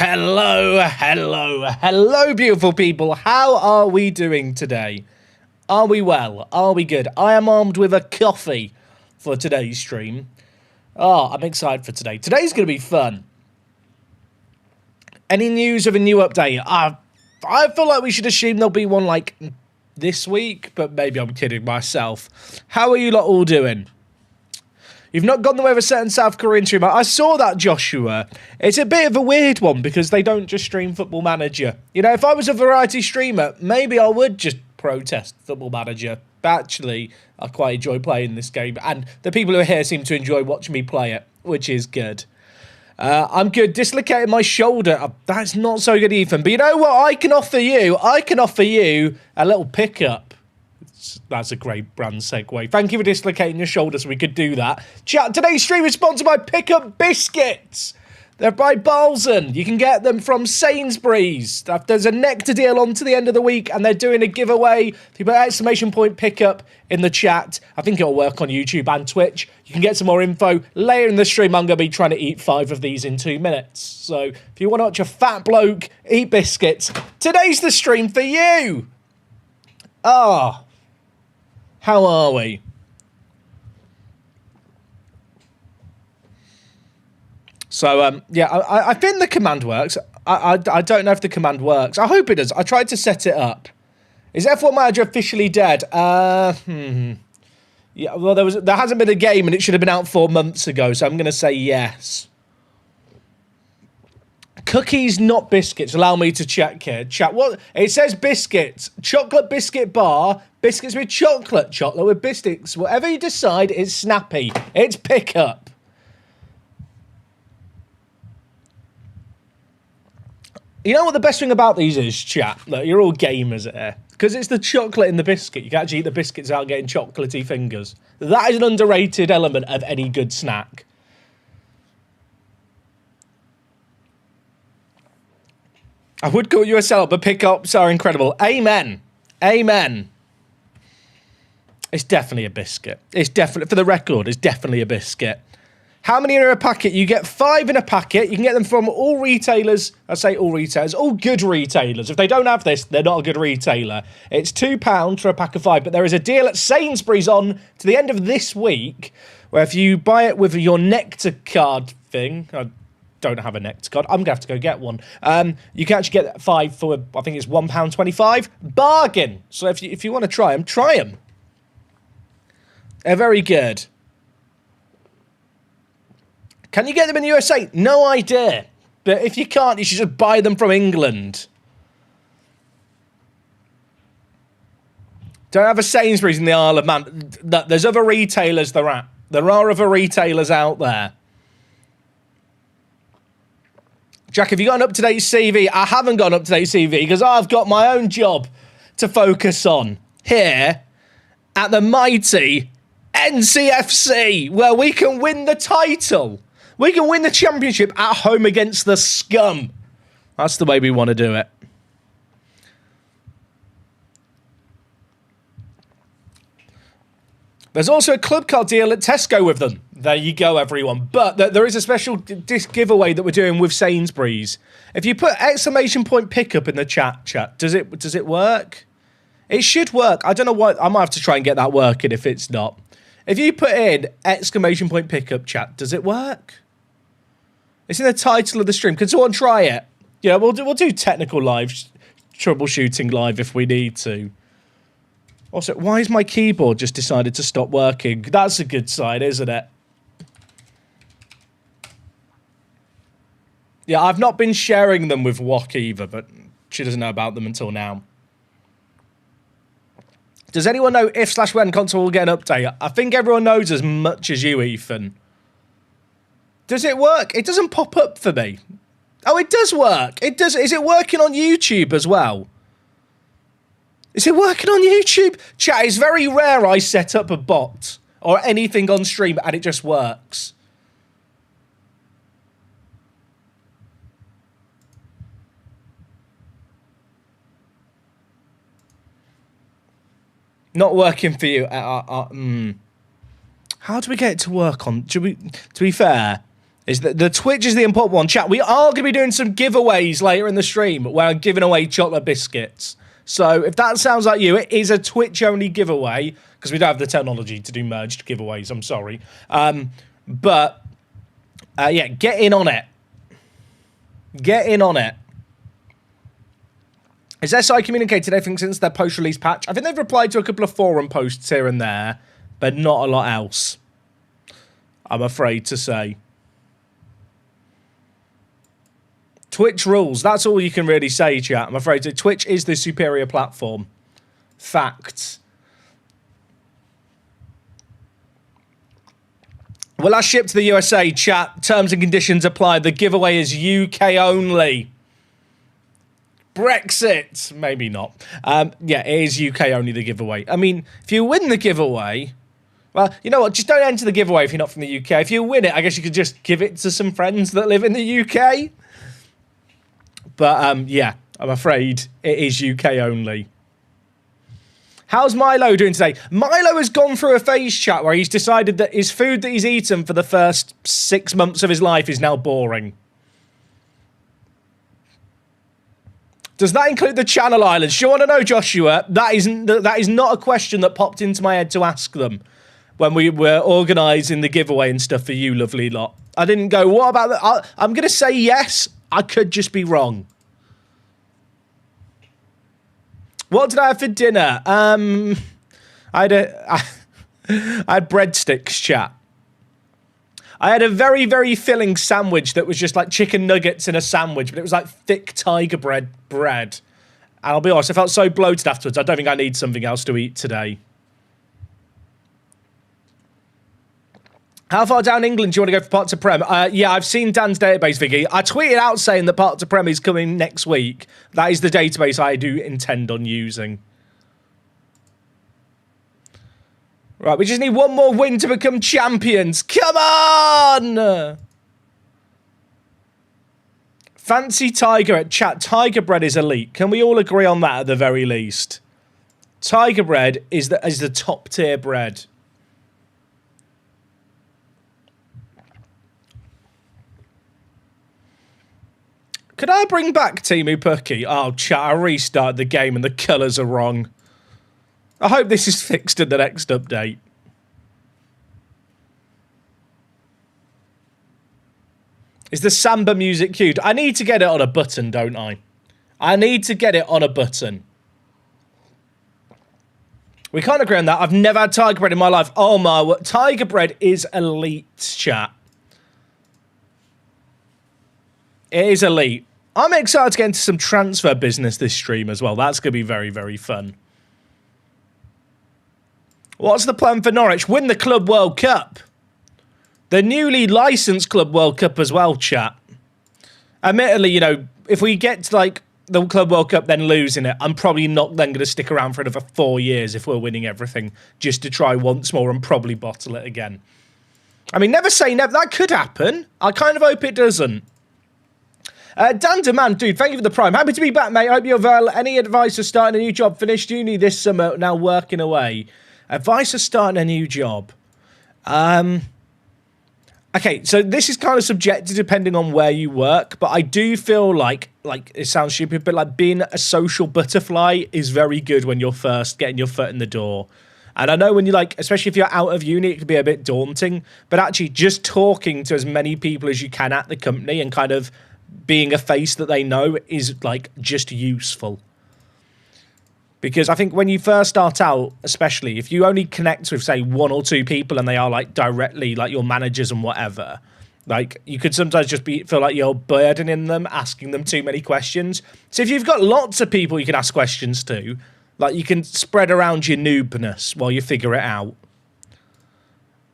Hello, beautiful people. How are we doing today? Are we well? Are we good? I am armed with a coffee for today's stream. Oh, I'm excited for today. Today's going to be fun. Any news of a new update? I feel like we should assume there'll be one like this week, but maybe I'm kidding myself. How are you lot all doing? You've not gone the way of a certain South Korean streamer. I saw that, Joshua. It's a bit of a weird one because they don't just stream Football Manager. You know, if I was a variety streamer, maybe I would just protest Football Manager. But actually, I quite enjoy playing this game. And the people who are here seem to enjoy watching me play it, which is good. I'm good. Dislocating my shoulder. That's not so good, Ethan. But you know what I can offer you? I can offer you a little pickup. That's a great brand segue. Thank you for dislocating your shoulder so we could do that. Chat, today's stream is sponsored by Pickup Biscuits. They're by Balzen. You can get them from Sainsbury's. There's a nectar deal on to the end of the week, and they're doing a giveaway. If you put exclamation point pickup in the chat, I think it'll work on YouTube and Twitch. You can get some more info. Later in the stream, I'm going to be trying to eat 5 of these in 2 minutes. So if you want to watch a fat bloke eat biscuits, today's the stream for you. How are we? So, yeah, I think the command works. I don't know if the command works. I hope it does. I tried to set it up. Is F1 Manager officially dead? Yeah, well, there hasn't been a game and it should have been out 4 months ago, so I'm going to say yes. Cookies, not biscuits. Allow me to check here. Chat. What? It says biscuits. Chocolate biscuit bar. Biscuits with chocolate. Chocolate with biscuits. Whatever you decide, it's snappy. It's pickup. You know what the best thing about these is, chat? Look, you're all gamers here. Because it's the chocolate in the biscuit. You can actually eat the biscuits without getting chocolatey fingers. That is an underrated element of any good snack. I would call you a sellout, but pickups are incredible. Amen. Amen. It's definitely a biscuit. It's definitely, for the record, it's definitely a biscuit. How many are in a packet? You get 5 in a packet. You can get them from all retailers. I say all retailers, all good retailers. If they don't have this, they're not a good retailer. It's £2 for a pack of 5, but there is a deal at Sainsbury's on to the end of this week, where if you buy it with your Nectar card thing, don't have a Nectar card. I'm going to have to go get one. You can actually get 5 for, I think it's £1.25. Bargain. So if you want to try them, try them. They're very good. Can you get them in the USA? No idea. But if you can't, you should just buy them from England. Don't have a Sainsbury's in the Isle of Man. There's other retailers there are. There are other retailers out there. Jack, have you got an up-to-date CV? I haven't got an up-to-date CV because I've got my own job to focus on here at the mighty NCFC, where we can win the title. We can win the championship at home against the scum. That's the way we want to do it. There's also a club card deal at Tesco with them. There you go, everyone. But there is a special disc giveaway that we're doing with Sainsbury's. If you put exclamation point pickup in the chat, does it work? It should work. I don't know what. I might have to try and get that working if it's not. If you put in exclamation point pickup, chat, does it work? It's in the title of the stream. Can someone try it? Yeah, we'll do technical live troubleshooting live if we need to. Also, why has my keyboard just decided to stop working? That's a good sign, isn't it? Yeah, I've not been sharing them with Wok either, but she doesn't know about them until now. Does anyone know if/when console will get an update? I think everyone knows as much as you, Ethan. Does it work? It doesn't pop up for me. Oh, it does work. It does. Is it working on YouTube as well? Is it working on YouTube? Chat, it's very rare I set up a bot or anything on stream and it just works. Not working for you. How do we get it to work on? To be fair, Is that the Twitch is the important one. Chat, we are going to be doing some giveaways later in the stream where I'm giving away chocolate biscuits. So if that sounds like you, it is a Twitch-only giveaway because we don't have the technology to do merged giveaways. I'm sorry. Yeah, get in on it. Get in on it. Has SI communicated anything since their post-release patch? I think they've replied to a couple of forum posts here and there, but not a lot else, I'm afraid to say. Twitch rules. That's all you can really say, chat. I'm afraid Twitch is the superior platform. Facts. Will I ship to the USA, chat? Terms and conditions apply. The giveaway is UK only. Brexit. Maybe not. Yeah, it is UK only, the giveaway. I mean, if you win the giveaway... Well, you know what? Just don't enter the giveaway if you're not from the UK. If you win it, I guess you could just give it to some friends that live in the UK. But, yeah, I'm afraid it is UK only. How's Milo doing today? Milo has gone through a phase, chat, where he's decided that his food that he's eaten for the first 6 months of his life is now boring. Does that include the Channel Islands? Do you want to know, Joshua? That is not a question that popped into my head to ask them when we were organising the giveaway and stuff for you lovely lot. I didn't go, what about that? I'm going to say yes. I could just be wrong. What did I have for dinner? I had breadsticks, chat. I had a very, very filling sandwich that was just like chicken nuggets in a sandwich, but it was like thick tiger bread. And I'll be honest, I felt so bloated afterwards. I don't think I need something else to eat today. How far down England do you want to go for Parts of Prem? Yeah, I've seen Dan's database, Vicky. I tweeted out saying that Parts of Prem is coming next week. That is the database I do intend on using. Right, we just need one more win to become champions. Come on! Fancy Tiger at chat. Tiger bread is elite. Can we all agree on that at the very least? Tiger bread is the top tier bread. Could I bring back Timu Pucky? Oh, chat, I restarted the game and the colours are wrong. I hope this is fixed in the next update. Is the samba music cute? I need to get it on a button, don't I? I need to get it on a button. We can't agree on that. I've never had tiger bread in my life. Oh my word. Tiger bread is elite, chat. It is elite. I'm excited to get into some transfer business this stream as well. That's going to be very, very fun. What's the plan for Norwich? Win the Club World Cup. The newly licensed Club World Cup as well, chat. Admittedly, you know, if we get to, like, the Club World Cup then losing it, I'm probably not then going to stick around for another 4 years if we're winning everything, just to try once more and probably bottle it again. I mean, never say never. That could happen. I kind of hope it doesn't. Dan Demand, dude, thank you for the prime. Happy to be back, mate. I hope you're well. Any advice for starting a new job? Finished uni this summer, now working away. Advice for starting a new job. Okay, so this is kind of subjective depending on where you work, but I do feel like it sounds stupid, but like being a social butterfly is very good when you're first getting your foot in the door. And I know when you like, especially if you're out of uni, it can be a bit daunting, but actually just talking to as many people as you can at the company and kind of being a face that they know is like just useful. Because I think when you first start out, especially if you only connect with, say, 1 or 2 people and they are like directly like your managers and whatever, like you could sometimes just feel like you're burdening them, asking them too many questions. So if you've got lots of people you can ask questions to, like you can spread around your noobness while you figure it out.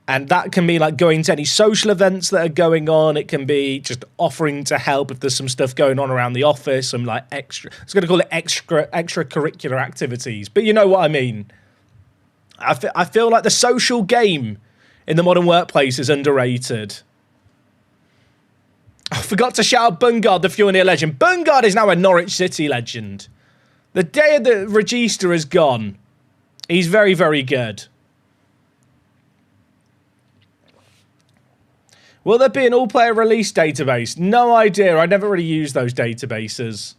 And that can be like going to any social events that are going on. It can be just offering to help if there's some stuff going on around the office, some like extra, I was going to call it extracurricular activities, but you know what I mean. I feel like the social game in the modern workplace is underrated. I forgot to shout out Bungard, the Fjornir legend. Bungard is now a Norwich City legend. The day of the Register is gone. He's very, very good. Will there be an all-player release database? No idea. I never really use those databases.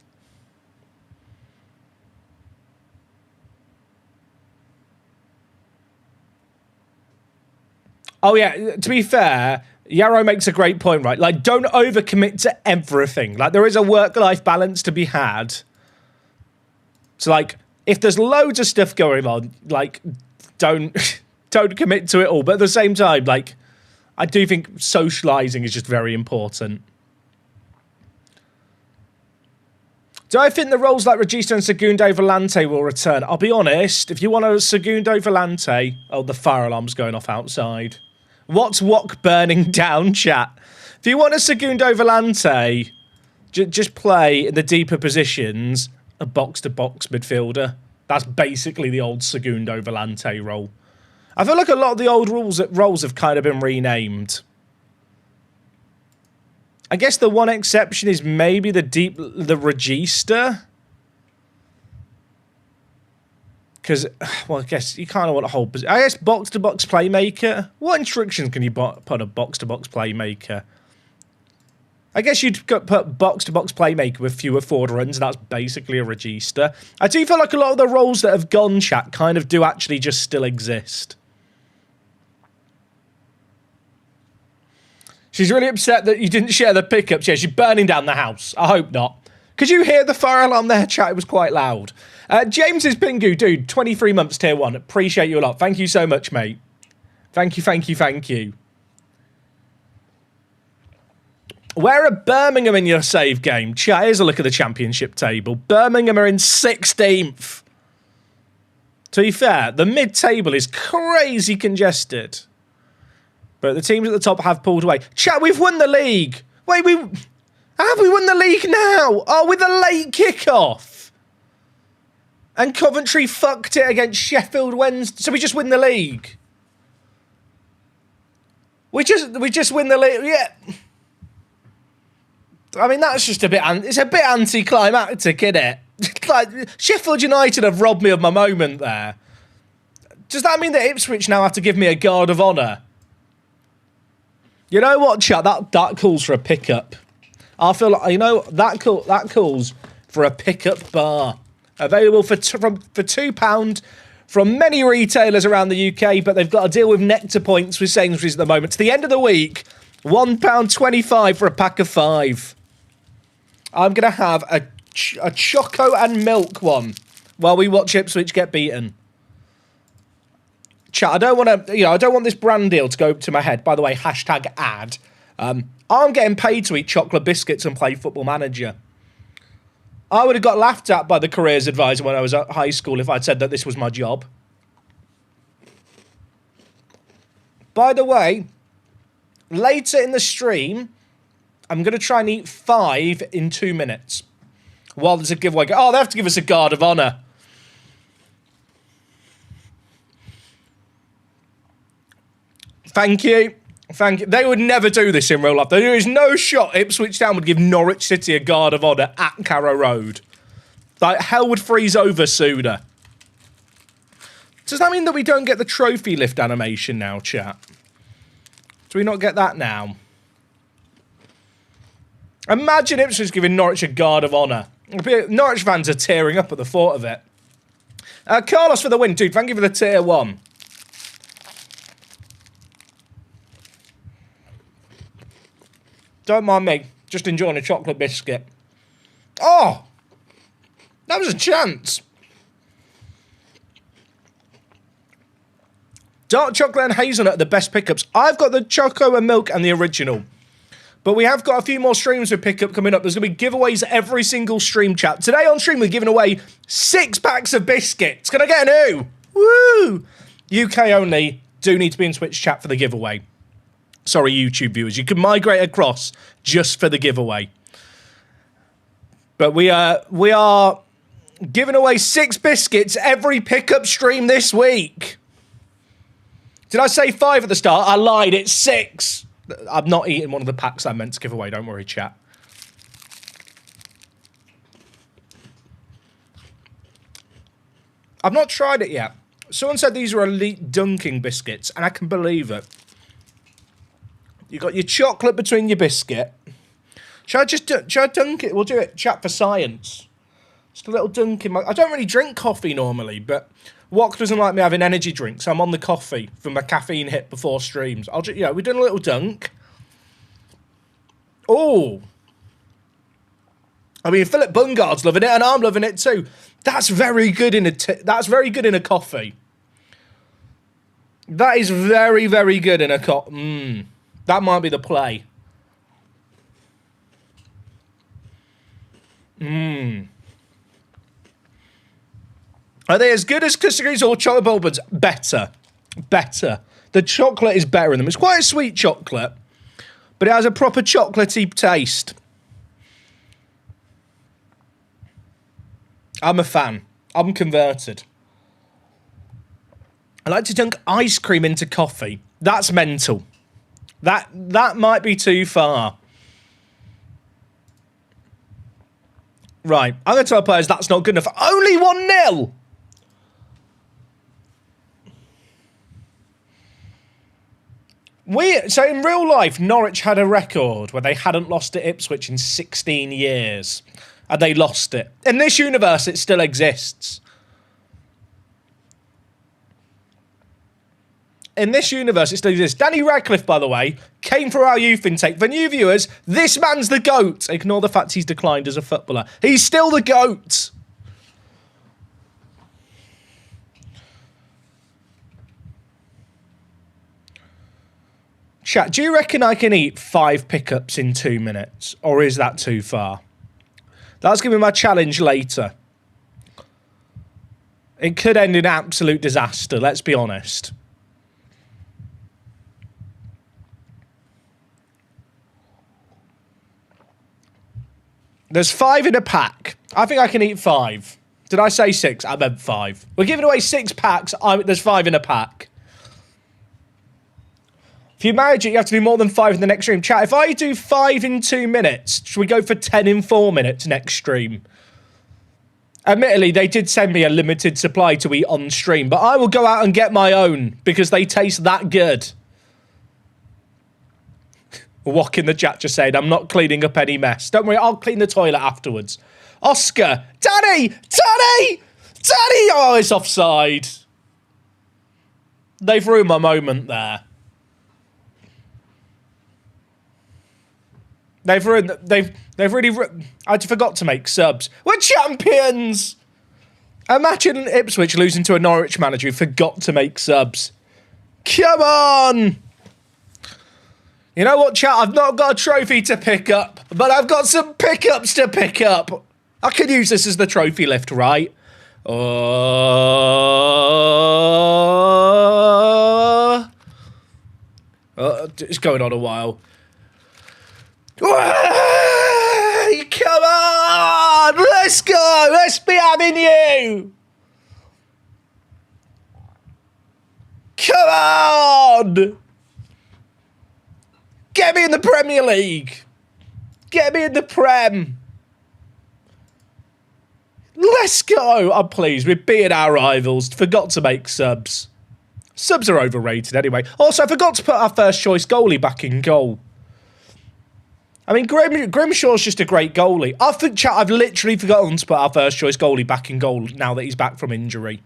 Oh, yeah. To be fair, Yarrow makes a great point, right? Like, don't overcommit to everything. Like, there is a work-life balance to be had. So, like, if there's loads of stuff going on, like, don't commit to it all. But at the same time, like, I do think socialising is just very important. Do I think the roles like Regista and Segundo Volante will return? I'll be honest, if you want a Segundo Volante... Oh, the fire alarm's going off outside. What's Wok burning down, chat? If you want a Segundo Volante, just play in the deeper positions a box-to-box midfielder. That's basically the old Segundo Volante role. I feel like a lot of the old roles have kind of been renamed. I guess the one exception is maybe the Regista. Because, well, I guess you kind of want a whole... I guess box-to-box playmaker. What instructions can you put on a box-to-box playmaker? I guess you'd put box-to-box playmaker with fewer forward runs. That's basically a Regista. I do feel like a lot of the roles that have gone, chat, kind of do actually just still exist. She's really upset that you didn't share the pickups. Yeah, she's burning down the house. I hope not. Could you hear the fire alarm there, chat? It was quite loud. James's Pingu, dude, 23 months, tier 1. Appreciate you a lot. Thank you so much, mate. Thank you, thank you, thank you. Where are Birmingham in your save game? Chat, here's a look at the championship table. Birmingham are in 16th. To be fair, the mid-table is crazy congested. But the teams at the top have pulled away. Chat, we've won the league. Wait, have we won the league now? Oh, with a late kickoff. And Coventry fucked it against Sheffield Wednesday. So we just win the league. We just win the league. Yeah. I mean, that's just a bit... It's a bit anticlimactic, isn't it? Like, Sheffield United have robbed me of my moment there. Does that mean that Ipswich now have to give me a guard of honour? You know what, chat? That calls for a pickup. I feel like, you know, that calls for a pickup bar. Available for £2 from many retailers around the UK, but they've got to deal with nectar points with Sainsbury's at the moment. To the end of the week, £1.25 for a pack of 5. I'm going to have a choco and milk one while we watch Ipswich get beaten. Chat, I don't want to, I don't want this brand deal to go to my head. By the way, hashtag ad. I'm getting paid to eat chocolate biscuits and play Football Manager. I would have got laughed at by the careers advisor when I was at high school if I'd said that this was my job. By the way, later in the stream, I'm going to try and eat 5 in 2 minutes. While there's a giveaway. Oh, they have to give us a guard of honour. Thank you. Thank you. They would never do this in real life. There is no shot Ipswich Town would give Norwich City a guard of honour at Carrow Road. Like, hell would freeze over sooner. Does that mean that we don't get the trophy lift animation now, chat? Do we not get that now? Imagine Ipswich giving Norwich a guard of honour. Norwich fans are tearing up at the thought of it. Carlos for the win, dude. Thank you for the tier 1. Don't mind me. Just enjoying a chocolate biscuit. Oh! That was a chance. Dark chocolate and hazelnut are the best pickups. I've got the choco and milk and the original. But we have got a few more streams with pickup coming up. There's going to be giveaways every single stream, chat. Today on stream, we're giving away 6 packs of biscuits. Can I get an ooh? Woo! UK only. Do need to be in Twitch chat for the giveaway. Sorry, YouTube viewers. You can migrate across just for the giveaway. But we are giving away 6 biscuits every pickup stream this week. Did I say 5 at the start? I lied. It's 6. I'm not eating one of the packs I meant to give away. Don't worry, chat. I've not tried it yet. Someone said these were elite dunking biscuits, and I can believe it. You got your chocolate between your biscuit. Should I dunk it? We'll do it, chat, for science. Just a little dunk in my... I don't really drink coffee normally, but Wok doesn't like me having energy drinks, so I'm on the coffee from my caffeine hit before streams. I'll just, we're doing a little dunk. Oh. I mean, Philip Bungard's loving it, and I'm loving it too. That's very good in that's very good in a coffee. That is very, very good in a coffee. That might be the play. Are they as good as custard or chocolate bourbons? Better. Better. The chocolate is better in them. It's quite a sweet chocolate, but it has a proper chocolatey taste. I'm a fan. I'm converted. I like to dunk ice cream into coffee. That's mental. That might be too far. Right. I'm going to tell players that's not good enough. Only 1-0. So in real life, Norwich had a record where they hadn't lost to Ipswich in 16 years. And they lost it. In this universe, it still exists. In this universe, it still exists. Danny Radcliffe, by the way, came for our youth intake. For new viewers, this man's the GOAT. Ignore the fact he's declined as a footballer. He's still the GOAT. Chat, do you reckon I can eat 5 pickups in 2 minutes? Or is that too far? That's going to be my challenge later. It could end in absolute disaster, let's be honest. There's 5 in a pack. I think I can eat 5. Did I say 6? I meant 5. We're giving away 6 packs. There's 5 in a pack. If you manage it, you have to do more than 5 in the next stream. Chat, if I do 5 in 2 minutes, should we go for 10 in 4 minutes next stream? Admittedly, they did send me a limited supply to eat on stream, but I will go out and get my own because they taste that good. Wok in the chat just said, I'm not cleaning up any mess. Don't worry, I'll clean the toilet afterwards. Oscar! Danny! Danny! Danny! Oh, it's offside. They've ruined my moment there. They've really... I forgot to make subs. We're champions! Imagine Ipswich losing to a Norwich manager who forgot to make subs. Come on! You know what, chat? I've not got a trophy to pick up, but I've got some pickups to pick up. I could use this as the trophy lift, right? It's going on a while. Come on! Let's go! Let's be having you! Come on! Get me in the Premier League! Get me in the Prem! Let's go! I'm pleased. We've beaten our rivals. Forgot to make subs. Subs are overrated anyway. Also, I forgot to put our first choice goalie back in goal. I mean, Grimshaw's just a great goalie. I've literally forgotten to put our first choice goalie back in goal now that he's back from injury.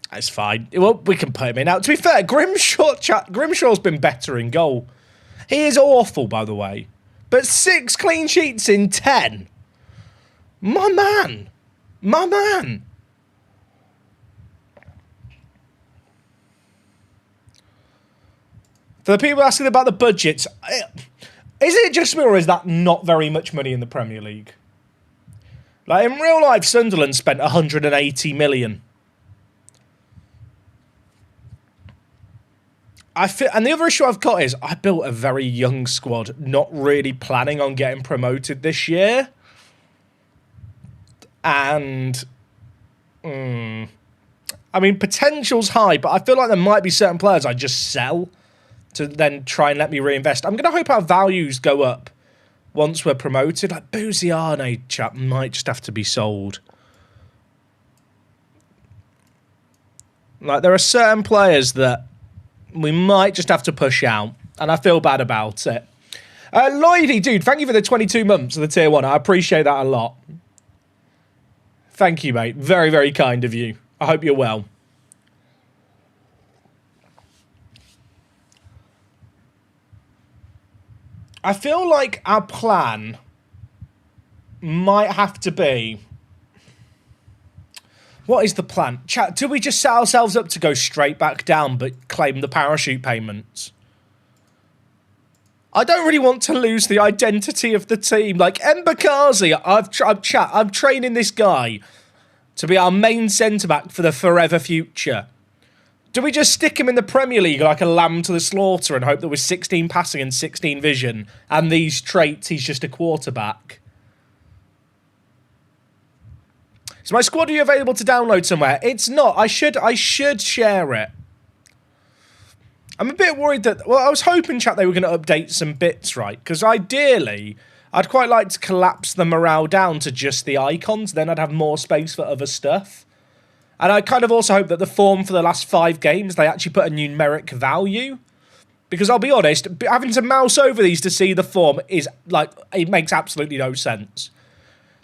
That's fine. Well, we can put him in. Now, to be fair, Grimshaw's been better in goal. He is awful, by the way. But 6 clean sheets in 10. My man. My man. For the people asking about the budgets, is it just me or is that not very much money in the Premier League? Like, in real life, Sunderland spent 180 million. And the other issue I've got is I built a very young squad, not really planning on getting promoted this year. And, I mean, potential's high, but I feel like there might be certain players I just sell to then try and let me reinvest. I'm going to hope our values go up once we're promoted. Like, Buziane, chap, might just have to be sold. Like, there are certain players that we might just have to push out. And I feel bad about it. Lloydie, dude, thank you for the 22 months of the tier 1. I appreciate that a lot. Thank you, mate. Very, very kind of you. I hope you're well. I feel like our plan might have to be... What is the plan? Chat, do we just set ourselves up to go straight back down but claim the parachute payments? I don't really want to lose the identity of the team. Like, Mbakazi, I'm training this guy to be our main centre-back for the forever future. Do we just stick him in the Premier League like a lamb to the slaughter and hope that with 16 passing and 16 vision and these traits, he's just a quarterback? Is my squad view available to download somewhere? It's not. I should share it. I'm a bit worried that... Well, I was hoping, chat, they were going to update some bits, right? Because ideally, I'd quite like to collapse the morale down to just the icons. Then I'd have more space for other stuff. And I kind of also hope that the form for the last 5 games, they actually put a numeric value. Because I'll be honest, having to mouse over these to see the form is, like, it makes absolutely no sense.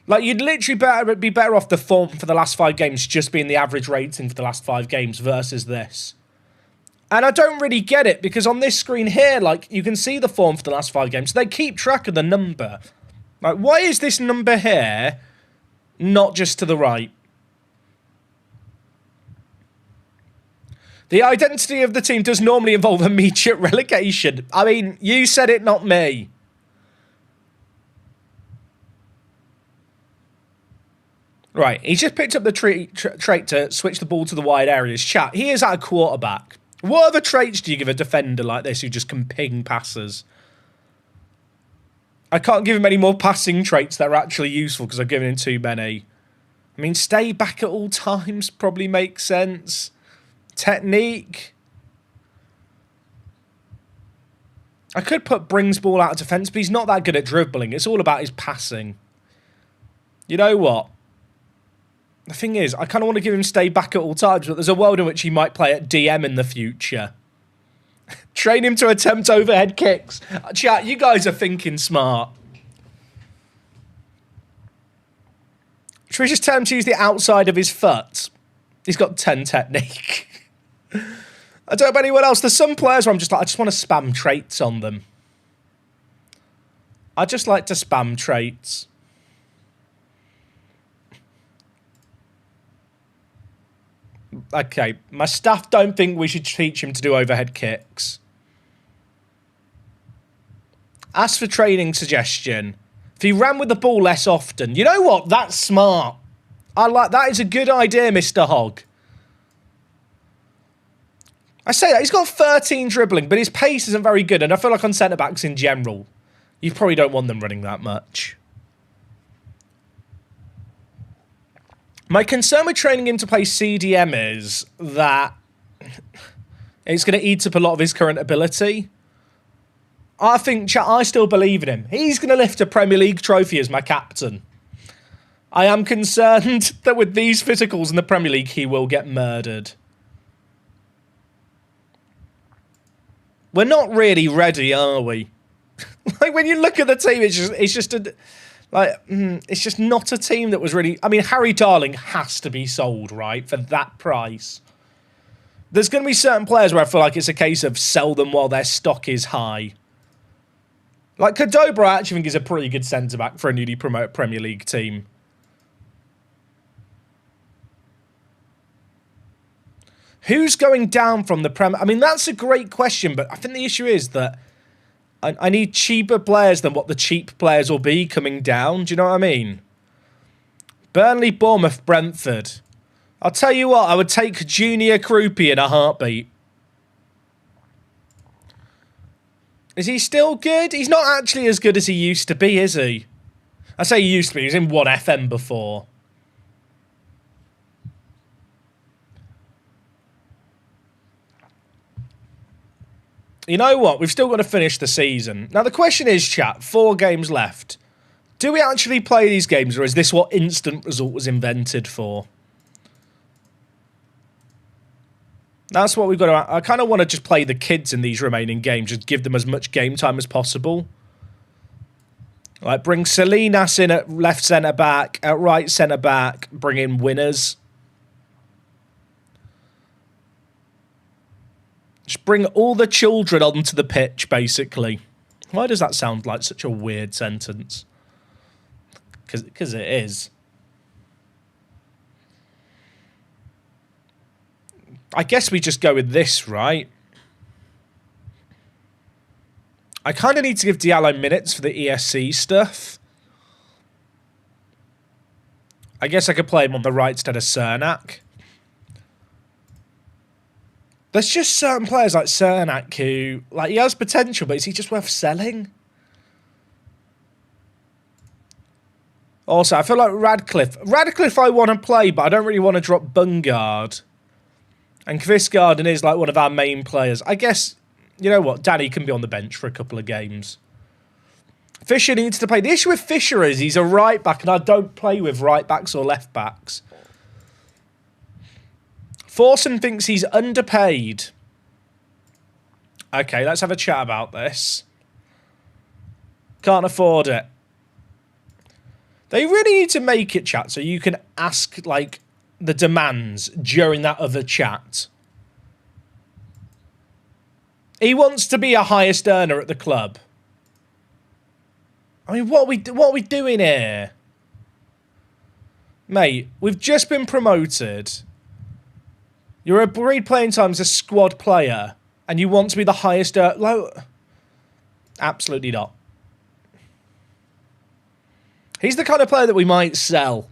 Like, you'd literally be better off the form for the last 5 games just being the average rating for the last 5 games versus this. And I don't really get it, because on this screen here, like, you can see the form for the last 5 games. So they keep track of the number. Like, why is this number here not just to the right? The identity of the team does normally involve immediate relegation. I mean, you said it, not me. Right, he's just picked up the trait to switch the ball to the wide areas. Chat, he is at a quarterback. What other traits do you give a defender like this who just can ping passes? I can't give him any more passing traits that are actually useful because I've given him too many. I mean, stay back at all times probably makes sense. Technique. I could put brings ball out of defence, but he's not that good at dribbling. It's all about his passing. You know what? The thing is, I kind of want to give him stay back at all times, but there's a world in which he might play at DM in the future. Train him to attempt overhead kicks. Chat, you guys are thinking smart. Should we just tell him to use the outside of his foot? He's got 10 technique. I don't know about anyone else. There's some players where I'm just like, I just want to spam traits on them. I just like to spam traits. Okay, my staff don't think we should teach him to do overhead kicks. Ask for training suggestion. If he ran with the ball less often. You know what? That's smart. I like that. Is a good idea, Mr. Hogg. I say that. He's got 13 dribbling, but his pace isn't very good. And I feel like on centre-backs in general, you probably don't want them running that much. My concern with training him to play CDM is that it's going to eat up a lot of his current ability. I think, I still believe in him. He's going to lift a Premier League trophy as my captain. I am concerned that with these physicals in the Premier League, he will get murdered. We're not really ready, are we? Like, when you look at the team, it's just not a team that was really... I mean, Harry Darling has to be sold, right, for that price. There's going to be certain players where I feel like it's a case of sell them while their stock is high. Like, Cordoba, I actually think is a pretty good centre-back for a newly promoted Premier League team. Who's going down from the Premier... I mean, that's a great question, but I think the issue is that I need cheaper players than what the cheap players will be coming down. Do you know what I mean? Burnley, Bournemouth, Brentford. I'll tell you what, I would take Junior Krupi in a heartbeat. Is he still good? He's not actually as good as he used to be, is he? I say he used to be. He was in 1FM before. You know what? We've still got to finish the season. Now, the question is, chat, 4 games left. Do we actually play these games, or is this what instant result was invented for? That's what we've got to... I kind of want to just play the kids in these remaining games. Just give them as much game time as possible. Like, bring Salinas in at left centre-back, at right centre-back, bring in winners. Just bring all the children onto the pitch, basically. Why does that sound like such a weird sentence? Because it is. I guess we just go with this, right? I kind of need to give Diallo minutes for the ESC stuff. I guess I could play him on the right instead of Cernak. There's just certain players like Cernak who... Like, he has potential, but is he just worth selling? Also, I feel like Radcliffe I want to play, but I don't really want to drop Bungard. And Kvistgarden is like one of our main players. I guess, you know what, Danny can be on the bench for a couple of games. Fisher needs to play. The issue with Fisher is he's a right back, and I don't play with right backs or left backs. Forson thinks he's underpaid. Okay, let's have a chat about this. Can't afford it. They really need to make it, chat, so you can ask, like, the demands during that other chat. He wants to be a highest earner at the club. I mean, what are we doing here? Mate, we've just been promoted. You're agreed playing time as a squad player, and you want to be the highest earner. Absolutely not. He's the kind of player that we might sell.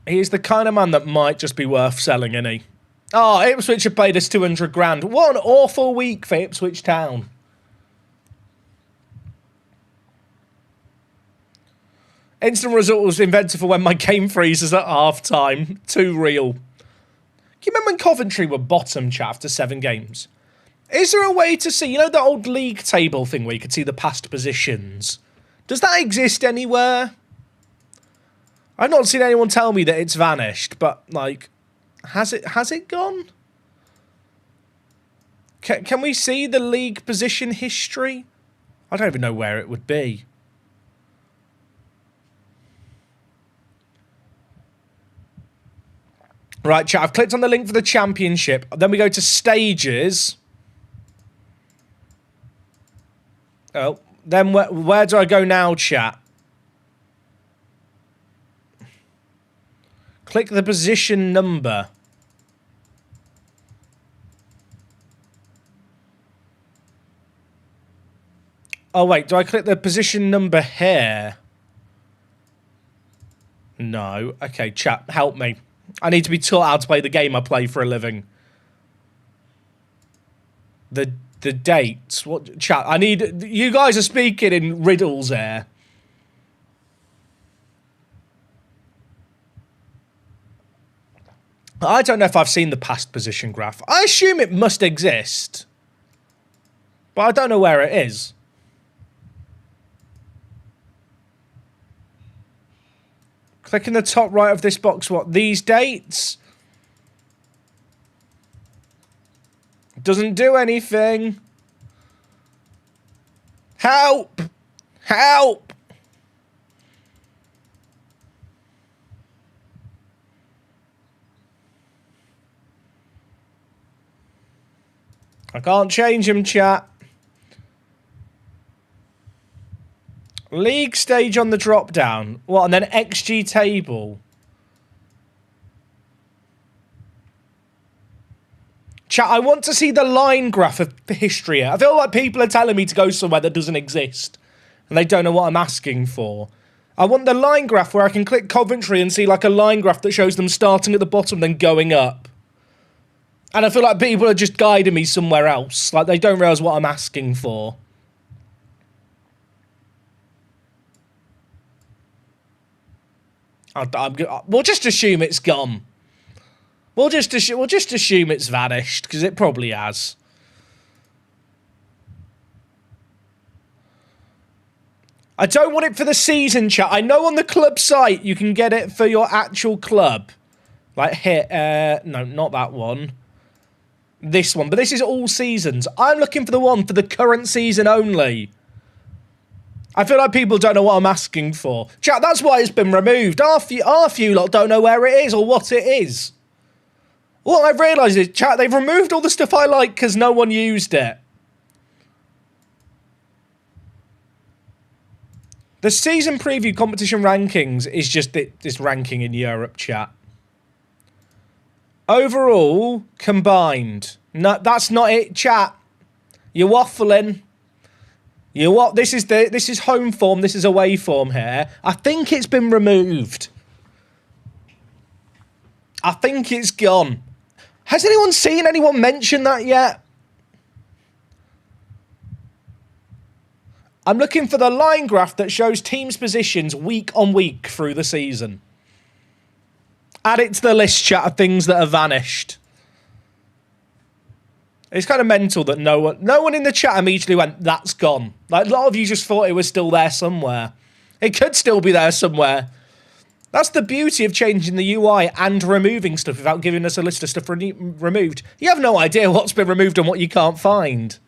He's the kind of man that might just be worth selling, isn't he? Oh, Ipswich have paid us 200 grand. What an awful week for Ipswich Town. Instant result was invented for when my game freezes at half-time. Too real. Do you remember when Coventry were bottom, chat, after 7 games? Is there a way to see, you know, the old league table thing where you could see the past positions? Does that exist anywhere? I've not seen anyone tell me that it's vanished, but, like, has it gone? Can we see the league position history? I don't even know where it would be. Right, chat, I've clicked on the link for the championship. Then we go to stages. Oh, then where do I go now, chat? Click the position number. Oh, wait, do I click the position number here? No. Okay, chat, help me. I need to be taught how to play the game I play for a living. The dates. What, chat? I need... You guys are speaking in riddles here. I don't know if I've seen the past position graph. I assume it must exist. But I don't know where it is. Click in the top right of this box. What? These dates? Doesn't do anything. Help! Help! I can't change him, chat. League stage on the drop down. What? And then XG table. Chat, I want to see the line graph of history. I feel like people are telling me to go somewhere that doesn't exist. And they don't know what I'm asking for. I want the line graph where I can click Coventry and see like a line graph that shows them starting at the bottom then going up. And I feel like people are just guiding me somewhere else. Like they don't realise what I'm asking for. We'll just assume it's gone. We'll just assume it's vanished, because it probably has. I don't want it for the season, chat. I know on the club site you can get it for your actual club. Like hit, no, not that one. This one, but this is all seasons. I'm looking for the one for the current season only. I feel like people don't know what I'm asking for. Chat, that's why it's been removed. Half you lot don't know where it is or what it is. What I've realised is, chat, they've removed all the stuff I like because no one used it. The season preview competition rankings is just this ranking in Europe, chat. Overall, combined. No, that's not it, chat. You're waffling. This is home form, this is away form here. I think it's been removed. I think it's gone. Has anyone seen anyone mention that yet? I'm looking for the line graph that shows teams' positions week on week through the season. Add it to the list, chat, of things that have vanished. It's kind of mental that no one in the chat immediately went, that's gone. Like, a lot of you just thought it was still there somewhere. It could still be there somewhere. That's the beauty of changing the UI and removing stuff without giving us a list of stuff removed. You have no idea what's been removed and what you can't find.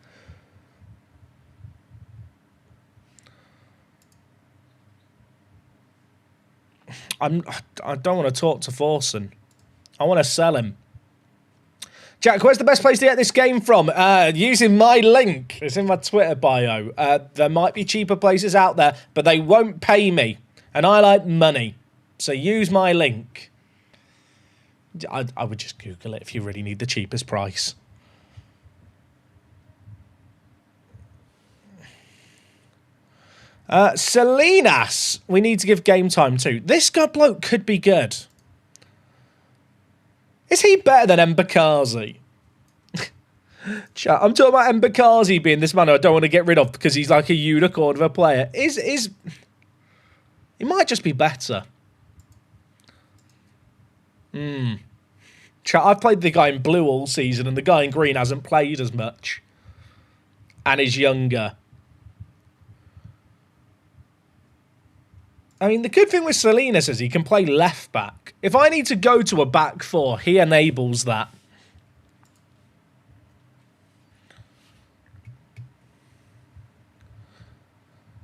I don't want to talk to Forsen. I want to sell him. Jack, where's the best place to get this game from? Using my link. It's in my Twitter bio. There might be cheaper places out there, but they won't pay me. And I like money. So use my link. I would just Google it if you really need the cheapest price. Salinas, we need to give game time to. This guy bloke could be good. Is he better than Mbakazi? I'm talking about Mbakazi being this man who I don't want to get rid of because he's like a unicorn of a player. He might just be better. Chat, I've played the guy in blue all season and the guy in green hasn't played as much. And is younger. I mean, the good thing with Salinas is he can play left back. If I need to go to a back four, he enables that.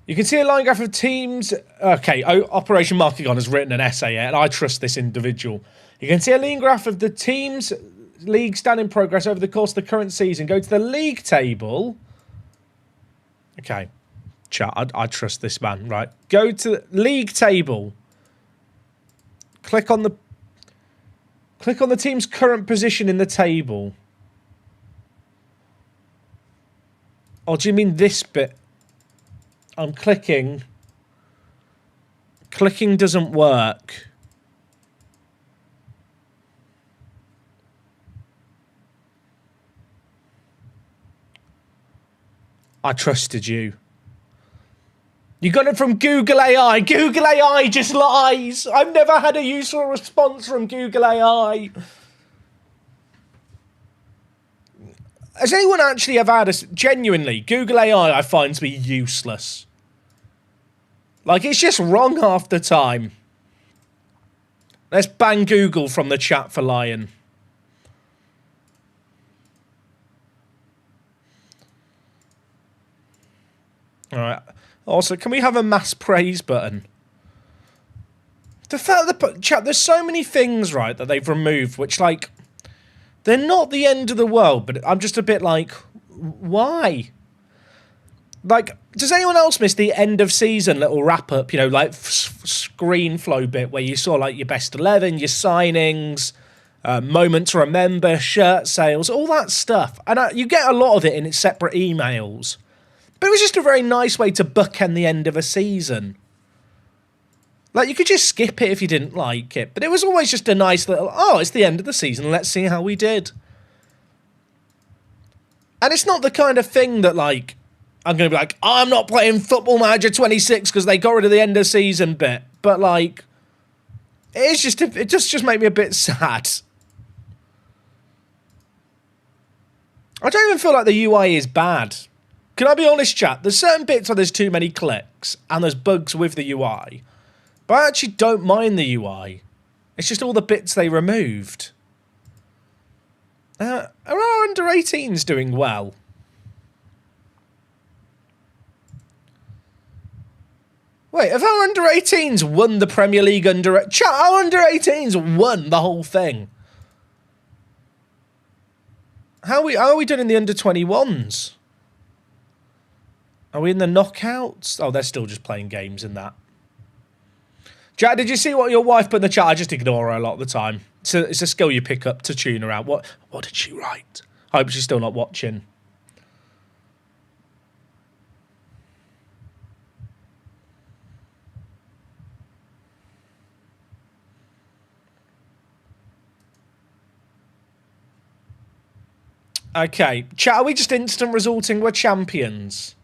You can see a line graph of teams. Okay, Operation Markagon has written an essay here, and I trust this individual. You can see a line graph of the teams' league standing progress over the course of the current season. Go to the league table. Okay. Chat, I trust this man, right? Go to the league table. Click on the team's current position in the table. Or do you mean this bit? I'm clicking. Clicking doesn't work. I trusted you. You got it from Google AI. Google AI just lies. I've never had a useful response from Google AI. Has anyone actually ever had a... Genuinely, Google AI I find to be useless. Like, it's just wrong half the time. Let's ban Google from the chat for lying. Alright. Also, can we have a mass praise button? The fact that... Chat, there's so many things, right, that they've removed, which, like... They're not the end of the world, but I'm just a bit like... Why? Like, does anyone else miss the end of season little wrap-up, you know, like, screen flow bit where you saw, like, your best 11, your signings, moment to remember, shirt sales, all that stuff. And you get a lot of it in its separate emails. But it was just a very nice way to bookend the end of a season. Like, you could just skip it if you didn't like it. But it was always just a nice little, oh, it's the end of the season, let's see how we did. And it's not the kind of thing that, like, I'm going to be like, oh, I'm not playing Football Manager 26 because they got rid of the end of season bit. But, like, it just made me a bit sad. I don't even feel like the UI is bad. Can I be honest, chat? There's certain bits where there's too many clicks and there's bugs with the UI. But I actually don't mind the UI. It's just all the bits they removed. Are our under-18s doing well? Wait, have our under-18s won the Premier League Chat, our under-18s won the whole thing. How are we doing in the under-21s? Are we in the knockouts? Oh, they're still just playing games in that. Jack, did you see what your wife put in the chat? I just ignore her a lot of the time. It's a skill you pick up to tune her out. What did she write? I hope she's still not watching. Okay, chat, are we just instant resulting? We're champions.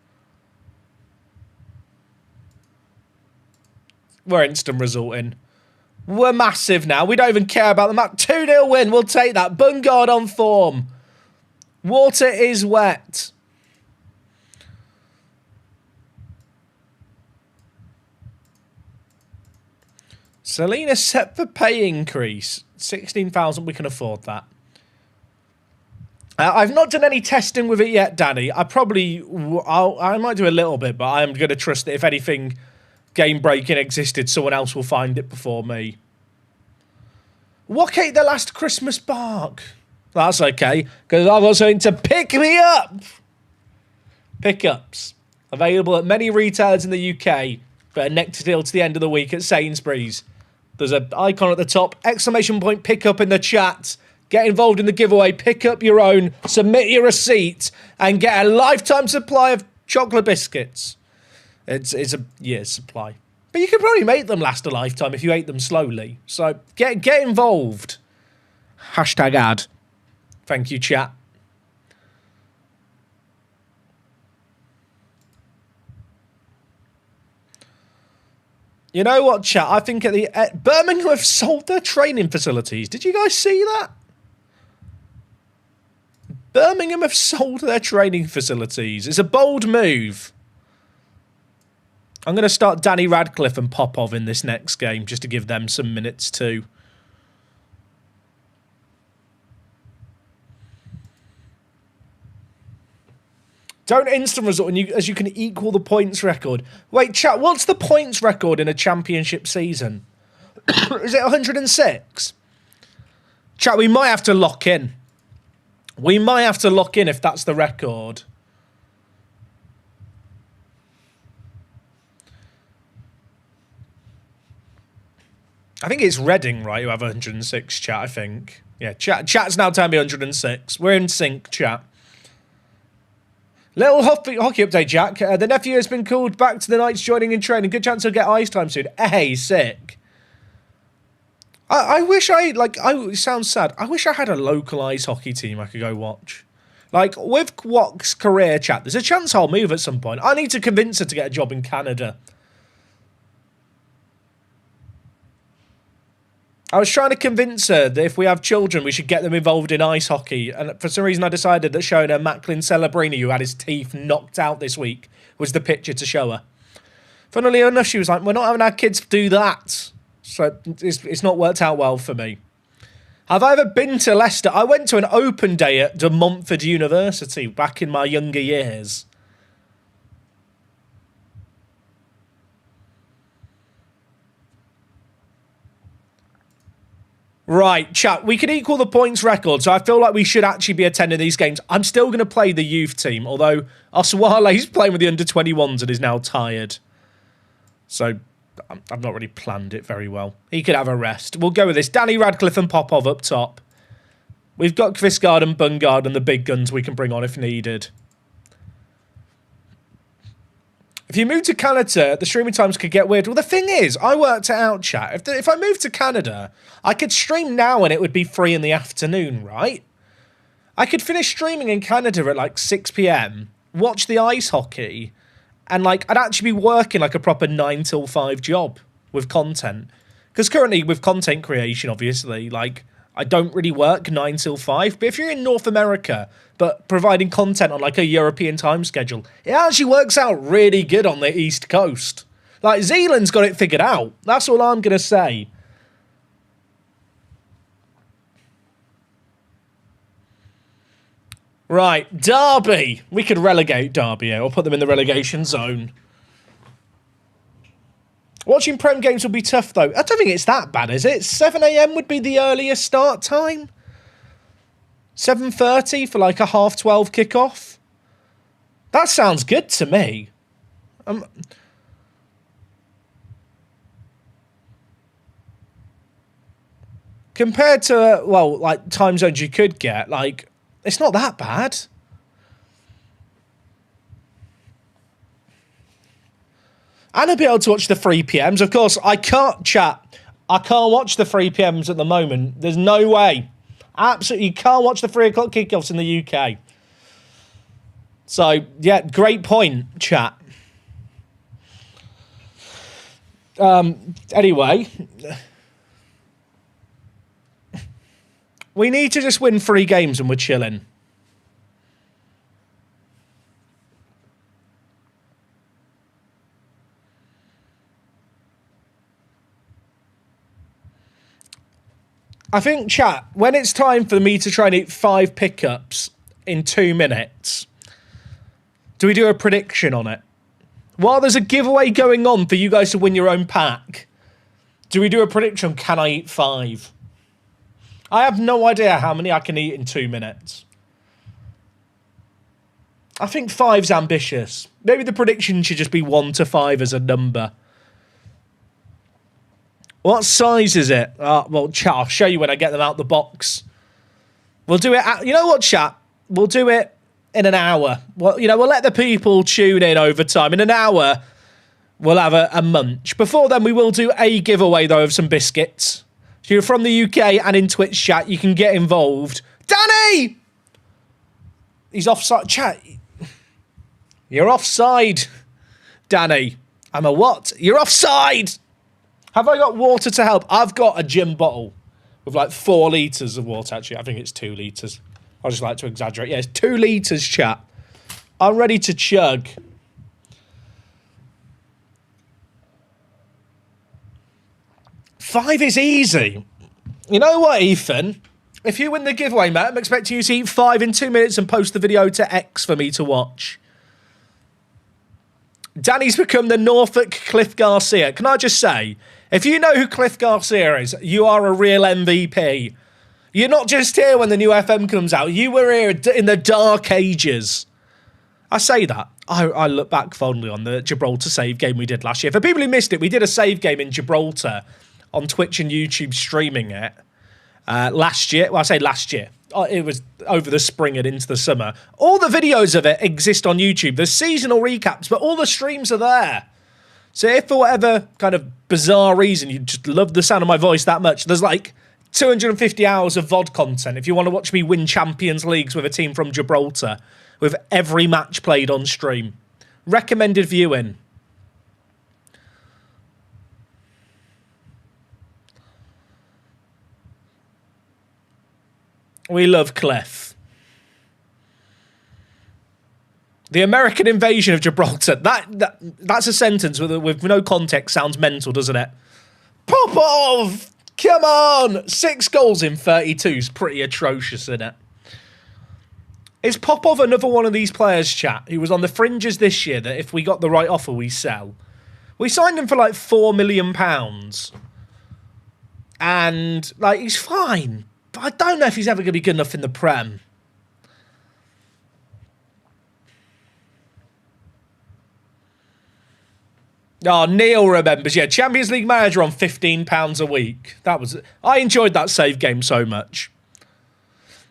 We're instant resulting. We're massive now. We don't even care about the map. 2-0 win. We'll take that. Bungard on form. Water is wet. Selena set for pay increase. 16,000. We can afford that. I've not done any testing with it yet, Danny. I might do a little bit, but I'm going to trust that if anything game breaking existed, someone else will find it before me. What ate the last Christmas bark? That's okay, because I've got something to pick me up. Pickups. Available at many retailers in the UK, but a neck to deal to the end of the week at Sainsbury's. There's an icon at the top, exclamation point pickup in the chat. Get involved in the giveaway, pick up your own, submit your receipt, and get a lifetime supply of chocolate biscuits. It's a year's supply. But you could probably make them last a lifetime if you ate them slowly. So get involved. Hashtag ad. Thank you, chat. You know what, chat? I think Birmingham have sold their training facilities. Did you guys see that? Birmingham have sold their training facilities. It's a bold move. I'm going to start Danny Radcliffe and Popov in this next game just to give them some minutes too. Don't instant result as you can equal the points record. Wait, chat, what's the points record in a championship season? Is it 106? Chat, we might have to lock in. We might have to lock in if that's the record. I think it's Reading, right, who have 106, chat, I think. Yeah, chat's now telling me 106. We're in sync, chat. Little hockey update, Jack. The nephew has been called back to the Knights, joining in training. Good chance he'll get ice time soon. Hey, sick. I wish it sounds sad. I wish I had a local ice hockey team I could go watch. Like, with Watt's career, chat, there's a chance I'll move at some point. I need to convince her to get a job in Canada. I was trying to convince her that if we have children, we should get them involved in ice hockey. And for some reason, I decided that showing her Macklin Celebrini, who had his teeth knocked out this week, was the picture to show her. Funnily enough, she was like, we're not having our kids do that. So it's not worked out well for me. Have I ever been to Leicester? I went to an open day at De Montfort University back in my younger years. Right, chat, we can equal the points record, so I feel like we should actually be attending these games. I'm still going to play the youth team, although Oswale's playing with the under-21s and is now tired. So I've not really planned it very well. He could have a rest. We'll go with this. Danny Radcliffe and Popov up top. We've got Kvistgaard and Bungard and the big guns we can bring on if needed. If you move to Canada, the streaming times could get weird. Well, the thing is, I worked it out, chat. If I moved to Canada, I could stream now and it would be 3 in the afternoon, right? I could finish streaming in Canada at like 6 p.m, watch the ice hockey, and like I'd actually be working like a proper 9 till 5 job with content. Because currently with content creation, obviously, like I don't really work 9 till 5. But if you're in North America, but providing content on like a European time schedule, it actually works out really good on the East Coast. Like Zealand's got it figured out. That's all I'm going to say. Right, Derby. We could relegate Derby or put them in the relegation zone. Watching Prem games will be tough, though. I don't think it's that bad, is it? 7 a.m. would be the earliest start time. 7:30 for like a 12:30 kickoff. That sounds good to me. Compared to, well, like time zones you could get, like, it's not that bad. And I'll be able to watch the 3 p.m s. Of course, I can't watch the 3 p.m s at the moment. There's no way. Absolutely, you can't watch the 3 o'clock kickoffs in the UK. So, yeah, great point, chat. Anyway, we need to just win 3 games and we're chilling. I think, chat, when it's time for me to try and eat 5 pickups in 2 minutes, do we do a prediction on it? While there's a giveaway going on for you guys to win your own pack, do we do a prediction? Can I eat 5? I have no idea how many I can eat in 2 minutes. I think 5's ambitious. Maybe the prediction should just be 1 to 5 as a number. What size is it? Well, chat, I'll show you when I get them out the box. We'll do it. You know what, chat? We'll do it in an hour. Well, you know, we'll let the people tune in over time. In an hour, we'll have a munch. Before then, we will do a giveaway, though, of some biscuits. If you're from the UK and in Twitch chat, you can get involved. Danny! He's offside. Chat. You're offside, Danny. I'm a what? You're offside! Have I got water to help? I've got a gym bottle with like 4 litres of water, actually. I think it's 2 litres. I just like to exaggerate. Yeah, it's 2 litres, chat. I'm ready to chug. Five is easy. You know what, Ethan? If you win the giveaway, mate, I'm expecting you to eat 5 in 2 minutes and post the video to X for me to watch. Danny's become the Norfolk Cliff Garcia. Can I just say, if you know who Cliff Garcia is, you are a real MVP. You're not just here when the new FM comes out. You were here in the dark ages. I say that. I look back fondly on the Gibraltar save game we did last year. For people who missed it, we did a save game in Gibraltar on Twitch and YouTube streaming it last year. Well, I say last year. It was over the spring and into the summer. All the videos of it exist on YouTube. There's seasonal recaps, but all the streams are there. So if for whatever kind of bizarre reason you just love the sound of my voice that much, there's like 250 hours of VOD content if you want to watch me win Champions Leagues with a team from Gibraltar, with every match played on stream. Recommended viewing. We love Cliff. The American invasion of Gibraltar. That's a sentence with no context. Sounds mental, doesn't it? Popov! Come on! 6 goals in 32 is pretty atrocious, isn't it? Is Popov another one of these players, chat, who was on the fringes this year that if we got the right offer, we sell? We signed him for like £4 million. And, like, he's fine. But I don't know if he's ever going to be good enough in the Prem. Oh, Neil remembers. Yeah, Champions League manager on £15 a week. I enjoyed that save game so much.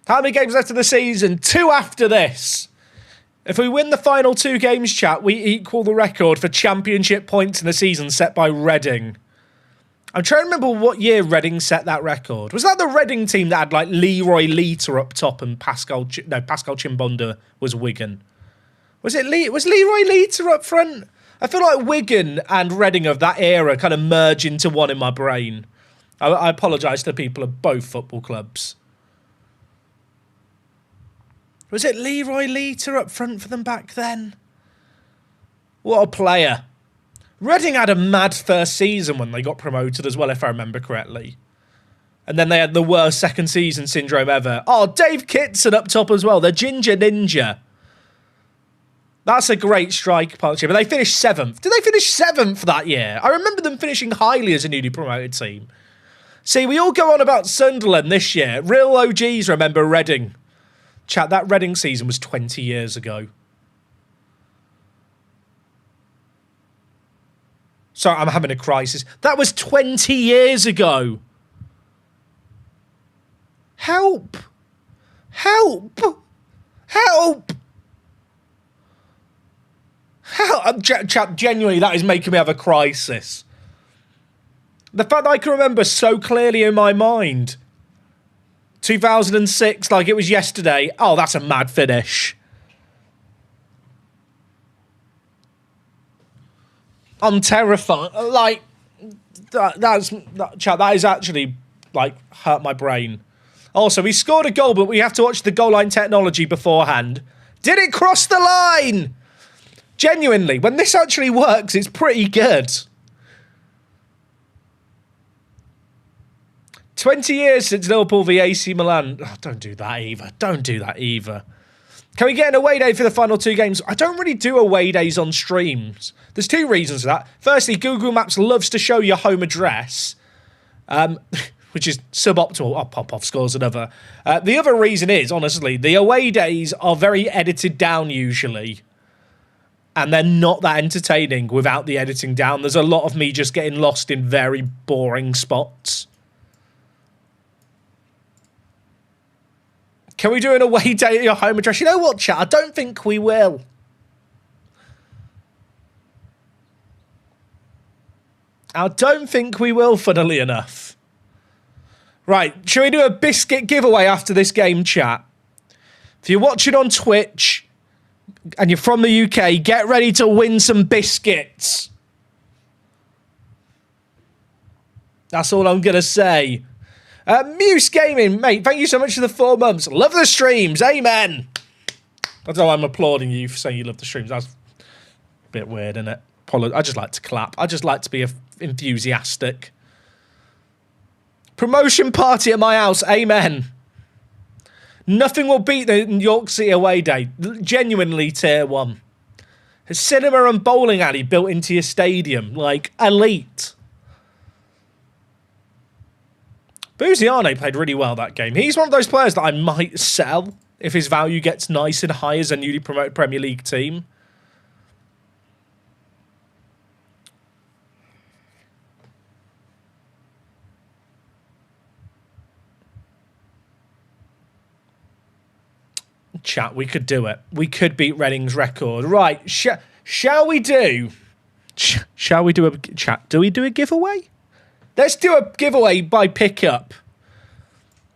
How many games left of the season? 2 after this. If we win the final 2 games, chat, we equal the record for championship points in the season set by Reading. I'm trying to remember what year Reading set that record. Was that the Reading team that had like Leroy Leiter up top and Pascal Chimbonda was Wigan? Was Leroy Leiter up front? I feel like Wigan and Reading of that era kind of merge into one in my brain. I apologise to people of both football clubs. Was it Leroy Leiter up front for them back then? What a player. Reading had a mad first season when they got promoted as well, if I remember correctly. And then they had the worst second season syndrome ever. Oh, Dave Kitson up top as well. The Ginger Ninja. That's a great strike partnership. But they finished 7th. Did they finish 7th that year? I remember them finishing highly as a newly promoted team. See, we all go on about Sunderland this year. Real OGs remember Reading. Chat, that Reading season was 20 years ago. Sorry, I'm having a crisis. That was 20 years ago. Help! Help! Help! Help! Chap, genuinely, that is making me have a crisis. The fact that I can remember so clearly in my mind. 2006, like it was yesterday. Oh, that's a mad finish. I'm terrified. Like, that is actually, like, hurt my brain. Also, we scored a goal, but we have to watch the goal line technology beforehand. Did it cross the line? Genuinely, when this actually works, it's pretty good. 20 years since Liverpool v AC Milan. Oh, don't do that either. Don't do that either. Can we get an away day for the final 2 games? I don't really do away days on streams. There's 2 reasons for that. Firstly, Google Maps loves to show your home address. Which is suboptimal. Oh, pop-off scores another. The other reason is, honestly, the away days are very edited down usually. And they're not that entertaining without the editing down. There's a lot of me just getting lost in very boring spots. Can we do an away day at your home address? You know what, chat? I don't think we will. I don't think we will, funnily enough. Right, shall we do a biscuit giveaway after this game, chat? If you're watching on Twitch and you're from the UK, get ready to win some biscuits. That's all I'm going to say. Muse Gaming, mate, thank you so much for the 4 months. Love the streams, amen. I don't know why I'm applauding you for saying you love the streams. That's a bit weird, isn't it? I just like to clap. I just like to be enthusiastic. Promotion party at my house, amen. Nothing will beat the York City away day. Genuinely tier 1. A cinema and bowling alley built into your stadium. Like, elite. Buziane played really well that game. He's one of those players that I might sell if his value gets nice and high as a newly promoted Premier League team. Chat, we could do it. We could beat Reading's record. Right, shall we do... Shall we do a... Chat, do we do a giveaway? Let's do a giveaway by pickup.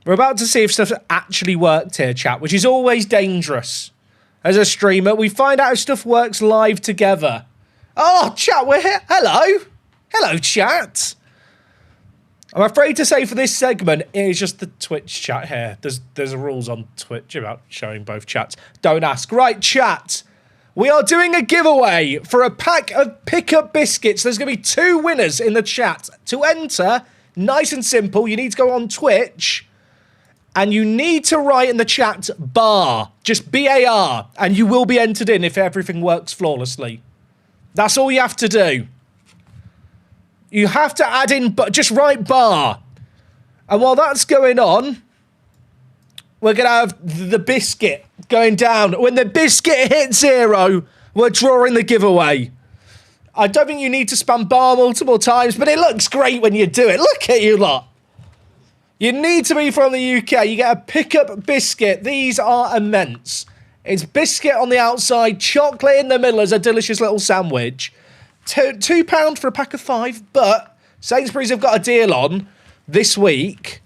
We're about to see if stuff actually worked here, chat, which is always dangerous. As a streamer, we find out if stuff works live together. Oh, chat, we're here. Hello. Hello, chat. I'm afraid to say for this segment, it is just the Twitch chat here. There's rules on Twitch about showing both chats. Don't ask. Right, chat. We are doing a giveaway for a pack of pickup biscuits. There's going to be 2 winners in the chat. To enter, nice and simple, you need to go on Twitch and you need to write in the chat bar, just B-A-R, and you will be entered in if everything works flawlessly. That's all you have to do. You have to add in, but just write bar. And while that's going on, we're going to have the biscuit going down. When the biscuit hits 0, we're drawing the giveaway. I don't think you need to spam bar multiple times, but it looks great when you do it. Look at you lot. You need to be from the UK. You get a pickup biscuit. These are immense. It's biscuit on the outside, chocolate in the middle as a delicious little sandwich. £2 for a pack of 5, but Sainsbury's have got a deal on this week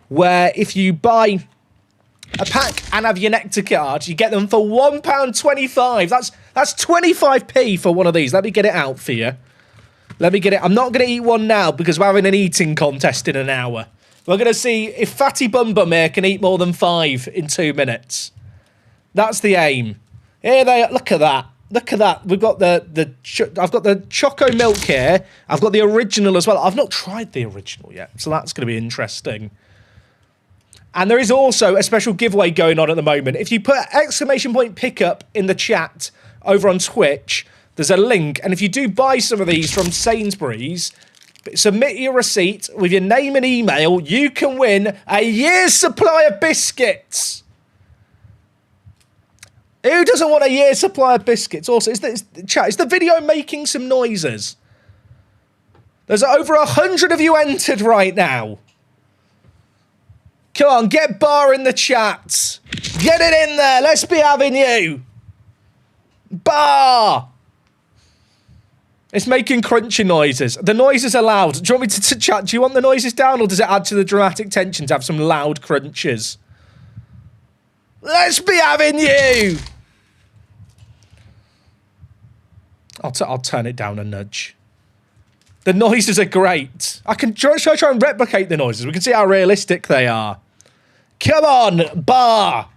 where if you buy a pack and have your Nectar card, you get them for £1.25. That's 25p for one of these. Let me get it out for you. Let me get it. I'm not going to eat one now because we're having an eating contest in an hour. We're going to see if Fatty Bum Bum here can eat more than 5 in 2 minutes. That's the aim. Here they are. Look at that. Look at that. We've got I've got the Choco Milk here. I've got the original as well. I've not tried the original yet, so that's going to be interesting. And there is also a special giveaway going on at the moment. If you put !pickup in the chat over on Twitch, there's a link. And if you do buy some of these from Sainsbury's, submit your receipt with your name and email, you can win a year's supply of biscuits. Who doesn't want a year's supply of biscuits? Also, is the video making some noises? There's over 100 of you entered right now. Come on, get bar in the chat. Get it in there. Let's be having you. Bar. It's making crunchy noises. The noises are loud. Do you want me to chat? Do you want the noises down, or does it add to the dramatic tension to have some loud crunches? Let's be having you. I'll turn it down a nudge. The noises are great. I can try and replicate the noises. We can see how realistic they are. Come on, bar.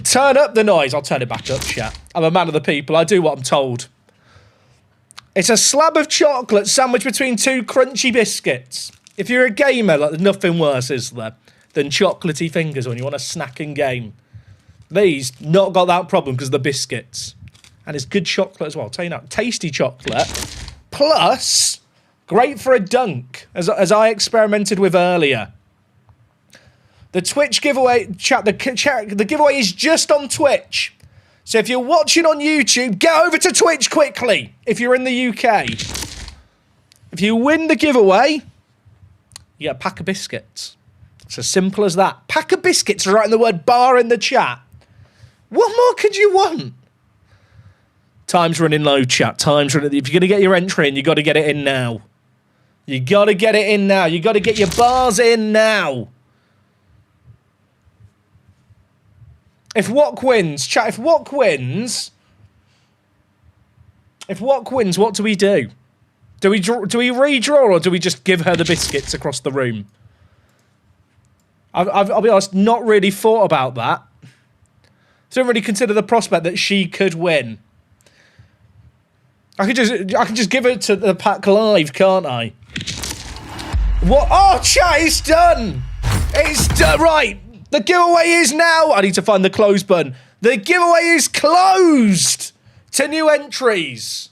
Turn up the noise. I'll turn it back up, chat. I'm a man of the people. I do what I'm told. It's a slab of chocolate sandwiched between two crunchy biscuits. If you're a gamer, like, there's nothing worse, is there, than chocolatey fingers when you want a snacking game. These, not got that problem because of the biscuits. And it's good chocolate as well. I'll tell you now, tasty chocolate. Plus, great for a dunk, as I experimented with earlier. The Twitch giveaway, chat, the giveaway is just on Twitch. So if you're watching on YouTube, get over to Twitch quickly if you're in the UK. If you win the giveaway, you get a pack of biscuits. It's as simple as that. Pack of biscuits, writing the word bar in the chat. What more could you want? Time's running low, chat. Time's running. If you're going to get your entry in, you got to get it in now. You got to get it in now. You got to get your bars in now. If Wok wins, chat, if Wok wins, what do we do? Do we redraw, or do we just give her the biscuits across the room? I'll be honest, not really thought about that. Don't really consider the prospect that she could win. I can just give it to the pack live, can't I? What? Oh, chat, it's done. It's done. Right. The giveaway is now. I need to find the close button. The giveaway is closed to new entries.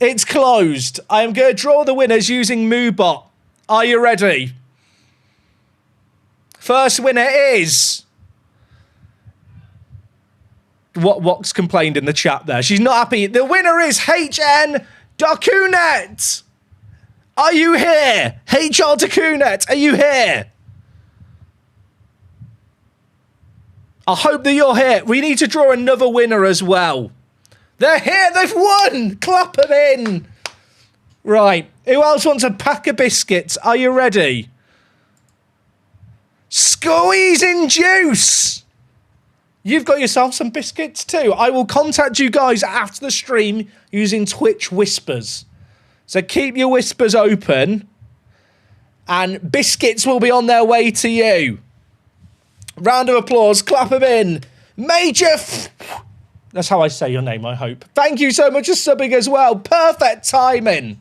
It's closed. I am going to draw the winners using MooBot. Are you ready? First winner is... Wok's complained in the chat there. She's not happy. The winner is HN Dakunet. Are you here? HR Dakunet, are you here? I hope that you're here. We need to draw another winner as well. They're here. They've won. Clap them in. Right. Who else wants a pack of biscuits? Are you ready? Squeezing juice. You've got yourself some biscuits too. I will contact you guys after the stream using Twitch Whispers. So keep your whispers open. And biscuits will be on their way to you. Round of applause. Clap them in. Major... That's how I say your name, I hope. Thank you so much for subbing as well. Perfect timing.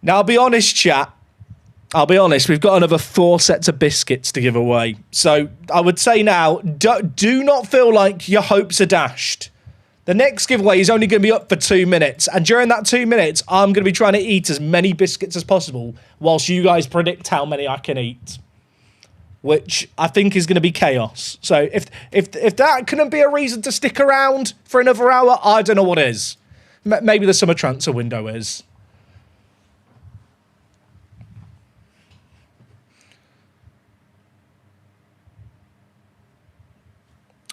Now, I'll be honest, chat. I'll be honest, we've got another 4 sets of biscuits to give away. So I would say now, do not feel like your hopes are dashed. The next giveaway is only going to be up for 2 minutes. And during that 2 minutes, I'm going to be trying to eat as many biscuits as possible whilst you guys predict how many I can eat. Which I think is going to be chaos. So if that couldn't be a reason to stick around for another hour, I don't know what is. Maybe the summer transfer window is.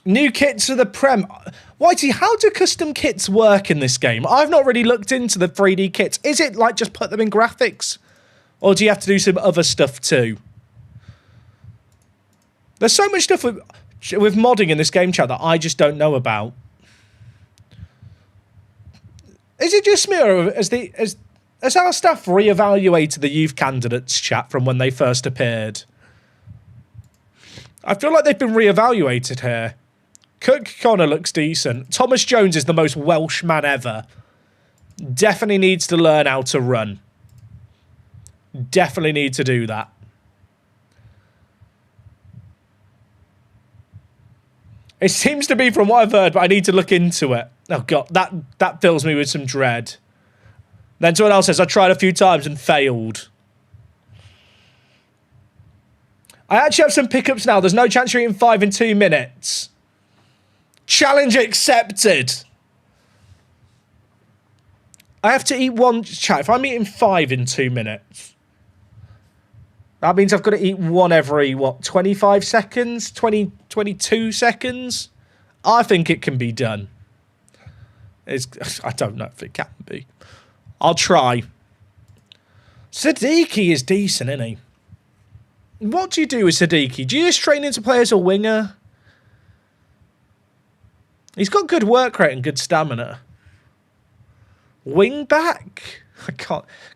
New kits for the Prem. Whitey, how do custom kits work in this game? I've not really looked into the 3D kits. Is it like just put them in graphics? Or do you have to do some other stuff too? There's so much stuff with modding in this game, chat, that I just don't know about. Is it just me, or has our staff reevaluated the youth candidates, chat, from when they first appeared? I feel like they've been reevaluated here. Cook Connor looks decent. Thomas Jones is the most Welsh man ever. Definitely needs to learn how to run. Definitely need to do that. It seems to be from what I've heard, but I need to look into it. Oh, God, that fills me with some dread. Then someone else says, I tried a few times and failed. I actually have some pickups now. There's no chance you're eating 5 in 2 minutes. Challenge accepted. I have to eat one. Chat, if I'm eating 5 in 2 minutes, that means I've got to eat one every, what, 25 seconds? 22 seconds? I think it can be done. I don't know if it can be. I'll try. Siddiqui is decent, isn't he? What do you do with Siddiqui? Do you just train him to play as a winger? He's got good work rate and good stamina. Wing back? I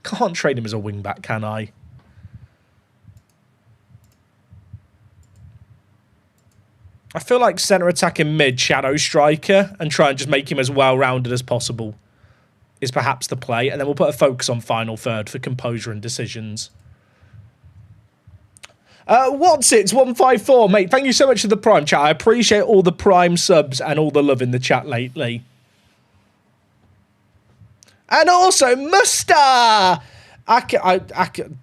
can't train him as a wing back, can I? I feel like centre attacking mid, shadow striker, and try and just make him as well-rounded as possible is perhaps the play. And then we'll put a focus on final third for composure and decisions. What's it? 154, mate. Thank you so much for the Prime chat. I appreciate all the Prime subs and all the love in the chat lately. And also, Musta!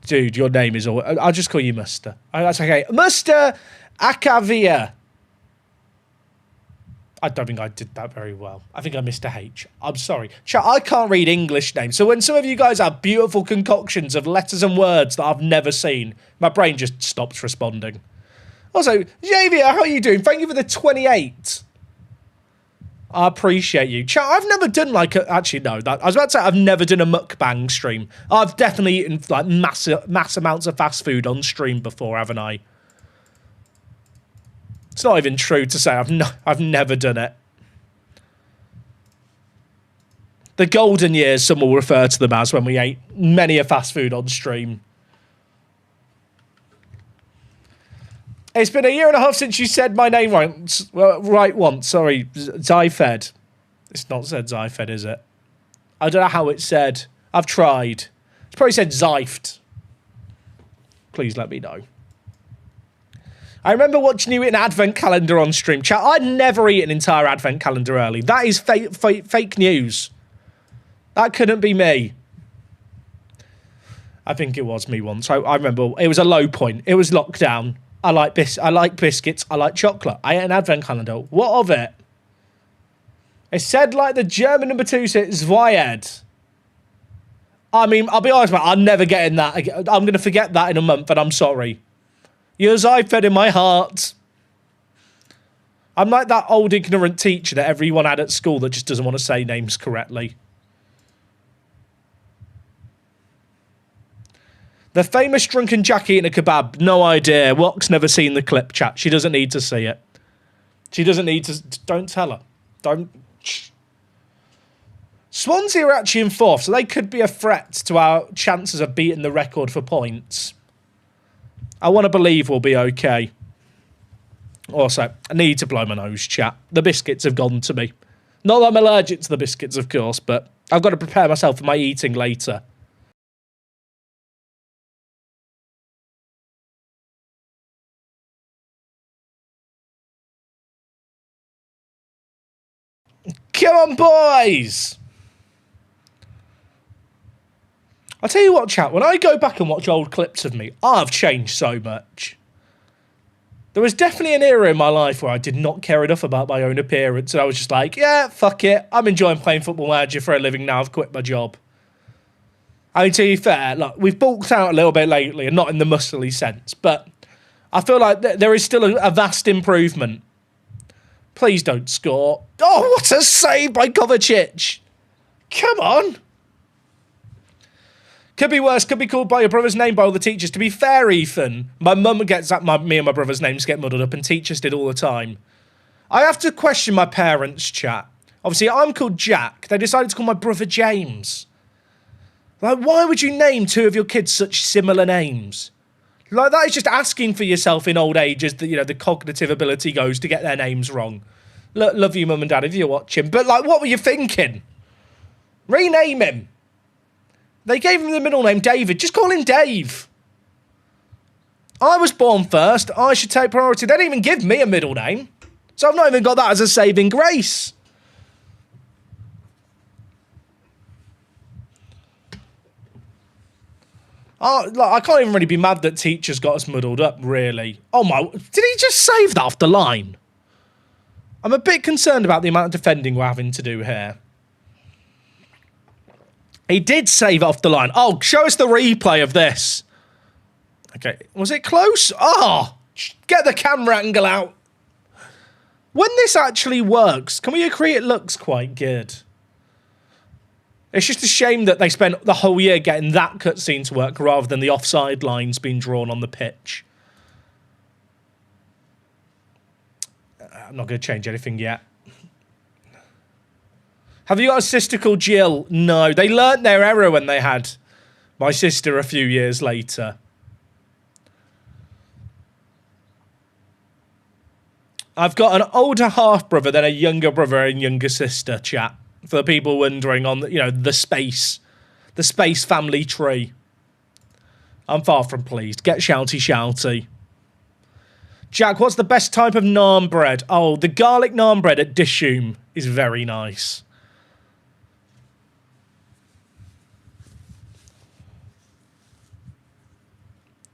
Dude, your name is all... I'll just call you Musta. That's okay. Musta Akavia. I don't think I did that very well. I think I missed a H. I'm sorry. Chat, I can't read English names. So when some of you guys have beautiful concoctions of letters and words that I've never seen, my brain just stops responding. Also, Javier, how are you doing? Thank you for the 28. I appreciate you. Chat, I've never done like a... Actually, no. I was about to say I've never done a mukbang stream. I've definitely eaten like mass amounts of fast food on stream before, haven't I? It's not even true to say I've never done it. The golden years, some will refer to them as, when we ate many a fast food on stream. It's been 1.5 years since you said my name right. Well, right once. Sorry, Zyfed. It's not said Zyfed, is it? I don't know how it's said. I've tried. It's probably said Zyfed. Please let me know. I remember watching you eat an advent calendar on stream. Chat, I'd never eat an entire advent calendar early. That is fake news. That couldn't be me. I think it was me once. I remember it was a low point. It was lockdown. I like biscuits. I like chocolate. I ate an advent calendar. What of it? It said like the German number 2 said Zweied. I mean, I'll be honest, mate, I'm never getting that again. I'm going to forget that in a month, and I'm sorry. You're Zyfed in my heart. I'm like that old ignorant teacher that everyone had at school that just doesn't want to say names correctly. The famous drunken Jack eating a kebab. No idea. Wock's never seen the clip, chat. She doesn't need to see it. She doesn't need to... Don't tell her. Don't... Swansea are actually in 4th, so they could be a threat to our chances of beating the record for points. I want to believe we'll be okay. Also, I need to blow my nose, chat. The biscuits have gone to me. Not that I'm allergic to the biscuits, of course, but I've got to prepare myself for my eating later. Come on, boys! I'll tell you what, chat, when I go back and watch old clips of me, I've changed so much. There was definitely an era in my life where I did not care enough about my own appearance, and I was just like, yeah, fuck it, I'm enjoying playing Football Manager for a living now, I've quit my job. I mean, to be fair, look, we've bulked out a little bit lately, and not in the muscly sense, but I feel like there is still a vast improvement. Please don't score. Oh, what a save by Kovacic! Come on! Could be worse, could be called by your brother's name by all the teachers. To be fair, Ethan, my mum gets that me and my brother's names get muddled up, and teachers did all the time. I have to question my parents, chat. Obviously, I'm called Jack. They decided to call my brother James. Like, why would you name 2 of your kids such similar names? Like, that is just asking for yourself in old age as the cognitive ability goes to get their names wrong. Love you, mum and dad, if you're watching. But, like, what were you thinking? Rename him. They gave him the middle name David. Just call him Dave. I was born first. I should take priority. They didn't even give me a middle name. So I've not even got that as a saving grace. Oh, I can't even really be mad that teachers got us muddled up, really. Oh my, did he just save that off the line? I'm a bit concerned about the amount of defending we're having to do here. He did save it off the line. Oh, show us the replay of this. Okay, was it close? Oh, get the camera angle out. When this actually works, can we agree it looks quite good? It's just a shame that they spent the whole year getting that cutscene to work rather than the offside lines being drawn on the pitch. I'm not going to change anything yet. Have you got a sister called Jill? No, they learnt their error when they had my sister a few years later. I've got an older half-brother, then a younger brother and younger sister, chat. For the people wondering on, the space family tree. I'm far from pleased. Get shouty, shouty. Jack, what's the best type of naan bread? Oh, the garlic naan bread at Dishoom is very nice.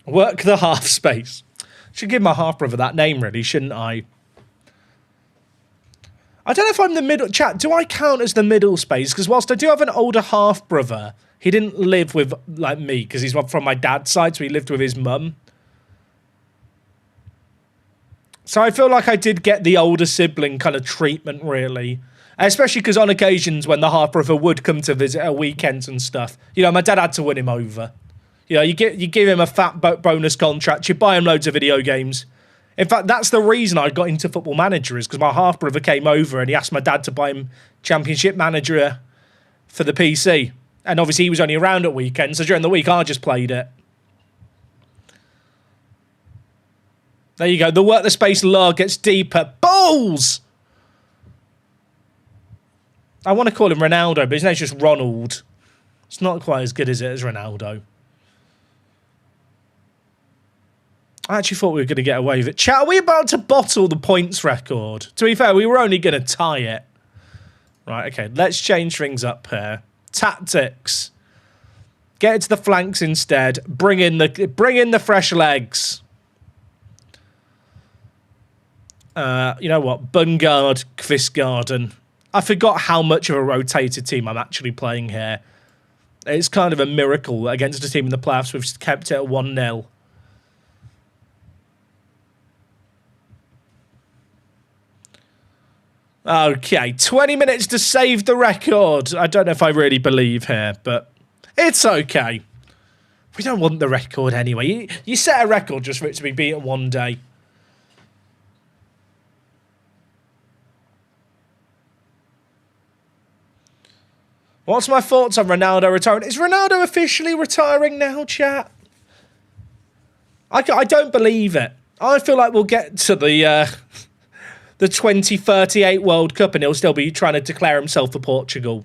Work the half space. Should give my half-brother that name, really, shouldn't I? I don't know if I'm the middle... Chat, do I count as the middle space? Because whilst I do have an older half-brother, he didn't live with, like, me, because he's from my dad's side, so he lived with his mum. So I feel like I did get the older sibling kind of treatment, really. Especially because on occasions when the half-brother would come to visit at weekends and stuff, my dad had to win him over. You give him a fat bonus contract, you buy him loads of video games. In fact, that's the reason I got into Football Manager, is because my half-brother came over and he asked my dad to buy him Championship Manager for the PC. And obviously he was only around at weekends, so during the week I just played it. There you go. The work the space lure gets deeper. Balls! I want to call him Ronaldo, but his name's just Ronald. It's not quite as good, is it, as Ronaldo? I actually thought we were going to get away with it. Chat, are we about to bottle the points record? To be fair, we were only going to tie it. Right, okay. Let's change things up here. Tactics. Get it to the flanks instead. Bring in the fresh legs. You know what? Bungard, Kvistgarden. I forgot how much of a rotated team I'm actually playing here. It's kind of a miracle against a team in the playoffs. We've kept it at 1-0. Okay, 20 minutes to save the record. I don't know if I really believe here, but it's okay. We don't want the record anyway. You set a record just for it to be beaten one day. What's my thoughts on Ronaldo retiring? Is Ronaldo officially retiring now, chat? I don't believe it. I feel like we'll get to the 2038 World Cup and he'll still be trying to declare himself for Portugal.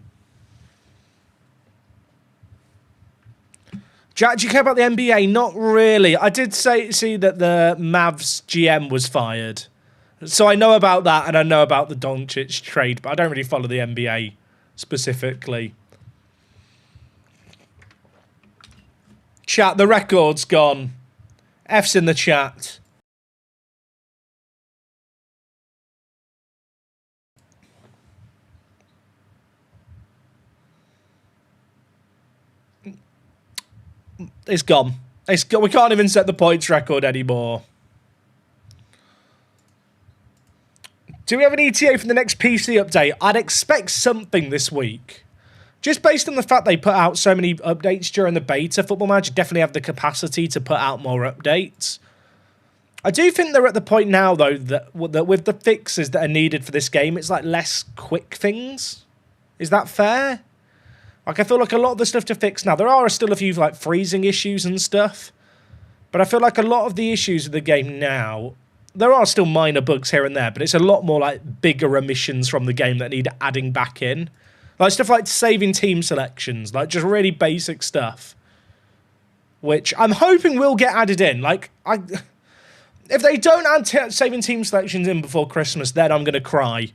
Jack, do you care about the NBA? Not really. I did see that the Mavs GM was fired. So I know about that and I know about the Doncic trade, but I don't really follow the NBA specifically. Chat, the record's gone. F's in the chat. It's gone. It's gone. We can't even set the points record anymore. Do we have an ETA for the next PC update? I'd expect something this week. Just based on the fact they put out so many updates during the beta, Football Manager definitely have the capacity to put out more updates. I do think they're at the point now, though, that with the fixes that are needed for this game, it's like less quick things. Is that fair? Like, I feel like a lot of the stuff to fix now, there are still a few, like, freezing issues and stuff. But I feel like a lot of the issues of the game now, there are still minor bugs here and there, but it's a lot more, like, bigger omissions from the game that need adding back in. Like stuff like saving team selections, like just really basic stuff. Which I'm hoping will get added in. Like, if they don't add saving team selections in before Christmas, then I'm going to cry.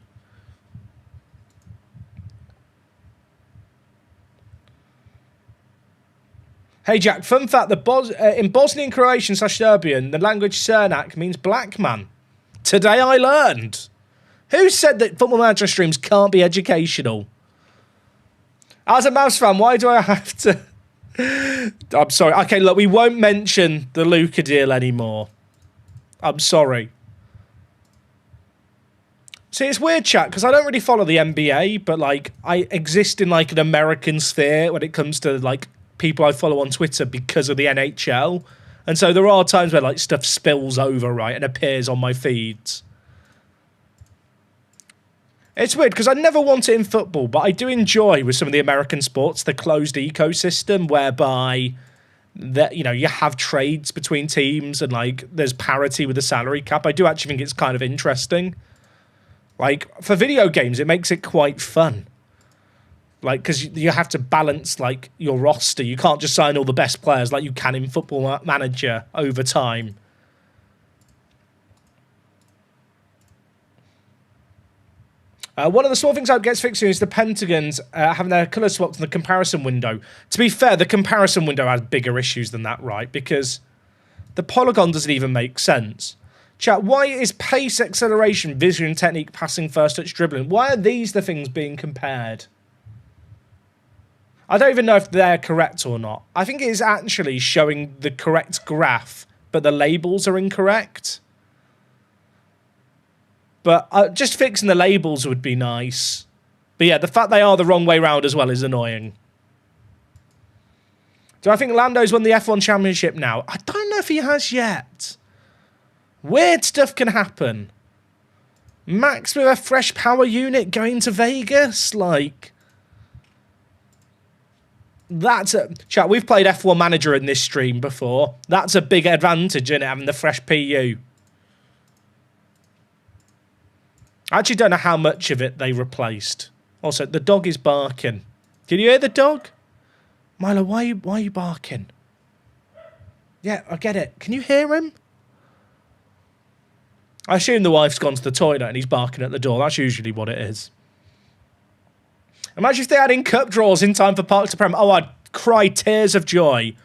Hey Jack, fun fact, in Bosnian Croatian / Serbian, the language Cernak means black man. Today I learned. Who said that Football Manager streams can't be educational? As a Mavs fan, why do I have to... I'm sorry. Okay, look, we won't mention the Luka deal anymore. I'm sorry. See, it's weird, chat, because I don't really follow the NBA, but, like, I exist in, like, an American sphere when it comes to, like, people I follow on Twitter because of the NHL. And so there are times where, like, stuff spills over, right, and appears on my feeds. It's weird because I never want it in football, but I do enjoy with some of the American sports the closed ecosystem whereby that you have trades between teams and like there's parity with the salary cap. I do actually think it's kind of interesting. Like for video games, it makes it quite fun. Like because you have to balance like your roster. You can't just sign all the best players like you can in Football Manager over time. One of the small things that gets fixed soon is the Pentagons having their colour swapped in the comparison window. To be fair, the comparison window has bigger issues than that, right? Because the polygon doesn't even make sense. Chat, why is pace, acceleration, vision, technique, passing, first touch, dribbling? Why are these the things being compared? I don't even know if they're correct or not. I think it is actually showing the correct graph, but the labels are incorrect. But just fixing the labels would be nice. But yeah, the fact they are the wrong way round as well is annoying. Do I think Lando's won the F1 Championship now? I don't know if he has yet. Weird stuff can happen. Max with a fresh power unit going to Vegas? Like... That's a... Chat, we've played F1 Manager in this stream before. That's a big advantage, isn't it, having the fresh PU. I actually don't know how much of it they replaced. Also, the dog is barking. Can you hear the dog? Milo, why are you barking? Yeah, I get it. Can you hear him? I assume the wife's gone to the toilet and he's barking at the door. That's usually what it is. Imagine if they had in cup draws in time for Park to Prem. Oh, I'd cry tears of joy.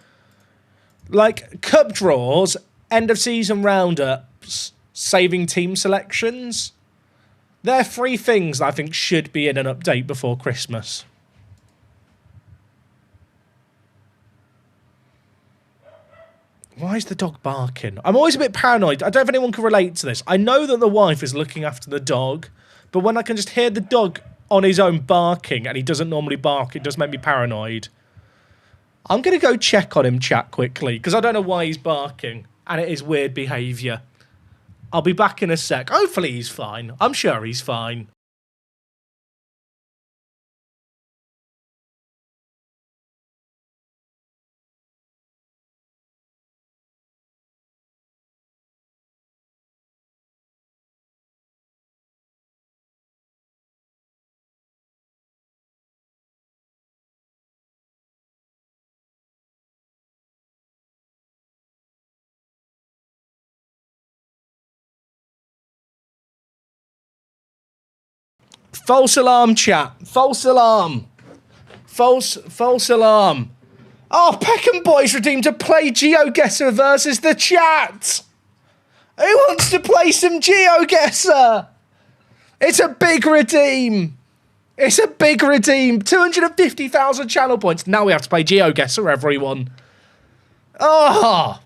Like, cup draws, end of season roundups, saving team selections. They're 3 things that I think should be in an update before Christmas. Why is the dog barking? I'm always a bit paranoid. I don't know if anyone can relate to this. I know that the wife is looking after the dog, but when I can just hear the dog on his own barking, and he doesn't normally bark, it does make me paranoid. I'm going to go check on him, chat, quickly, because I don't know why he's barking, and it is weird behaviour. I'll be back in a sec. Hopefully he's fine. I'm sure he's fine. False alarm, chat. False alarm. False alarm. Oh, Peckham Boys redeemed to play Geoguessr versus the chat. Who wants to play some Geoguessr? It's a big redeem. It's a big redeem. 250,000 channel points. Now we have to play Geoguessr, everyone. Oh.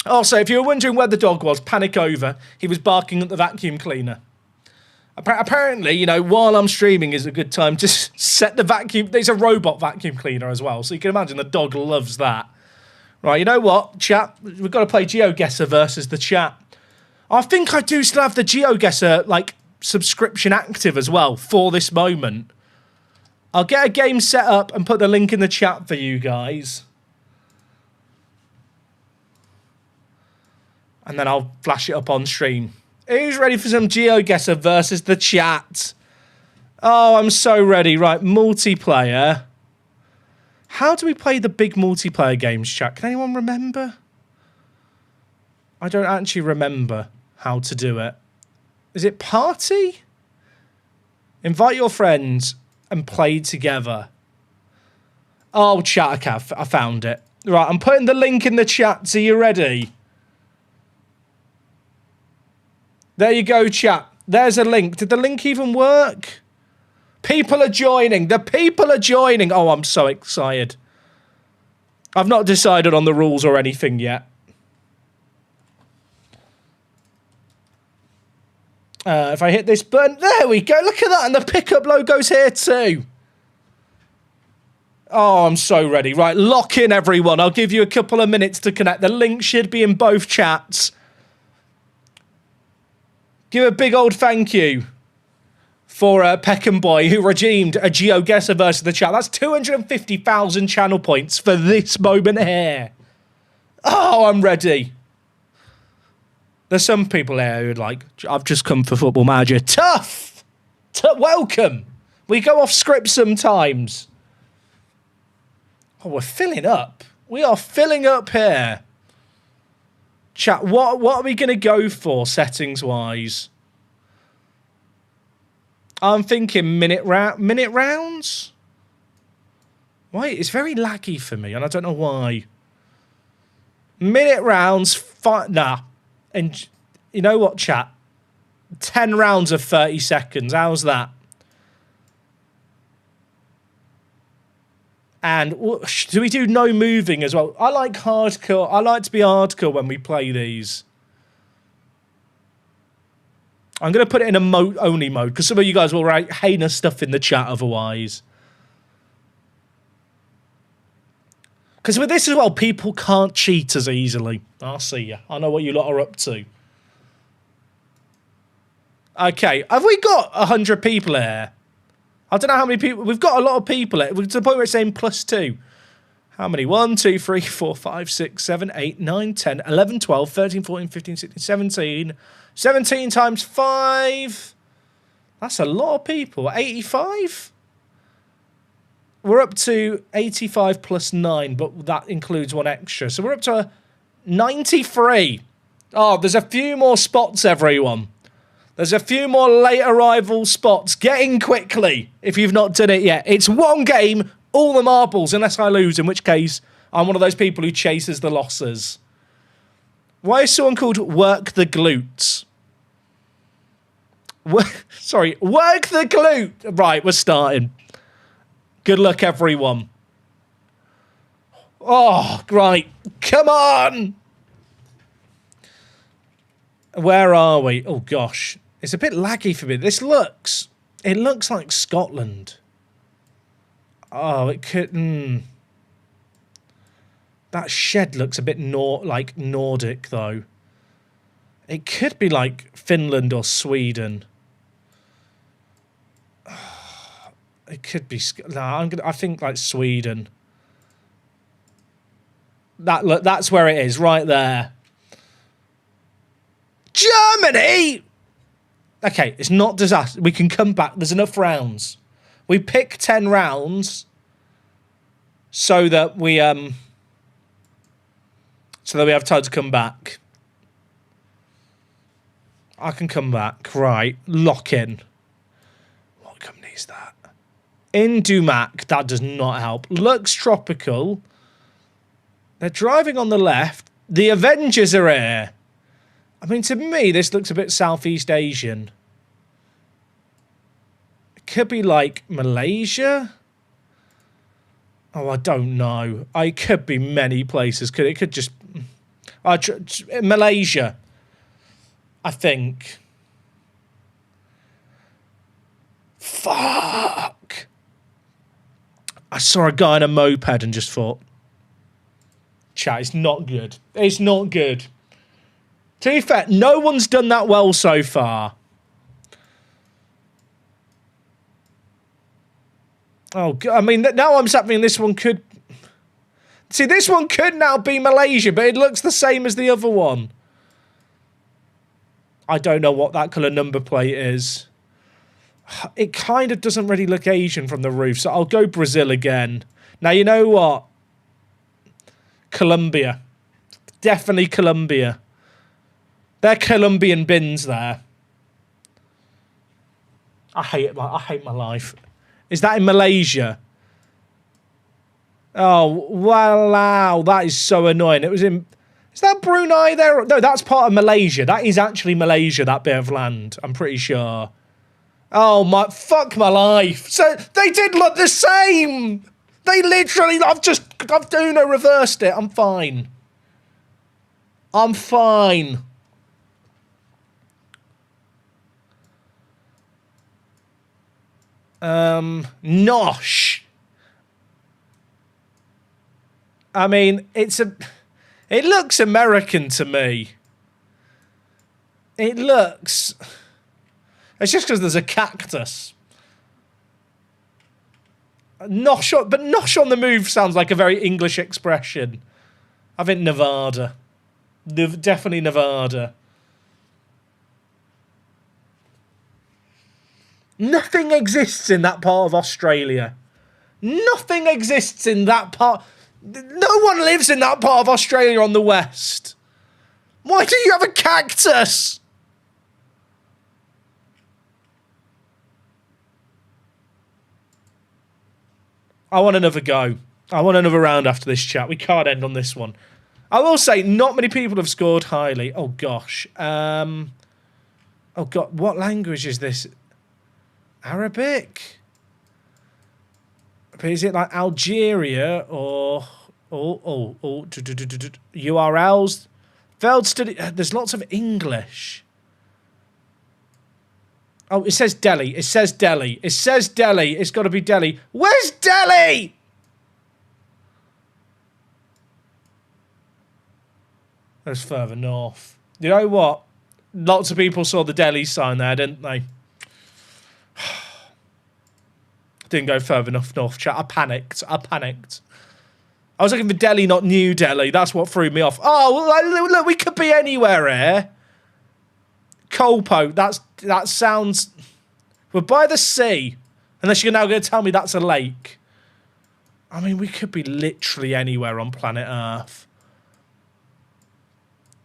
Also, if you were wondering where the dog was, panic over. He was barking at the vacuum cleaner. Apparently, you know, while I'm streaming is a good time to set the vacuum... There's a robot vacuum cleaner as well, so you can imagine the dog loves that. Right, you know what, chat? We've got to play Geoguessr versus the chat. I think I do still have the Geoguessr, like, subscription active as well for this moment. I'll get a game set up and put the link in the chat for you guys. And then I'll flash it up on stream. Who's ready for some Geoguessr versus the chat? Oh, I'm so ready. Right, multiplayer. How do we play the big multiplayer games, chat? Can anyone remember? I don't actually remember how to do it. Is it party? Invite your friends and play together. Oh, chat, okay, I found it. Right, I'm putting the link in the chat. Are you ready? There you go, chat. There's a link. Did the link even work? People are joining. The people are joining. Oh, I'm so excited. I've not decided on the rules or anything yet. If I hit this button, there we go. Look at that. And the pickup logo's here too. Oh, I'm so ready. Right, lock in, everyone. I'll give you a couple of minutes to connect. The link should be in both chats. Give a big old thank you for Peckham Boy, who redeemed a Geoguessr versus the chat. That's 250,000 channel points for this moment here. Oh, I'm ready. There's some people here who are like, I've just come for Football Manager. Tough! Welcome! We go off script sometimes. Oh, we're filling up. We are filling up here. Chat, what are we going to go for settings-wise? I'm thinking minute rounds? Wait, it's very laggy for me, and I don't know why. Minute rounds, nah. And you know what, chat? 10 rounds of 30 seconds. How's that? And do we do no moving as well? I like hardcore. I like to be hardcore when we play these. I'm going to put it in a only mode because some of you guys will write heinous stuff in the chat otherwise. Because with this as well, people can't cheat as easily. I'll see you. I know what you lot are up to. Okay, have we got 100 people here? I don't know how many people. We've got a lot of people here. We're to the point where it's saying +2. How many? 1, 2, 3, 4, 5, 6, 7, 8, 9, 10, 11, 12, 13, 14, 15, 16, 17. 17 times 5. That's a lot of people. 85? We're up to 85 plus 9, but that includes one extra. So we're up to 93. Oh, there's a few more spots, everyone. There's a few more late arrival spots. Get in quickly if you've not done it yet. It's one game, all the marbles, unless I lose, in which case I'm one of those people who chases the losses. Why is someone called Work the Glutes? Sorry, Work the Glute. Right, we're starting. Good luck, everyone. Oh, right. Come on. Where are we? Oh, gosh. It's a bit laggy for me. It looks like Scotland. Oh, it could... That shed looks a bit like Nordic, though. It could be like Finland or Sweden. It could be... No, I think like Sweden. That's where it is, right there. Germany! Okay, it's not disaster. We can come back. There's enough rounds. We pick 10 rounds so that we have time to come back. I can come back. Right, lock in. What company is that? Indumac. That does not help. Looks tropical. They're driving on the left. The Avengers are here. I mean, to me, this looks a bit Southeast Asian. It could be like Malaysia. Oh, I don't know. It could be many places. It could just... Malaysia, I think. Fuck. I saw a guy on a moped and just thought, chat, it's not good. It's not good. To be fair, no one's done that well so far. Oh, I mean, now I'm something this one could... See, this one could now be Malaysia, but it looks the same as the other one. I don't know what that colour number plate is. It kind of doesn't really look Asian from the roof, so I'll go Brazil again. Now, you know what? Colombia. Definitely Colombia. They're Colombian bins there. I hate it. I hate my life. Is that in Malaysia? Oh, wow. That is so annoying. It was in... Is that Brunei there? No, that's part of Malaysia. That is actually Malaysia, that bit of land. I'm pretty sure. Oh, my... Fuck my life. So, they did look the same! They literally... I've Uno reversed it. I'm fine. I'm fine. Nosh. I mean, it looks American to me. It looks... It's just because there's a cactus. Nosh, but nosh on the move sounds like a very English expression. I think Nevada. Definitely Nevada. Nothing exists in that part of Australia. Nothing exists in that part. No one lives in that part of Australia on the west. Why do you have a cactus? I want another go. I want another round after this chat. We can't end on this one. I will say, not many people have scored highly. Oh, gosh. Oh, God. What language is this? Arabic? But is it like Algeria or URLs? Failed study. There's lots of English. Oh, it says Delhi. It says Delhi. It says Delhi. It's got to be Delhi. Where's Delhi? That's further north. You know what? Lots of people saw the Delhi sign there, didn't they? Didn't go further enough north, chat. I panicked. I was looking for Delhi, not New Delhi. That's what threw me off. Oh, look, we could be anywhere here. Colpo, that sounds... We're by the sea. Unless you're now going to tell me that's a lake. I mean, we could be literally anywhere on planet Earth.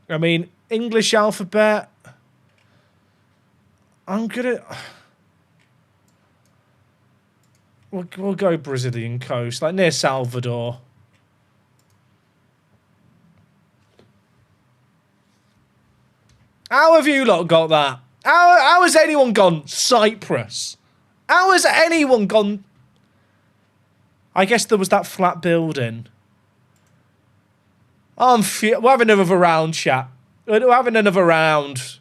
I mean, English alphabet. I'm gonna... We'll go Brazilian coast, like near Salvador. How have you lot got that? How has anyone gone Cyprus? How has anyone gone... I guess there was that flat building. We're having another round, chat. We're having another round.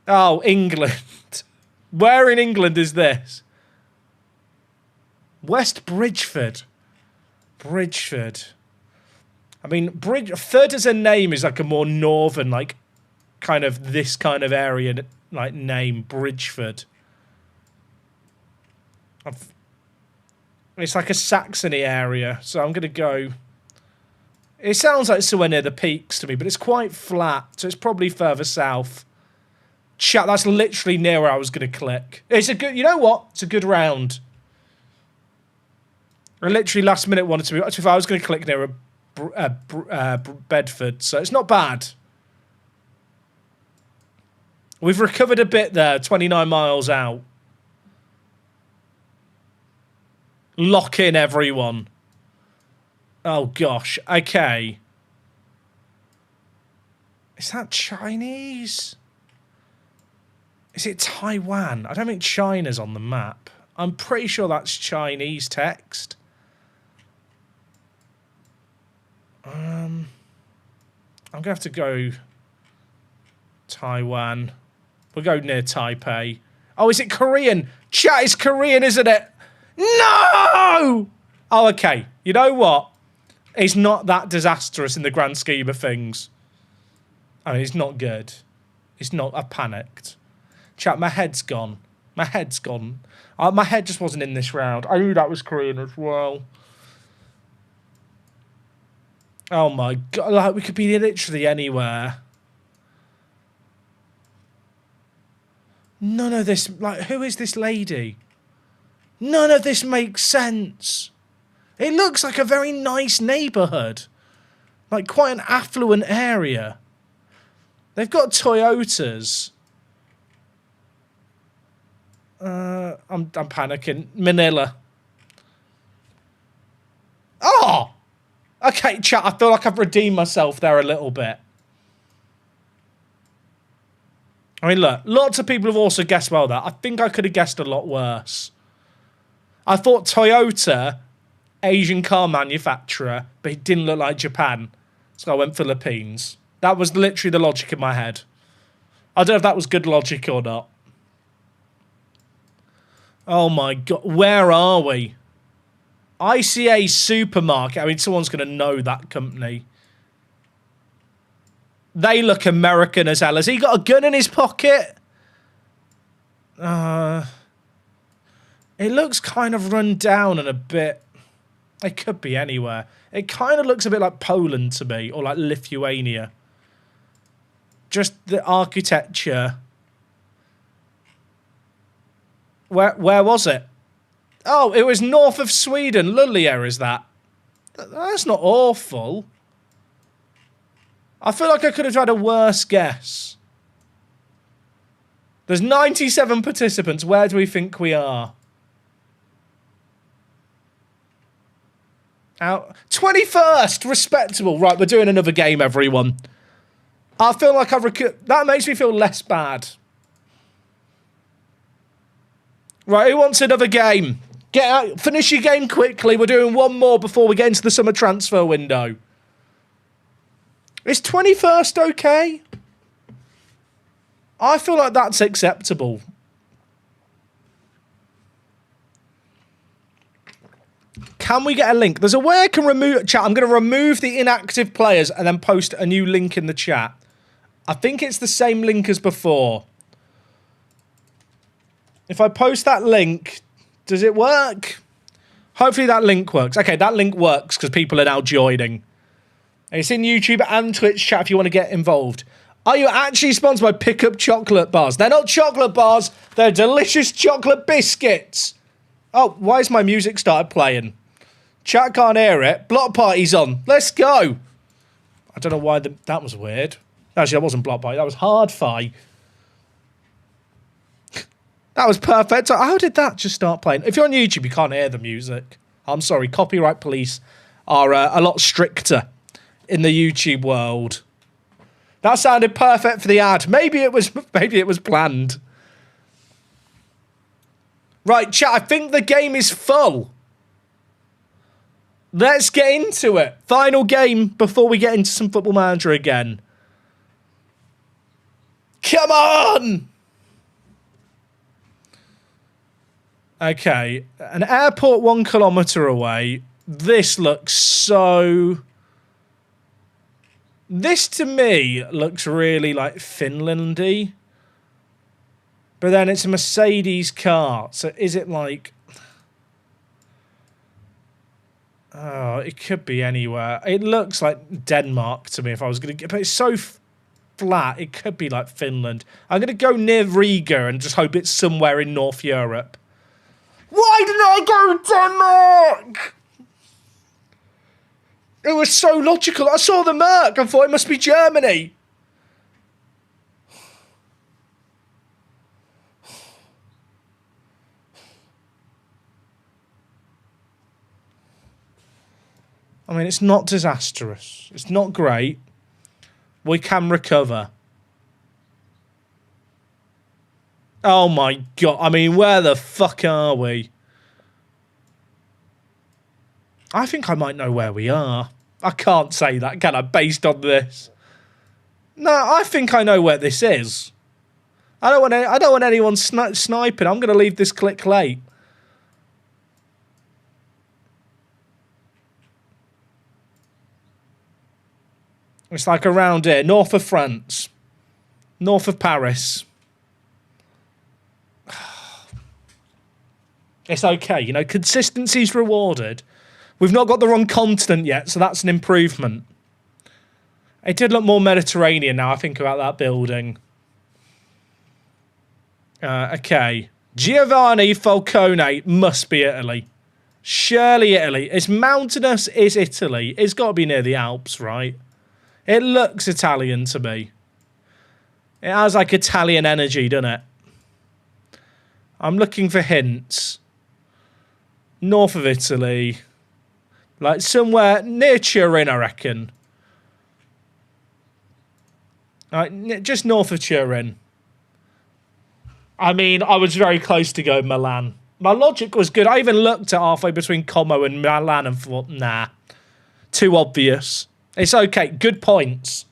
Oh, England. Where in England is this? West Bridgeford. Bridgeford. I mean, Third as a name is like a more northern, like, kind of this kind of area, like, name. Bridgeford. It's like a Saxony area, so I'm going to go... It sounds like somewhere near the peaks to me, but it's quite flat, so it's probably further south. Chat, that's literally near where I was going to click. It's a good... You know what? It's a good round. I literally last minute wanted to be... If I was going to click near Bedford, so it's not bad. We've recovered a bit there, 29 miles out. Lock in, everyone. Oh, gosh. Okay. Is that Chinese? Is it Taiwan? I don't think China's on the map. I'm pretty sure that's Chinese text. I'm going to have to go Taiwan. We'll go near Taipei. Oh, is it Korean? Chat, it's Korean, isn't it? No! Oh, okay. You know what? It's not that disastrous in the grand scheme of things. I mean, it's not good. It's not... I panicked. Chat, my head's gone. My head's gone. My head just wasn't in this round. I knew that was Korean as well. Oh my God. Like, we could be literally anywhere. None of this, like, who is this lady? None of this makes sense. It looks like a very nice neighbourhood. Like, quite an affluent area. They've got Toyotas. I'm panicking. Manila. Oh! Okay, chat, I feel like I've redeemed myself there a little bit. I mean, look, lots of people have also guessed well that. I think I could have guessed a lot worse. I thought Toyota, Asian car manufacturer, but it didn't look like Japan. So I went Philippines. That was literally the logic in my head. I don't know if that was good logic or not. Oh my God, where are we? ICA Supermarket. I mean, someone's going to know that company. They look American as hell. Has he got a gun in his pocket? It looks kind of run down and a bit... It could be anywhere. It kind of looks a bit like Poland to me, or like Lithuania. Just the architecture. Where was it? Oh, it was north of Sweden. Lullia is that? That's not awful. I feel like I could have had a worse guess. There's 97 participants. Where do we think we are? Out 21st, respectable. Right, we're doing another game, everyone. I feel like that makes me feel less bad. Right, who wants another game? Get out, finish your game quickly. We're doing one more before we get into the summer transfer window. Is 21st okay? I feel like that's acceptable. Can we get a link? There's a way I can remove... Chat, I'm going to remove the inactive players and then post a new link in the chat. I think it's the same link as before. If I post that link, does it work? Hopefully that link works. Okay, that link works because people are now joining. It's in YouTube and Twitch chat if you want to get involved. Are you actually sponsored by Pickup Chocolate Bars? They're not chocolate bars. They're delicious chocolate biscuits. Oh, why has my music started playing? Chat can't hear it. Block party's on. Let's go. I don't know why that was weird. Actually, that wasn't block party. That was hard fi. That was perfect. How did that just start playing? If you're on YouTube, you can't hear the music. I'm sorry. Copyright police are a lot stricter in the YouTube world. That sounded perfect for the ad. Maybe it was planned. Right, chat, I think the game is full. Let's get into it. Final game before we get into some Football Manager again. Come on! Okay, an airport 1 kilometre away. This looks so... This, to me, looks really, like, Finlandy. But then it's a Mercedes car. So is it, like... Oh, it could be anywhere. It looks like Denmark to me if I was going to get... But it's so flat, it could be, like, Finland. I'm going to go near Riga and just hope it's somewhere in North Europe. Why did I go Denmark? It was so logical. I saw the Merc. I thought it must be Germany. I mean, it's not disastrous. It's not great. We can recover. Oh my God. I mean, where the fuck are we? I think I might know where we are. I can't say that, can I, based on this? No, I think I know where this is. I don't want anyone sniping. I'm going to leave this click late. It's like around here, north of France, north of Paris. It's okay, you know, consistency's rewarded. We've not got the wrong continent yet, so that's an improvement. It did look more Mediterranean now I think about that building. Okay. Giovanni Falcone must be Italy. Surely Italy. It's mountainous, is Italy. It's got to be near the Alps, right? It looks Italian to me. It has like Italian energy, doesn't it? I'm looking for hints. North of Italy. Like somewhere near Turin, I reckon. Like, just north of Turin. I mean, I was very close to go Milan. My logic was good. I even looked at halfway between Como and Milan and thought, nah. Too obvious. It's okay. Good points.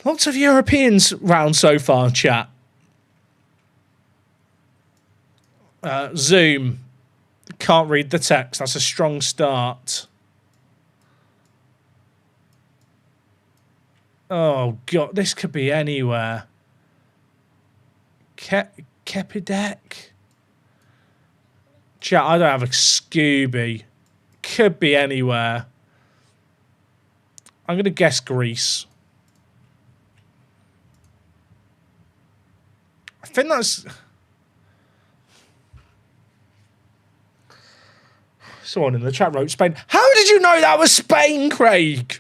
Lots of Europeans round so far, chat. Zoom. Can't read the text. That's a strong start. Oh, God. This could be anywhere. Kepidek? Chat, I don't have a Scooby. Could be anywhere. I'm going to guess Greece. I think that's... Someone in the chat wrote Spain. How did you know that was Spain, Craig?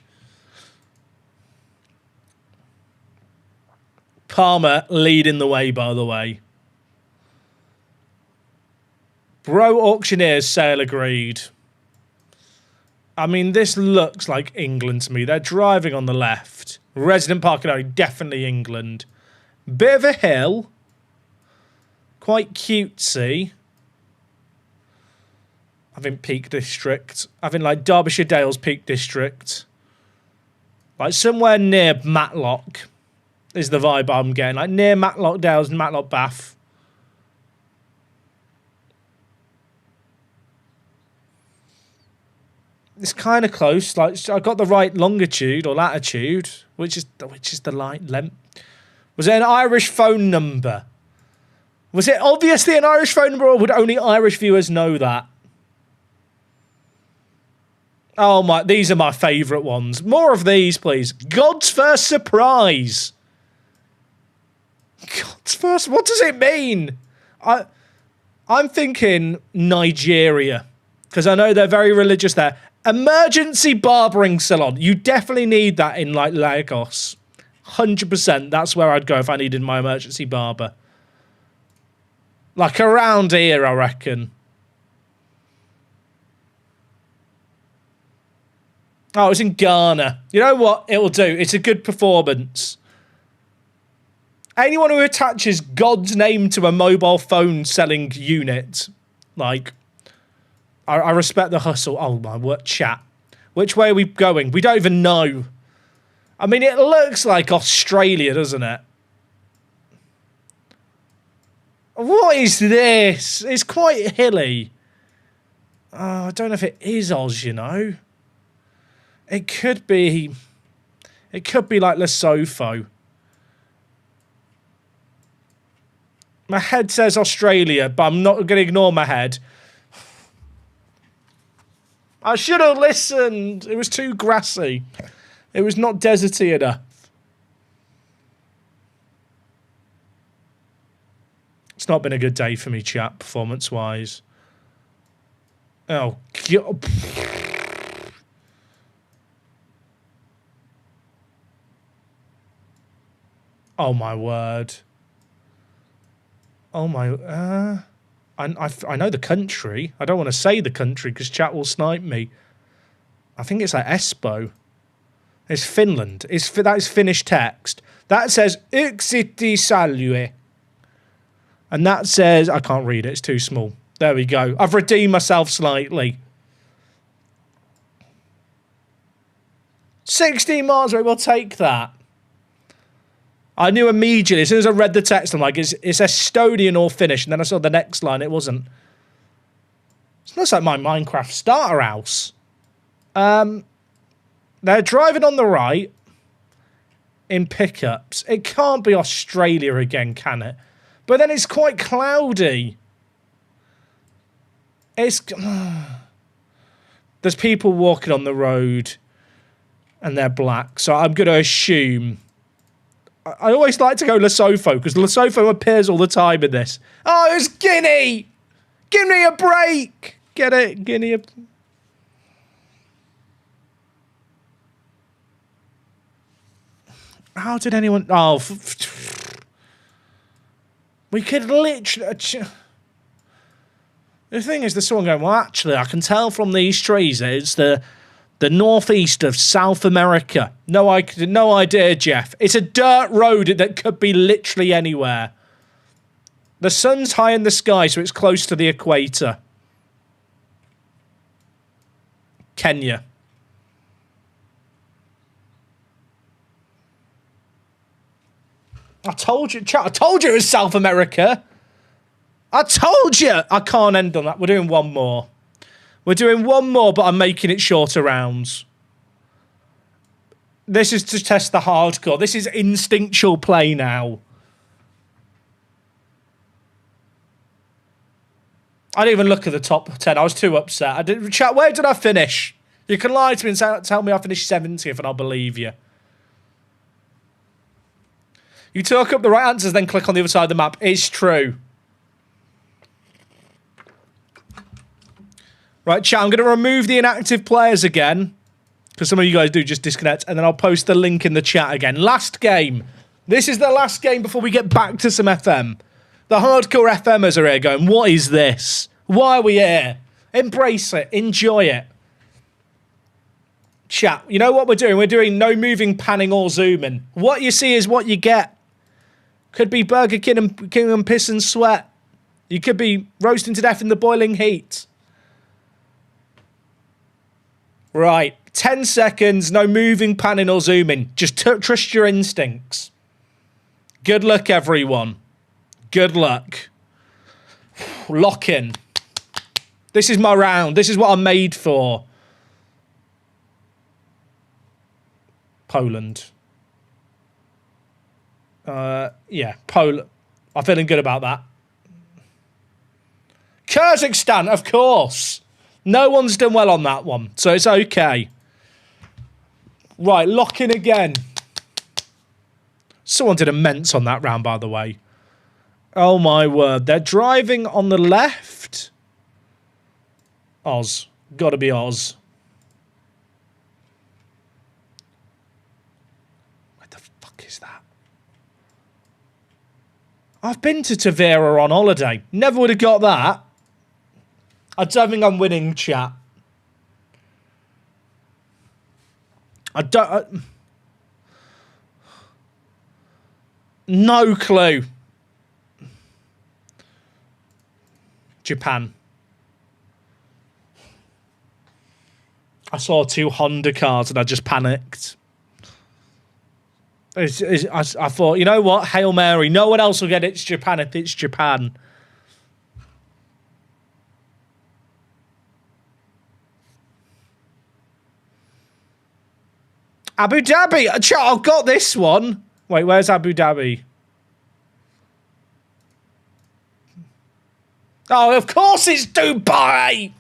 Palmer leading the way, by the way. Bro auctioneers, sale agreed. I mean, this looks like England to me. They're driving on the left. Resident parking area, definitely England. Bit of a hill. Quite cutesy. I think Peak District. I think like Derbyshire Dales Peak District. Like somewhere near Matlock is the vibe I'm getting. Like near Matlock Dales and Matlock Bath. It's kind of close. Like I got the right longitude or latitude, which is the length. Was it an Irish phone number? Was it obviously an Irish phone number, or would only Irish viewers know that? Oh my! These are my favourite ones. More of these, please. God's first surprise. God's first. What does it mean? I'm thinking Nigeria because I know they're very religious there. Emergency barbering salon. You definitely need that in like Lagos. 100%. That's where I'd go if I needed my emergency barber. Like around here, I reckon. Oh, it's in Ghana. You know what it'll do? It's a good performance. Anyone who attaches God's name to a mobile phone selling unit, like, I respect the hustle. Oh, my word, chat. Which way are we going? We don't even know. I mean, it looks like Australia, doesn't it? What is this? It's quite hilly. Oh, I don't know if it is Oz, you know. It could be like Lesotho. My head says Australia, but I'm not going to ignore my head. I should have listened. It was too grassy. It was not deserty enough. It's not been a good day for me, chat, performance-wise. Oh, God. Oh, my word. Oh, my... I know the country. I don't want to say the country because chat will snipe me. I think it's like Espoo. It's Finland. That is Finnish text. That says Yksiti Salue. And that says... I can't read it. It's too small. There we go. I've redeemed myself slightly. 16 miles away. We'll take that. I knew immediately, as soon as I read the text, I'm like, it's Estonian or Finnish. And then I saw the next line, it wasn't. It looks like my Minecraft starter house. They're driving on the right in pickups. It can't be Australia again, can it? But then it's quite cloudy. There's people walking on the road and they're black. So I'm going to assume... I always like to go Lesotho because Lesotho appears all the time in this. Oh, it's Guinea! Give me a break! Get it? Guinea. How did anyone... Oh, we could literally... The thing is, there's someone going, well, actually, I can tell from these trees that it's the northeast of South America. No idea, Jeff. It's a dirt road that could be literally anywhere. The sun's high in the sky, so it's close to the equator. Kenya. I told you, chat. I told you it was South America. I told you. I can't end on that. We're doing one more. We're doing one more, but I'm making it shorter rounds. This is to test the hardcore. This is instinctual play now. I didn't even look at the top 10. I was too upset. Chat, where did I finish? You can lie to me and tell me I finished 70th and I'll believe you. You talk up the right answers, then click on the other side of the map. It's true. Right, chat, I'm going to remove the inactive players again, because some of you guys do just disconnect, and then I'll post the link in the chat again. Last game. This is the last game before we get back to some FM. The hardcore FMers are here going, what is this? Why are we here? Embrace it. Enjoy it. Chat, you know what we're doing? We're doing no moving, panning, or zooming. What you see is what you get. Could be Burger King and piss and sweat. You could be roasting to death in the boiling heat. Right. 10 seconds, no moving, panning, or zooming. Just trust your instincts. Good luck, everyone. Good luck. Lock in. This is my round. This is what I'm made for. Poland. Yeah, Poland. I'm feeling good about that. Kazakhstan, of course. No one's done well on that one, so it's okay. Right, lock in again. Someone did immense on that round, by the way. Oh, my word. They're driving on the left. Oz. Gotta be Oz. Where the fuck is that? I've been to Tavera on holiday. Never would have got that. I don't think I'm winning, chat. I don't... no clue. Japan. I saw 2 Honda cars and I just panicked. I thought, you know what? Hail Mary. No one else will get it. It's Japan if it's Japan. Abu Dhabi. I've got this one. Wait, where's Abu Dhabi? Oh, of course it's Dubai.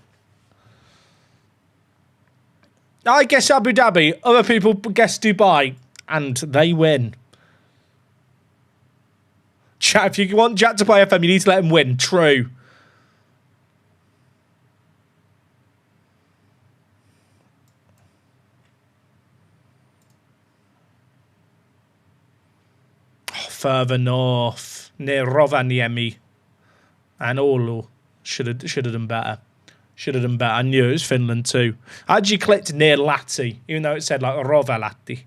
I guess Abu Dhabi. Other people guess Dubai. And they win. Chat, if you want Jack to play FM, you need to let him win. True. Oh, further north. Near Rovaniemi. And Oulu. Should have done better. Should have done better. I knew it was Finland too. I actually clicked near Lahti, even though it said like Rovalahti.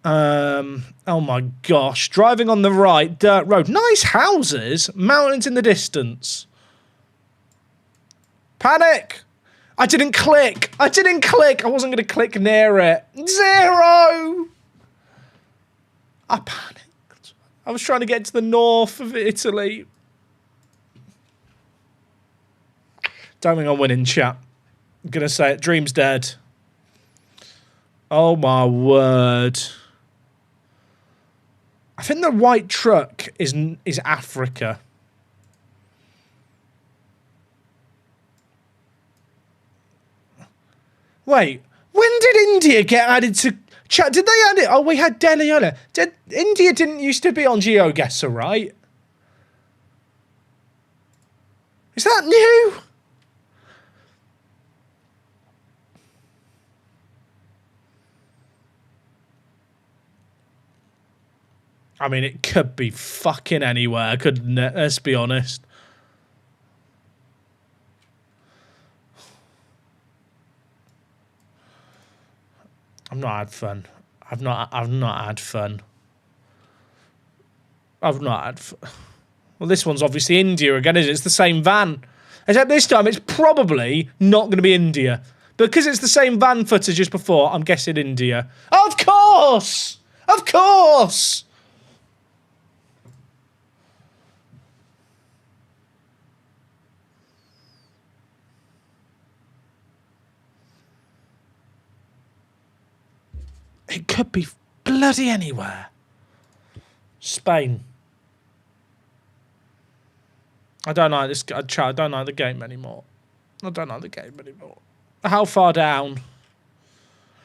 Oh my gosh. Driving on the right, dirt road. Nice houses. Mountains in the distance. Panic! I didn't click. I wasn't going to click near it. 0! I panicked. I was trying to get to the north of Italy. Don't think I'm winning, chat. I'm going to say it. Dream's dead. Oh my word. I think the white truck is Africa. Wait, when did India get added to Chat, did they add it? Oh, we had Delhi earlier. India didn't used to be on Geoguessr, right? Is that new? I mean, it could be fucking anywhere, couldn't it? Let's be honest. I've not had fun. I've not had fun. I've not had fun. Well, this one's obviously India again, is it? It's the same van. Except this time, it's probably not going to be India. Because it's the same van footage as before, I'm guessing India. Of course! Of course! It could be bloody anywhere. Spain. I don't like this. I don't like the game anymore. I don't like the game anymore. How far down?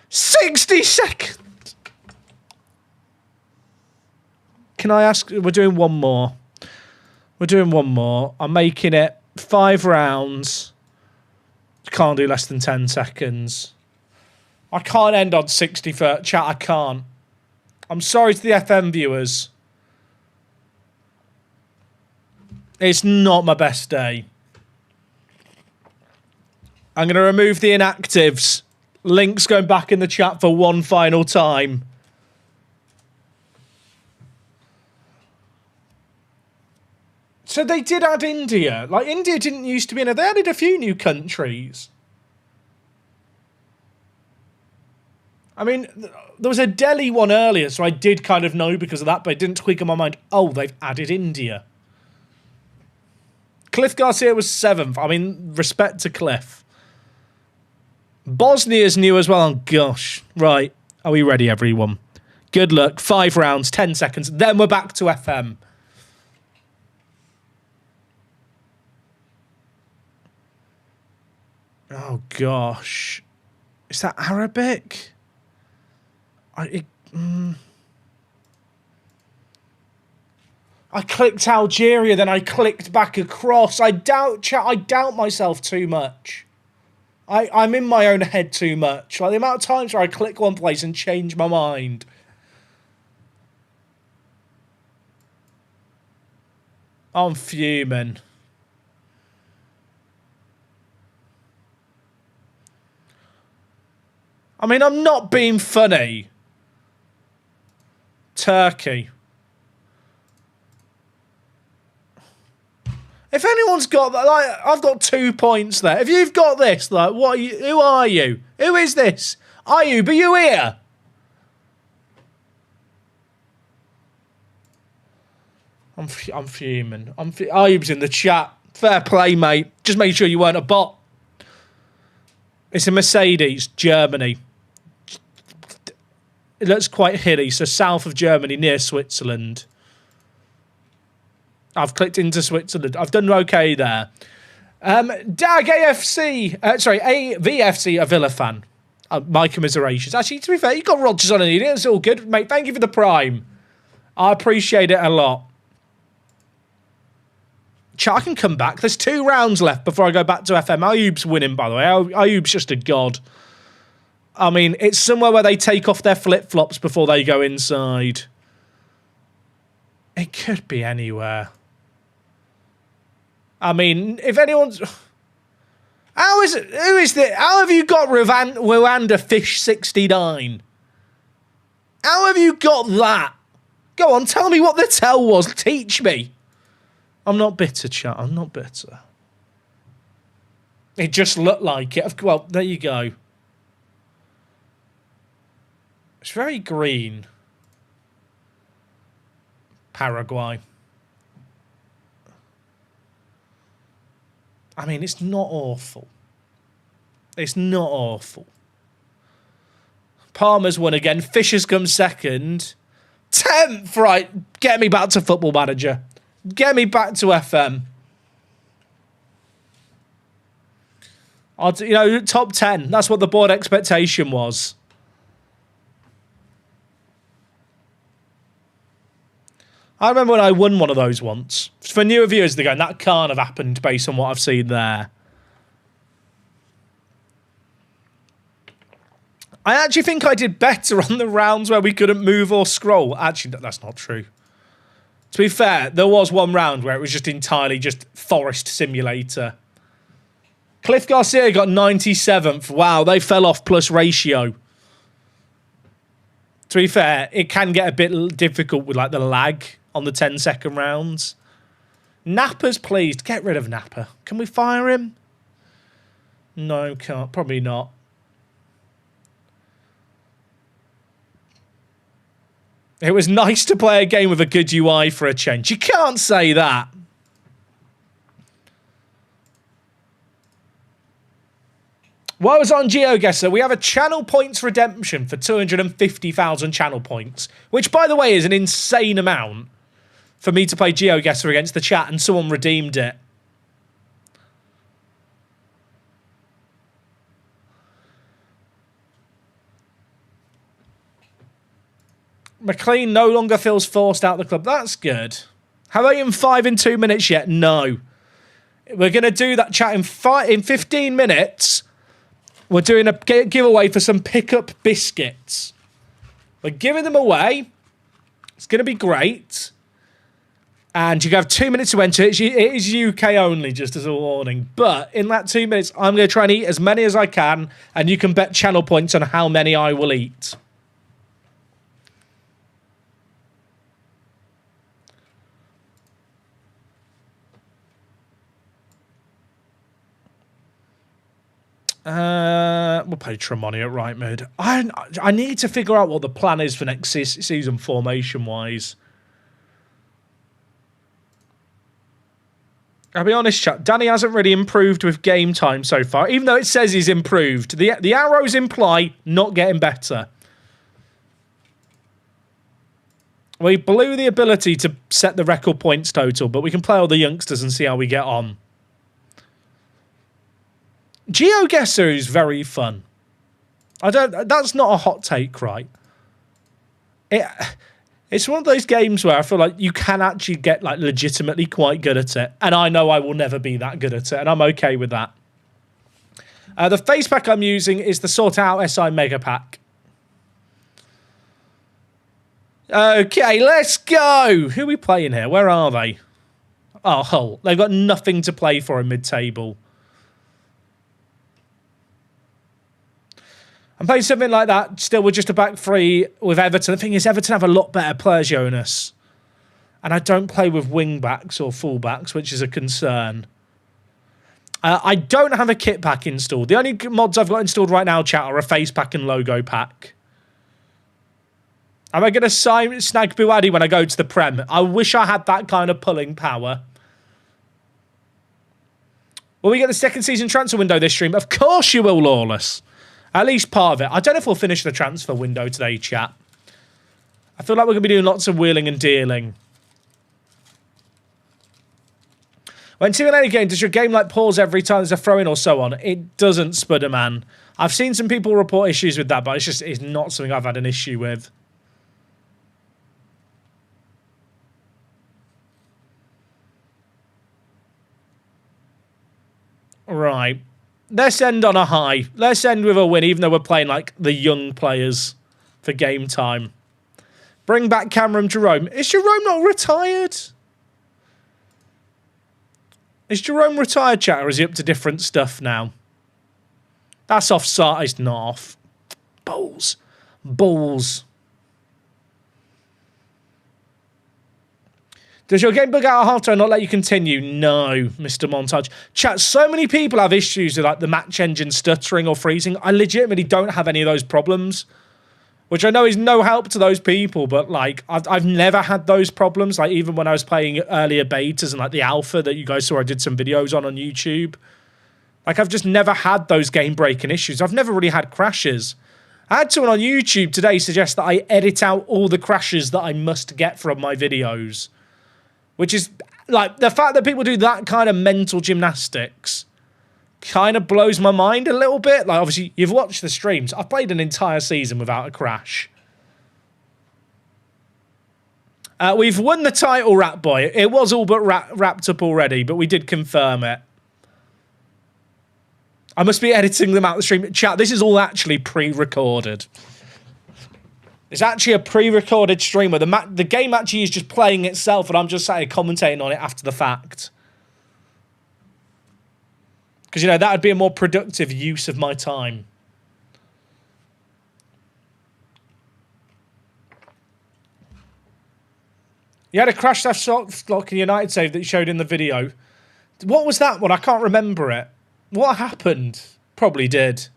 60 seconds! Can I ask? We're doing one more. We're doing one more. I'm making it 5 rounds. Can't do less than 10 seconds. I can't end on 60 for chat. I can't. I'm sorry to the FM viewers. It's not my best day. I'm going to remove the inactives. Links going back in the chat for one final time. So they did add India. Like, India didn't used to be in it. They added a few new countries. I mean, there was a Delhi one earlier, so I did kind of know because of that, but it didn't tweak in my mind. Oh, they've added India. Cliff Garcia was 7th. I mean, respect to Cliff. Bosnia's new as well. Oh, gosh. Right. Are we ready, everyone? Good luck. 5 rounds, 10 seconds. Then we're back to FM. Oh, gosh. Is that Arabic? I clicked Algeria, then I clicked back across. I doubt myself too much. I'm in my own head too much. Like the amount of times where I click one place and change my mind. I'm fuming. I mean, I'm not being funny. Turkey. If anyone's got that, like, I've got 2 points there. If you've got this, like, what are you? Who are you? Who is this? Ayub, are you here? I'm fuming. Ayub's in the chat. Fair play, mate. Just make sure you weren't a bot. It's a Mercedes, Germany. It looks quite hilly, so south of Germany, near Switzerland. I've clicked into Switzerland. I've done okay there. Dag AFC, VFC, a Villa fan. My commiserations. Actually, to be fair, you got Rodgers on an idiot. It's all good, mate. Thank you for the prime. I appreciate it a lot. Chat, I can come back. There's 2 rounds left before I go back to FM. Ayub's winning, by the way. Ayub's just a god. I mean, it's somewhere where they take off their flip-flops before they go inside. It could be anywhere. I mean, if anyone's... How is it? Who is this? How have you got Rwanda Fish 69? How have you got that? Go on, tell me what the tell was. Teach me. I'm not bitter, chat. I'm not bitter. It just looked like it. Well, there you go. It's very green. Paraguay. I mean, it's not awful. It's not awful. Palmer's won again. Fisher's come second. 10th, right. Get me back to Football Manager. Get me back to FM. You know, top 10. That's what the board expectation was. I remember when I won one of those once. For newer viewers, they're going, that can't have happened based on what I've seen there. I actually think I did better on the rounds where we couldn't move or scroll. Actually, that's not true. To be fair, there was one round where it was just entirely just Forest Simulator. Cliff Garcia got 97th. Wow, they fell off plus ratio. To be fair, it can get a bit difficult with like the lag on the 10-second rounds. Napper's pleased. Get rid of Napper. Can we fire him? No, can't. Probably not. It was nice to play a game with a good UI for a change. You can't say that. While I was on Geoguessr, we have a channel points redemption for 250,000 channel points, which, by the way, is an insane amount for me to play Geoguessr against the chat, and someone redeemed it. McLean no longer feels forced out of the club. That's good. Have I in 5 in 2 minutes yet? No. We're going to do that chat in 15 minutes. We're doing a giveaway for some pickup biscuits. We're giving them away. It's going to be great. And you have 2 minutes to enter. It is UK only, just as a warning. But in that 2 minutes, I'm going to try and eat as many as I can. And you can bet channel points on how many I will eat. We'll play Tremonti at right mid. I need to figure out what the plan is for next season formation-wise. I'll be honest, chat. Danny hasn't really improved with game time so far, even though it says he's improved. The arrows imply not getting better. We blew the ability to set the record points total, but we can play all the youngsters and see how we get on. Geoguessr is very fun. That's not a hot take, right? It's one of those games where I feel like you can actually get like legitimately quite good at it. And I know I will never be that good at it, and I'm okay with that. The face pack I'm using is the Sort Out SI Mega Pack. Okay, let's go. Who are we playing here? Where are they? Oh, Hull. They've got nothing to play for in mid-table. I'm playing something like that. Still, we're just a back three with Everton. The thing is, Everton have a lot better players, Jonas. And I don't play with wing-backs or full-backs, which is a concern. I don't have a kit pack installed. The only mods I've got installed right now, chat, are a face pack and logo pack. Am I going to snag Buadi when I go to the Prem? I wish I had that kind of pulling power. Will we get the second season transfer window this stream? Of course you will, Lawless. At least part of it. I don't know if we'll finish the transfer window today, chat. I feel like we're going to be doing lots of wheeling and dealing. When simulating a game, does your game like pause every time there's a throw-in or so on? It doesn't, Spudderman. I've seen some people report issues with that, but it's not something I've had an issue with. Right. Let's end on a high. Let's end with a win, even though we're playing like the young players for game time. Bring back Cameron Jerome. Is Jerome not retired? Is Jerome retired, chat, or is he up to different stuff now? That's offside. It's not off. Balls. Balls. Does your game bug out at half-time not let you continue? No, Mr. Montage. Chat, so many people have issues with like the match engine stuttering or freezing. I legitimately don't have any of those problems, which I know is no help to those people, but like I've never had those problems. Like even when I was playing earlier betas and like the alpha that you guys saw I did some videos on YouTube. Like I've just never had those game-breaking issues. I've never really had crashes. I had someone on YouTube today suggest that I edit out all the crashes that I must get from my videos. Which is, like, the fact that people do that kind of mental gymnastics kind of blows my mind a little bit. Like, obviously, you've watched the streams. I've played an entire season without a crash. We've won the title, Rat Boy. It was all but wrapped up already, but we did confirm it. I must be editing them out the stream. Chat, this is all actually pre-recorded. It's actually a pre-recorded stream where the game actually is just playing itself and I'm just sat here commentating on it after the fact. Because, you know, that would be a more productive use of my time. You had a crash lock in United save that you showed in the video. What was that one? I can't remember it. What happened? Probably did.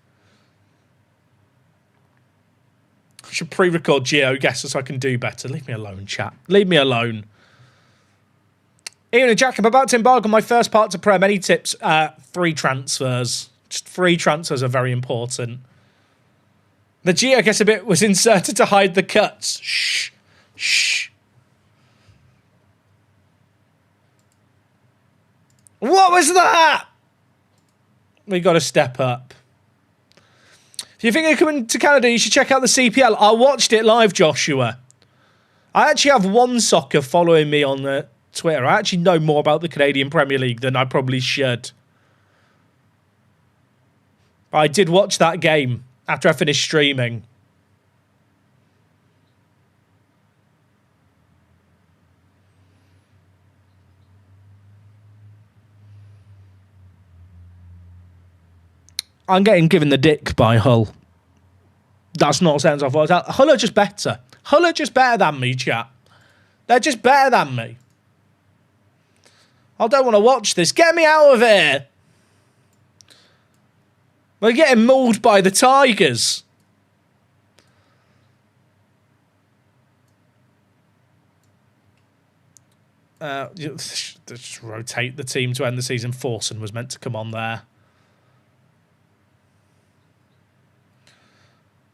I should pre-record Geoguessr so I can do better. Leave me alone, chat. Leave me alone. Ian and Jack, I'm about to embark on my first part to Prem. Any tips? 3 transfers. Just 3 transfers are very important. The Geoguessr bit was inserted to hide the cuts. Shh. Shh. What was that? We got to step up. If you think you're coming to Canada, you should check out the CPL. I watched it live, Joshua. I actually have One Soccer following me on Twitter. I actually know more about the Canadian Premier League than I probably should. But I did watch that game after I finished streaming. I'm getting given the dick by Hull. That's not a sentence I thought. Hull are just better. Hull are just better than me, chat. They're just better than me. I don't want to watch this. Get me out of here. We're getting mauled by the Tigers. Just rotate the team to end the season. Forson was meant to come on there.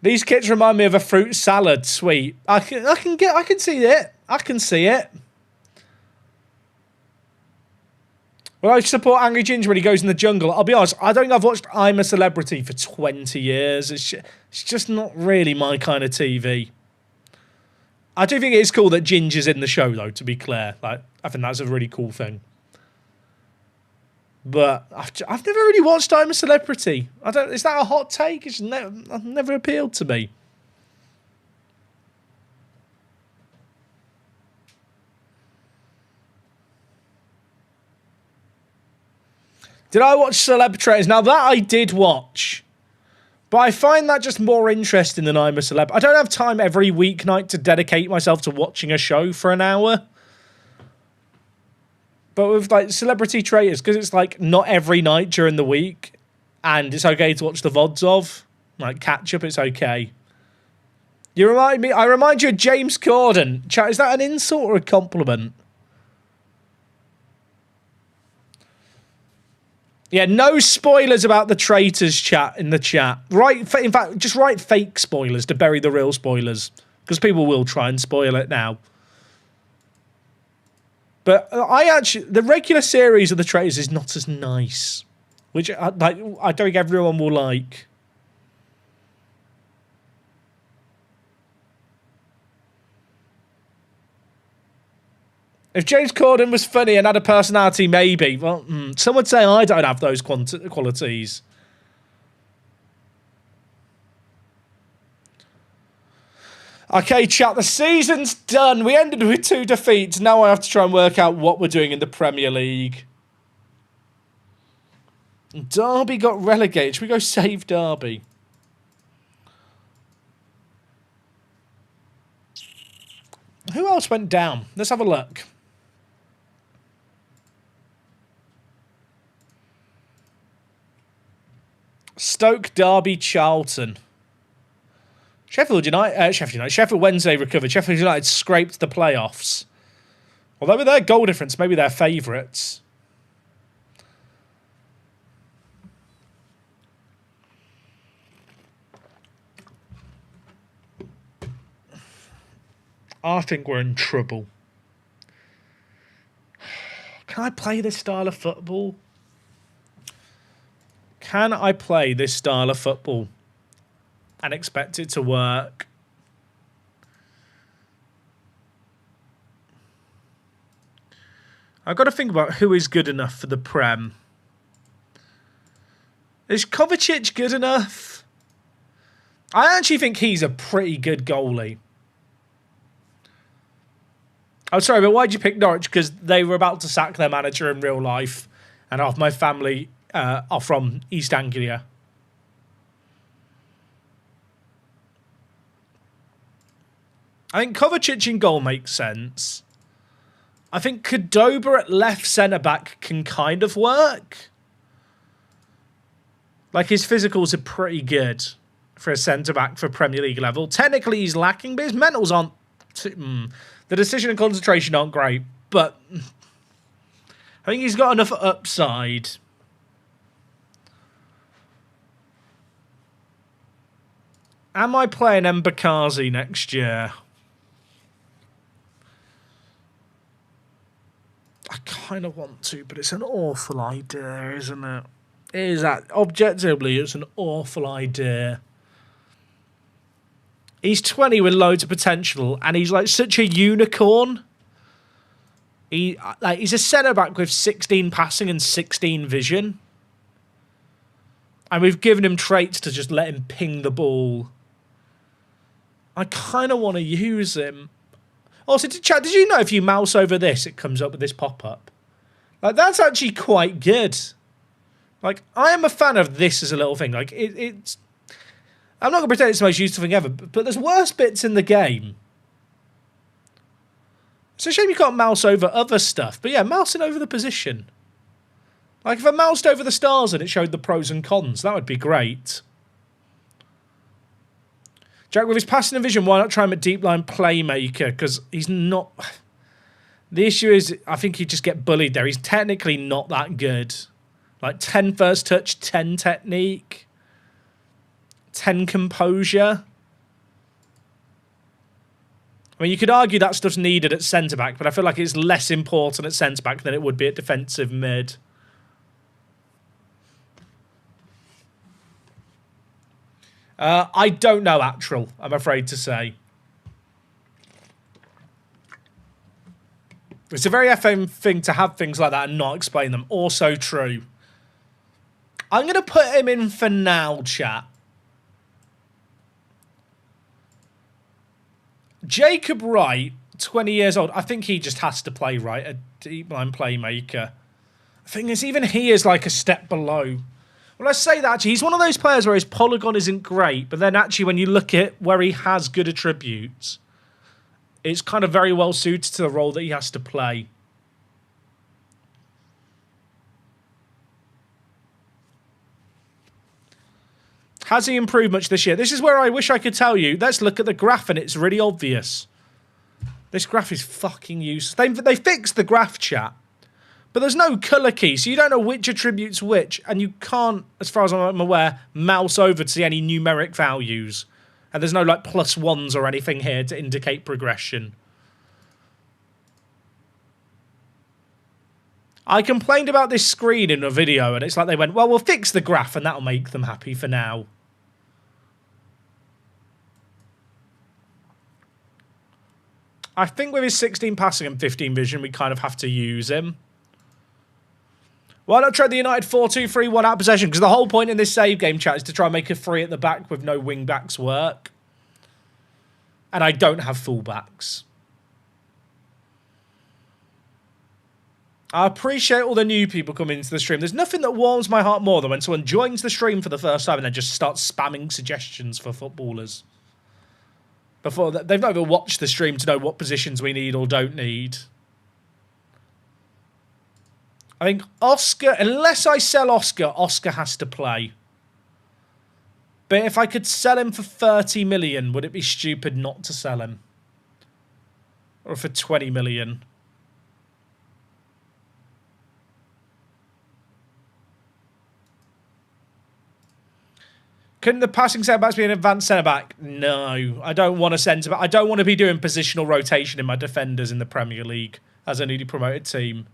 These kits remind me of a fruit salad. Sweet. I can see it. I can see it. Well, I support Angry Ginger when he goes in the jungle. I'll be honest, I don't think I've watched I'm a Celebrity for 20 years. It's just not really my kind of TV. I do think it is cool that Ginger's in the show, though, to be clear. Like, I think that's a really cool thing. But I've never really watched I'm a Celebrity. Is that a hot take? It's never appealed to me. Did I watch Celeb Traitors? Now, that I did watch. But I find that just more interesting than I'm a Celeb. I don't have time every weeknight to dedicate myself to watching a show for an hour. But with, like, Celebrity Traitors, because it's, like, not every night during the week, and it's okay to watch the VODs of, like, catch up, it's okay. I remind you of James Corden. Chat, is that an insult or a compliment? Yeah, no spoilers about the Traitors chat in the chat. In fact, just write fake spoilers to bury the real spoilers, because people will try and spoil it now. But the regular series of the Traitors is not as nice, which I don't think everyone will like. If James Corden was funny and had a personality, maybe. Well, some would say I don't have those qualities. Okay, chat, the season's done. We ended with 2 defeats. Now I have to try and work out what we're doing in the Premier League. Derby got relegated. Should we go save Derby? Who else went down? Let's have a look. Stoke, Derby, Charlton. Sheffield Wednesday recovered. Sheffield United scraped the playoffs. Although with their goal difference, maybe they're favourites. I think we're in trouble. Can I play this style of football? Can I play this style of football and expect it to work? I've got to think about who is good enough for the Prem. Is Kovacic good enough? I actually think he's a pretty good goalie. I'm sorry, but why'd you pick Norwich? Because they were about to sack their manager in real life, and half my family are from East Anglia. I think Kovacic in goal makes sense. I think Cordoba at left centre-back can kind of work. Like, his physicals are pretty good for a centre-back for Premier League level. Technically, he's lacking, but his mentals aren't... The decision and concentration aren't great, but I think he's got enough upside. Am I playing Mbakazi next year? I kind of want to, but it's an awful idea, isn't it? It is that. Objectively, it's an awful idea. He's 20 with loads of potential, and he's like such a unicorn. He's a centre-back with 16 passing and 16 vision. And we've given him traits to just let him ping the ball. I kind of want to use him. Also, did you know if you mouse over this, it comes up with this pop-up? Like, that's actually quite good. Like, I am a fan of this as a little thing. Like, it's... I'm not going to pretend it's the most useful thing ever, but there's worse bits in the game. It's a shame you can't mouse over other stuff. But yeah, mousing over the position. Like, if I moused over the stars and it showed the pros and cons, that would be great. Jack, with his passing and vision, why not try him at deep line playmaker? Because he's not... The issue is, I think he'd just get bullied there. He's technically not that good. Like, 10 first touch, 10 technique, 10 composure. I mean, you could argue that stuff's needed at centre-back, but I feel like it's less important at centre-back than it would be at defensive mid. I don't know, Actual, I'm afraid to say. It's a very FM thing to have things like that and not explain them. Also true. I'm going to put him in for now, chat. Jacob Wright, 20 years old. I think he just has to play right, a deep line playmaker. The thing is, even he is like a step below. Well, I say that, actually, he's one of those players where his polygon isn't great, but then actually when you look at where he has good attributes, it's kind of very well suited to the role that he has to play. Has he improved much this year? This is where I wish I could tell you. Let's look at the graph and it's really obvious. This graph is fucking useless. They fixed the graph, chat. But there's no colour key, so you don't know which attribute's which, and you can't, as far as I'm aware, mouse over to see any numeric values. And there's no, like, +1s or anything here to indicate progression. I complained about this screen in a video, and it's like they went, well, we'll fix the graph, and that'll make them happy for now. I think with his 16 passing and 15 vision, we kind of have to use him. Why not try the United 4-2-3-1 out possession? Because the whole point in this save game, chat, is to try and make a three at the back with no wing backs work. And I don't have full backs. I appreciate all the new people coming into the stream. There's nothing that warms my heart more than when someone joins the stream for the first time and then just starts spamming suggestions for footballers. Before they've not even watched the stream to know what positions we need or don't need. I think Oscar, unless I sell Oscar, Oscar has to play. But if I could sell him for 30 million, would it be stupid not to sell him? Or for 20 million? Couldn't the passing centre-backs be an advanced centre-back? No, I don't want a centre-back. I don't want to be doing positional rotation in my defenders in the Premier League as a newly promoted team.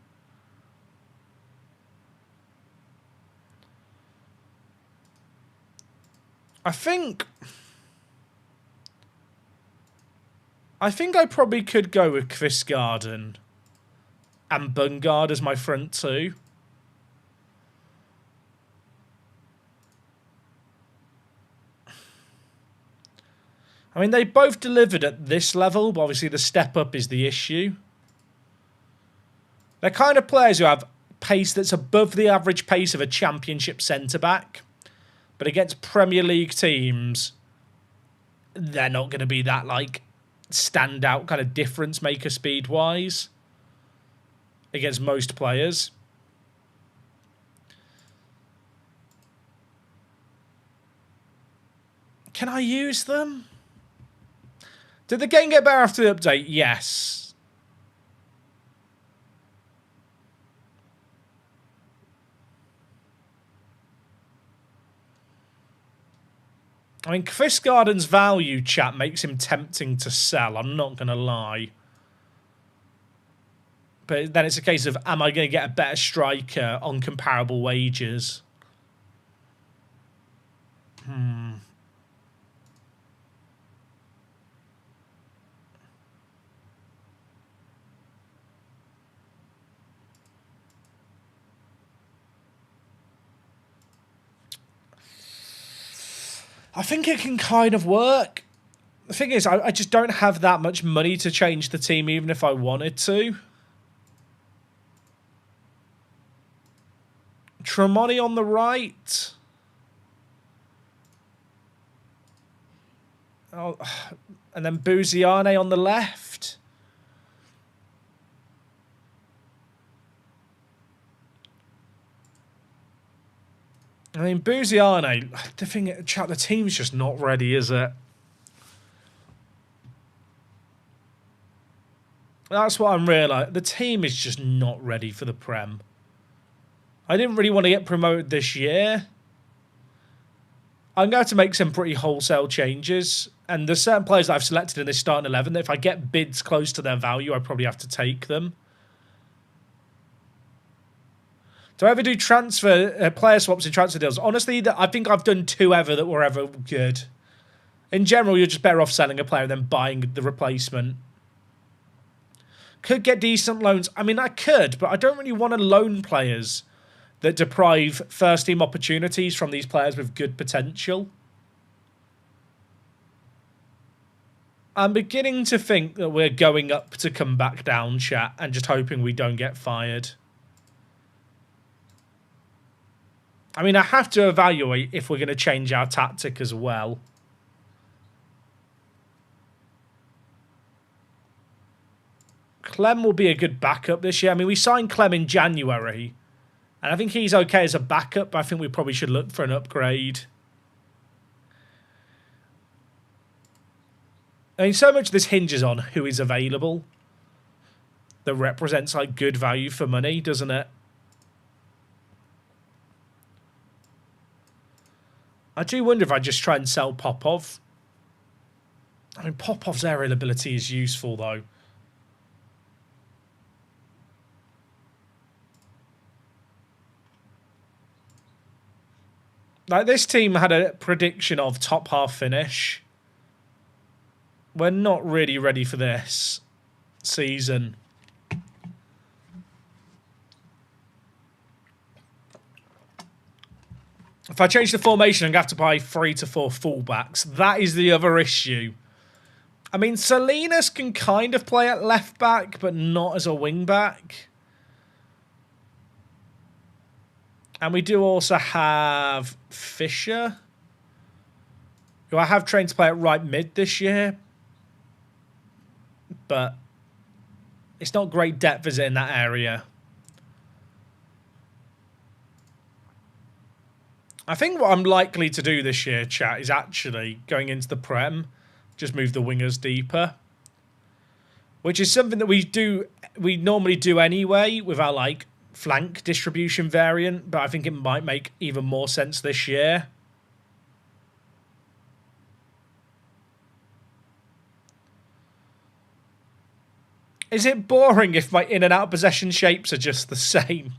I think I probably could go with Chris Garden. and Bungard as my front two. I mean, they both delivered at this level, but obviously the step up is the issue. They're kind of players who have pace that's above the average pace of a championship centre-back. But against Premier League teams, they're not going to be that, like, standout kind of difference maker speed-wise against most players. Can I use them? Did the game get better after the update? Yes. I mean, Chris Garden's value, chat, makes him tempting to sell. I'm not going to lie. But then it's a case of, am I going to get a better striker on comparable wages? I think it can kind of work. The thing is, I just don't have that much money to change the team, even if I wanted to. Tremonti on the right. Oh, and then Buziane on the left. I mean, Buziane, the team's just not ready, is it? That's what I'm realising. The team is just not ready for the Prem. I didn't really want to get promoted this year. I'm going to have to make some pretty wholesale changes. And there's certain players that I've selected in this starting 11 that if I get bids close to their value, I probably have to take them. Do I ever do player swaps in transfer deals? Honestly, I think I've done 2 ever that were ever good. In general, you're just better off selling a player than buying the replacement. Could get decent loans. I mean, I could, but I don't really want to loan players that deprive first-team opportunities from these players with good potential. I'm beginning to think that we're going up to come back down, chat, and just hoping we don't get fired. I mean, I have to evaluate if we're going to change our tactic as well. Clem will be a good backup this year. I mean, we signed Clem in January, and I think he's okay as a backup, but I think we probably should look for an upgrade. I mean, so much of this hinges on who is available that represents, like, good value for money, doesn't it? I do wonder if I just try and sell Popov. I mean, Popov's aerial ability is useful, though. Like, this team had a prediction of top half finish. We're not really ready for this season. If I change the formation, I'm going to have to buy 3 to 4 fullbacks. That is the other issue. I mean, Salinas can kind of play at left back, but not as a wing back. And we do also have Fisher, who I have trained to play at right mid this year. But it's not great depth, is it, in that area? I think what I'm likely to do this year, chat, is actually going into the Prem, just move the wingers deeper. Which is something that we normally do anyway with our, like, flank distribution variant, but I think it might make even more sense this year. Is it boring if my in and out possession shapes are just the same?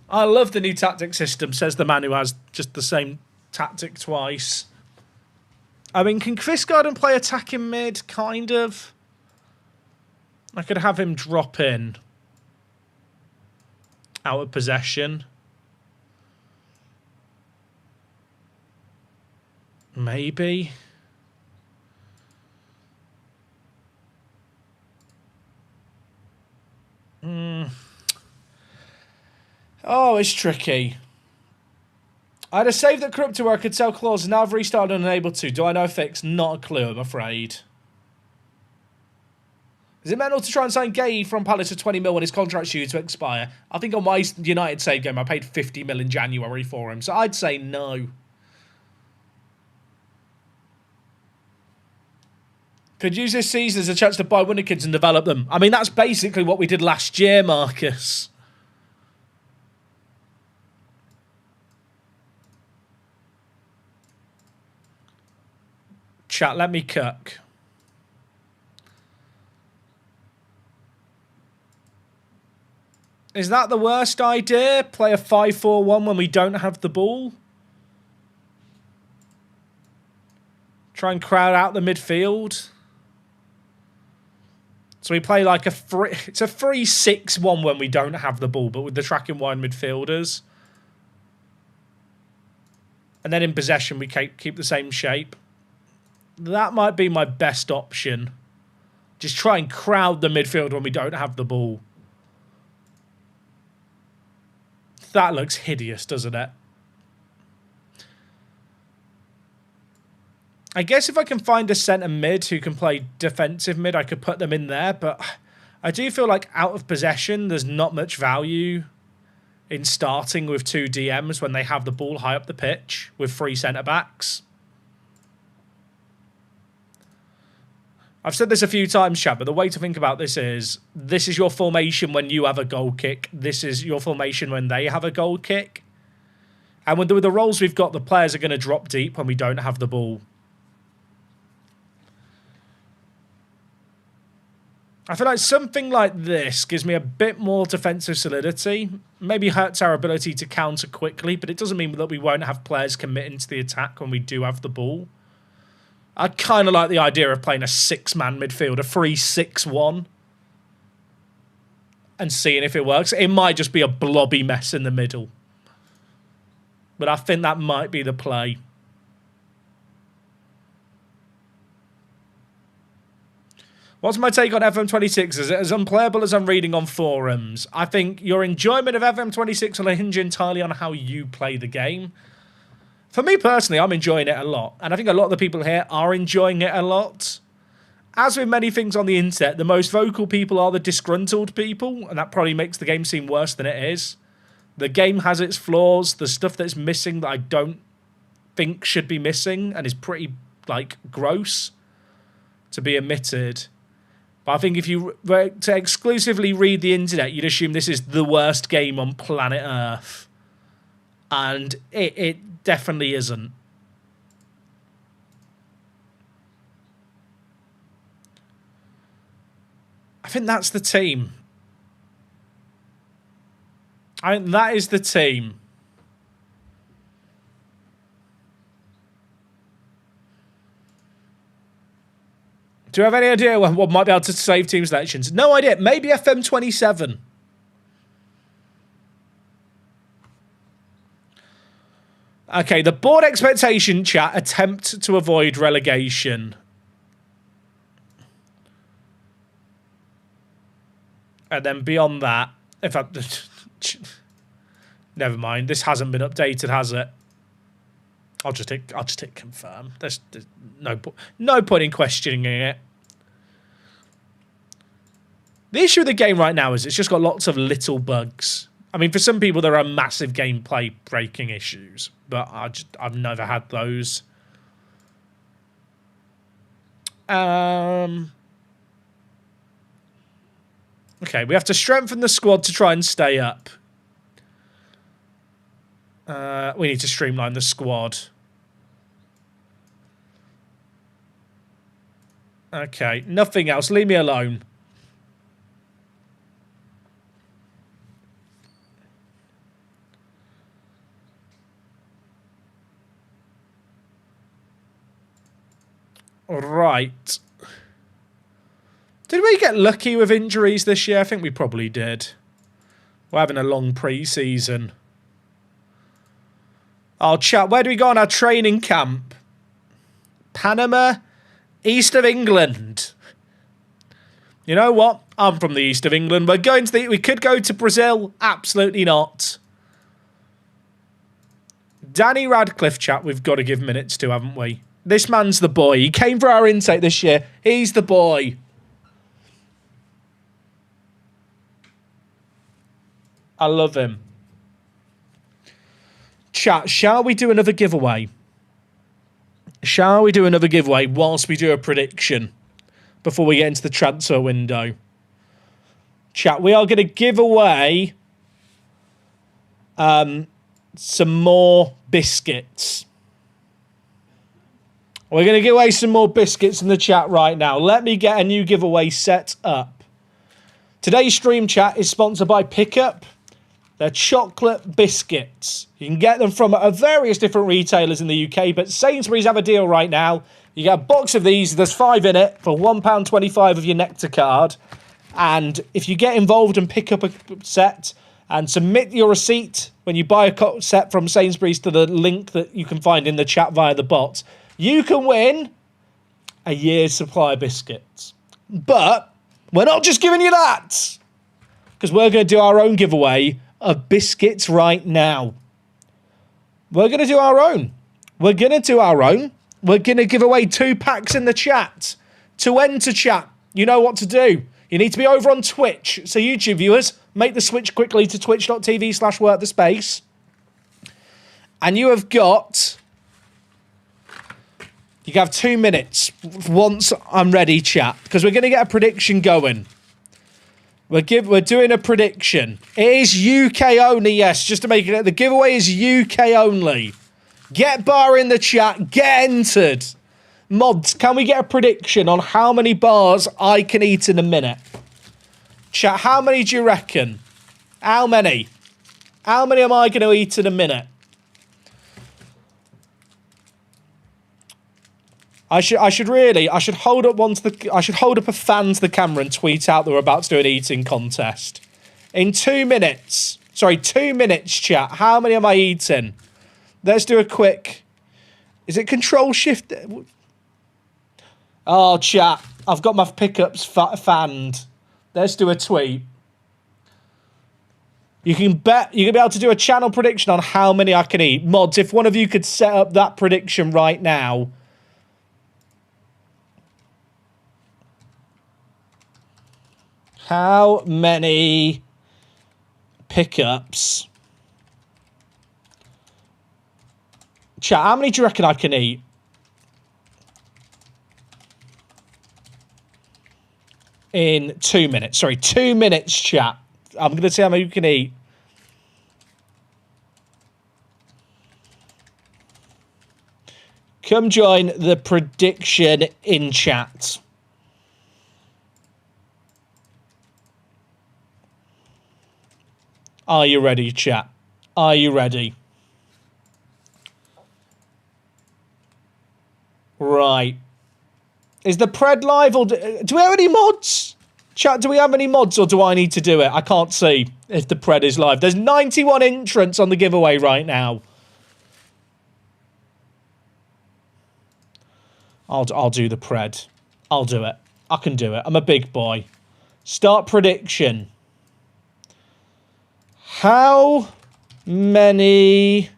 I love the new tactic system, says the man who has just the same tactic twice. I mean, can Chris Garden play attacking mid? Kind of. I could have him drop in out of possession. Maybe. Oh, it's tricky. I had a save that corrupted where I could sell clauses. Now I've restarted and unable to. Do I know a fix? Not a clue, I'm afraid. Is it mental to try and sign Gay from Palace for 20 mil when his contract's due to expire? I think on my United save game, I paid 50 mil in January for him. So I'd say no. Could use this season as a chance to buy Winter Kids and develop them. I mean, that's basically what we did last year, Marcus. Chat, let me cook. Is that the worst idea? Play a 5-4-1 when we don't have the ball? Try and crowd out the midfield? So we play like it's a 3-6-1 when we don't have the ball, but with the tracking wide midfielders. And then in possession, we keep the same shape. That might be my best option. Just try and crowd the midfield when we don't have the ball. That looks hideous, doesn't it? I guess if I can find a centre mid who can play defensive mid, I could put them in there. But I do feel like out of possession, there's not much value in starting with two DMs when they have the ball high up the pitch with three centre-backs. I've said this a few times, chat, but the way to think about this is your formation when you have a goal kick. This is your formation when they have a goal kick. And with the roles we've got, the players are going to drop deep when we don't have the ball. I feel like something like this gives me a bit more defensive solidity. Maybe hurts our ability to counter quickly, but it doesn't mean that we won't have players committing to the attack when we do have the ball. I kind of like the idea of playing a six-man midfield, a 3-6-1, and seeing if it works. It might just be a blobby mess in the middle. But I think that might be the play. What's my take on FM26? Is it as unplayable as I'm reading on forums? I think your enjoyment of FM26 will hinge entirely on how you play the game. For me personally, I'm enjoying it a lot. And I think a lot of the people here are enjoying it a lot. As with many things on the internet, the most vocal people are the disgruntled people. And that probably makes the game seem worse than it is. The game has its flaws. The stuff that's missing that I don't think should be missing and is pretty, like, gross to be omitted. But I think if you were to exclusively read the internet, you'd assume this is the worst game on planet Earth. And it definitely isn't. I think that's the team. That is the team. Do you have any idea what might be able to save team selections? No idea. Maybe FM27. Okay, the board expectation, chat, attempt to avoid relegation. And then beyond that, if I... Never mind, this hasn't been updated, has it? I'll just hit confirm. There's no point in questioning it. The issue with the game right now is it's just got lots of little bugs. I mean, for some people, there are massive gameplay breaking issues, but I've never had those. Okay, we have to strengthen the squad to try and stay up. We need to streamline the squad. Okay, nothing else. Leave me alone. Right. Did we get lucky with injuries this year? I think we probably did. We're having a long pre-season. Oh, chat, where do we go on our training camp? Panama, east of England. You know what? I'm from the east of England. We're going to we could go to Brazil. Absolutely not. Danny Radcliffe, chat, we've got to give minutes to, haven't we? This man's the boy. He came for our intake this year. He's the boy. I love him. Chat, shall we do another giveaway? Shall we do another giveaway whilst we do a prediction before we get into the transfer window? Chat, we are going to give away some more biscuits. We're going to give away some more biscuits in the chat right now. Let me get a new giveaway set up. Today's stream chat is sponsored by Pickup. They're chocolate biscuits. You can get them from various different retailers in the UK, but Sainsbury's have a deal right now. You get a box of these. There's 5 in it for £1.25 of your Nectar card. And if you get involved and pick up a set and submit your receipt when you buy a set from Sainsbury's to the link that you can find in the chat via the bot, you can win a year's supply of biscuits. But we're not just giving you that, because we're going to do our own giveaway of biscuits right now. We're going to do our own. We're going to do our own. We're going to give away 2 packs in the chat. To enter chat, you know what to do. You need to be over on Twitch. So YouTube viewers, make the switch quickly to twitch.tv/workthespace. And you have got... You have 2 minutes once I'm ready, chat, because we're going to get a prediction going. We're doing a prediction. It is UK only, yes, just to make it. The giveaway is UK only. Get bar in the chat. Get entered. Mods, can we get a prediction on how many bars I can eat in a minute? Chat, how many do you reckon? How many? How many am I going to eat in a minute? I should hold up a fan to the camera and tweet out that we're about to do an eating contest. In 2 minutes. Sorry, 2 minutes, chat. How many am I eating? Let's do a quick... Is it Control-Shift? Oh, chat. I've got my pickups fanned. Let's do a tweet. You can bet you're going to be able to do a channel prediction on how many I can eat. Mods, if one of you could set up that prediction right now... How many pickups? Chat, how many do you reckon I can eat? In 2 minutes. Sorry, 2 minutes, chat. I'm going to see how many you can eat. Come join the prediction in chat. Are you ready, chat? Are you ready? Right. Is the pred live or do we have any mods? Chat, do we have any mods or do I need to do it? I can't see if the pred is live. There's 91 entrants on the giveaway right now. I'll do the pred. I'll do it. I can do it. I'm a big boy. Start prediction. How many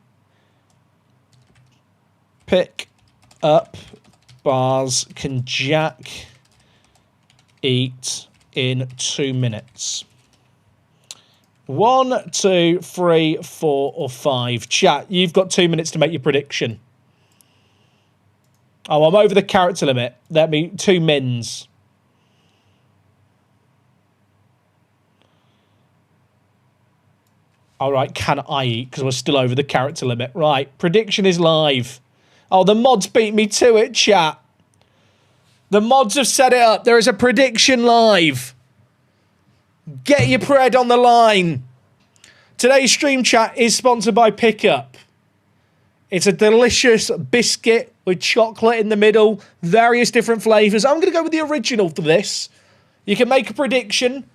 pick up bars can Jack eat in 2 minutes? 1, 2, 3, 4, or 5. Chat, you've got 2 minutes to make your prediction. Oh, I'm over the character limit. Let me 2 mins. All right, can I eat? Because we're still over the character limit. Right, prediction is live. Oh, the mods beat me to it, chat. The mods have set it up. There is a prediction live. Get your pred on the line. Today's stream chat is sponsored by Pickup. It's a delicious biscuit with chocolate in the middle, various different flavours. I'm going to go with the original for this. You can make a prediction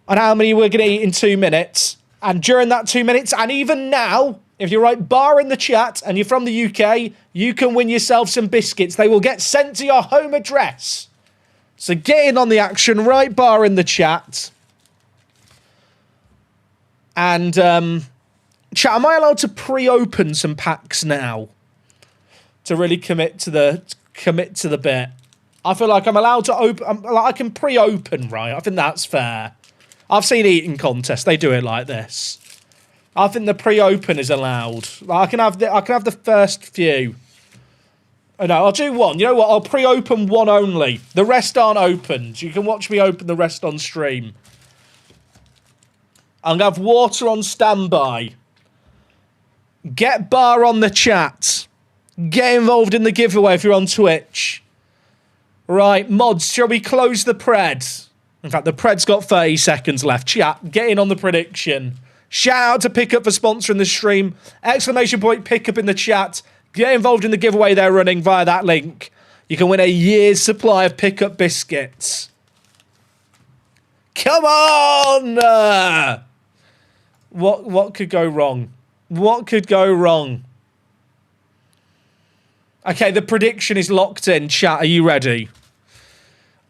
on how many we're going to eat in 2 minutes. And during that 2 minutes, and even now, if you write bar in the chat and you're from the UK, you can win yourself some biscuits. They will get sent to your home address. So get in on the action, write bar in the chat. And, chat, am I allowed to pre-open some packs now? To really commit to the bit. I feel like I'm allowed to open, I can pre-open, right? I think that's fair. I've seen eating contests, they do it like this. I think the pre-open is allowed. I can have the first few. Oh, no, I'll do one. You know what? I'll pre-open one only. The rest aren't opened. You can watch me open the rest on stream. I'm going to have water on standby. Get bar on the chat. Get involved in the giveaway if you're on Twitch. Right, mods, shall we close the pred? In fact, the pred's got 30 seconds left. Chat, get in on the prediction. Shout out to Pickup for sponsoring the stream. Exclamation point Pickup in the chat. Get involved in the giveaway they're running via that link. You can win a year's supply of Pickup biscuits. Come on! What could go wrong? What could go wrong? Okay, the prediction is locked in. Chat, are you ready?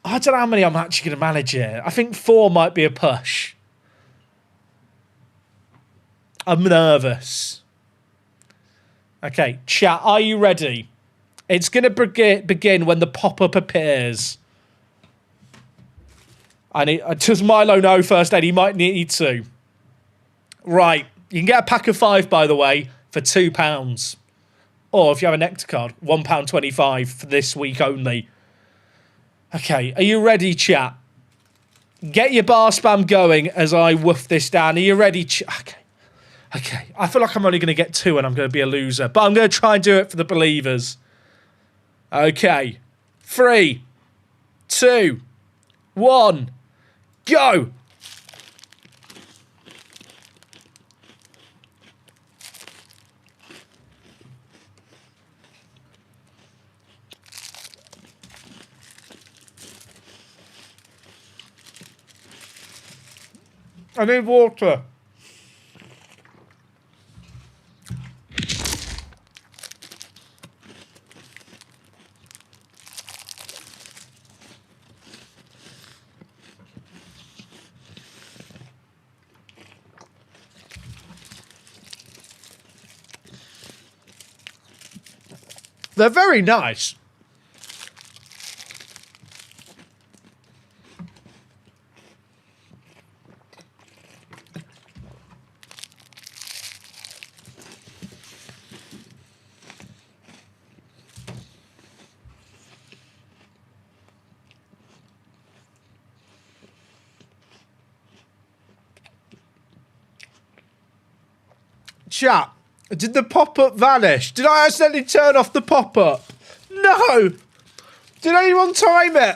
I don't know how many I'm actually going to manage here. I think 4 might be a push. I'm nervous. Okay, chat, are you ready? It's going to begin when the pop-up appears. Does Milo know first aid? He might need to. Right, you can get a pack of 5, by the way, for £2. Or if you have a Nectar card, £1.25 for this week only. Okay, are you ready, chat? Get your bar spam going as I woof this down. Are you ready, chat? Okay. I feel like I'm only going to get 2 and I'm going to be a loser. But I'm going to try and do it for the believers. Okay. 3, 2, 1, go! I need water. They're very nice. Chat, did the pop-up vanish? Did I accidentally turn off the pop-up? No! Did anyone time it?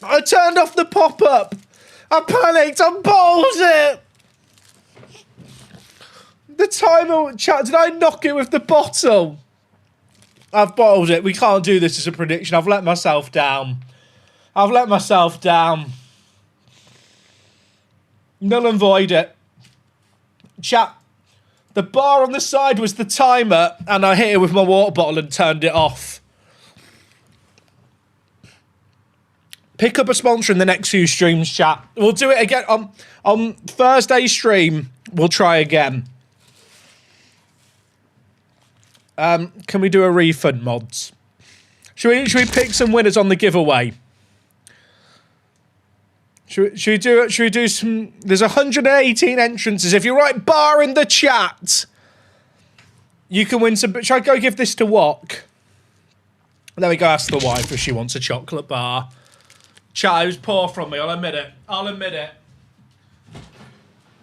I turned off the pop-up. I panicked. I paused it. The timer, chat, did I knock it with the bottle? I've bottled it. We can't do this as a prediction. I've let myself down. I've let myself down. Null and void it. Chat. The bar on the side was the timer, and I hit it with my water bottle and turned it off. Pick up a sponsor in the next few streams, chat. We'll do it again. On Thursday's stream, we'll try again. Can we do a refund, mods? Should we pick some winners on the giveaway? Should we do some... There's 118 entrances. If you write bar in the chat, you can win some... Should I go give this to Wok? There we go, ask the wife if she wants a chocolate bar. Chat, it was poor from me, I'll admit it. I'll admit it.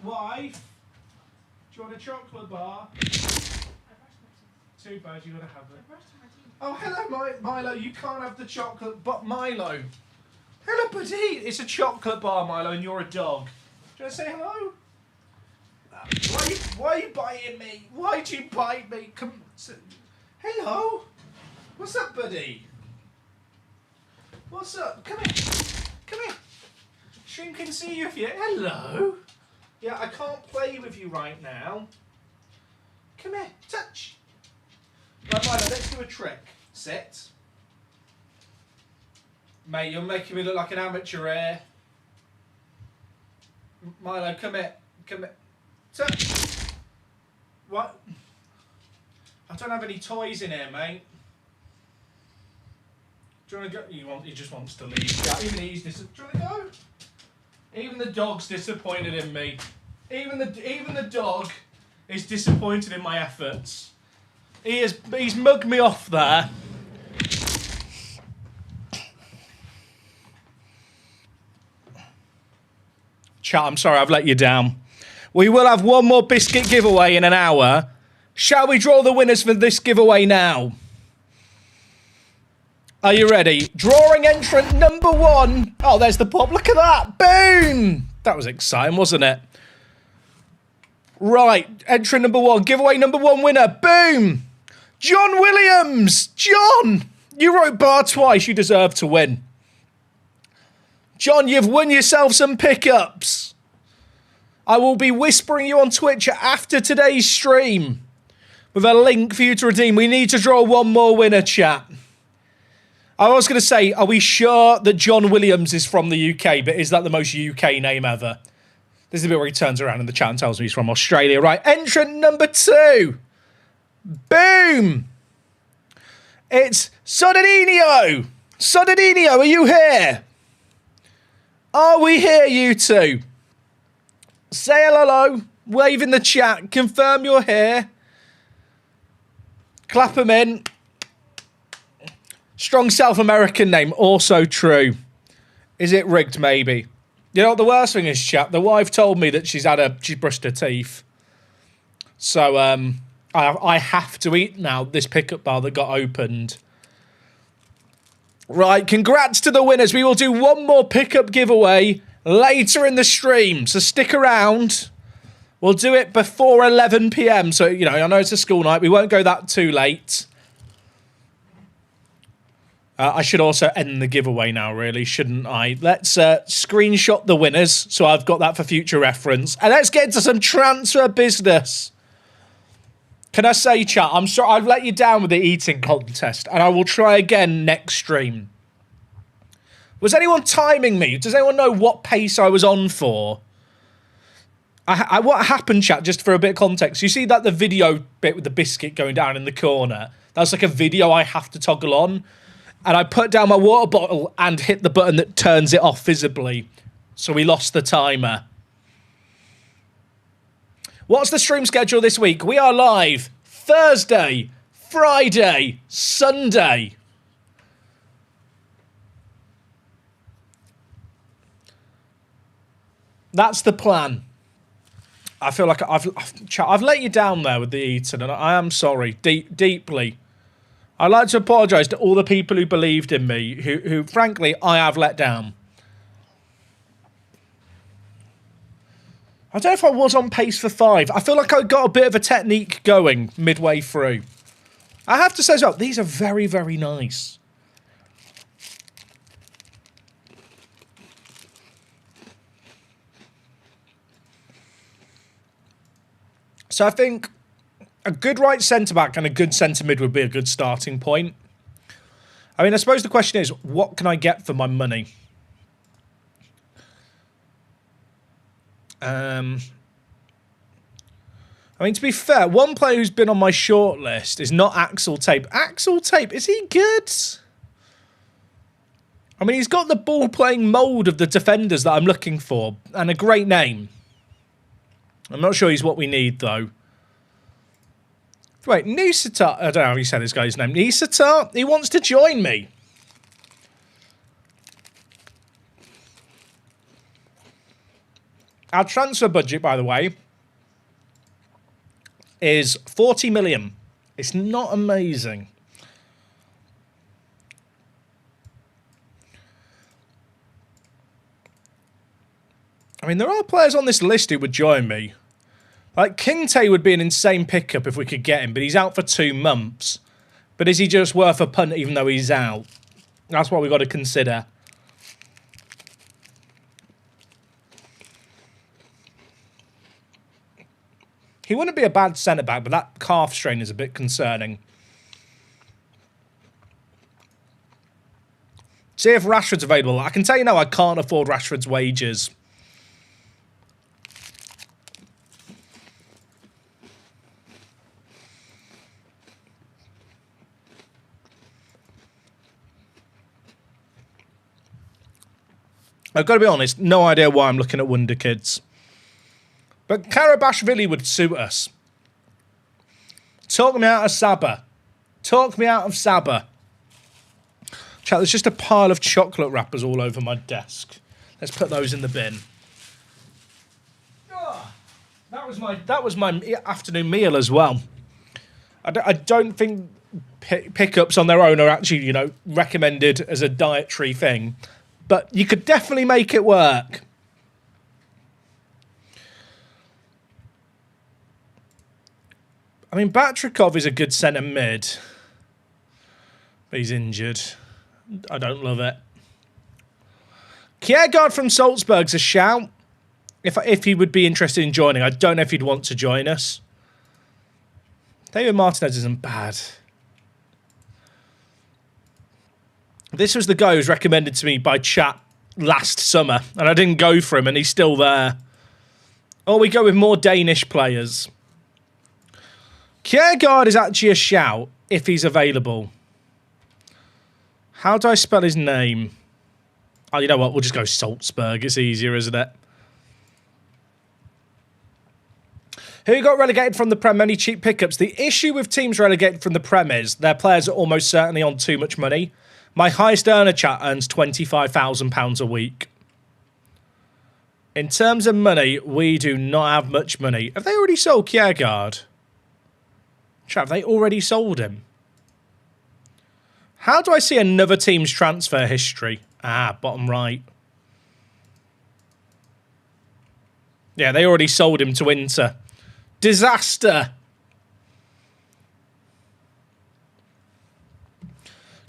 Wife? Do you want a chocolate bar? 2 bars, you gotta have it. Oh, hello, Milo. You can't have the chocolate, but Milo. Hello, buddy. It's a chocolate bar, Milo, and you're a dog. Do you want to say hello? Why are you biting me? Why'd you bite me? Come. Hello. What's up, buddy? What's up? Come here. Come here. Stream can see you if you... Hello. Yeah, I can't play with you right now. Come here. Touch. Right, Milo, let's do a trick. Sit. Mate, you're making me look like an amateur here. Milo, come here. Come here. Touch. What? I don't have any toys in here, mate. Do you want to go? He just wants to leave. Yeah, even he's do you want to go? Even the dog's disappointed in me. Even the dog is disappointed in my efforts. He's mugged me off there. Chat, I'm sorry I've let you down. We will have one more biscuit giveaway in an hour. Shall we draw the winners for this giveaway now? Are you ready? Drawing entrant number 1. Oh, there's the pop. Look at that. Boom. That was exciting, wasn't it? Right. Entrant number 1. Giveaway number 1 winner. Boom. John Williams. John, you wrote bar twice. You deserve to win. John, you've won yourself some pickups. I will be whispering you on Twitch after today's stream with a link for you to redeem. We need to draw one more winner, chat. I was going to say, are we sure that John Williams is from the UK? But is that the most UK name ever? This is the bit where he turns around in the chat and tells me he's from Australia. Right, entrant number 2. Boom. It's Sodadinho. Sodadinho, are you here? Are we here, you two? Say hello. Wave in the chat. Confirm you're here. Clap them in. Strong South American name. Also true. Is it rigged, maybe? You know what the worst thing is, chat? The wife told me that she's brushed her teeth. So, I have to eat now this pickup bar that got opened. Right, congrats to the winners. We will do one more pickup giveaway later in the stream, so stick around. We'll do it before 11 PM, so, you know, I know it's a school night. We won't go that too late. I should also end the giveaway now, really, shouldn't I? Let's screenshot the winners, so I've got that for future reference. And let's get into some transfer business. Can I say, chat, I'm sorry, I've let you down with the eating contest, and I will try again next stream. Was anyone timing me? Does anyone know what pace I was on for? What happened, chat, just for a bit of context? You see that the video bit with the biscuit going down in the corner? That's like a video I have to toggle on. And I put down my water bottle and hit the button that turns it off visibly. So we lost the timer. What's the stream schedule this week? We are live Thursday, Friday, Sunday. That's the plan. I feel like I've let you down there with the eating, and I am sorry, deeply. I'd like to apologise to all the people who believed in me, who frankly, I have let down. I don't know if I was on pace for 5. I feel like I got a bit of a technique going midway through. I have to say as well, these are very, very nice. So I think a good right centre-back and a good centre-mid would be a good starting point. I mean, I suppose the question is, what can I get for my money? I mean, to be fair, one player who's been on my shortlist is not Axel Tape. Axel Tape, is he good? I mean, he's got the ball-playing mould of the defenders that I'm looking for, and a great name. I'm not sure he's what we need, though. Wait, Nisatar. I don't know how you say this guy's name. Nisatar? He wants to join me. Our transfer budget, by the way, is 40 million. It's not amazing. I mean, there are players on this list who would join me. Like, Kinte would be an insane pickup if we could get him, but he's out for 2 months. But is he just worth a punt even though he's out? That's what we've got to consider. He wouldn't be a bad centre-back, but that calf strain is a bit concerning. See if Rashford's available. I can tell you now, I can't afford Rashford's wages. I've got to be honest, no idea why I'm looking at Wonder Kids. But Karabashvili would suit us. Talk me out of Saba. Talk me out of Saba. Chat, there's just a pile of chocolate wrappers all over my desk. Let's put those in the bin. Oh, that was my afternoon meal as well. I don't think pickups on their own are actually, you know, recommended as a dietary thing. But you could definitely make it work. I mean, Batrikov is a good centre mid. But he's injured. I don't love it. Kjærgaard from Salzburg's a shout. If he would be interested in joining. I don't know if he'd want to join us. David Martinez isn't bad. This was the guy who was recommended to me by chat last summer, and I didn't go for him, and he's still there. Or we go with more Danish players. Kjærgaard is actually a shout if he's available. How do I spell his name? Oh, you know what? We'll just go Salzburg. It's easier, isn't it? Who got relegated from the Prem? Many cheap pickups. The issue with teams relegated from the Prem is their players are almost certainly on too much money. My highest earner chat earns £25,000 a week. In terms of money, we do not have much money. Have they already sold Kjærgaard? Chat, have they already sold him? How do I see another team's transfer history? Ah, bottom right. Yeah, they already sold him to Inter. Disaster.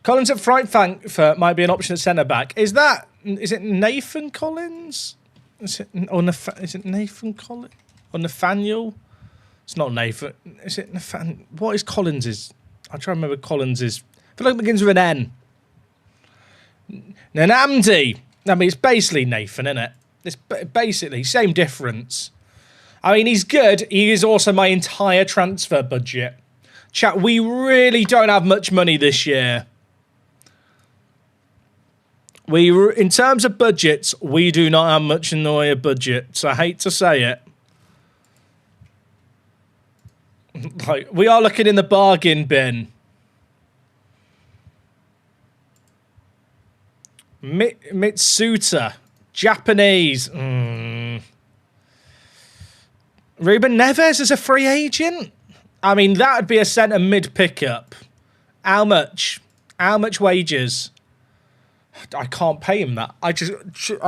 Collins at Frankfurt might be an option at centre-back. Is it Nathan Collins? Is it Nathan Collins? Or Nathaniel? It's not Nathan. Is it Nathan? What is Collins's? I'm trying to remember Collins's. I feel like it begins with an N. Nanamdi. I mean, it's basically Nathan, isn't it? It's basically same difference. I mean, he's good. He is also my entire transfer budget. Chat, we really don't have much money this year. In terms of budgets, we do not have much in the way of budgets. I hate to say it. Like, we are looking in the bargain bin. Mitsuta. Japanese. Ruben Neves is a free agent? I mean, that would be a centre mid pickup. How much? How much wages? I can't pay him that. I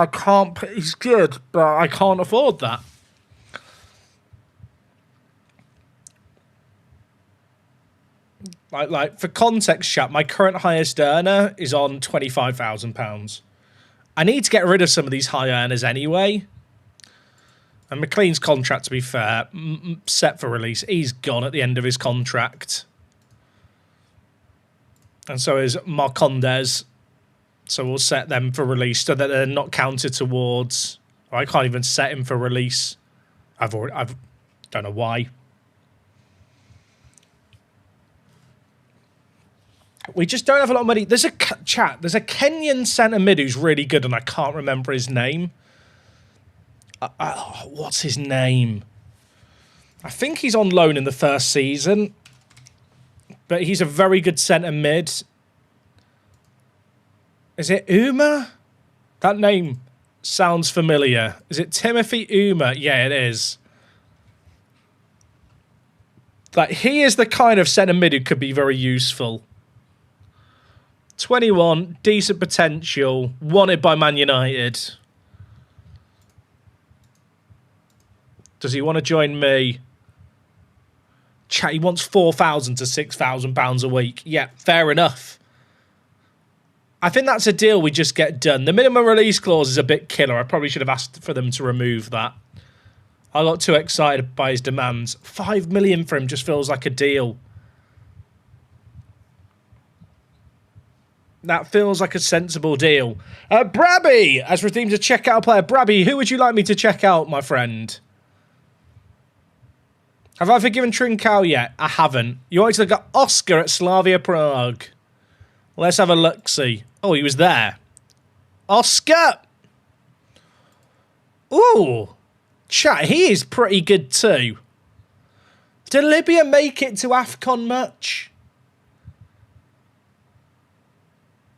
can't pay. He's good, but I can't afford that. Like for context, chat, my current highest earner is on £25,000. I need to get rid of some of these high earners anyway. And McLean's contract, to be fair, set for release. He's gone at the end of his contract. And so is Marcondes. So we'll set them for release so that they're not counted towards. Or I can't even set him for release. I don't know why. We just don't have a lot of money. There's a Kenyan centre mid who's really good, and I can't remember his name. What's his name? I think he's on loan in the first season, but he's a very good centre mid. Is it Uma? That name sounds familiar. Is it Timothy Uma? Yeah, it is. Like, he is the kind of centre mid who could be very useful. 21, decent potential, wanted by Man United. Does he want to join me? Chat, he wants £4,000 to £6,000 a week. Yeah, fair enough. I think that's a deal we just get done. The minimum release clause is a bit killer. I probably should have asked for them to remove that. I got too excited by his demands. 5 million for him just feels like a deal. That feels like a sensible deal. Brabby has redeemed a checkout player. Brabby, who would you like me to check out, my friend? Have I forgiven Trincao yet? I haven't. You want to look at Oscar at Slavia Prague? Let's have a look-see. Oh, he was there. Oscar! Ooh. Chat, he is pretty good too. Did Libya make it to AFCON much?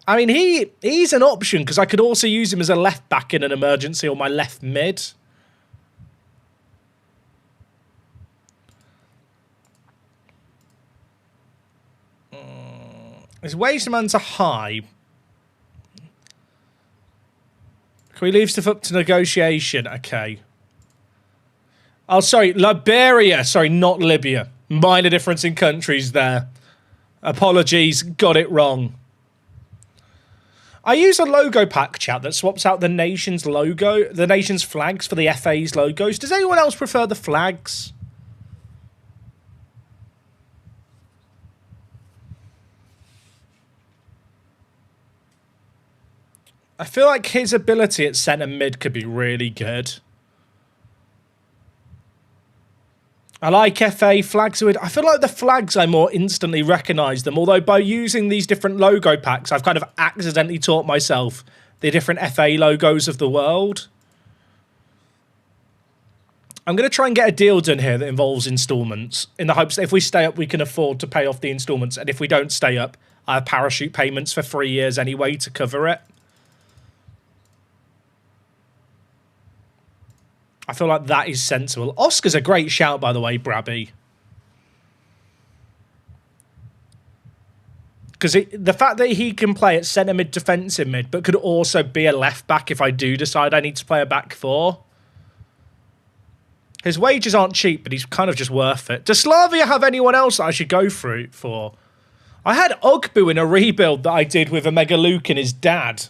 I mean, he's an option because I could also use him as a left back in an emergency or my left mid. His wage demands are high. Can we leave stuff up to negotiation? Okay. Oh, sorry, Liberia. Sorry, not Libya. Minor difference in countries there. Apologies, got it wrong. I use a logo pack, chat, that swaps out the nation's logo, the nation's flags for the FA's logos. Does anyone else prefer the flags? I feel like his ability at centre mid could be really good. I like FA flags. I feel like the flags I more instantly recognise them, although by using these different logo packs, I've kind of accidentally taught myself the different FA logos of the world. I'm going to try and get a deal done here that involves instalments, in the hopes that if we stay up, we can afford to pay off the instalments, and if we don't stay up, I have parachute payments for 3 years anyway to cover it. I feel like that is sensible. Oscar's a great shout, by the way, Brabby. Because the fact that he can play at centre mid, defensive mid, but could also be a left back if I do decide I need to play a back four. His wages aren't cheap, but he's kind of just worth it. Does Slavia have anyone else that I should go through for? I had Ogbu in a rebuild that I did with Omega Luke and his dad,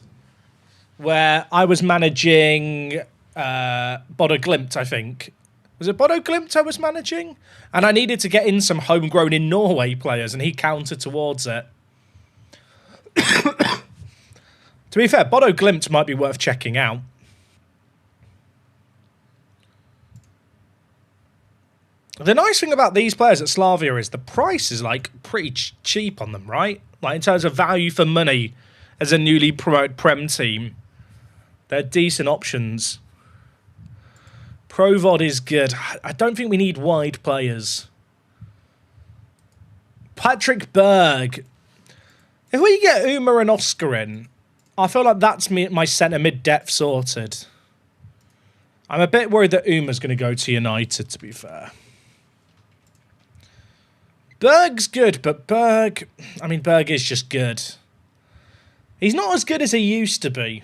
where I was managing Bodo Glimt, I think. Was it Bodo Glimt I was managing? And I needed to get in some homegrown in Norway players, and he countered towards it. To be fair, Bodo Glimt might be worth checking out. The nice thing about these players at Slavia is the price is like pretty cheap on them, right? Like in terms of value for money as a newly promoted Prem team. They're decent options. Provod is good. I don't think we need wide players. Patrick Berg. If we get Uma and Oscar in, I feel like that's my centre mid depth sorted. I'm a bit worried that Uma's going to go to United, to be fair. Berg's good, but Berg is just good. He's not as good as he used to be.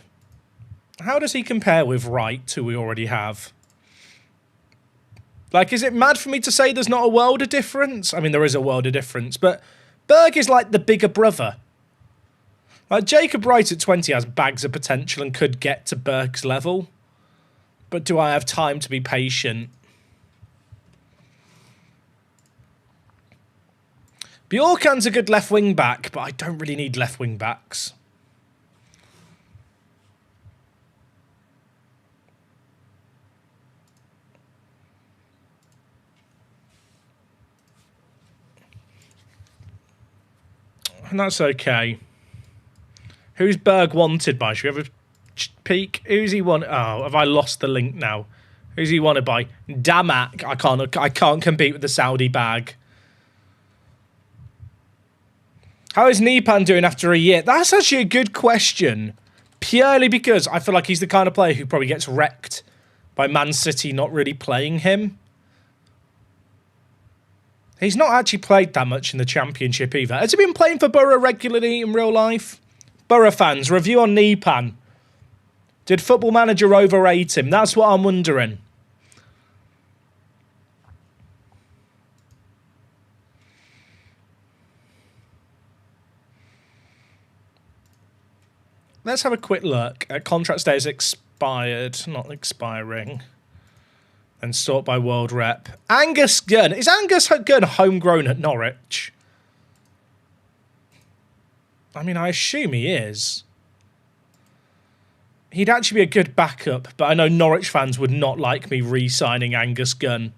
How does he compare with Wright, who we already have? Like, is it mad for me to say there's not a world of difference? I mean, there is a world of difference, but Berg is like the bigger brother. Like, Jacob Wright at 20 has bags of potential and could get to Berg's level. But do I have time to be patient? Bjorkan's a good left wing back, but I don't really need left wing backs. And that's okay. Who's Berg wanted by? Should we have a peek? Who's he wanted? Oh, have I lost the link now? Who's he wanted by? Damak. I can't compete with the Saudi bag. How is Nipan doing after a year? That's actually a good question. Purely because I feel like he's the kind of player who probably gets wrecked by Man City not really playing him. He's not actually played that much in the Championship either. Has he been playing for Borough regularly in real life? Borough fans, review on Nipan. Did Football Manager overrate him? That's what I'm wondering. Let's have a quick look. Contract stays expired, not expiring. And sort by world rep. Angus Gunn. Is Angus Gunn homegrown at Norwich? I mean, I assume he is. He'd actually be a good backup, but I know Norwich fans would not like me re-signing Angus Gunn.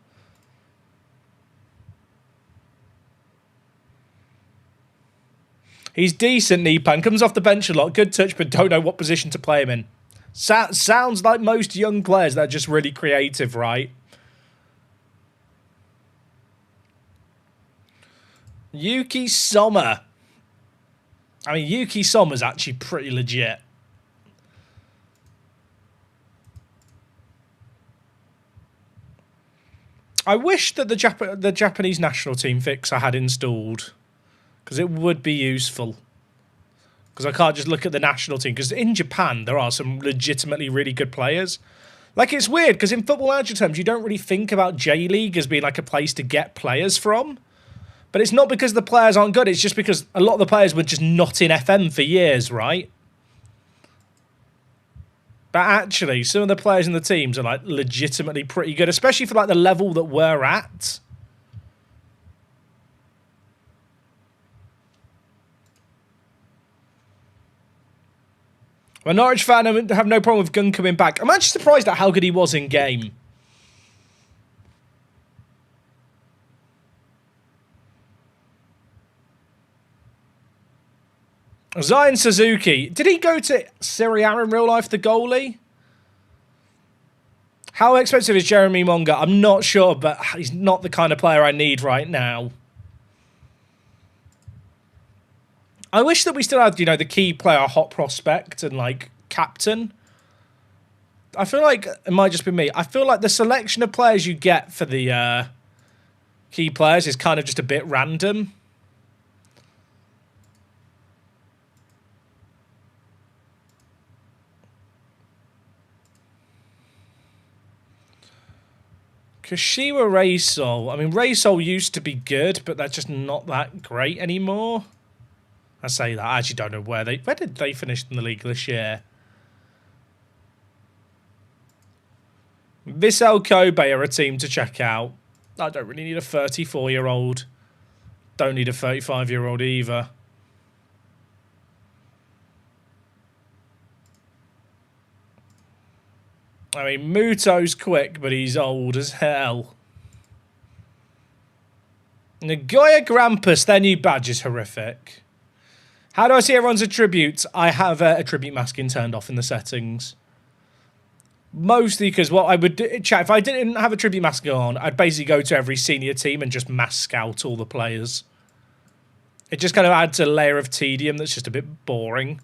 He's decent, Nipan. Comes off the bench a lot. Good touch, but don't know what position to play him in. Sounds like most young players that are just really creative, right? Yuki Sommer. I mean, Yuki Sommer's actually pretty legit. I wish that the Japanese national team fix I had installed, because it would be useful. Because I can't just look at the national team. Because in Japan, there are some legitimately really good players. Like, it's weird, because in Football Manager terms, you don't really think about J-League as being like a place to get players from. But it's not because the players aren't good. It's just because a lot of the players were just not in FM for years, right? But actually, some of the players in the teams are like legitimately pretty good, especially for like the level that we're at. Well, Norwich fan have no problem with Gunn coming back. I'm actually surprised at how good he was in game. Zion Suzuki. Did he go to Serie A in real life, the goalie? How expensive is Jeremy Monga? I'm not sure, but he's not the kind of player I need right now. I wish that we still had, you know, the key player, hot prospect, and, like, captain. I feel like, it might just be me, I feel like the selection of players you get for the key players is kind of just a bit random. Kashiwa Raysol. I mean, Raysol used to be good, but they're just not that great anymore. I say that. I actually don't know where did they finish in the league this year? Vissel Kobe are a team to check out. I don't really need a 34-year-old. Don't need a 35-year-old either. I mean, Muto's quick, but he's old as hell. Nagoya Grampus, their new badge is horrific. How do I see everyone's attributes? I have attribute masking turned off in the settings. Mostly because what I would do, chat, if I didn't have attribute masking on, I'd basically go to every senior team and just mass scout all the players. It just kind of adds a layer of tedium that's just a bit boring.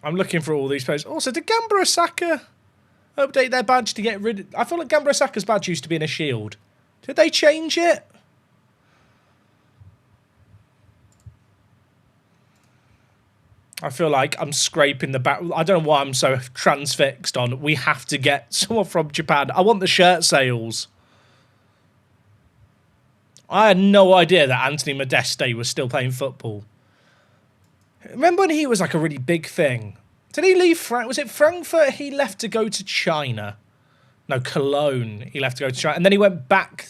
I'm looking for all these players. Also, did Gamba Osaka update their badge to get rid of... I feel like Gamba Osaka's badge used to be in a shield. Did they change it? I feel like I'm scraping the back. I don't know why I'm so transfixed on. We have to get someone from Japan. I want the shirt sales. I had no idea that Anthony Modeste was still playing football. Remember when he was like a really big thing? Did he leave was it Frankfurt he left to go to China? No, Cologne. He left to go to China. And then he went back.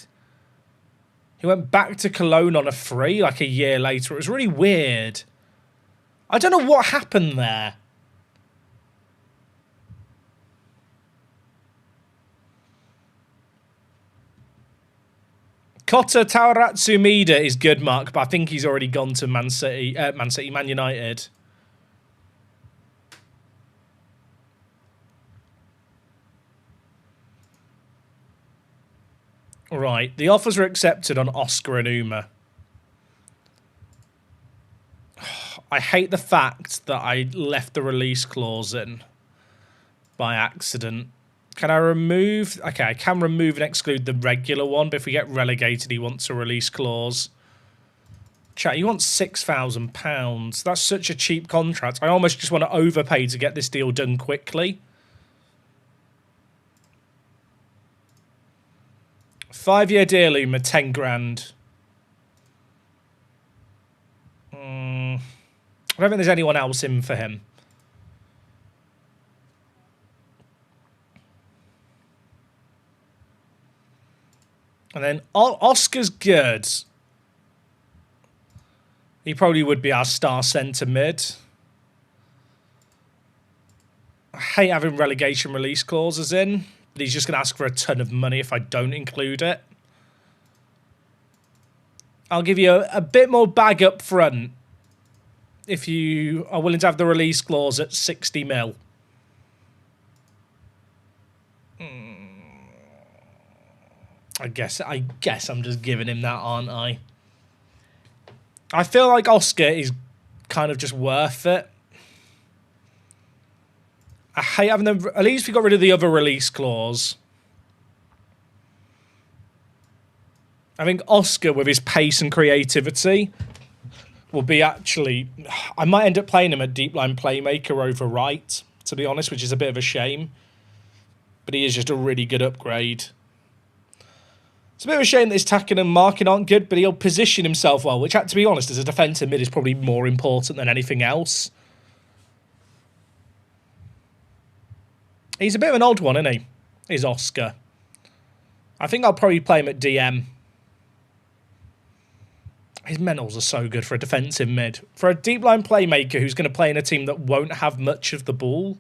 He went back to Cologne on a free like a year later. It was really weird. I don't know what happened there. Kota Tawaratsu Mida is good, Mark, but I think he's already gone to Man United. Right, the offers are accepted on Oscar and Uma. I hate the fact that I left the release clause in by accident. Can I remove... Okay, I can remove and exclude the regular one, but if we get relegated, he wants a release clause. Chat, he wants £6,000. That's such a cheap contract. I almost just want to overpay to get this deal done quickly. 5-year deal, Uma, 10 grand. I don't think there's anyone else in for him. And then Oscar's good. He probably would be our star centre mid. I hate having relegation release clauses in, but he's just going to ask for a ton of money if I don't include it. I'll give you a bit more bag up front if you are willing to have the release clause at 60 mil. I guess I'm just giving him that, aren't I? I feel like Oscar is kind of just worth it. I hate having them. At least we got rid of the other release clause. I think Oscar, with his pace and creativity, will be actually... I might end up playing him a deep line playmaker over right, to be honest, which is a bit of a shame. But he is just a really good upgrade. It's a bit of a shame that his tackling and marking aren't good, but he'll position himself well, which, to be honest, as a defensive mid is probably more important than anything else. He's a bit of an odd one, isn't he? He's Oscar. I think I'll probably play him at DM. His mentals are so good for a defensive mid. For a deep line playmaker who's going to play in a team that won't have much of the ball,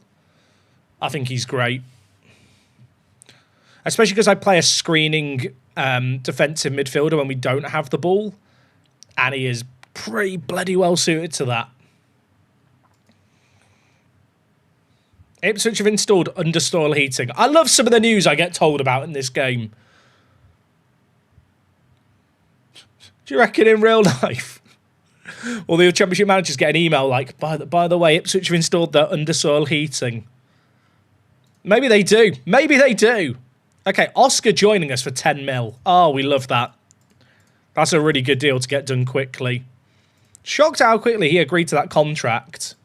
I think he's great. Especially because I play a screening defensive midfielder when we don't have the ball. And he is pretty bloody well suited to that. Ipswich have installed undersoil heating. I love some of the news I get told about in this game. Do you reckon in real life? All the Championship managers get an email like, by the way, Ipswich have installed their undersoil heating. Maybe they do. Maybe they do. Okay, Oscar joining us for 10 mil. Oh, we love that. That's a really good deal to get done quickly. Shocked how quickly he agreed to that contract.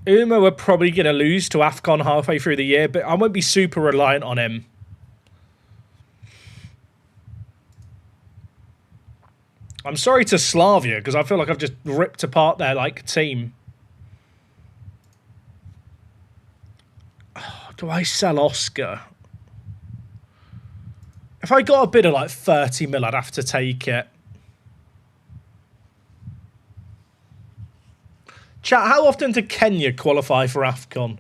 Uma, we're probably going to lose to AFCON halfway through the year, but I won't be super reliant on him. I'm sorry to Slavia, because I feel like I've just ripped apart their team. Oh, do I sell Oscar? If I got a bid of 30 mil, I'd have to take it. Chat, how often did Kenya qualify for AFCON?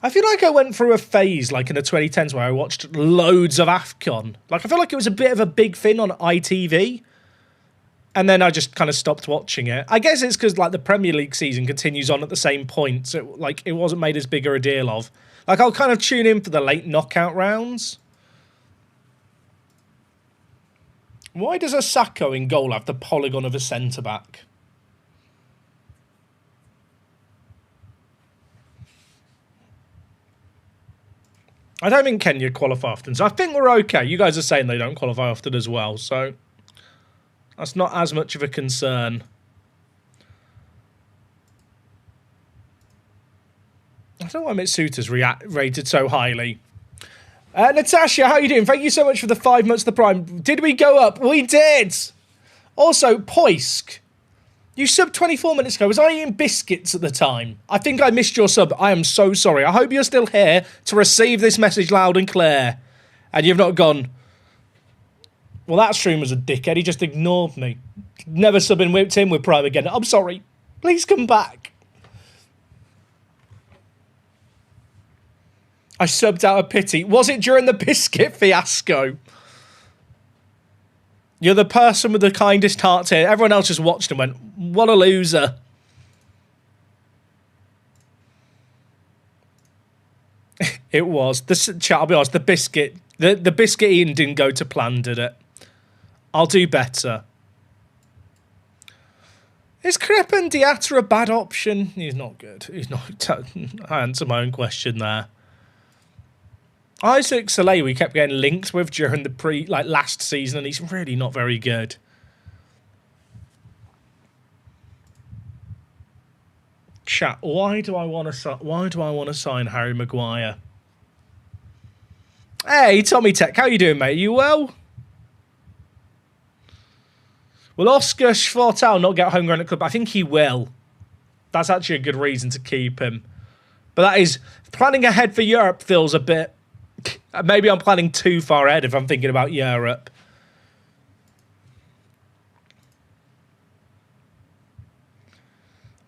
I feel like I went through a phase in the 2010s where I watched loads of AFCON. I feel like it was a bit of a big thing on ITV. And then I just kind of stopped watching it. I guess it's because the Premier League season continues on at the same point. So it wasn't made as big a deal of. I'll kind of tune in for the late knockout rounds. Why does a Sacco in goal have the polygon of a centre-back? I don't think Kenya qualify often, so I think we're okay. You guys are saying they don't qualify often as well, so that's not as much of a concern. I don't know why Mitsuta's rated so highly. Natasha, how are you doing? Thank you so much for the 5 months of the Prime. Did we go up? We did! Also, Poisk, you subbed 24 minutes ago. Was I eating biscuits at the time? I think I missed your sub. I am so sorry. I hope you're still here to receive this message loud and clear. And you've not gone, well, that stream was a dickhead. He just ignored me. Never subbing whipped in with Prime again. I'm sorry. Please come back. I subbed out of pity. Was it during the biscuit fiasco? You're the person with the kindest heart here. Everyone else just watched and went, what a loser. It was. Chat, I'll be honest, the biscuit eating didn't go to plan, did it? I'll do better. Is Crepin Diatta a bad option? He's not good. He's not. I answered my own question there. Isaac Soleil we kept getting linked with during the last season, and he's really not very good. Chat, why do I want to sign Harry Maguire? Hey, Tommy Tech, how you doing, mate? You well? Will Oscar Schwartau not get homegrown at club? I think he will. That's actually a good reason to keep him. But that is, planning ahead for Europe feels a bit... Maybe I'm planning too far ahead if I'm thinking about Europe.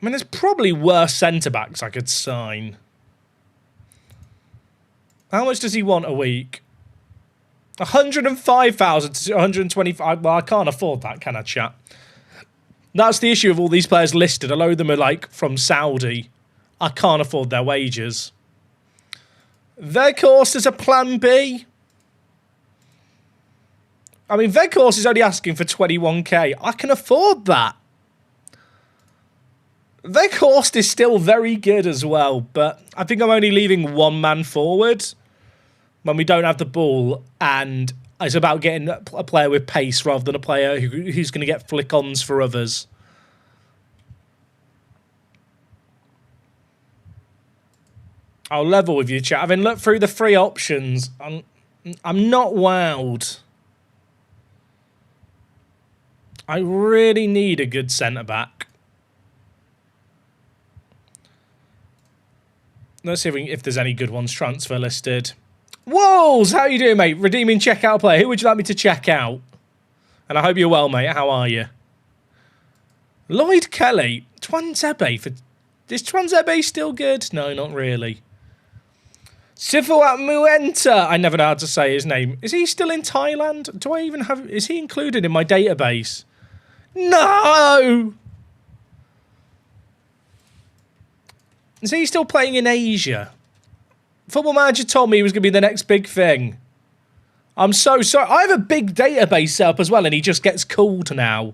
I mean, there's probably worse centre-backs I could sign. How much does he want a week? 105,000 to 125. Well, I can't afford that, can I, chat? That's the issue of all these players listed. A load of them are, like, from Saudi. I can't afford their wages. Weghorst is a plan B. I mean, Weghorst is only asking for 21k. I can afford that. Weghorst is still very good as well, but I think I'm only leaving one man forward when we don't have the ball, and it's about getting a player with pace rather than a player who's going to get flick-ons for others. I'll level with you, chat. Having looked through the three options, I'm not wowed. I really need a good centre-back. Let's see if there's any good ones transfer listed. Wolves, how you doing, mate? Redeeming checkout player. Who would you like me to check out? And I hope you're well, mate. How are you? Lloyd Kelly. Twanzebe. Is Twanzebe still good? No, not really. Sifuat Muenta. I never know how to say his name. Is he still in Thailand? Do I even have... Is he included in my database? No! Is he still playing in Asia? Football Manager told me he was going to be the next big thing. I'm so sorry. I have a big database set up as well, and he just gets called now.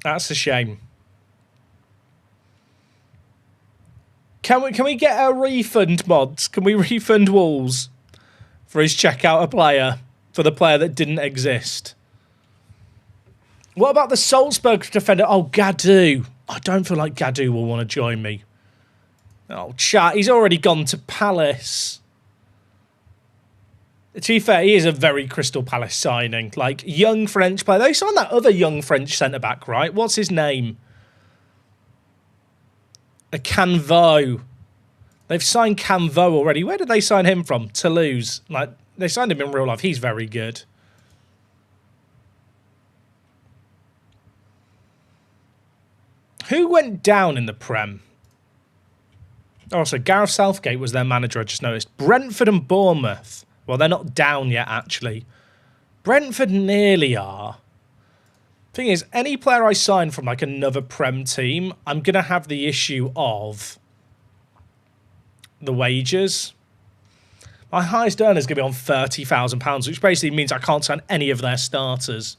That's a shame. Can we get a refund, mods? Can we refund Wolves for his checkout a player, for the player that didn't exist? What about the Salzburg defender? Oh, Gadou. I don't feel like Gadou will want to join me. Oh, chat. He's already gone to Palace. To be fair, he is a very Crystal Palace signing. Like, young French player. They signed that other young French centre-back, right? What's his name? A Canvo. They've signed Canvo already. Where did they sign him from? Toulouse. Like, they signed him in real life. He's very good. Who went down in the Prem? Oh, so Gareth Southgate was their manager, I just noticed. Brentford and Bournemouth. Well, they're not down yet, actually. Brentford nearly are. Thing is, any player I sign from, like, another Prem team, I'm going to have the issue of the wages. My highest earner is going to be on £30,000, which basically means I can't sign any of their starters.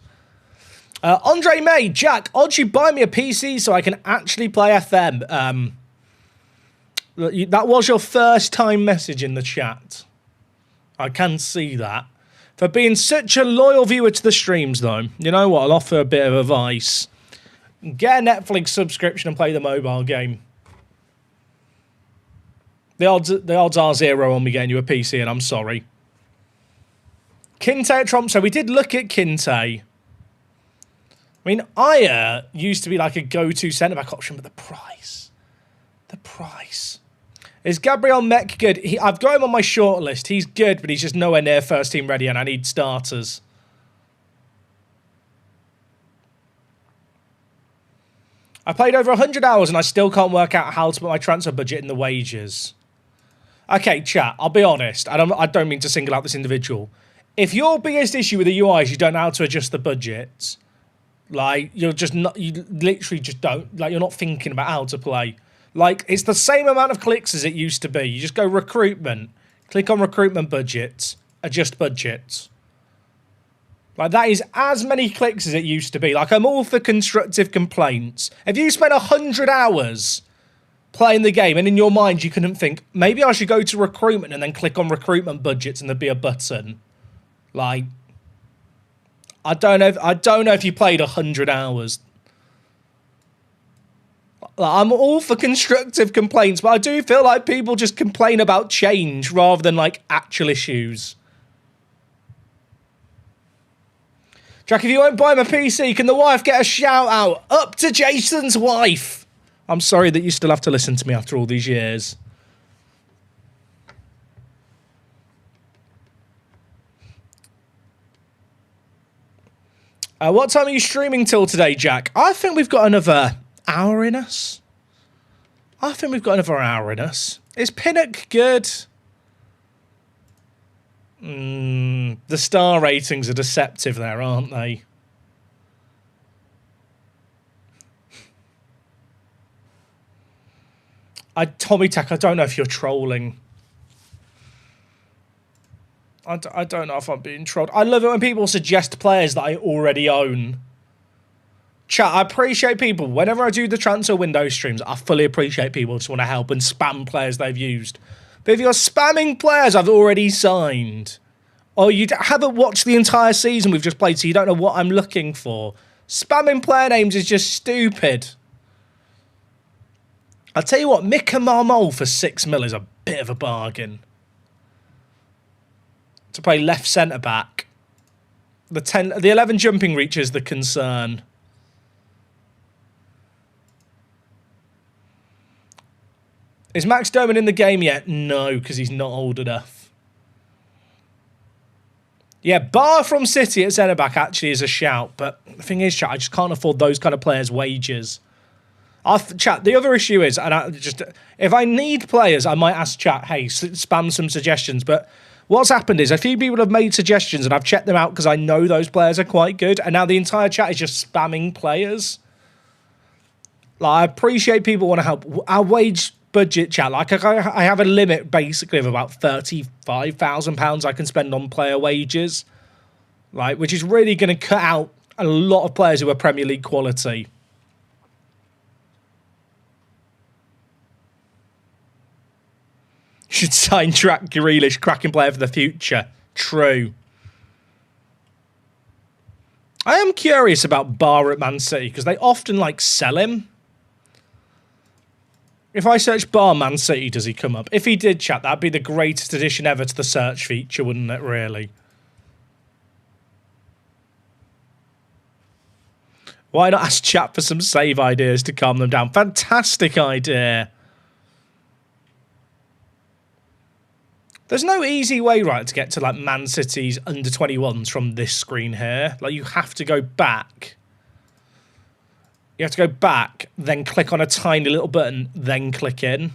Andre May, Jack, odd you buy me a PC so I can actually play FM. That was your first time message in the chat. I can see that. For being such a loyal viewer to the streams, though, you know what? I'll offer a bit of advice. Get a Netflix subscription and play the mobile game. The odds are 0 on me getting you a PC, and I'm sorry. Kinte at Tromso. We did look at Kinte. I mean, Aya used to be like a go-to centre-back option, but the price. The price. Is Gabriel Mech good? I've got him on my short list. He's good, but he's just nowhere near first team ready, and I need starters. I played over 100 hours, and I still can't work out how to put my transfer budget in the wages. Okay, chat, I'll be honest. I don't mean to single out this individual. If your biggest issue with the UI is you don't know how to adjust the budgets... Like, you're just not, you literally just don't, like, you're not thinking about how to play. Like, it's the same amount of clicks as it used to be. You just go recruitment, click on recruitment budgets, adjust budgets. Like, that is as many clicks as it used to be. Like, I'm all for constructive complaints. If you spent 100 hours playing the game and in your mind you couldn't think, maybe I should go to recruitment and then click on recruitment budgets and there'd be a button. Like... I don't know if you played 100 hours. I'm all for constructive complaints, but I do feel like people just complain about change rather than, like, actual issues. Jack, if you won't buy him a PC, can the wife get a shout out? Up to Jason's wife. I'm sorry that you still have to listen to me after all these years. What time are you streaming till today, Jack? I think we've got another hour in us. Is Pinnock good? The star ratings are deceptive there, aren't they? Tommy Tech, I don't know if you're trolling. I don't know if I'm being trolled. I love it when people suggest players that I already own. Chat, I appreciate people. Whenever I do the transfer window streams, I fully appreciate people just want to help and spam players they've used. But if you're spamming players I've already signed, or you haven't watched the entire season we've just played, so you don't know what I'm looking for, spamming player names is just stupid. I'll tell you what, Mika Marmol for 6 mil is a bit of a bargain. To play left centre-back. The 11 jumping reach is the concern. Is Max Doman in the game yet? No, because he's not old enough. Yeah, Bar from City at centre-back actually is a shout, but the thing is, chat, I just can't afford those kind of players' wages. Chat, the other issue is, and if I need players, I might ask chat, hey, spam some suggestions, but what's happened is a few people have made suggestions and I've checked them out because I know those players are quite good, and now the entire chat is just spamming players. Like, I appreciate people want to help. Our wage budget, chat, like I have a limit basically of about £35,000 I can spend on player wages, like, which is really going to cut out a lot of players who are Premier League quality. Should sign Jack Grealish, cracking player for the future. True. I am curious about Bar at Man City because they often like sell him. If I search Bar Man City, does he come up? If he did, chat, that'd be the greatest addition ever to the search feature, wouldn't it, really? Why not ask chat for some save ideas to calm them down? Fantastic idea. There's no easy way, right, to get to, like, Man City's under-21s from this screen here. Like, you have to go back. You have to go back, then click on a tiny little button, then click in.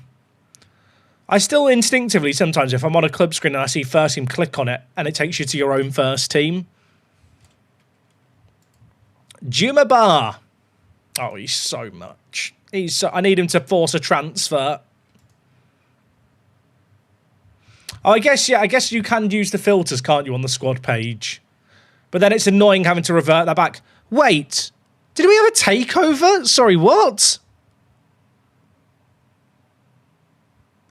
I still instinctively, sometimes, if I'm on a club screen and I see first team, click on it, and it takes you to your own first team. Juma Bar. Oh, he's so much. I need him to force a transfer. Oh, I guess you can use the filters, can't you, on the squad page? But then it's annoying having to revert that back. Wait, did we have a takeover? Sorry, what?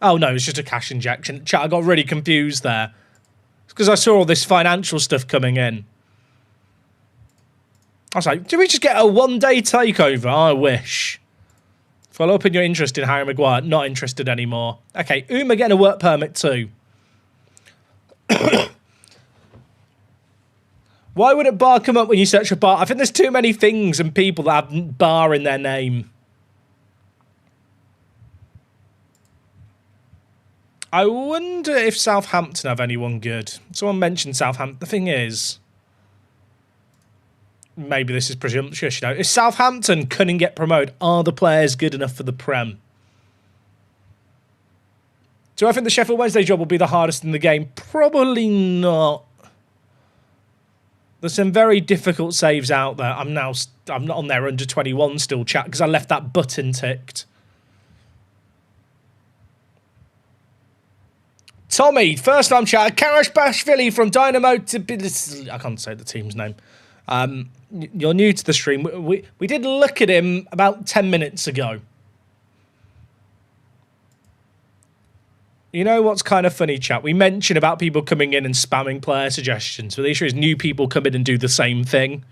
Oh, no, it's just a cash injection. Chat, I got really confused there. It's because I saw all this financial stuff coming in. I was like, did we just get a one-day takeover? I wish. Follow up in your interest in Harry Maguire. Not interested anymore. Okay, Uma getting a work permit too. Why wouldn't Bar come up when you search for Bar? I think there's too many things and people that have Bar in their name. I wonder if Southampton have anyone good. Someone mentioned Southampton. The thing is, maybe this is presumptuous, you know. If Southampton couldn't get promoted, are the players good enough for the Prem? Do I think the Sheffield Wednesday job will be the hardest in the game? Probably not. There's some very difficult saves out there. I'm not on their under 21 still, chat, because I left that button ticked. Tommy, first time chat. Karashbashvili from Dynamo to... I can't say the team's name. You're new to the stream. We did look at him about 10 minutes ago. You know what's kind of funny, chat? We mentioned about people coming in and spamming player suggestions, but the issue is new people come in and do the same thing.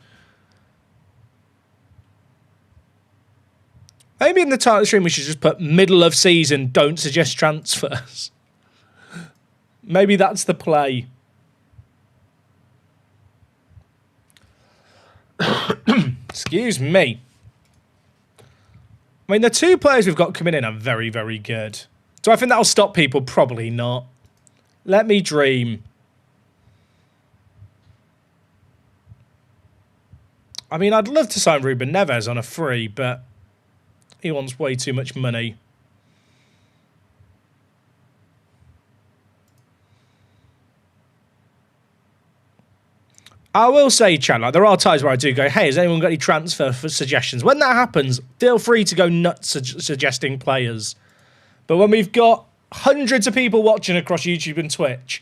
Maybe in the title of the stream we should just put middle of season, don't suggest transfers. Maybe that's the play. Excuse me. I mean, the 2 players we've got coming in are very, very good. Do I think that'll stop people? Probably not. Let me dream. I mean, I'd love to sign Ruben Neves on a free, but he wants way too much money. I will say, Chad, like, there are times where I do go, hey, has anyone got any transfer for suggestions? When that happens, feel free to go nuts suggesting players. But when we've got hundreds of people watching across YouTube and Twitch,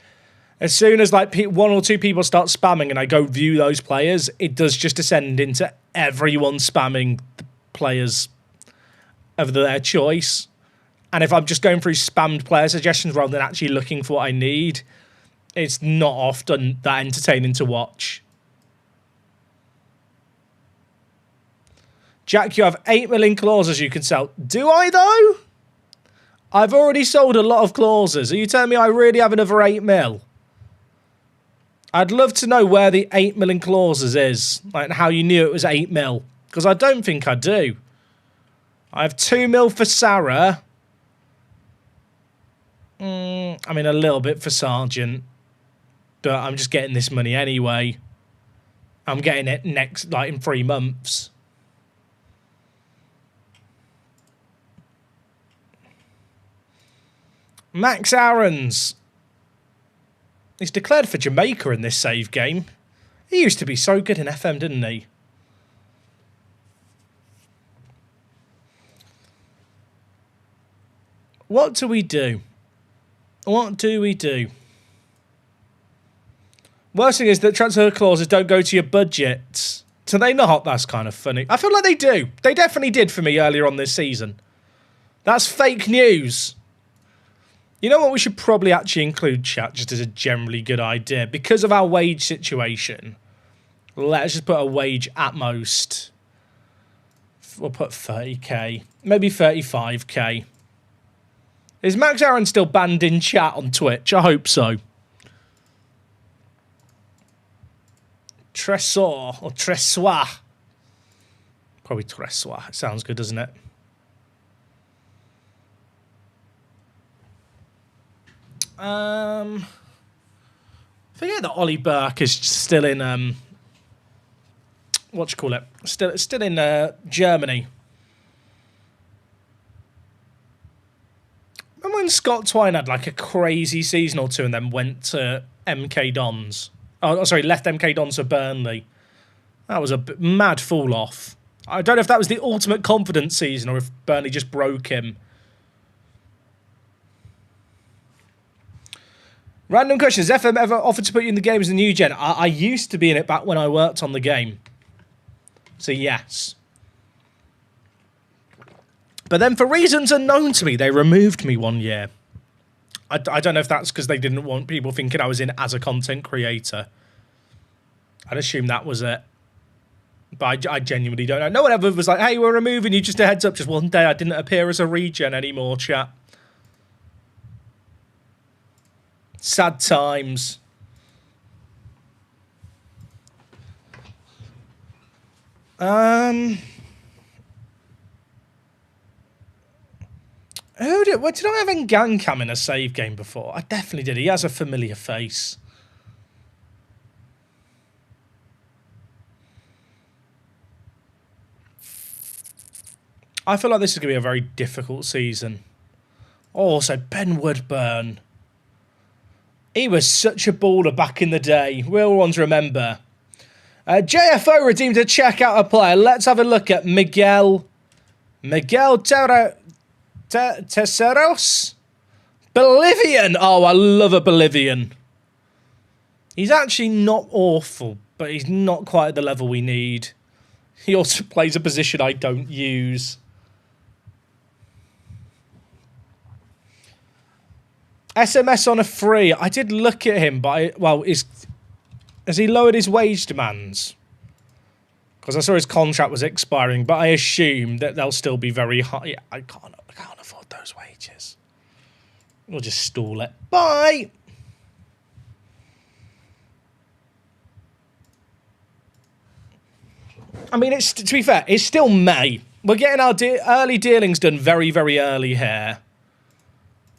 as soon as like 1 or 2 people start spamming and I go view those players, it does just descend into everyone spamming the players of their choice. And if I'm just going through spammed player suggestions rather than actually looking for what I need, it's not often that entertaining to watch. Jack, you have 8 million clauses you can sell. Do I, though? I've already sold a lot of clauses. Are you telling me I really have another 8 mil? I'd love to know where the 8 million clauses is. Like, how you knew it was 8 mil. Because I don't think I do. I have 2 mil for Sarah. I mean, a little bit for Sergeant. But I'm just getting this money anyway. I'm getting it next, like, in 3 months. Max Aarons. He's declared for Jamaica in this save game. He used to be so good in FM, didn't he? What do we do? What do we do? Worst thing is that transfer clauses don't go to your budget. Do they not? That's kind of funny. I feel like they do. They definitely did for me earlier on this season. That's fake news. You know what we should probably actually include, chat, just as a generally good idea? Because of our wage situation, let's just put a wage at most. We'll put 30k. Maybe 35k. Is Max Aaron still banned in chat on Twitch? I hope so. Tresor or Tressoir. Probably Tressoir. It sounds good, doesn't it? I forget that Ollie Burke is still in what do you call it? Still in Germany. Remember when Scott Twine had like a crazy season or two and then went to MK Dons? Oh, sorry, left MK Dons for Burnley. That was a mad fall off. I don't know if that was the ultimate confidence season or if Burnley just broke him. Random question. Has FM ever offered to put you in the game as a new gen? I used to be in it back when I worked on the game. So yes. But then for reasons unknown to me, they removed me one year. I don't know if that's because they didn't want people thinking I was in as a content creator. I'd assume that was it. But I genuinely don't know. No one ever was like, hey, we're removing you, just a heads up. Just one day I didn't appear as a regen anymore, chat. Sad times. Did I have Ngankam in a save game before? I definitely did. He has a familiar face. I feel like this is going to be a very difficult season. Also, Ben Woodburn. He was such a baller back in the day. We'll want to remember. JFO redeemed a checkout a player. Let's have a look at Miguel Terceros? Bolivian. Oh, I love a Bolivian. He's actually not awful, but he's not quite at the level we need. He also plays a position I don't use. SMS on a free. I did look at him, but has he lowered his wage demands? Because I saw his contract was expiring, but I assume that they'll still be very high. I can't afford those wages. We'll just stall it. Bye. I mean, to be fair, it's still May. We're getting our early dealings done very, very early here.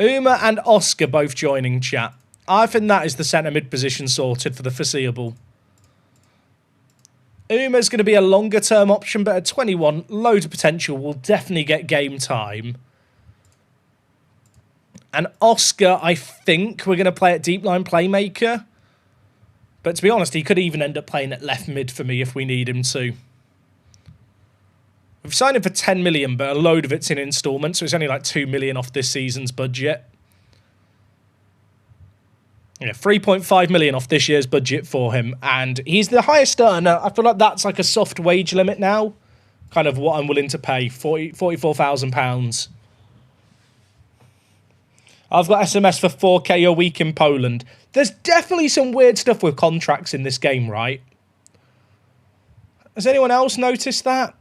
Uma and Oscar both joining chat. I think that is the centre mid position sorted for the foreseeable. Uma's going to be a longer term option, but at 21, loads of potential, will definitely get game time. And Oscar, I think we're going to play at deep line playmaker. But to be honest, he could even end up playing at left mid for me if we need him to. We've signed him for 10 million, but a load of it's in instalments, so it's only like 2 million off this season's budget. Yeah, 3.5 million off this year's budget for him, and he's the highest earner. I feel like that's like a soft wage limit now, kind of what I'm willing to pay, £44,000. I've got SMS for 4k a week in Poland. There's definitely some weird stuff with contracts in this game, right? Has anyone else noticed that?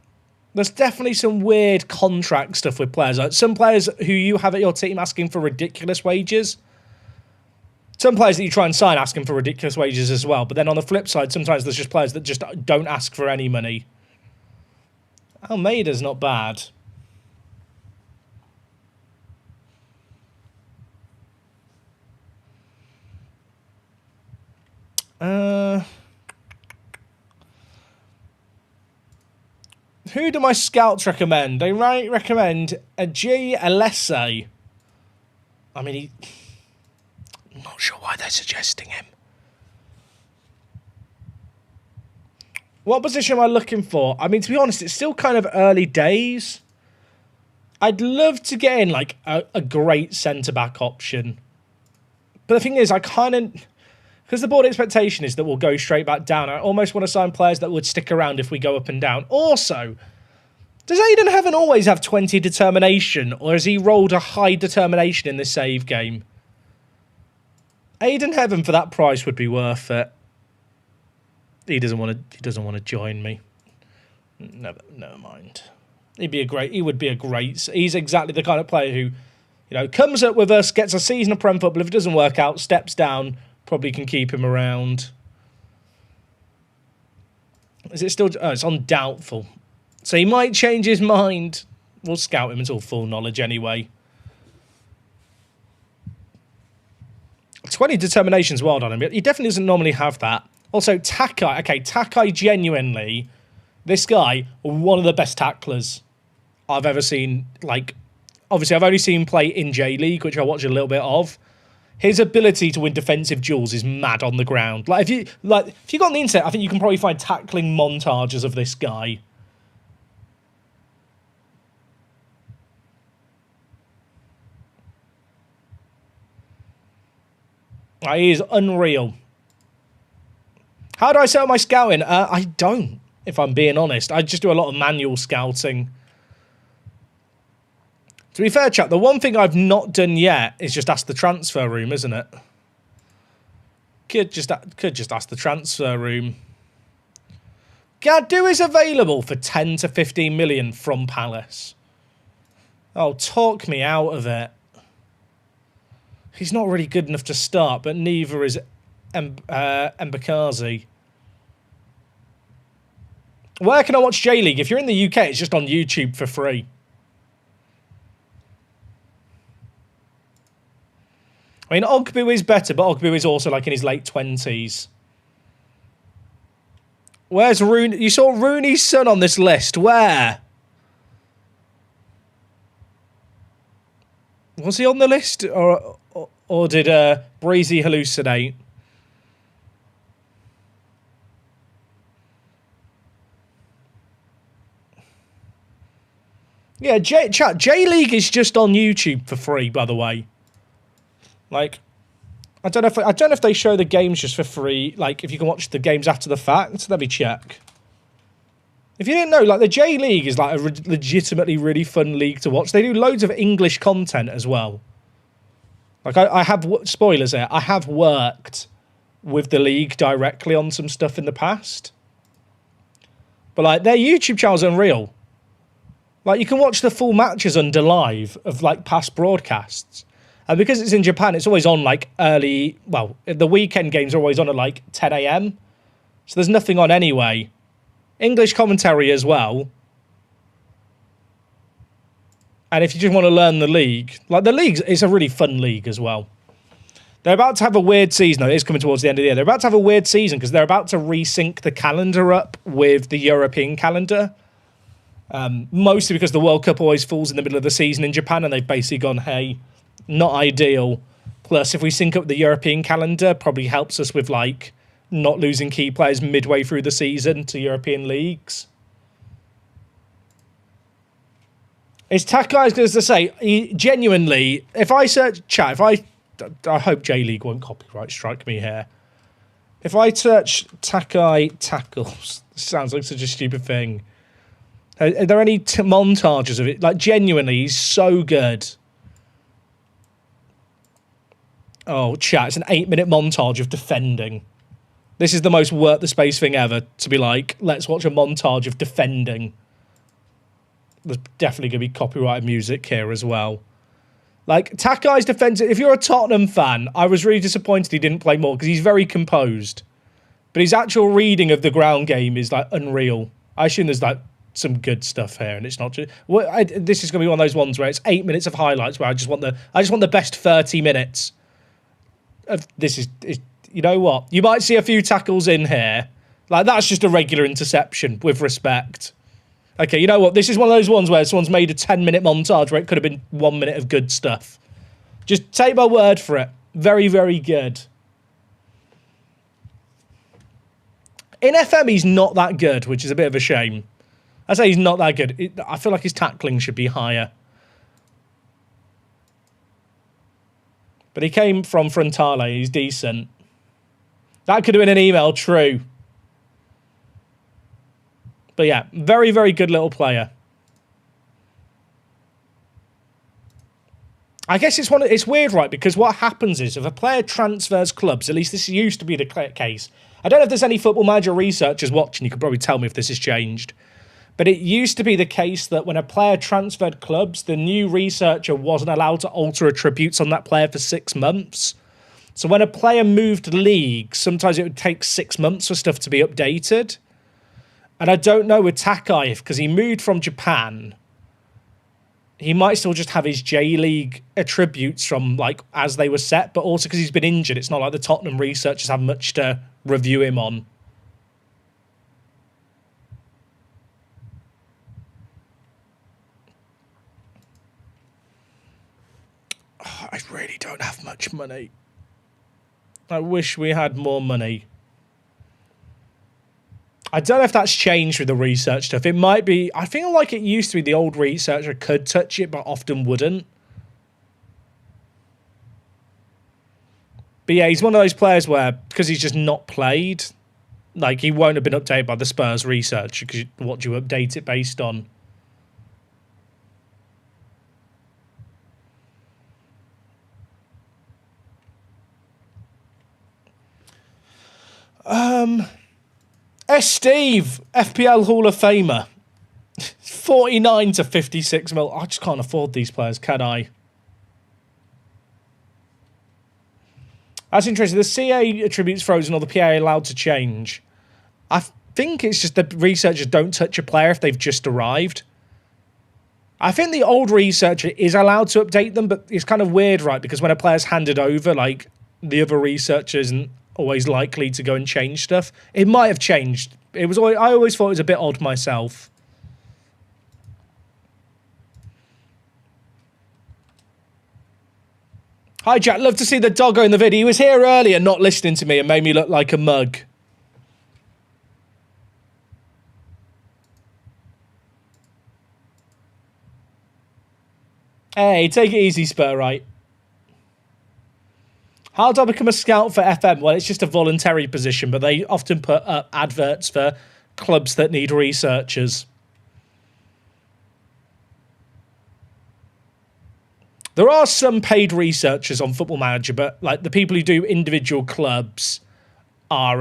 There's definitely some weird contract stuff with players. Like some players who you have at your team asking for ridiculous wages. Some players that you try and sign asking for ridiculous wages as well. But then on the flip side, sometimes there's just players that just don't ask for any money. Almeida's not bad. Who do my scouts recommend? They might recommend a Geoguessr. I mean, I'm not sure why they're suggesting him. What position am I looking for? I mean, to be honest, it's still kind of early days. I'd love to get in like a great centre-back option. But the thing is, I kind of... Because the board expectation is that we'll go straight back down. I almost want to sign players that would stick around if we go up and down. Also, does Aiden Heaven always have 20 determination? Or has he rolled a high determination in this save game? Aiden Heaven for that price would be worth it. He doesn't want to join me. Never mind. He would be a great... He's exactly the kind of player who, comes up with us, gets a season of Prem football. If it doesn't work out, steps down... Probably can keep him around. Is it still... Oh, it's on doubtful. So he might change his mind. We'll scout him until full knowledge anyway. 20 determination's wild on him. He definitely doesn't normally have that. Also, Takai. Okay, Takai genuinely... This guy, one of the best tacklers I've ever seen. Like, obviously, I've only seen him play in J-League, which I watch a little bit of. His ability to win defensive duels is mad on the ground. If you go on the internet, I think you can probably find tackling montages of this guy. He is unreal. How do I set up my scouting? I don't, if I'm being honest. I just do a lot of manual scouting. To be fair, chap, the one thing I've not done yet is just ask the transfer room, isn't it? Could just ask the transfer room. Gadu is available for 10 to 15 million from Palace. Oh, talk me out of it. He's not really good enough to start, but neither is Mbakazi. Where can I watch J-League? If you're in the UK, it's just on YouTube for free. I mean, Ogbu is better, but Ogbu is also like in his late 20s. Where's Rooney? You saw Rooney's son on this list. Where? Was he on the list? Or did Breezy hallucinate? Yeah, J-League is just on YouTube for free, by the way. Like, I don't know if they show the games just for free. Like, if you can watch the games after the fact, let me check. If you didn't know, like the J League is like a legitimately really fun league to watch. They do loads of English content as well. Like I have spoilers here. I have worked with the league directly on some stuff in the past, but like their YouTube channel's unreal. Like you can watch the full matches under live of like past broadcasts. And because it's in Japan, it's always on like early... Well, the weekend games are always on at like 10 a.m. So there's nothing on anyway. English commentary as well. And if you just want to learn the league, like the league is a really fun league as well. They're about to have a weird season. It is coming towards the end of the year. They're about to have a weird season because they're about to resync the calendar up with the European calendar. Mostly because the World Cup always falls in the middle of the season in Japan, and they've basically gone, hey, not ideal. Plus, if we sync up the European calendar, probably helps us with, like, not losing key players midway through the season to European leagues. Is Takai going to say, genuinely, if I search chat, I hope J-League won't copyright strike me here. If I search Takai tackles, sounds like such a stupid thing. Are there any montages of it? Like, genuinely, he's so good. Oh, chat, it's an 8-minute montage of defending. This is the most worth the space thing ever, to be like, let's watch a montage of defending. There's definitely going to be copyrighted music here as well. Like, Takai's defense, if you're a Tottenham fan, I was really disappointed he didn't play more, because he's very composed. But his actual reading of the ground game is, like, unreal. I assume there's, like, some good stuff here, and it's not just... this is going to be one of those ones where it's 8 minutes of highlights, where I just want the best 30 minutes. This is... You know what? You might see a few tackles in here. Like, that's just a regular interception, with respect. Okay, you know what? This is one of those ones where someone's made a 10-minute montage where it could have been 1 minute of good stuff. Just take my word for it. Very, very good. In FM, he's not that good, which is a bit of a shame. I say he's not that good. I feel like his tackling should be higher. But he came from Frontale. He's decent. That could have been an email, true. But yeah, very, very good little player. I guess it's weird, right? Because what happens is if a player transfers clubs, at least this used to be the case. I don't know if there's any Football Manager researchers watching. You could probably tell me if this has changed. But it used to be the case that when a player transferred clubs, the new researcher wasn't allowed to alter attributes on that player for 6 months. So when a player moved leagues, sometimes it would take 6 months for stuff to be updated. And I don't know with Takai, because he moved from Japan, he might still just have his J-League attributes from, like, as they were set, but also because he's been injured, it's not like the Tottenham researchers have much to review him on. Oh, I really don't have much money. I wish we had more money. I don't know if that's changed with the research stuff. It might be... I feel like it used to be the old researcher could touch it, but often wouldn't. But yeah, he's one of those players where, because he's just not played, like, he won't have been updated by the Spurs researcher, because what do you update it based on? Steve, FPL Hall of Famer. 49 to 56 mil. I just can't afford these players, can I? That's interesting. The CA attributes frozen or the PA allowed to change. I think it's just that researchers don't touch a player if they've just arrived. I think the old researcher is allowed to update them, but it's kind of weird, right? Because when a player's handed over, like, the other researcher isn't always likely to go and change stuff. It might have changed. I always thought it was a bit odd myself. Hi, Jack. Love to see the doggo in the video. He was here earlier not listening to me and made me look like a mug. Hey, take it easy, Spur, right? How do I become a scout for FM? Well, it's just a voluntary position, but they often put up adverts for clubs that need researchers. There are some paid researchers on Football Manager, but like the people who do individual clubs are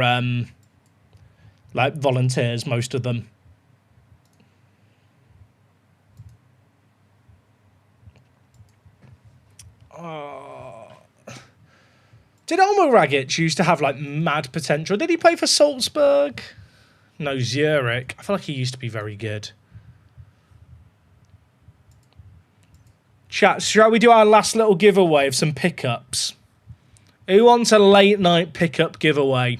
like volunteers, most of them. Did Omar Ragic used to have like mad potential? Did he play for Salzburg? No, Zurich. I feel like he used to be very good. Chat, shall we do our last little giveaway of some pickups? Who wants a late night pickup giveaway?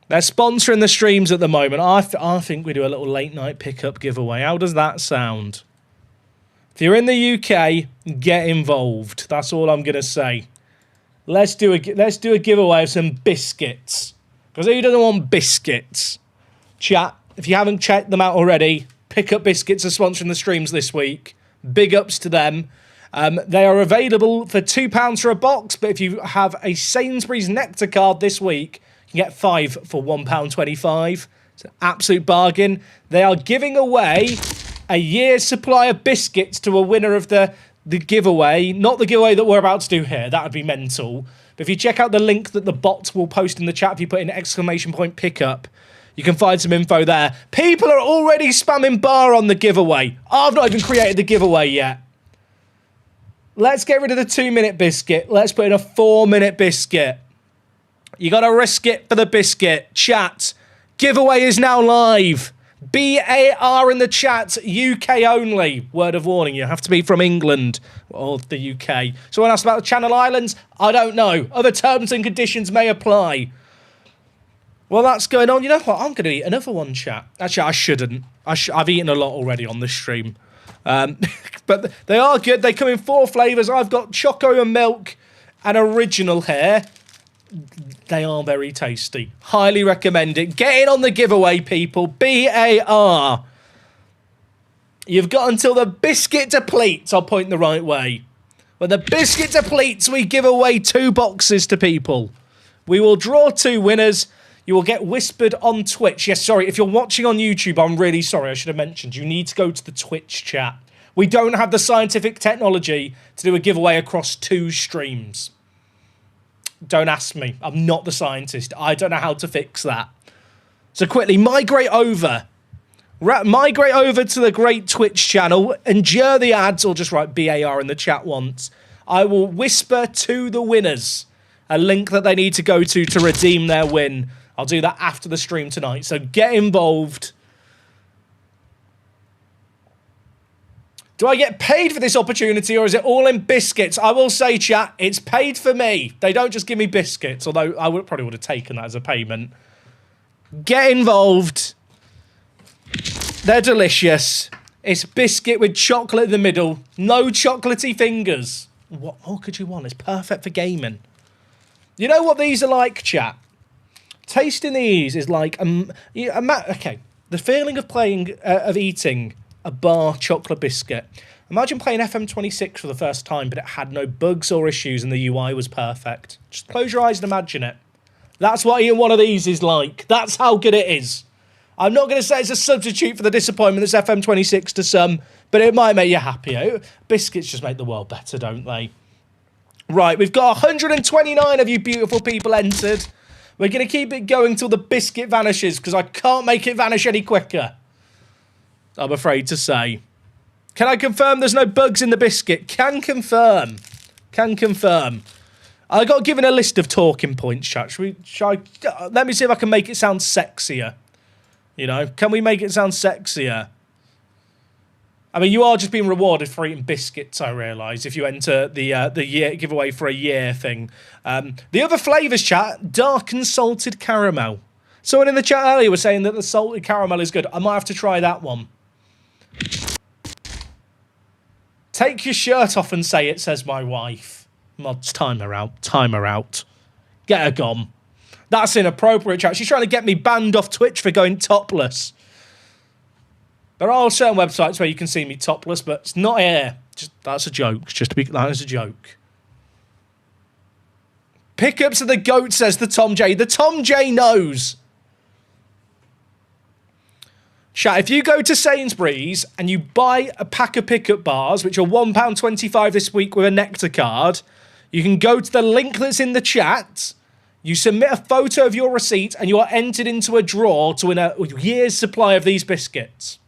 They're sponsoring the streams at the moment. I think we do a little late night pickup giveaway. How does that sound? If you're in the UK, get involved. That's all I'm gonna say. Let's do a giveaway of some biscuits. Because who doesn't want biscuits? Chat, if you haven't checked them out already, Pickup Biscuits are sponsoring the streams this week. Big ups to them. They are available for £2 for a box, but if you have a Sainsbury's Nectar card this week, you can get 5 for £1.25. It's an absolute bargain. They are giving away a year's supply of biscuits to a winner of the giveaway. Not the giveaway that we're about to do here. That would be mental. But if you check out the link that the bot will post in the chat, if you put in !pickup, you can find some info there. People are already spamming bar on the giveaway. I've not even created the giveaway yet. Let's get rid of the 2-minute biscuit. Let's put in a 4-minute biscuit. You got to risk it for the biscuit. Chat. Giveaway is now live. BAR in the chat. UK only. Word of warning. You have to be from England or the UK. Someone asked about the Channel Islands. I don't know. Other terms and conditions may apply. Well, that's going on. You know what? I'm going to eat another one, chat. Actually, I shouldn't. I've eaten a lot already on this stream. But they are good. They come in 4 flavours. I've got choco and milk and original here. They are very tasty. Highly recommend it. Get in on the giveaway, people. BAR. You've got until the biscuit depletes. I'll point the right way. When the biscuit depletes, we give away 2 boxes to people. We will draw 2 winners. You will get whispered on Twitch. Yes, sorry. If you're watching on YouTube, I'm really sorry. I should have mentioned. You need to go to the Twitch chat. We don't have the scientific technology to do a giveaway across 2 streams. Don't ask me. I'm not the scientist. I don't know how to fix that. So quickly, migrate over. Migrate over to the great Twitch channel. Endure the ads, or just write BAR in the chat once. I will whisper to the winners a link that they need to go to redeem their win. I'll do that after the stream tonight. So get involved. Do I get paid for this opportunity, or is it all in biscuits? I will say, chat, it's paid for me. They don't just give me biscuits, although I probably would have taken that as a payment. Get involved. They're delicious. It's biscuit with chocolate in the middle. No chocolatey fingers. What more could you want? It's perfect for gaming. You know what these are like, chat? Tasting these is like... okay, the feeling of eating a bar chocolate biscuit. Imagine playing FM26 for the first time, but it had no bugs or issues and the UI was perfect. Just close your eyes and imagine it. That's what eating one of these is like. That's how good it is. I'm not going to say it's a substitute for the disappointment that's FM26 to some, but it might make you happier. Biscuits just make the world better, don't they? Right, we've got 129 of you beautiful people entered. We're going to keep it going till the biscuit vanishes, because I can't make it vanish any quicker. I'm afraid to say. Can I confirm there's no bugs in the biscuit? Can confirm. Can confirm. I got given a list of talking points, chat. Let me see if I can make it sound sexier. You know, can we make it sound sexier? I mean, you are just being rewarded for eating biscuits, I realise, if you enter the year giveaway for a year thing. The other flavours, chat, dark and salted caramel. Someone in the chat earlier was saying that the salted caramel is good. I might have to try that one. Take your shirt off and say it, says my wife. Mods, time her out. Time her out. Get her gone. That's inappropriate, chat. She's trying to get me banned off Twitch for going topless. There are certain websites where you can see me topless, but it's not here. That's a joke. That is a joke. Pickups of the goat, says the Tom J. The Tom J knows. Chat, if you go to Sainsbury's and you buy a pack of pickup bars, which are £1.25 this week with a Nectar card, you can go to the link that's in the chat. You submit a photo of your receipt and you are entered into a draw to win a year's supply of these biscuits.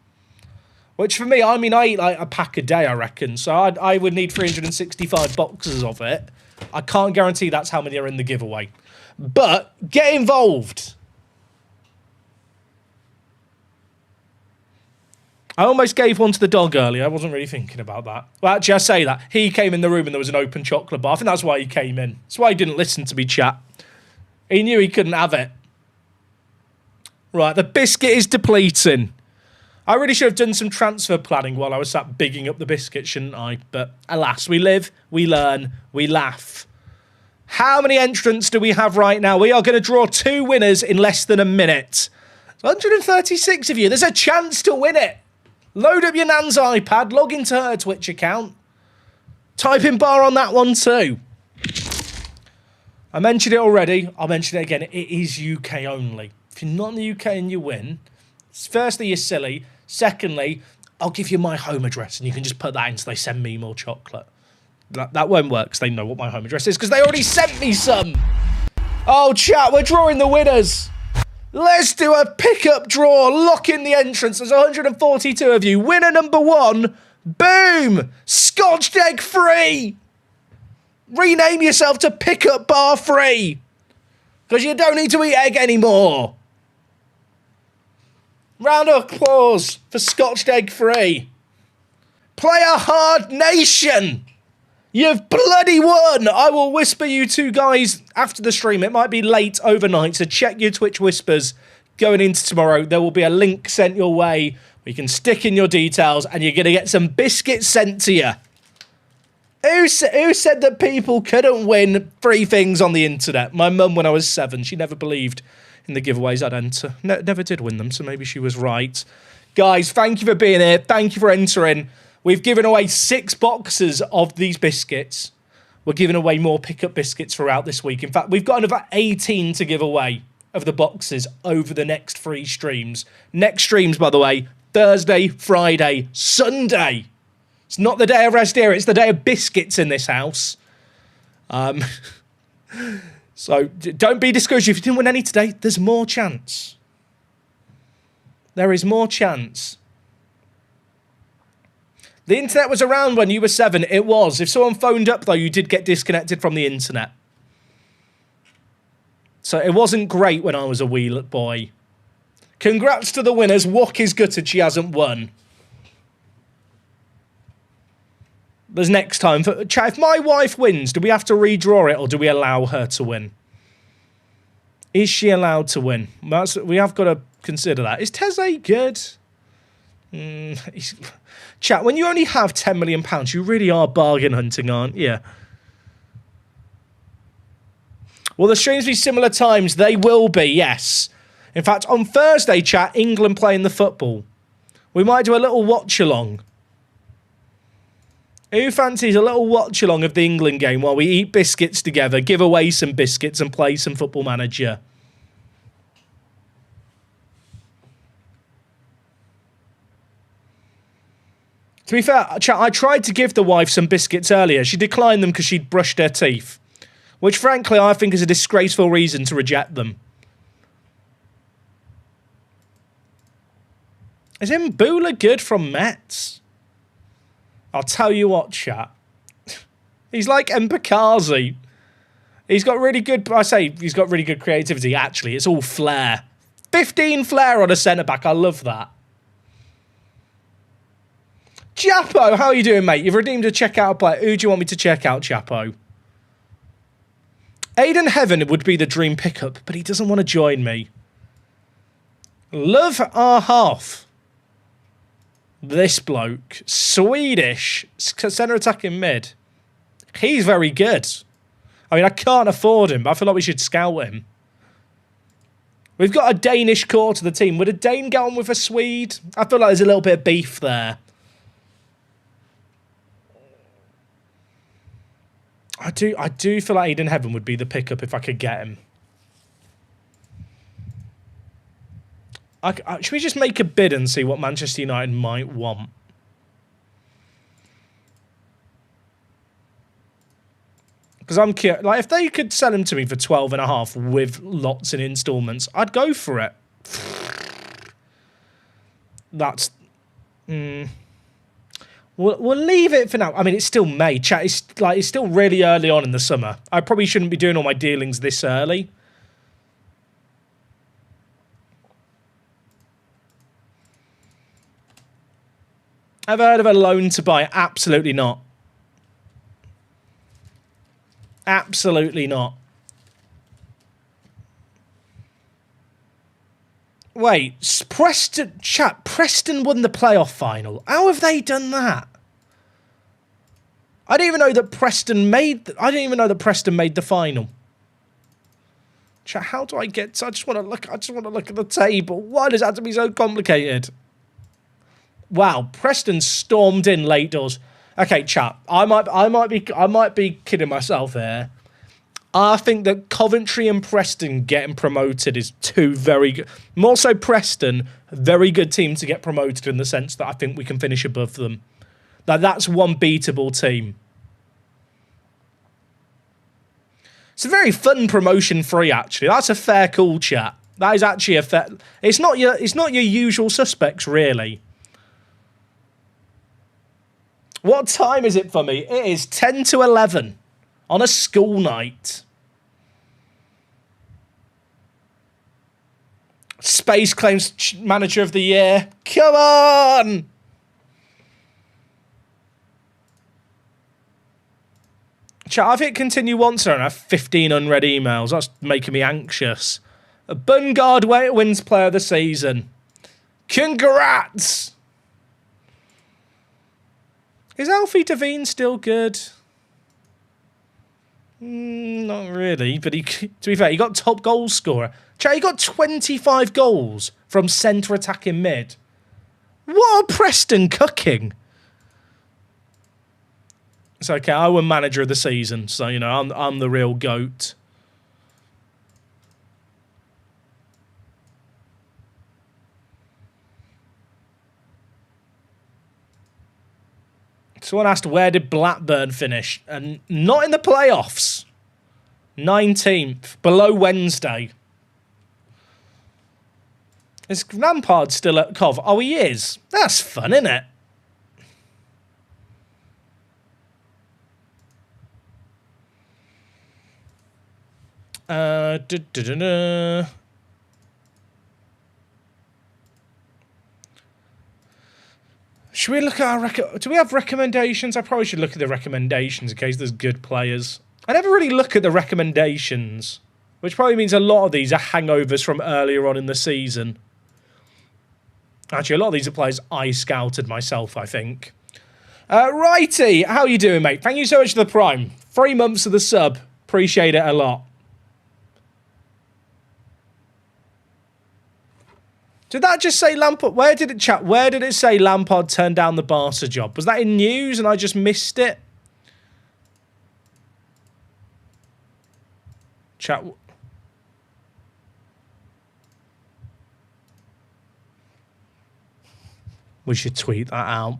Which for me, I mean, I eat like a pack a day, I reckon. So I would need 365 boxes of it. I can't guarantee that's how many are in the giveaway. But get involved. I almost gave one to the dog earlier. I wasn't really thinking about that. Well, actually, I say that. He came in the room and there was an open chocolate bar. I think that's why he came in. That's why he didn't listen to me chat. He knew he couldn't have it. Right, the biscuit is depleting. I really should have done some transfer planning while I was sat bigging up the biscuit, shouldn't I? But alas, we live, we learn, we laugh. How many entrants do we have right now? We are going to draw 2 winners in less than a minute. 136 of you. There's a chance to win it. Load up your nan's iPad, log into her Twitch account. Type in bar on that one too. I mentioned it already. I'll mention it again. It is UK only. If you're not in the UK and you win, firstly, you're silly. Secondly, I'll give you my home address and you can just put that in so they send me more chocolate. That won't work because they know what my home address is because they already sent me some. Oh, chat, we're drawing the winners. Let's do a pickup draw. Lock in the entrance. There's 142 of you. Winner number 1. Boom. Scotched egg free. Rename yourself to pickup bar free. Because you don't need to eat egg anymore. Round of applause for Scotched egg free. Player hard nation. You've bloody won! I will whisper you 2 guys after the stream. It might be late overnight, so check your Twitch whispers going into tomorrow. There will be a link sent your way where you can stick in your details and you're going to get some biscuits sent to you. Who said that people couldn't win free things on the internet? My mum, when I was 7, she never believed in the giveaways I'd enter. Never did win them, so maybe she was right. Guys, thank you for being here. Thank you for entering. We've given away 6 boxes of these biscuits. We're giving away more pickup biscuits throughout this week. In fact, we've got another 18 to give away of the boxes over the next 3 streams. Next streams, by the way, Thursday, Friday, Sunday. It's not the day of rest here. It's the day of biscuits in this house. So don't be discouraged. If you didn't win any today, there's more chance. There is more chance. The internet was around when you were 7. It was. If someone phoned up, though, you did get disconnected from the internet. So it wasn't great when I was a wee boy. Congrats to the winners. Wok is gutted she hasn't won. There's next time. Chat, if my wife wins, do we have to redraw it or do we allow her to win? Is she allowed to win? We have got to consider that. Is Teze good? Chat, when you only have £10 million, you really are bargain hunting, aren't you? Will the streams be similar times? They will be, yes. In fact, on Thursday, chat, England playing the football. We might do a little watch-along. Who fancies a little watch-along of the England game while we eat biscuits together, give away some biscuits and play some Football Manager? To be fair, chat, I tried to give the wife some biscuits earlier. She declined them because she'd brushed her teeth. Which, frankly, I think is a disgraceful reason to reject them. Is Mbula good from Mets? I'll tell you what, chat. He's like Mpakazi. He's got really good... I say he's got really good creativity, actually. It's all flair. 15 flair on a centre-back. I love that. Chapo, how are you doing, mate? You've redeemed a checkout player. Who do you want me to check out, Chapo? Aiden Heaven would be the dream pickup, but he doesn't want to join me. Love our half. This bloke. Swedish. Centre attacking mid. He's very good. I mean, I can't afford him, but I feel like we should scout him. We've got a Danish core to the team. Would a Dane get on with a Swede? I feel like there's a little bit of beef there. I do feel like Aiden Heaven would be the pickup if I could get him. Should we just make a bid and see what Manchester United might want? Because I'm curious. Like, if they could sell him to me for 12.5 with lots in instalments, I'd go for it. That's... We'll leave it for now. I mean, it's still May. Chat, it's still really early on in the summer. I probably shouldn't be doing all my dealings this early. I've heard of a loan to buy. Absolutely not. Absolutely not. Wait, Preston, chat, Preston won the playoff final. How have they done that? I didn't even know that Preston made the final. Chat, how do I get to, I just want to look at the table. Why does it have to be so complicated? Wow, Preston stormed in late doors. Okay, chat. I might be kidding myself here. I think that Coventry and Preston getting promoted is two very good. More so Preston, a very good team to get promoted in the sense that I think we can finish above them. That's one beatable team. It's a very fun promotion free, actually. That's a fair call, chat. That is actually a fair. It's not your usual suspects, really. What time is it for me? It is 10 to 11 on a school night. Space claims manager of the year. Come on! Chat, I've hit continue once and I have 15 unread emails. That's making me anxious. Bungard wins player of the season. Congrats! Is Alfie Devine still good? Not really, but to be fair, he got top goal scorer. Chat, he got 25 goals from centre attacking mid. What are Preston cooking? It's okay, I won manager of the season, so, you know, I'm the real GOAT. Someone asked, where did Blackburn finish? And not in the playoffs. 19th, below Wednesday. Is Lampard still at Cov? Oh, he is. That's fun, isn't it? Should we look at our do we have recommendations? I probably should look at the recommendations in case there's good players. I never really look at the recommendations, which probably means a lot of these are hangovers from earlier on in the season. Actually, a lot of these are players I scouted myself, I think. Righty, how you doing, mate? Thank you so much for the Prime. 3 months of the sub. Appreciate it a lot. Did that just say Lampard? Where did it say Lampard turned down the Barca job? Was that in news and I just missed it? Chat. We should tweet that out.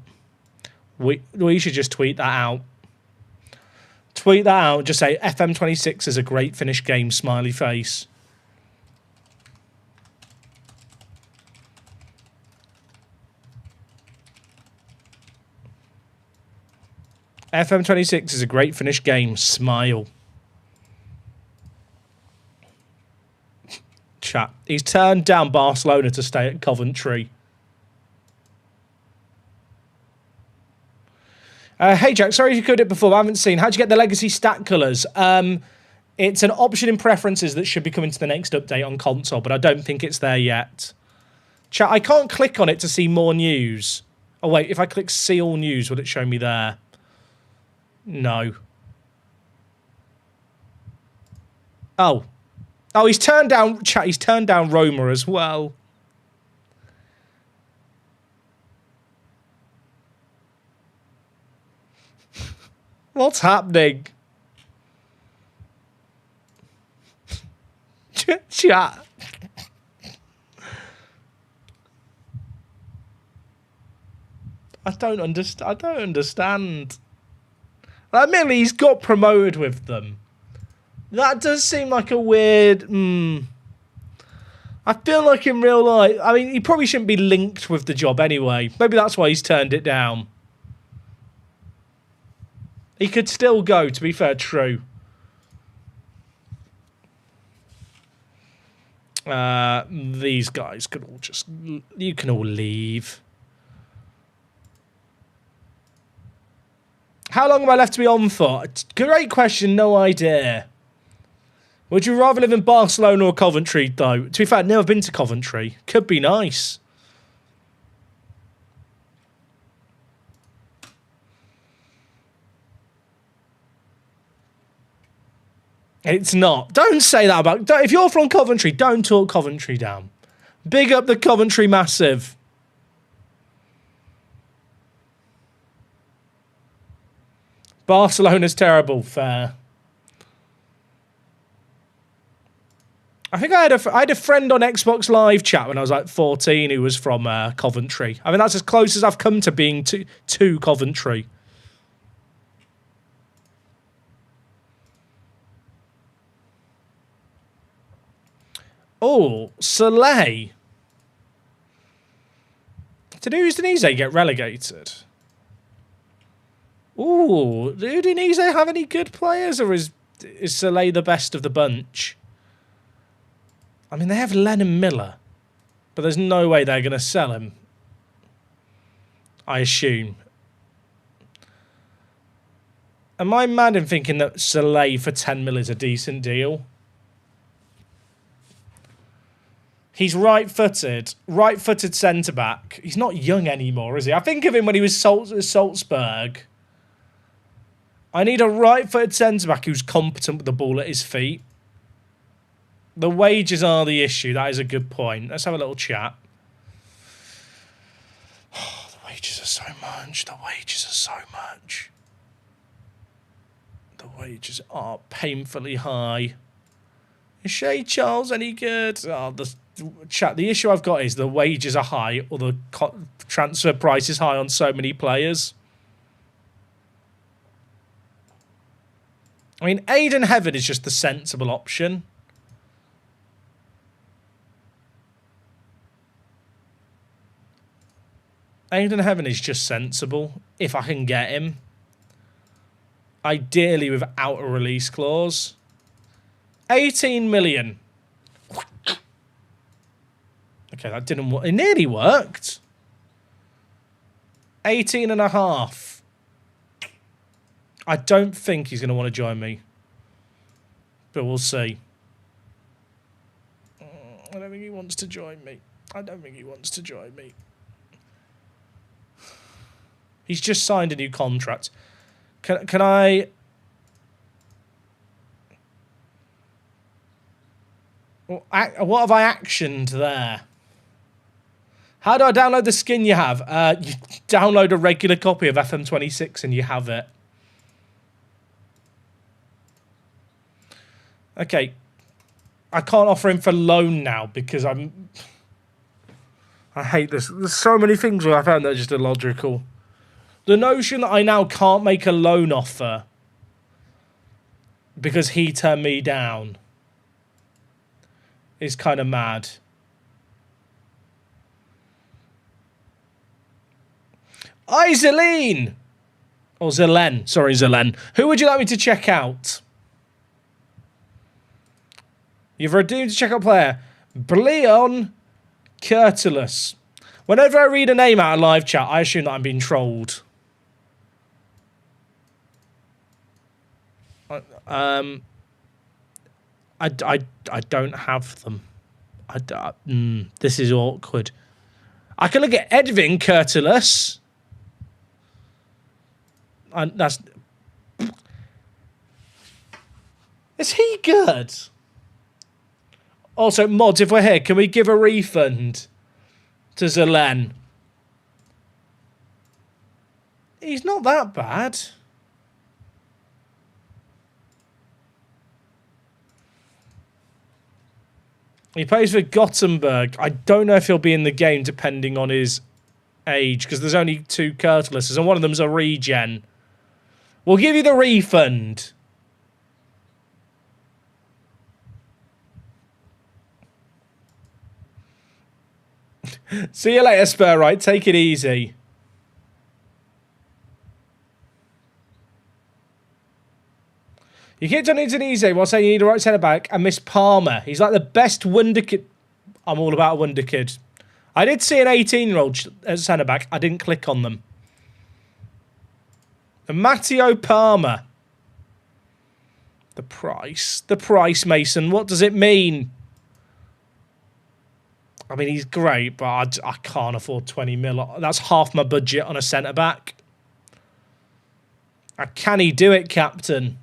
We should just tweet that out. Tweet that out. Just say FM26 is a great Finnish game, smiley face. FM26 is a great Finnish game, smile. Chat. He's turned down Barcelona to stay at Coventry. Hey Jack, sorry if you could it before, I haven't seen. How'd you get the legacy stat colours? It's an option in preferences that should be coming to the next update on console, but I don't think it's there yet. Chat, I can't click on it to see more news. Oh wait, if I click see all news, will it show me there? No. Oh. Oh, he's turned down, chat, he's turned down Roma as well. What's happening? Chat. I don't understand. Admittedly, he's got promoted with them. That does seem like a weird... I feel like in real life... I mean, he probably shouldn't be linked with the job anyway. Maybe that's why he's turned it down. He could still go, to be fair, true. These guys could all just... You can all leave. How long am I left to be on for? Great question, no idea. Would you rather live in Barcelona or Coventry, though? To be fair, I've never been to Coventry. Could be nice. It's not. Don't say that about... If you're from Coventry, don't talk Coventry down. Big up the Coventry Massive. Barcelona's terrible. Fair. I think I had a friend on Xbox Live chat when I was like 14 who was from Coventry. I mean, that's as close as I've come to being to Coventry. Oh, Soleil. Did Udinese get relegated? Ooh, do Udinese have any good players, or is Soleil the best of the bunch? I mean, they have Lennon Miller, but there's no way they're going to sell him, I assume. Am I mad in thinking that Soleil for 10 mil is a decent deal? He's right-footed centre-back. He's not young anymore, is he? I think of him when he was Salzburg. I need a right-footed centre-back who's competent with the ball at his feet. The wages are the issue. That is a good point. Let's have a little chat. Oh, the wages are so much. The wages are so much. The wages are painfully high. Is Shay Charles any good? Oh, the issue I've got is the wages are high, or the transfer price is high on so many players. I mean, Aiden Heaven is just the sensible option. Aiden Heaven is just sensible, if I can get him. Ideally without a release clause. 18 million. Okay, that didn't work. It nearly worked. 18 and a half. I don't think he's going to want to join me. But we'll see. I don't think he wants to join me. He's just signed a new contract. Can I... What have I actioned there? How do I download the skin you have? You download a regular copy of FM26 and you have it. Okay. I can't offer him for loan now because I hate this. There's so many things where I found that are just illogical. The notion that I now can't make a loan offer because he turned me down is kind of mad. Zelene! Or Zelen. Sorry, Zelen. Who would you like me to check out? You've redeemed to check out player. Bleon Curtilus. Whenever I read a name out of live chat, I assume that I'm being trolled. I don't have them. This is awkward. I can look at Edvin Curtilus. That's... Is he good? Also, mods, if we're here, can we give a refund to Zelen? He's not that bad. He plays for Gothenburg. I don't know if he'll be in the game depending on his age, because there's only 2 Curtiluses, and one of them's a regen. We'll give you the refund. See you later, Spur, right? Take it easy. You kicked on Udinese while saying you need a right centre-back and miss Palmer. He's like the best wonder kid. I'm all about a wonder kid. I did see an 18-year-old centre-back. I didn't click on them. And Matteo Palmer. The price, Mason. What does it mean? I mean, he's great, but I can't afford 20 mil. That's half my budget on a centre-back. Can he do it, Captain?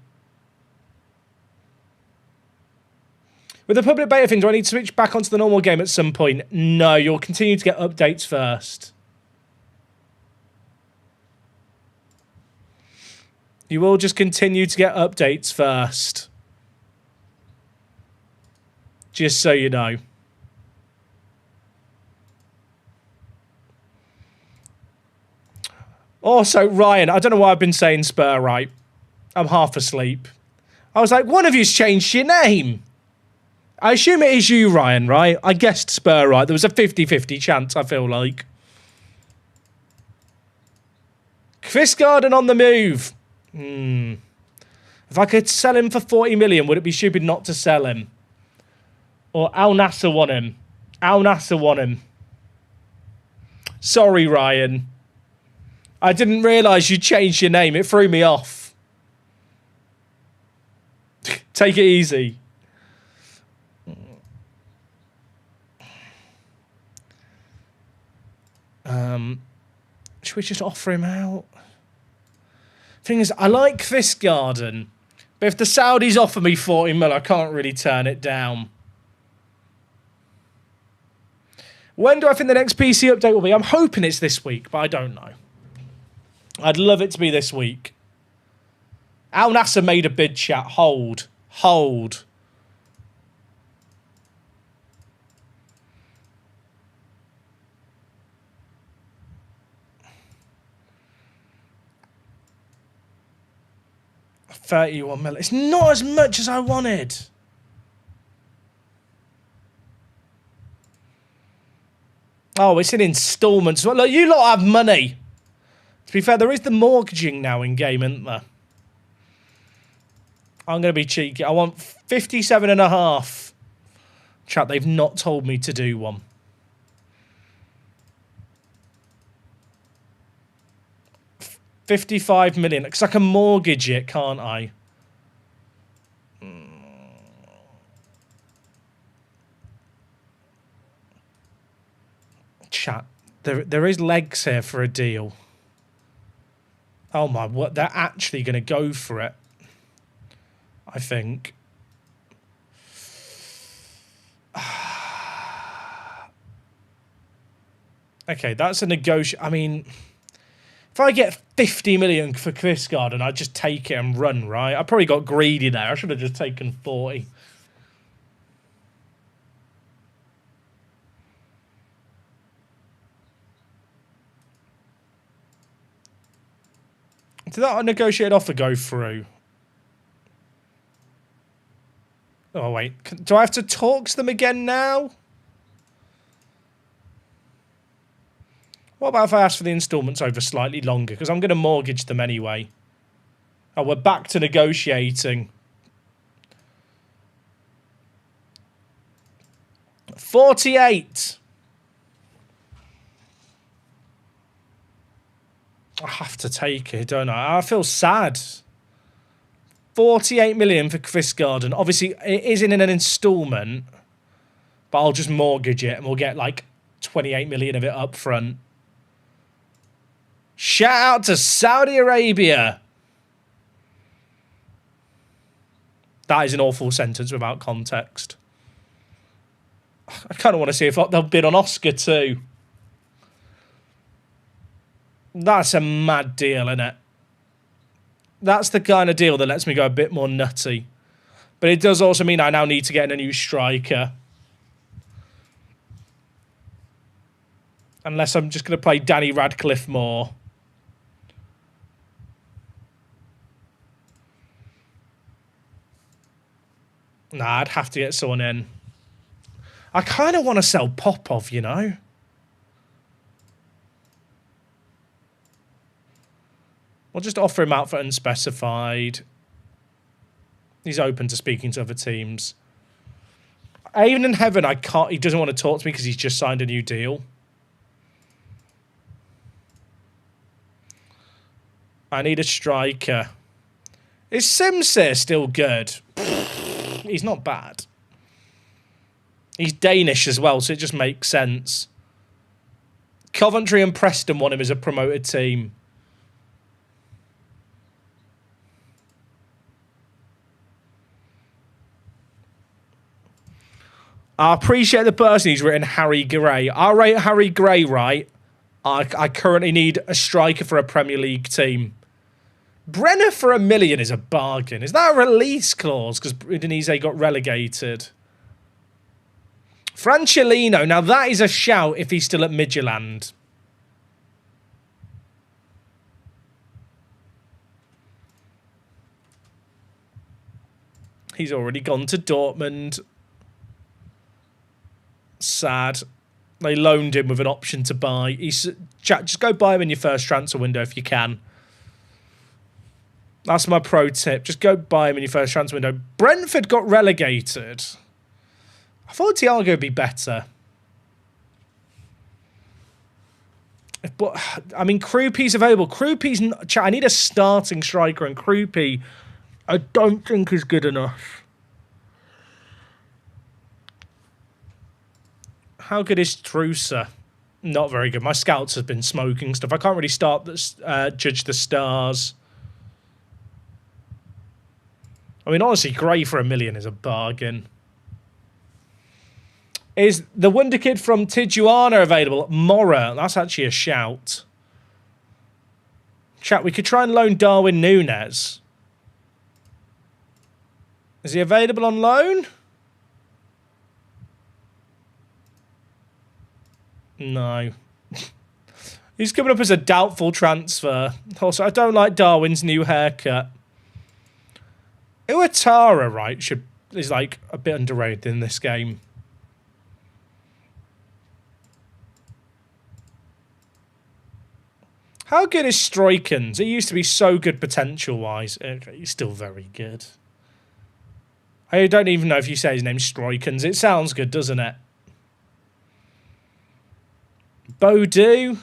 With the public beta thing, do I need to switch back onto the normal game at some point? No, you'll continue to get updates first. You will just continue to get updates first. Just so you know. Also, Ryan, I don't know why I've been saying Spur right. I'm half asleep. I was like, one of you's changed your name. I assume it is you, Ryan, right? I guessed Spur right. There was a 50-50 chance, I feel like. Chris Garden on the move. If I could sell him for 40 million, would it be stupid not to sell him? Or Al Nassr want him. Al Nassr want him. Sorry, Ryan. I didn't realise you changed your name. It threw me off. Take it easy. Should we just offer him out? Thing is, I like this garden, but if the Saudis offer me 40 mil, I can't really turn it down. When do I think the next PC update will be? I'm hoping it's this week, but I don't know. I'd love it to be this week. Al Nassr made a bid, chat. Hold. 31 mil. It's not as much as I wanted. Oh, it's in installments. Well, look, you lot have money. To be fair, there is the mortgaging now in game, isn't there? I'm going to be cheeky. I want 57.5. Chat, they've not told me to do one. $55 million. Because I can mortgage it, can't I? Chat, there is legs here for a deal. Oh my, what? They're actually going to go for it. I think. Okay, that's a negotiation. I mean, if I get 50 million for Chris Garden, I'd just take it and run, right? I probably got greedy there. I should have just taken 40. Did that negotiated offer go through? Oh, wait. Do I have to talk to them again now? What about if I ask for the instalments over slightly longer? Because I'm going to mortgage them anyway. Oh, we're back to negotiating. 48. I have to take it, don't I? I feel sad. 48 million for Chris Garden. Obviously, it is in an instalment, but I'll just mortgage it and we'll get like 28 million of it up front. Shout out to Saudi Arabia. That is an awful sentence without context. I kind of want to see if they'll bid on Oscar too. That's a mad deal, isn't it? That's the kind of deal that lets me go a bit more nutty. But it does also mean I now need to get a new striker. Unless I'm just going to play Danny Radcliffe more. Nah, I'd have to get someone in. I kind of want to sell Popov, you know? We'll just offer him out for unspecified. He's open to speaking to other teams. Even in heaven, I can't. He doesn't want to talk to me because he's just signed a new deal. I need a striker. Is Simsir still good? He's not bad. He's Danish as well, so it just makes sense. Coventry and Preston want him as a promoted team. I appreciate the person who's written Harry Gray. I rate Harry Gray right. I currently need a striker for a Premier League team. Brenner for $1 million is a bargain. Is that a release clause? Because Udinese got relegated. Francellino. Now that is a shout if he's still at Midtjylland. He's already gone to Dortmund. Sad. They loaned him with an option to buy. Just go buy him in your first transfer window if you can. That's my pro tip. Just go buy him in your first transfer window. Brentford got relegated. I thought Thiago would be better. But, I mean, Krupi's available. Krupi's... I need a starting striker, and Krupi, I don't think is good enough. How good is Trusa? Not very good. My scouts have been smoking stuff. I can't really judge the stars. I mean, honestly, Gray for $1 million is a bargain. Is the Wonder Kid from Tijuana available? Mora. That's actually a shout. Chat, we could try and loan Darwin Núñez. Is he available on loan? No. He's coming up as a doubtful transfer. Also, I don't like Darwin's new haircut. Uatara, right, is like a bit underrated in this game. How good is Stroikens? He used to be so good potential-wise. Okay, he's still very good. I don't even know if you say his name's Stroikens. It sounds good, doesn't it? Bodou.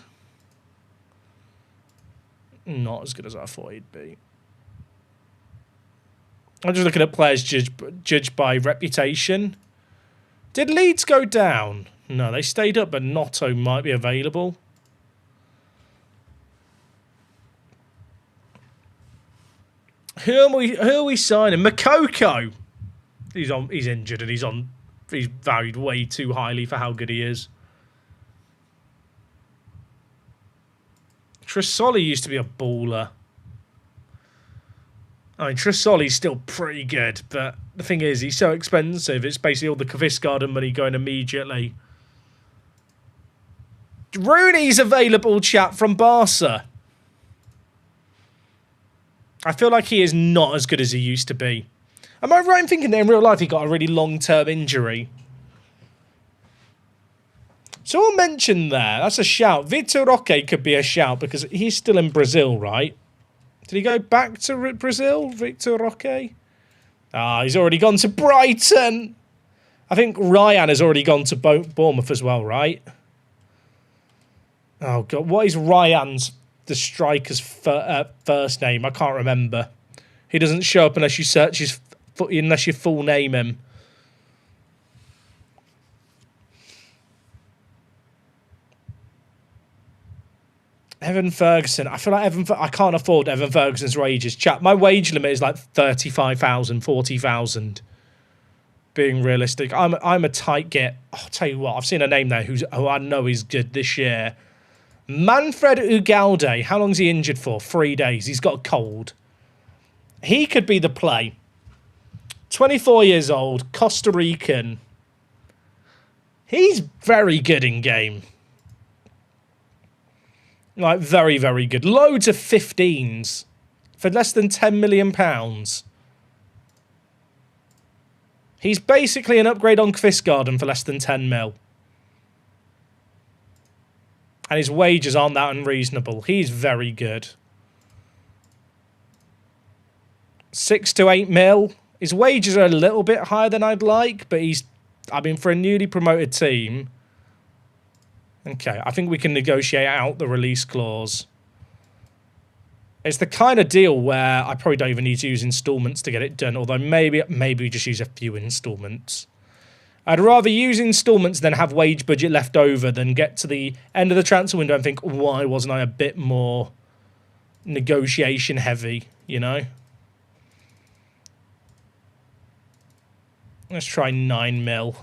Not as good as I thought he'd be. I'm just looking at players judged by reputation. Did Leeds go down? No, they stayed up, but Notto might be available. Who are we signing? Makoko. He's injured and he's valued way too highly for how good he is. Trisoli used to be a baller. I mean, Trisoli's still pretty good, but the thing is, he's so expensive. It's basically all the Kvisgarden money going immediately. Rooney's available, chat, from Barca. I feel like he is not as good as he used to be. Am I right in thinking that in real life he got a really long-term injury? Someone mentioned there, that's a shout. Vitor Roque could be a shout because he's still in Brazil, right? Did he go back to Brazil, Vitor Roque? Ah, he's already gone to Brighton. I think Ryan has already gone to Bournemouth as well, right? Oh, God. What is Ryan's, the striker's first name? I can't remember. He doesn't show up unless you search unless you full name him. Evan Ferguson. I feel like I can't afford Evan Ferguson's wages. Chat, my wage limit is like 35,000, 40,000. Being realistic. I'm a tight git. I'll tell you what, I've seen a name there who I know is good this year. Manfred Ugalde. How long's he injured for? 3 days. He's got a cold. He could be the play. 24 years old, Costa Rican. He's very good in game. Like, very, very good. Loads of 15s for less than £10 million. He's basically an upgrade on Kvisgarden for less than 10 mil. And his wages aren't that unreasonable. He's very good. 6 to 8 mil. His wages are a little bit higher than I'd like, but for a newly promoted team... Okay, I think we can negotiate out the release clause. It's the kind of deal where I probably don't even need to use installments to get it done, although maybe we just use a few installments. I'd rather use installments than have wage budget left over than get to the end of the transfer window and think, why wasn't I a bit more negotiation heavy, you know? Let's try 9 mil.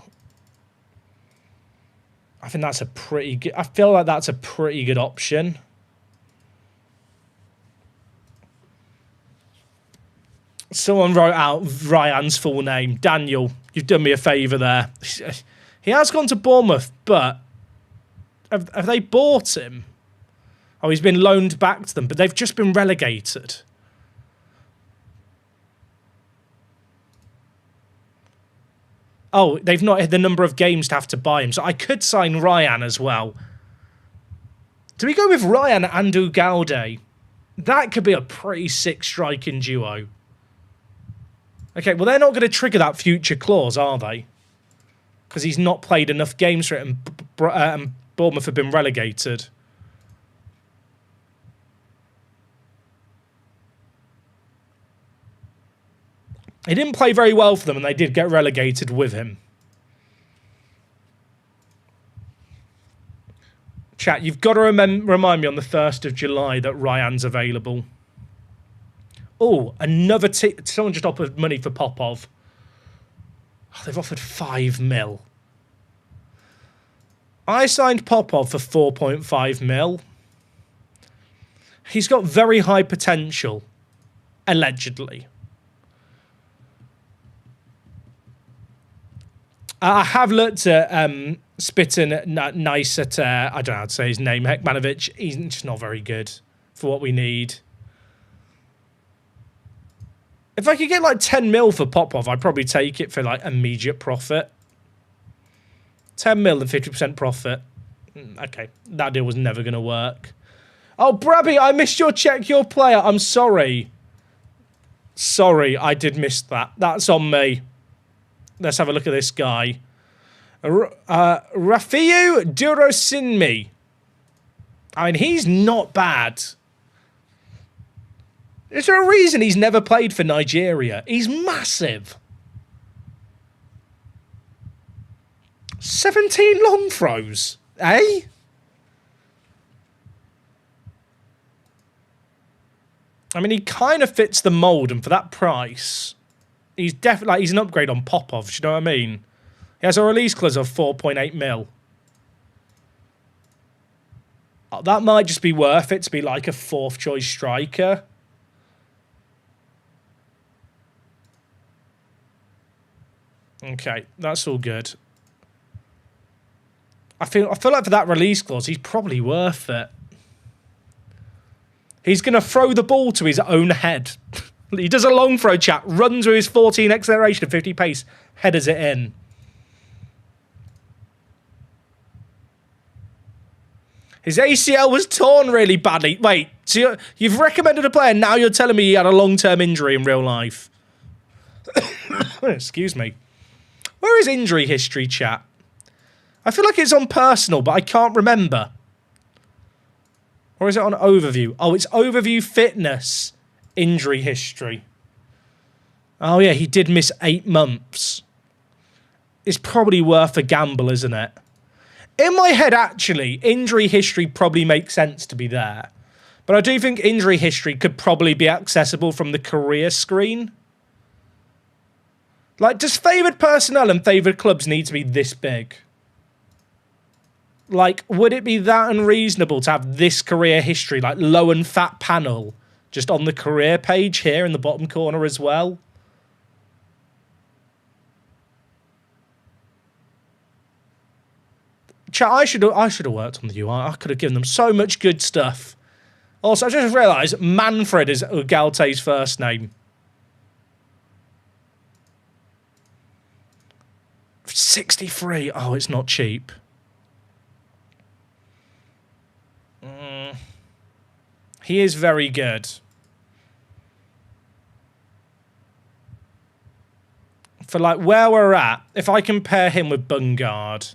I think that's a pretty good... I feel like that's a pretty good option. Someone wrote out Ryan's full name. Daniel, you've done me a favour there. He has gone to Bournemouth, but have they bought him? Oh, he's been loaned back to them, but they've just been relegated. Oh, they've not hit the number of games to have to buy him, so I could sign Ryan as well. Do we go with Ryan and Ugalde? That could be a pretty sick striking duo. Okay, well, they're not going to trigger that future clause, are they? Because he's not played enough games for it, and Bournemouth have been relegated. He didn't play very well for them, and they did get relegated with him. Chat, you've got to remind me on the 1st of July that Ryan's available. Oh, another... Someone just offered money for Popov. Oh, they've offered 5 mil. I signed Popov for 4.5 mil. He's got very high potential. Allegedly. I have looked at Spitting nice at, I don't know how to say his name, Hekmanovic. He's just not very good for what we need. If I could get like 10 mil for Popov, I'd probably take it for like immediate profit. 10 mil and 50% profit. Okay, that deal was never going to work. Oh, Brabby, I missed your check your player. I'm sorry. Sorry, I did miss that. That's on me. Let's have a look at this guy. Rafiu Durosinmi. I mean, he's not bad. Is there a reason he's never played for Nigeria? He's massive. 17 long throws, eh? I mean, he kind of fits the mould, and for that price... He's definitely like, he's an upgrade on Popov, do you know what I mean? He has a release clause of 4.8 mil. Oh, that might just be worth it to be like a 4th choice striker. Okay, that's all good. I feel like for that release clause, he's probably worth it. He's going to throw the ball to his own head. He does a long throw, chat, runs with his 14 acceleration and 50 pace, headers it in. His ACL was torn really badly. Wait, so you've recommended a player, now you're telling me he had a long-term injury in real life. Excuse me. Where is injury history, chat? I feel like it's on personal, but I can't remember. Or is it on overview? Oh, it's overview fitness. Injury history. Oh, yeah, he did miss 8 months. It's probably worth a gamble, isn't it? In my head, actually, injury history probably makes sense to be there. But I do think injury history could probably be accessible from the career screen. Like, does favoured personnel and favoured clubs need to be this big? Like, would it be that unreasonable to have this career history, like low and fat panel, just on the career page here in the bottom corner as well? Chat, I should have worked on the UI. I could have given them so much good stuff. Also, I just realised Manfred is Ugalte's first name. 63. Oh, it's not cheap. He is very good. For like where we're at, if I compare him with Bungard,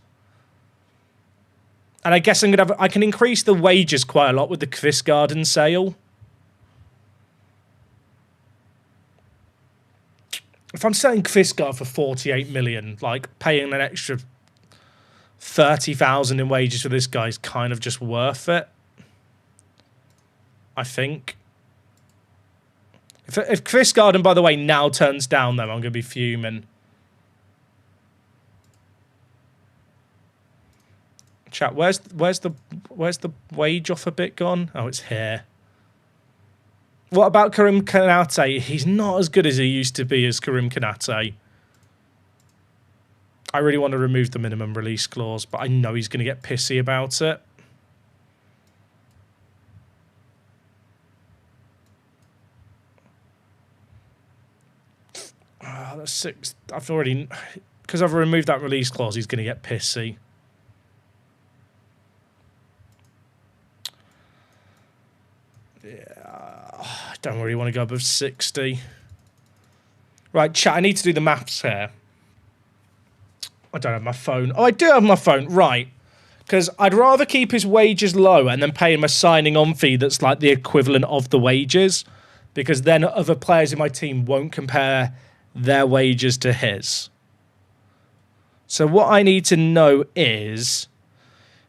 and I guess I can increase the wages quite a lot with the Kvistgarden sale. If I'm selling Kvistgaard for 48 million, like paying an extra 30,000 in wages for this guy is kind of just worth it. I think. If Kvistgaard, by the way, now turns down them, I'm going to be fuming. Chat, where's the wage offer bit gone? Oh, it's here. What about Karim Kanate? He's not as good as he used to be as Karim Kanate. I really want to remove the minimum release clause, but I know he's going to get pissy about it. Oh, that's 6. I've already... Because I've removed that release clause, he's going to get pissy. Yeah, I don't really want to go above 60. Right, chat, I need to do the maths here. I don't have my phone. Oh, I do have my phone. Right. Because I'd rather keep his wages low and then pay him a signing on fee that's like the equivalent of the wages. Because then other players in my team won't compare their wages to his. So what I need to know is,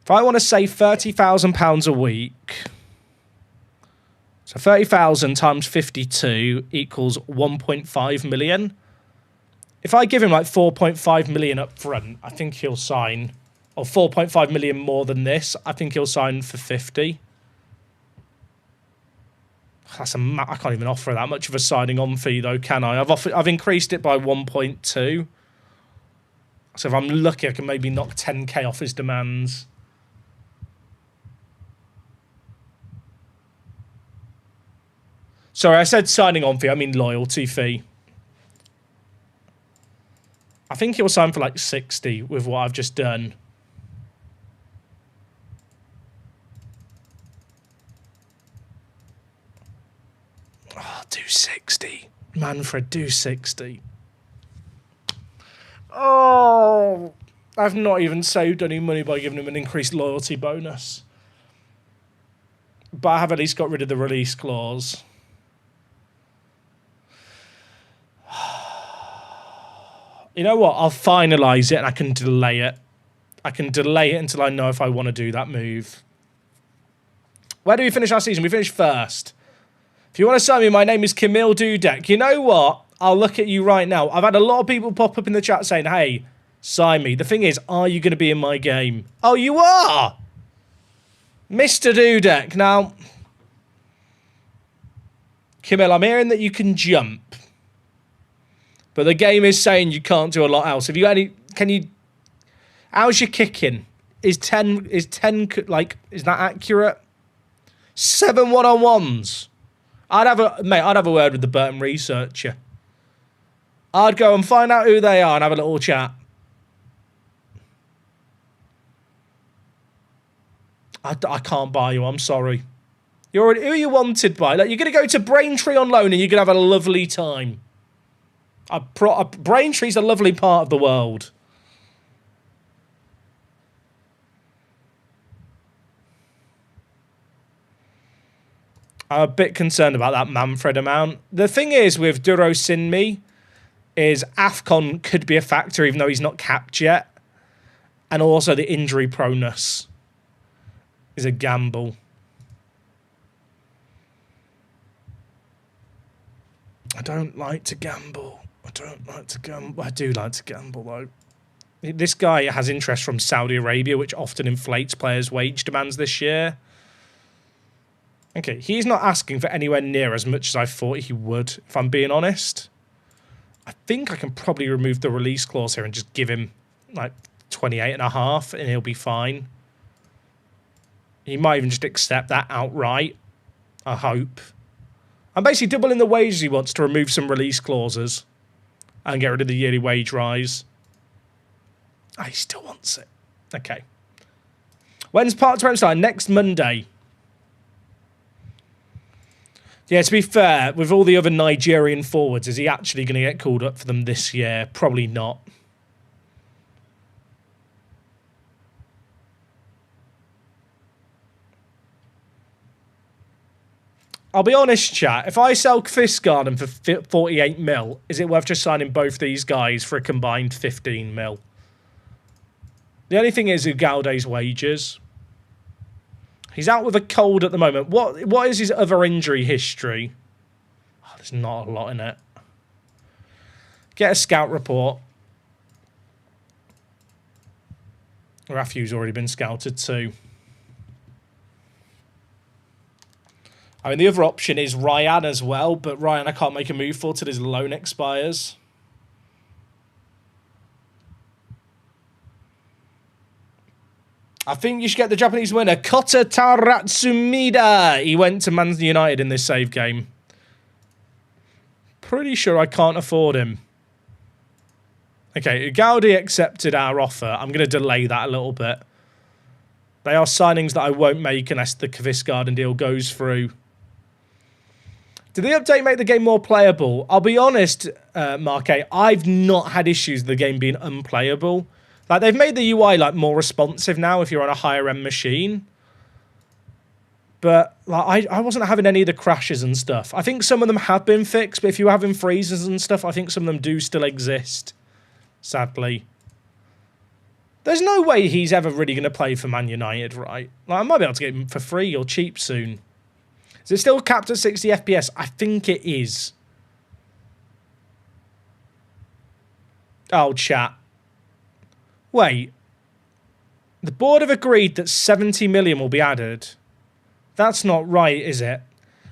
if I want to save £30,000 a week, so 30,000 times 52 equals 1.5 million. If I give him like 4.5 million up front, I think he'll sign, or 4.5 million more than this, I think he'll sign for 50. That's I can't even offer that much of a signing on fee though, can I? I've increased it by 1.2. So if I'm lucky, I can maybe knock 10k off his demands. Sorry, I said signing on fee, I mean loyalty fee. I think he'll sign for like 60 with what I've just done. Oh, do 60. Manfred, do 60. Oh, I've not even saved any money by giving him an increased loyalty bonus. But I have at least got rid of the release clause. You know what? I'll finalise it and I can delay it. I can delay it until I know if I want to do that move. Where do we finish our season? We finished first. If you want to sign me, my name is Camille Dudek. You know what? I'll look at you right now. I've had a lot of people pop up in the chat saying, hey, sign me. The thing is, are you going to be in my game? Oh, you are! Mr. Dudek. Now, Camille, I'm hearing that you can jump. But the game is saying you can't do a lot else. Have you got any... Can you... How's your kicking? Is 10... Like, is that accurate? 7 one-on-ones. I'd have a word with the Burton researcher. I'd go and find out who they are and have a little chat. I can't buy you, I'm sorry. You're already... Who are you wanted by? Like, you're going to go to Braintree on loan and you're going to have a lovely time. Braintree's a lovely part of the world. I'm a bit concerned about that Manfred amount. The thing is with Duro Sinmi is AFCON could be a factor even though he's not capped yet. And also the injury proneness is a gamble. I don't like to gamble. I don't like to gamble. I do like to gamble, though. This guy has interest from Saudi Arabia, which often inflates players' wage demands this year. Okay, he's not asking for anywhere near as much as I thought he would, if I'm being honest. I think I can probably remove the release clause here and just give him, like, 28.5, and he'll be fine. He might even just accept that outright. I hope. I'm basically doubling the wages he wants to remove some release clauses. And get rid of the yearly wage rise. Oh, he still wants it. Okay. When's part-time starting? Next Monday. Yeah, to be fair, with all the other Nigerian forwards, is he actually going to get called up for them this year? Probably not. I'll be honest, chat. If I sell Kvistgarden for 48 mil, is it worth just signing both these guys for a combined 15 mil? The only thing is Ugalde's wages. He's out with a cold at the moment. What is his other injury history? Oh, there's not a lot in it. Get a scout report. Rafu's already been scouted too. I mean, the other option is Ryan as well, but Ryan I can't make a move for till his loan expires. I think you should get the Japanese winner, Kota Taratsumida. He went to Man United in this save game. Pretty sure I can't afford him. Okay, Ugalde accepted our offer. I'm going to delay that a little bit. They are signings that I won't make unless the Kvistgarden deal goes through. Did the update make the game more playable? I'll be honest, Mark A, I've not had issues with the game being unplayable. Like, they've made the UI, like, more responsive now if you're on a higher-end machine. But, like, I wasn't having any of the crashes and stuff. I think some of them have been fixed, but if you're having freezes and stuff, I think some of them do still exist, sadly. There's no way he's ever really going to play for Man United, right? Like, I might be able to get him for free or cheap soon. Is it still capped at 60 FPS? I think it is. Oh, chat. Wait. The board have agreed that 70 million will be added. That's not right, is it?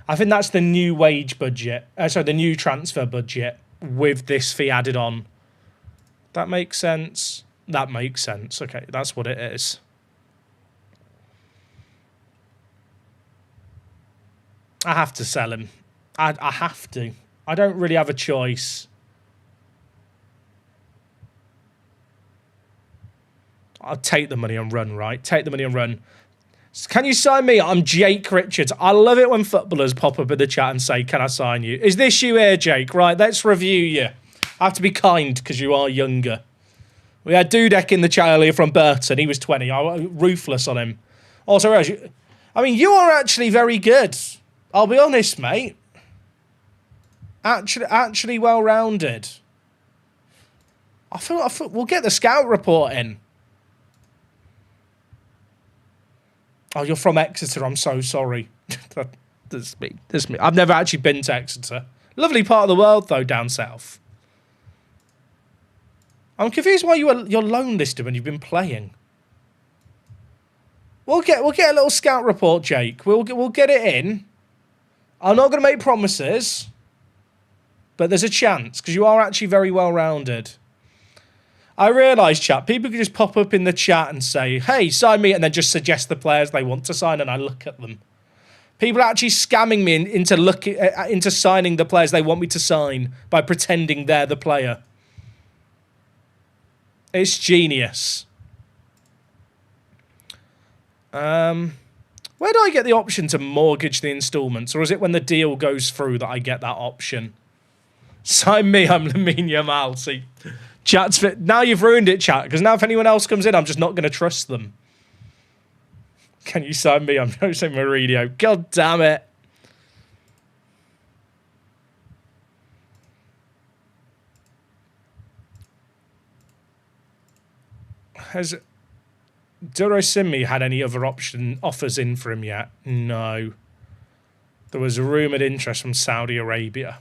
I think that's the new wage budget. Sorry, the new transfer budget with this fee added on. That makes sense. That makes sense. Okay, that's what it is. I have to sell him. I have to. I don't really have a choice. I'll take the money and run, right? Take the money and run. Can you sign me? I'm Jake Richards. I love it when footballers pop up in the chat and say, can I sign you? Is this you here, Jake? Right, let's review you. I have to be kind because you are younger. We had Dudek in the chat earlier from Burton. He was 20. I was ruthless on him. Also, I mean, you are actually very good. I'll be honest, mate. Actually well-rounded. I feel we'll get the scout report in. Oh, you're from Exeter. I'm so sorry. That's me. I've never actually been to Exeter. Lovely part of the world, though, down south. I'm confused why you're loan listed when you've been playing. We'll get a little scout report, Jake. We'll get it in. I'm not going to make promises, but there's a chance because you are actually very well-rounded. I realise, chat, people can just pop up in the chat and say, hey, sign me, and then just suggest the players they want to sign, and I look at them. People are actually scamming me into signing the players they want me to sign by pretending they're the player. It's genius. Where do I get the option to mortgage the instalments? Or is it when the deal goes through that I get that option? Sign me, I'm Lamine Yamal. See, chat's fit. Now you've ruined it, chat, because now if anyone else comes in, I'm just not going to trust them. Can you sign me? I'm Jose Mourinho. God damn it. Has Duro Simi had any other offers in for him yet? No. There was a rumoured interest from Saudi Arabia.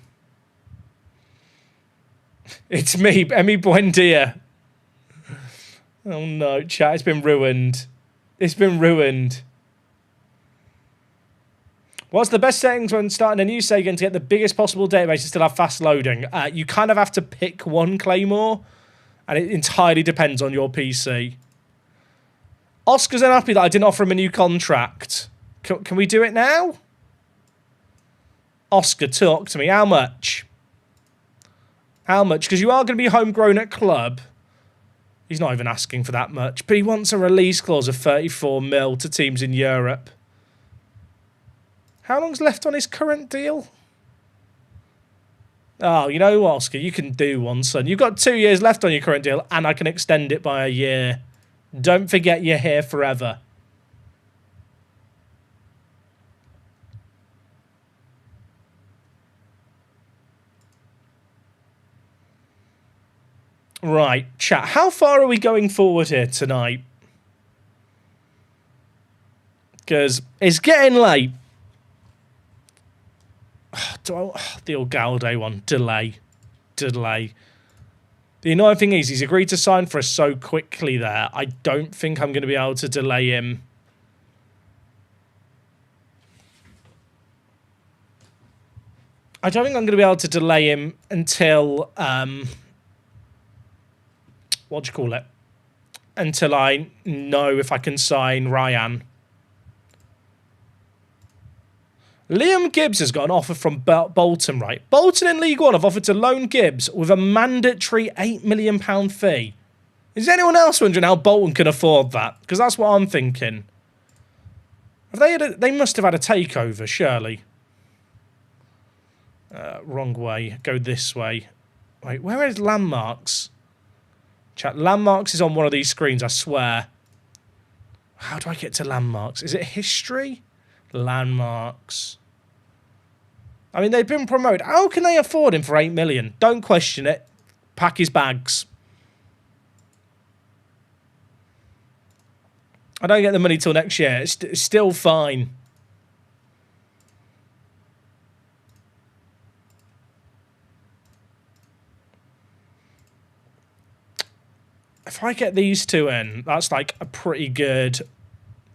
It's me, Emi Buendia. Oh no, chat, it's been ruined. It's been ruined. What's the best settings when starting a new save game to get the biggest possible database and still have fast loading? You kind of have to pick one, Claymore, and it entirely depends on your PC. Oscar's unhappy that I didn't offer him a new contract. Can we do it now? Oscar, talk to me. How much? How much? Because you are going to be homegrown at club. He's not even asking for that much. But he wants a release clause of 34 mil to teams in Europe. How long's left on his current deal? Oh, you know, Oscar, you can do one, son. You've got 2 years left on your current deal, and I can extend it by a year. Don't forget you're here forever. Right, chat. How far are we going forward here tonight? Because it's getting late. The old Galday one. Delay. The annoying thing is he's agreed to sign for us so quickly there. I don't think I'm going to be able to delay him. I don't think I'm going to be able to delay him until... what do you call it? Until I know if I can sign Ryan. Liam Gibbs has got an offer from Bolton, right? Bolton in League One have offered to loan Gibbs with a mandatory £8 million fee. Is anyone else wondering how Bolton can afford that? Because that's what I'm thinking. Have they must have had a takeover, surely. Wrong way. Go this way. Wait, where is Landmarks? Chat, Landmarks is on one of these screens, I swear. How do I get to Landmarks? Is it history? Landmarks. I mean, they've been promoted. How can they afford him for 8 million? Don't question it. Pack his bags. I don't get the money till next year. It's still fine. If I get these two in, that's like a pretty good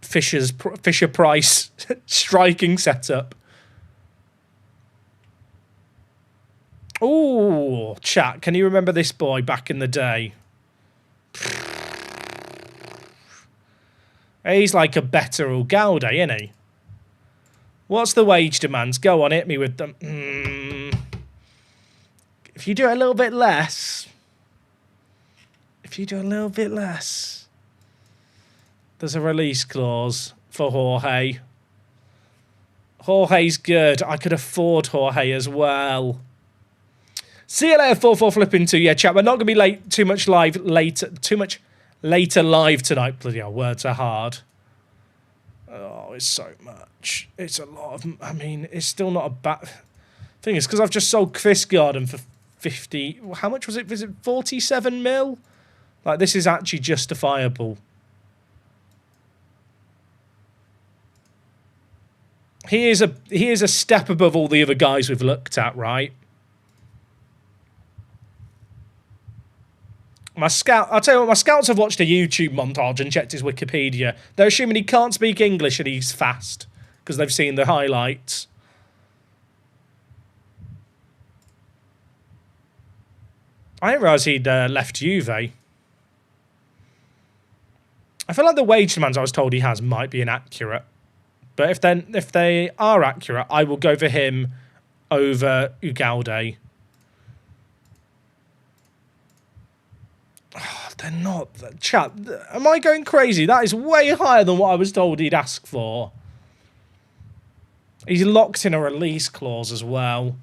Fisher Price striking setup. Oh, chat, can you remember this boy back in the day? He's like a better Ugalde, isn't he? What's the wage demands? Go on, hit me with them. If you do it a little bit less... There's a release clause for Jorge. Jorge's good. I could afford Jorge as well. See you later, 4-4 flipping 2. Yeah, chat, we're not going to be late. Too much later live tonight. Bloody hell, words are hard. Oh, it's so much. It's a lot of... I mean, it's still not a bad... Thing is, because I've just sold Chris Garden for 50... How much was it? Was it 47 mil? Like, this is actually justifiable. He is a step above all the other guys we've looked at, right? I'll tell you what, my scouts have watched a YouTube montage and checked his Wikipedia. They're assuming he can't speak English and he's fast because they've seen the highlights. I didn't realise he'd left Juve. I feel like the wage demands I was told he has might be inaccurate. But if they are accurate, I will go for him over Ugalde. Oh, they're not. Chat, am I going crazy? That is way higher than what I was told he'd ask for. He's locked in a release clause as well.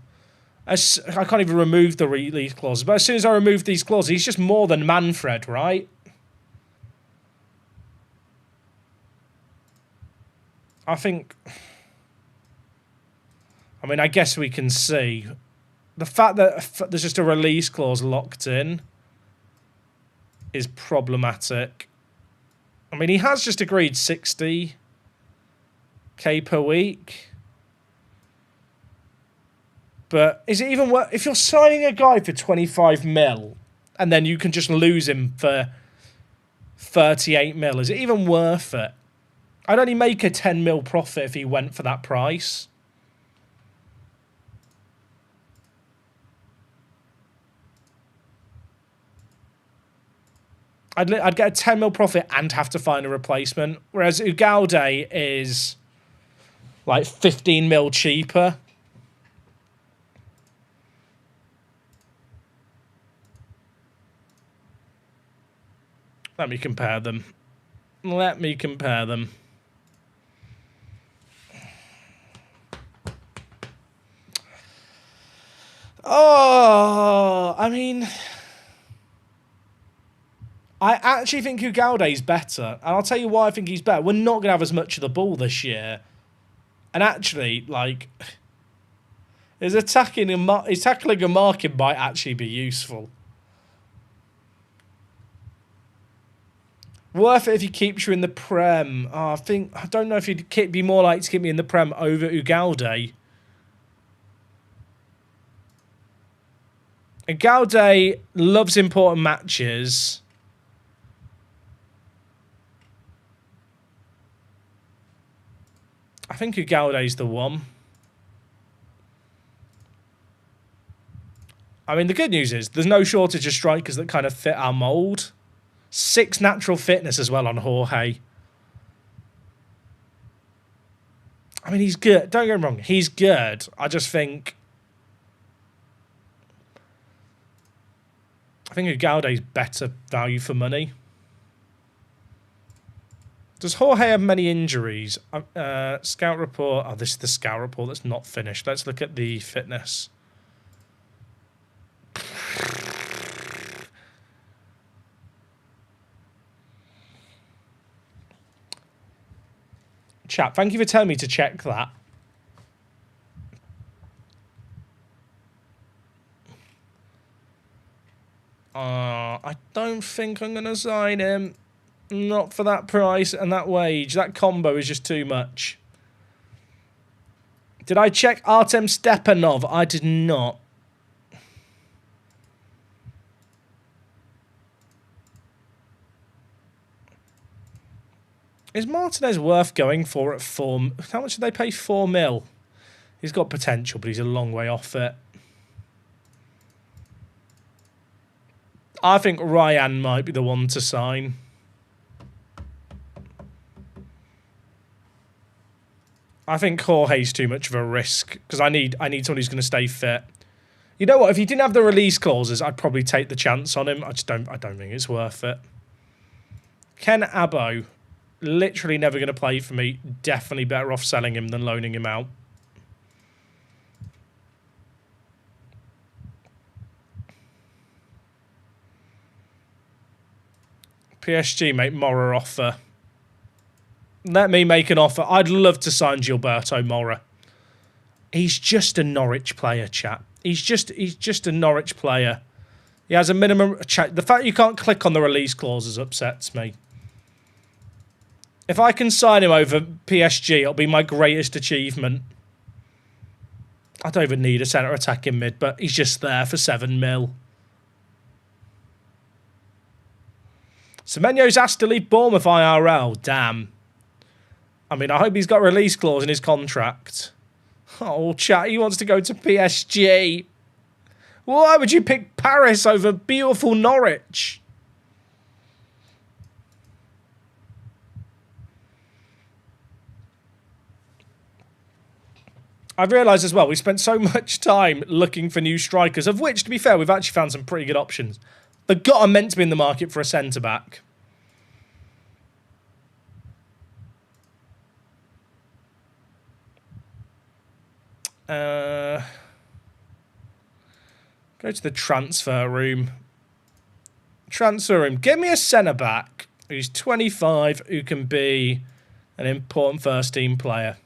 I can't even remove the release clause. But as soon as I remove these clauses, he's just more than Manfred, right? I think... I mean, I guess we can see. The fact that there's just a release clause locked in is problematic. I mean, he has just agreed 60k per week. But is it even worth... If you're signing a guy for 25 mil and then you can just lose him for 38 mil, is it even worth it? I'd only make a 10 mil profit if he went for that price. I'd get a 10 mil profit and have to find a replacement. Whereas Ugalde is like 15 mil cheaper. Let me compare them. Oh, I mean... I actually think Ugalde is better. And I'll tell you why I think he's better. We're not going to have as much of the ball this year. And actually, like... His tackling and marking might actually be useful. Worth it if he keeps you in the Prem. Oh, I don't know if he'd be more likely to keep me in the Prem over Ugalde. Ugalde loves important matches. I think Ugalde's the one. I mean, the good news is there's no shortage of strikers that kind of fit our mould. 6 natural fitness as well on Jorge. I mean, he's good. Don't get me wrong. He's good. I think Ugalde's better value for money. Does Jorge have many injuries? Scout report. Oh, this is the scout report that's not finished. Let's look at the fitness. Chat, thank you for telling me to check that. I don't think I'm going to sign him. Not for that price and that wage. That combo is just too much. Did I check Artem Stepanov? I did not. Is Martinez worth going for at 4? How much did they pay? 4 mil. He's got potential, but he's a long way off it. I think Ryan might be the one to sign. I think Jorge's too much of a risk because I need someone who's going to stay fit. You know what? If he didn't have the release clauses, I'd probably take the chance on him. I don't think it's worth it. Ken Abo, literally never going to play for me. Definitely better off selling him than loaning him out. PSG make Mora offer. Let me make an offer. I'd love to sign Gilberto Mora. He's just a Norwich player, chat. He's just a Norwich player. He has a minimum... The fact you can't click on the release clauses upsets me. If I can sign him over PSG, it'll be my greatest achievement. I don't even need a centre attacking mid, but he's just there for 7 mil. Semenyo's asked to leave Bournemouth IRL. Damn. I mean, I hope he's got a release clause in his contract. Oh, chat, he wants to go to PSG. Why would you pick Paris over beautiful Norwich? I've realised as well, we spent so much time looking for new strikers, of which, to be fair, we've actually found some pretty good options. I'm meant to be in the market for a centre-back. Go to the transfer room. Transfer room. Get me a centre-back who's 25, who can be an important first-team player.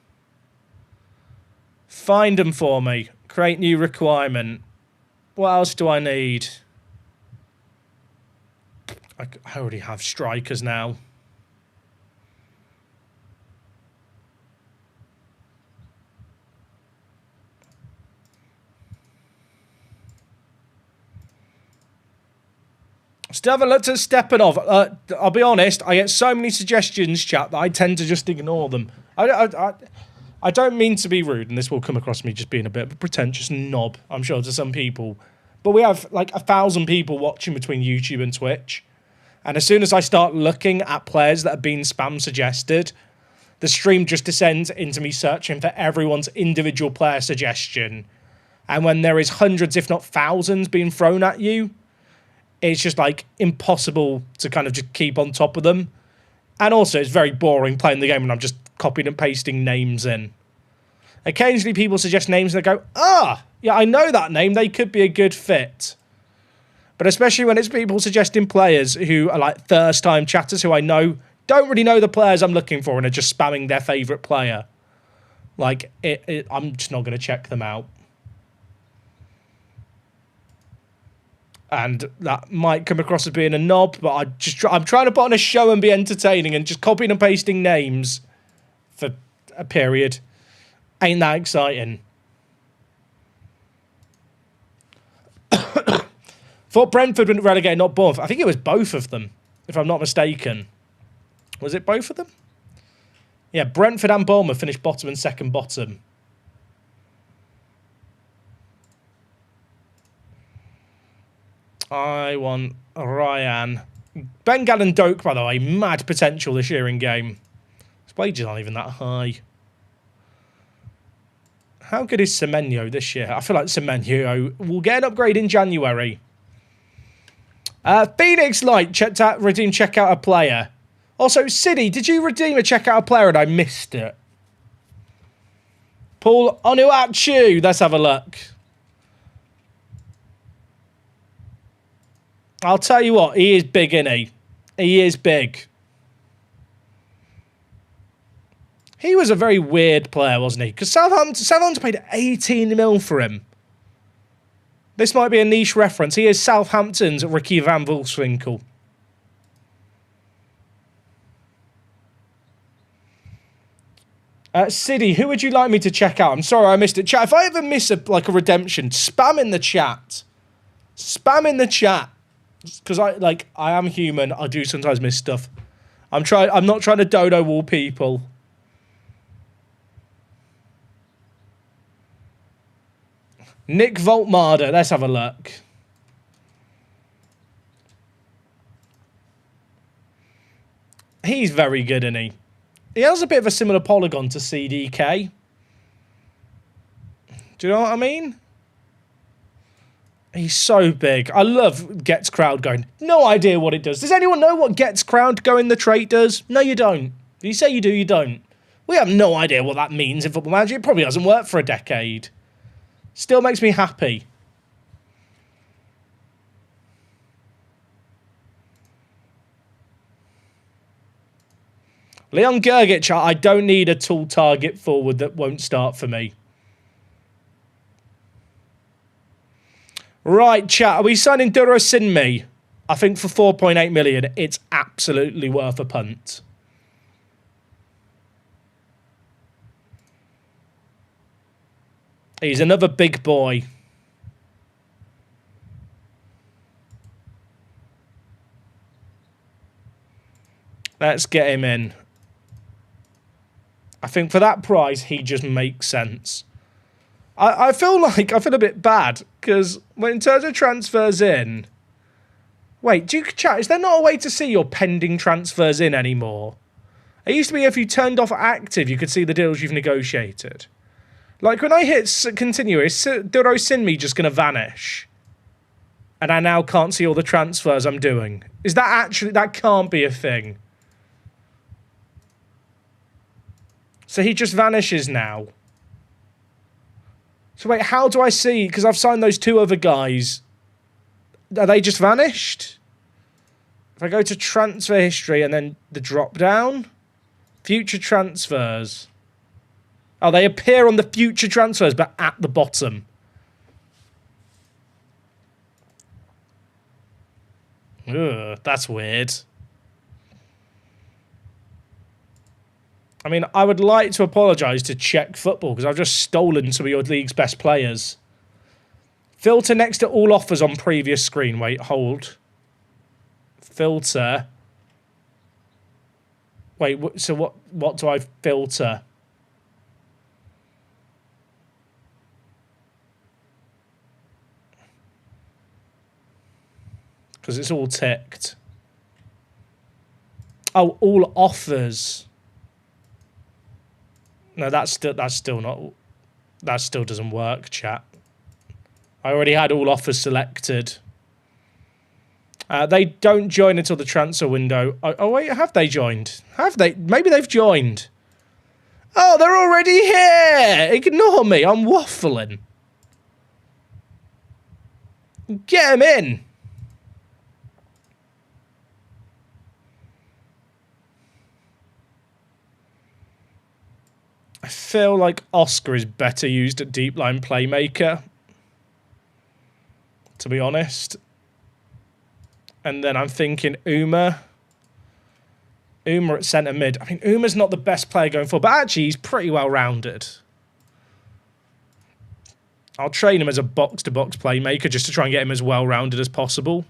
Find them for me. Create new requirement. What else do I need? I already have strikers now. Still haven't looked at Stepanov. I'll be honest, I get so many suggestions, chat, that I tend to just ignore them. I don't mean to be rude, and this will come across me just being a bit of a pretentious knob, I'm sure, to some people. But we have like 1,000 people watching between YouTube and Twitch. And as soon as I start looking at players that have been spam suggested, the stream just descends into me searching for everyone's individual player suggestion. And when there is hundreds, if not thousands, being thrown at you, it's just like impossible to kind of just keep on top of them. And also it's very boring playing the game when I'm just copying and pasting names in. Occasionally people suggest names and they go, yeah, I know that name. They could be a good fit. But especially when it's people suggesting players who are like first-time chatters who I know don't really know the players I'm looking for and are just spamming their favourite player. Like, I'm just not going to check them out. And that might come across as being a knob, but I'm trying to put on a show and be entertaining, and just copying and pasting names for a period ain't that exciting. Thought Brentford wouldn't relegate, not Bournemouth. I think it was both of them, if I'm not mistaken. Was it both of them? Yeah, Brentford and Bournemouth finished bottom and second bottom. I want Ryan. Ben Gannon Doak, by the way, mad potential this year in game. His wages aren't even that high. How good is Semenyo this year? I feel like Semenyo will get an upgrade in January. Phoenix Light, redeem checkout a player. Also, City, did you redeem a checkout a player and I missed it? Paul Onuachu, let's have a look. I'll tell you what, he is big, isn't he? He is big. He was a very weird player, wasn't he? Because Southampton paid 18 mil for him. This might be a niche reference. He is Southampton's Ricky van Wolfswinkel. City, who would you like me to check out? I'm sorry I missed it. Chat, if I ever miss a redemption, spam in the chat. Spam in the chat. Because I am human. I do sometimes miss stuff. I'm not trying to dodo wall people. Nick Voltmarder, let's have a look. He's very good, isn't he? He has a bit of a similar polygon to CDK. Do you know what I mean? He's so big. I love Gets Crowd going. No idea what it does. Does anyone know what Gets Crowd going the trait does? No, you don't. If you say you do, you don't. We have no idea what that means in Football Manager. It probably hasn't worked for a decade. Still makes me happy. Leon Gergic, I don't need a tall target forward that won't start for me. Right, chat. Are we signing Duro Sinmi? I think for 4.8 million, it's absolutely worth a punt. He's another big boy. Let's get him in. I think for that price, he just makes sense. I feel a bit bad because in terms of transfers in. Wait, chat? Is there not a way to see your pending transfers in anymore? It used to be if you turned off active, you could see the deals you've negotiated. Like when I hit continue, is Duro Sinmi just going to vanish? And I now can't see all the transfers I'm doing. Is that actually, that can't be a thing. So he just vanishes now. So wait, how do I see? Because I've signed those two other guys. Are they just vanished? If I go to transfer history and then the drop down, future transfers. Oh, they appear on the future transfers, but at the bottom. Ugh, that's weird. I mean, I would like to apologise to Czech Football because I've just stolen some of your league's best players. Filter next to all offers on previous screen. Wait, hold. Filter. Wait, so what do I filter? Because it's all ticked. Oh, all offers. No, that still doesn't work, chat. I already had all offers selected. They don't join until the transfer window. Oh wait, have they joined? Have they? Maybe they've joined. Oh, they're already here. Ignore me. I'm waffling. Get them in. I feel like Oscar is better used at deep line playmaker. To be honest. And then I'm thinking Uma at centre mid. I mean, Uma's not the best player going forward, but actually he's pretty well rounded. I'll train him as a box-to-box playmaker just to try and get him as well-rounded as possible.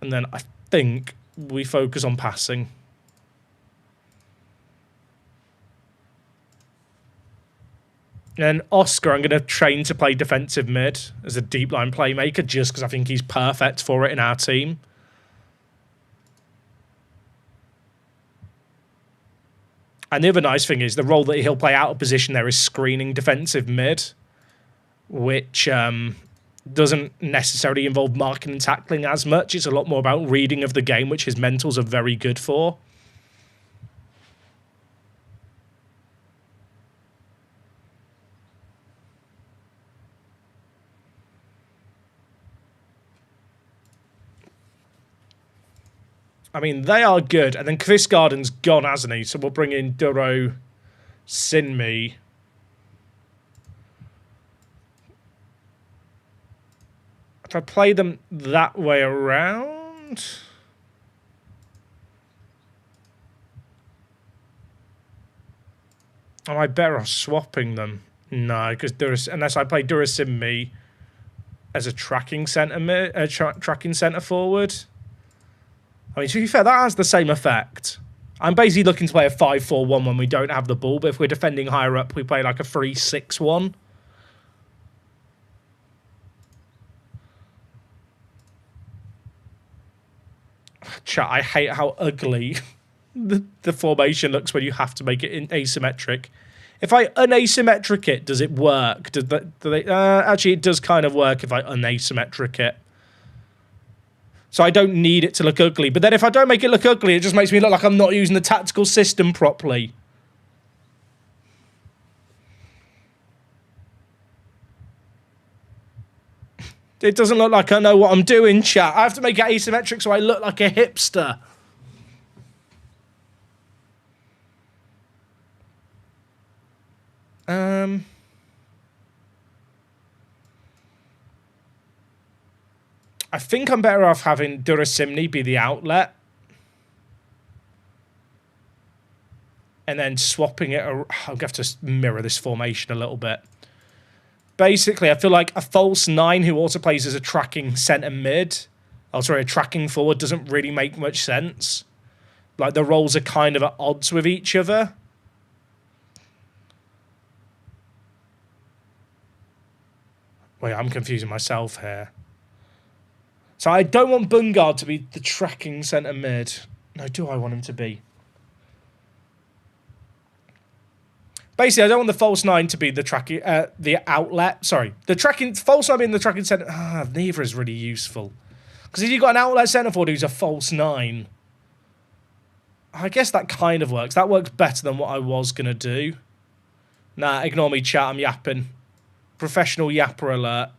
And then I think we focus on passing. And Oscar, I'm going to train to play defensive mid as a deep line playmaker just because I think he's perfect for it in our team. And the other nice thing is the role that he'll play out of position there is screening defensive mid, which doesn't necessarily involve marking and tackling as much. It's a lot more about reading of the game, which his mentals are very good for. I mean, they are good. And then Chris Garden's gone, hasn't he? So we'll bring in Duro Sinmi. If I play them that way around... Am I better off swapping them? No, because unless I play Duro Sinmi as a tracking centre tracking centre forward... I mean, to be fair, that has the same effect. I'm basically looking to play a 5-4-1 when we don't have the ball, but if we're defending higher up, we play like a 3-6-1. Chat, I hate how ugly the formation looks when you have to make it asymmetric. If I unasymmetric it, does it work? Actually, it does kind of work if I unasymmetric it. So I don't need it to look ugly. But then if I don't make it look ugly, it just makes me look like I'm not using the tactical system properly. It doesn't look like I know what I'm doing, chat. I have to make it asymmetric so I look like a hipster. I think I'm better off having Durasimni be the outlet. And then swapping it. I'll have to mirror this formation a little bit. Basically, I feel like a false 9 who also plays as a tracking centre mid. Oh, sorry, a tracking forward doesn't really make much sense. Like, the roles are kind of at odds with each other. Wait, I'm confusing myself here. So I don't want Bungard to be the tracking centre mid. No, do I want him to be? Basically, I don't want the false 9 to be the tracking, the outlet. Sorry, the tracking false 9 being the tracking centre. Neither is really useful. Because if you've got an outlet centre forward who's a false 9, I guess that kind of works. That works better than what I was going to do. Nah, ignore me, chat. I'm yapping. Professional yapper alert.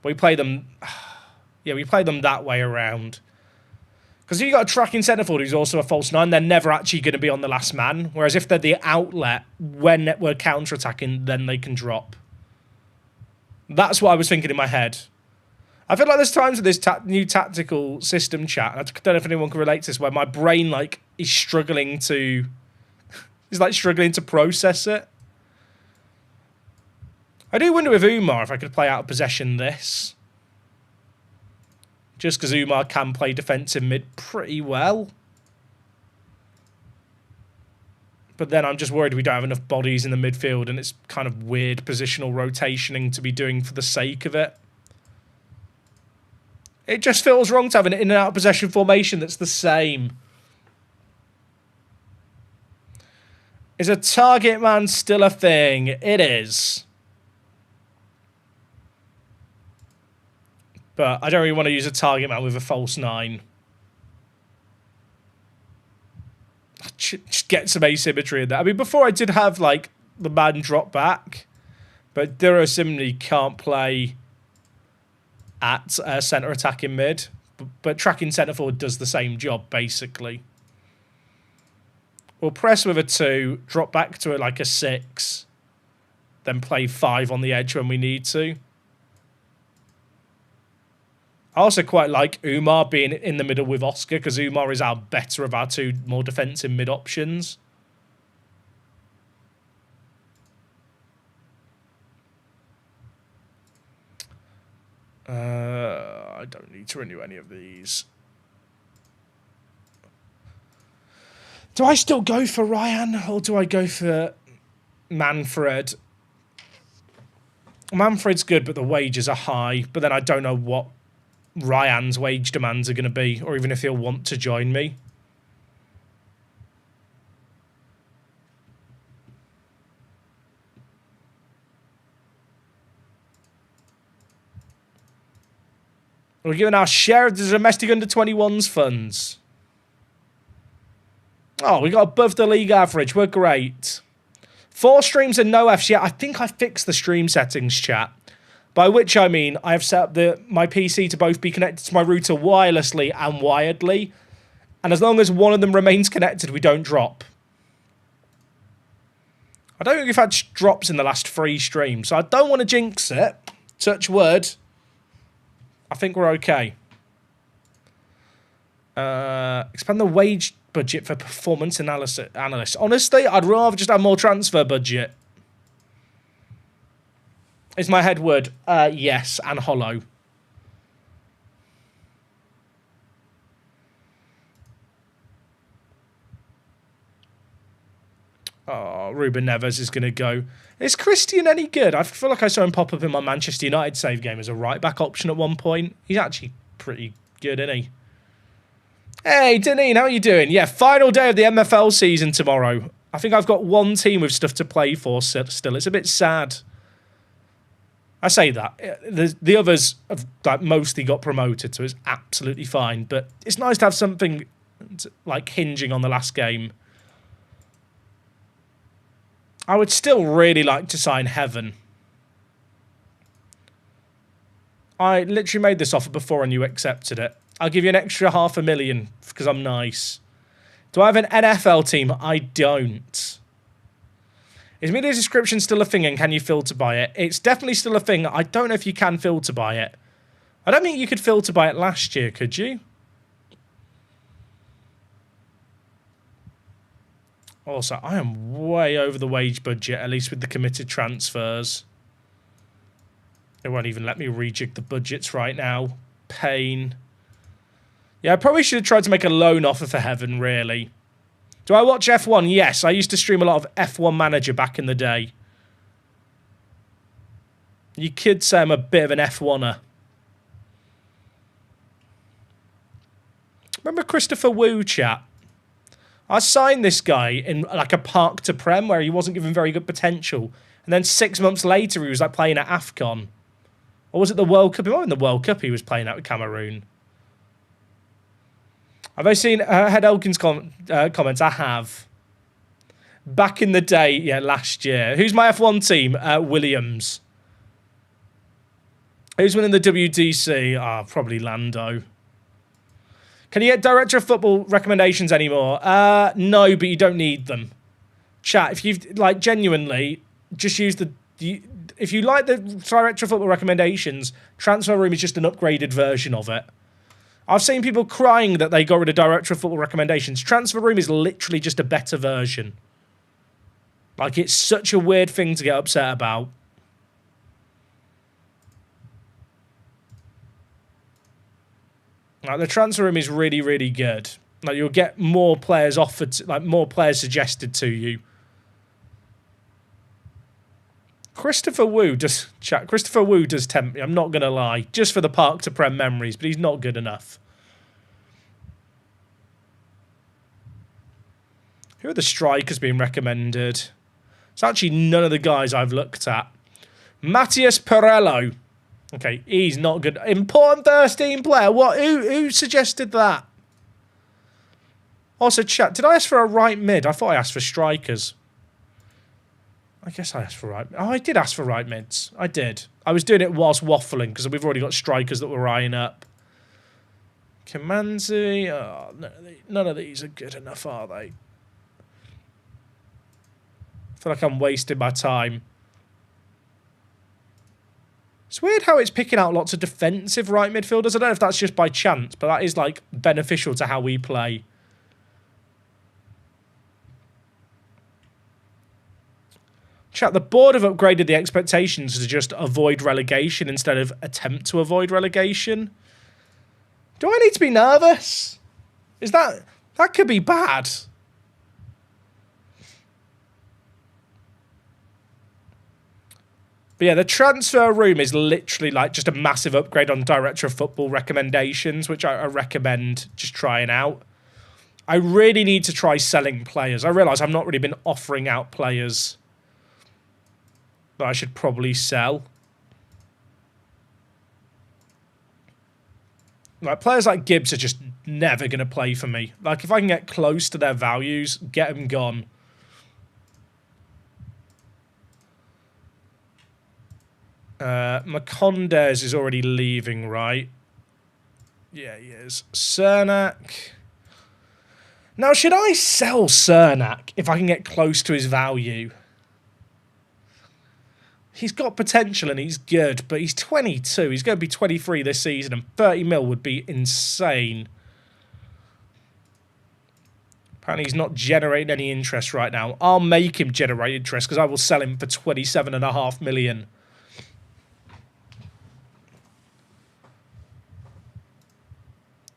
We play them... Yeah, we play them that way around. Because if you've got a tracking centre forward who's also a false 9, they're never actually going to be on the last man. Whereas if they're the outlet, when we're counter-attacking, then they can drop. That's what I was thinking in my head. I feel like there's times with this new tactical system chat, and I don't know if anyone can relate to this, where my brain, like, is struggling to... is, like, struggling to process it. I do wonder with Umar if I could play out of possession this. Just because Umar can play defensive mid pretty well. But then I'm just worried we don't have enough bodies in the midfield and it's kind of weird positional rotationing to be doing for the sake of it. It just feels wrong to have an in and out of possession formation that's the same. Is a target man still a thing? It is. But I don't really want to use a target man with a false 9. Just get some asymmetry in there. I mean, before I did have, like, the man drop back. But Duro Simni can't play at centre attacking mid. But tracking centre forward does the same job, basically. We'll press with a 2, drop back to like a 6. Then play 5 on the edge when we need to. I also quite like Umar being in the middle with Oscar because Umar is our better of our two more defensive mid options. I don't need to renew any of these. Do I still go for Ryan or do I go for Manfred? Manfred's good, but the wages are high. But then I don't know what Ryan's wage demands are going to be, or even if he'll want to join me. We're giving our share of the domestic under-21s funds. Oh, we got above the league average. We're great. 4 streams and no Fs. Yeah, I think I fixed the stream settings, chat. By which I mean I have set up my PC to both be connected to my router wirelessly and wiredly. And as long as one of them remains connected, we don't drop. I don't think we've had drops in the last 3 streams, so I don't want to jinx it. Touch wood. I think we're okay. Expand the wage budget for performance analysts. Honestly, I'd rather just have more transfer budget. Is my head word? Yes, and hollow. Oh, Ruben Neves is going to go. Is Christian any good? I feel like I saw him pop up in my Manchester United save game as a right-back option at one point. He's actually pretty good, isn't he? Hey, Deneen, how are you doing? Yeah, final day of the MFL season tomorrow. I think I've got one team with stuff to play for still. It's a bit sad. I say that. The others have mostly got promoted, so it's absolutely fine. But it's nice to have something like hinging on the last game. I would still really like to sign Heaven. I literally made this offer before and you accepted it. I'll give you an extra $500,000 because I'm nice. Do I have an NFL team? I don't. Is media description still a thing and can you filter by it? It's definitely still a thing. I don't know if you can filter by it. I don't think you could filter by it last year, could you? Also, I am way over the wage budget, at least with the committed transfers. It won't even let me rejig the budgets right now. Pain. Yeah, I probably should have tried to make a loan offer for Heaven, really. Do I watch F1? Yes, I used to stream a lot of F1 Manager back in the day. You could say I'm a bit of an F1er. Remember Christopher Wu, chat? I signed this guy in like a Park to Prem where he wasn't given very good potential. And then 6 months later, he was like playing at AFCON. Or was it the World Cup? It might have been the World Cup he was playing at with Cameroon. Have I seen Head Elkins' comments? I have. Back in the day, yeah, last year. Who's my F1 team? Williams. Who's winning the WDC? Ah, probably Lando. Can you get director of football recommendations anymore? No, but you don't need them. Chat, if you've, like, genuinely, just use the... If you like the director of football recommendations, Transfer Room is just an upgraded version of it. I've seen people crying that they got rid of director of football recommendations. Transfer Room is literally just a better version. Like, it's such a weird thing to get upset about. Like, the Transfer Room is really, really good. Like, you'll get more players offered, like, more players suggested to you. Christopher Wu does tempt me, I'm not going to lie. Just for the Park to Prem memories, but he's not good enough. Who are the strikers being recommended? It's actually none of the guys I've looked at. Matthias Perello. Okay, he's not good. Important first team player. What? Who suggested that? Also, chat, did I ask for a right mid? I thought I asked for strikers. I guess I asked for right... Oh, I did ask for right mids. I did. I was doing it whilst waffling because we've already got strikers that we're eyeing up. Kamanzi. Oh, none of these are good enough, are they? I feel like I'm wasting my time. It's weird how it's picking out lots of defensive right midfielders. I don't know if that's just by chance, but that is, like, beneficial to how we play. Chat, the board have upgraded the expectations to just avoid relegation instead of attempt to avoid relegation. Do I need to be nervous? Is that could be bad. But yeah, the transfer room is literally like just a massive upgrade on Director of Football recommendations, which I recommend just trying out. I really need to try selling players. I realise I've not really been offering out players that I should probably sell. Like, players like Gibbs are just never going to play for me. Like, if I can get close to their values, get them gone. Macondes is already leaving, right? Yeah, he is. Cernak. Now, should I sell Cernak if I can get close to his value? He's got potential and he's good, but he's 22. He's going to be 23 this season, and 30 mil would be insane. Apparently he's not generating any interest right now. I'll make him generate interest because I will sell him for 27.5 million.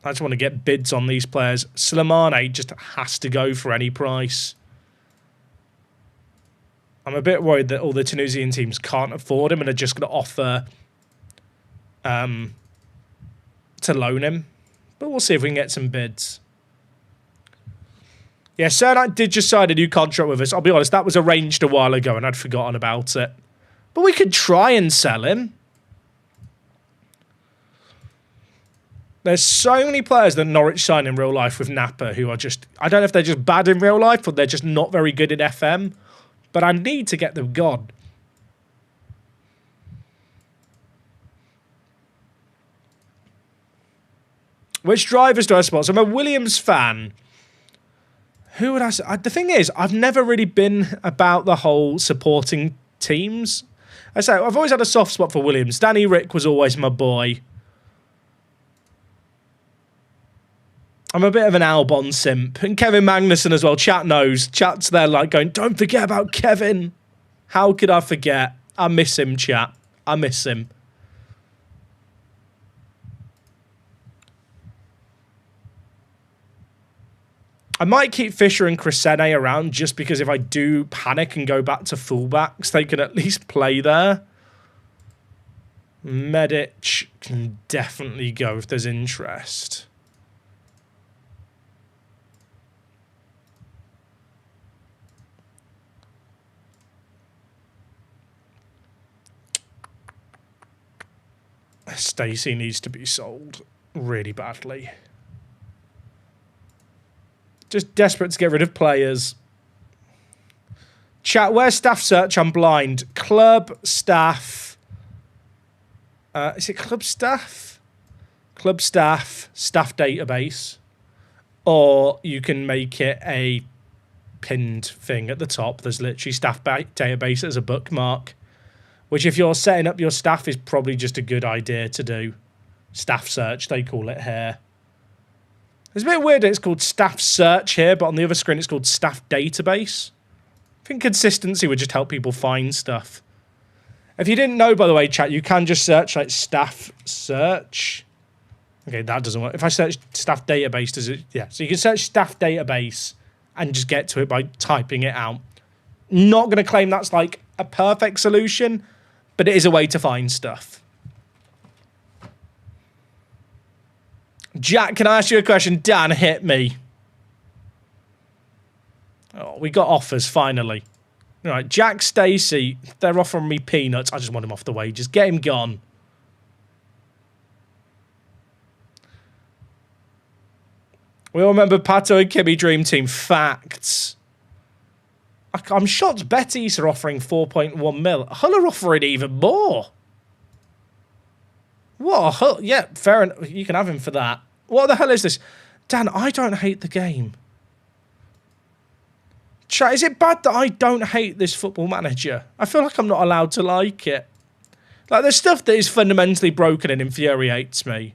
I just want to get bids on these players. Slimane just has to go for any price. I'm a bit worried that all the Tunisian teams can't afford him and are just going to offer to loan him. But we'll see if we can get some bids. Yeah, Cernak did just sign a new contract with us. I'll be honest, that was arranged a while ago and I'd forgotten about it. But we could try and sell him. There's so many players that Norwich sign in real life with Napa who are just... I don't know if they're just bad in real life or they're just not very good in FM. But I need to get them gone. Which drivers do I support? So I'm a Williams fan. Who would I say? The thing is, I've never really been about the whole supporting teams. I say, I've always had a soft spot for Williams. Danny Rick was always my boy. I'm a bit of an Albon simp. And Kevin Magnussen as well. Chat knows. Chat's there like going, don't forget about Kevin. How could I forget? I miss him, chat. I miss him. I might keep Fisher and Crescene around just because if I do panic and go back to fullbacks, they can at least play there. Medic can definitely go if there's interest. Stacey needs to be sold really badly. Just desperate to get rid of players. Chat, where's staff search? I'm blind. Club staff. Is it club staff? Club staff, staff database. Or you can make it a pinned thing at the top. There's literally staff database as a bookmark. Which, if you're setting up your staff, is probably just a good idea to do. Staff search, they call it here. It's a bit weird that it's called staff search here, but on the other screen it's called staff database. I think consistency would just help people find stuff. If you didn't know, by the way, chat, you can just search like staff search. Okay, that doesn't work. If I search staff database, does it? Yeah, so you can search staff database and just get to it by typing it out. Not going to claim that's like a perfect solution, but it is a way to find stuff. Jack, can I ask you a question? Dan, hit me. Oh, we got offers, finally. All right, Jack Stacey, they're offering me peanuts. I just want him off the wages. Get him gone. We all remember Pato and Kimmy Dream Team. Facts. I'm shocked Betis are offering 4.1 mil. Hull are offering even more. What? Hull? Yeah, fair enough. You can have him for that. What the hell is this? Dan, I don't hate the game. Chat, is it bad that I don't hate this Football Manager? I feel like I'm not allowed to like it. Like, there's stuff that is fundamentally broken and infuriates me.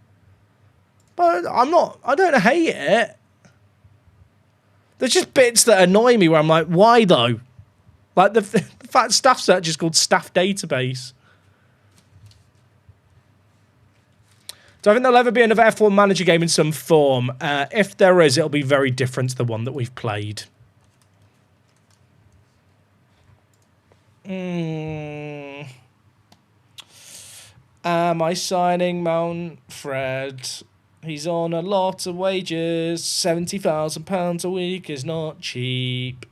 But I don't hate it. There's just bits that annoy me where I'm like, why though? Like, the fact staff search is called staff database. Do I think there'll ever be another F1 manager game in some form? If there is, it'll be very different to the one that we've played. Am I signing Manfred? He's on a lot of wages. £70,000 a week is not cheap.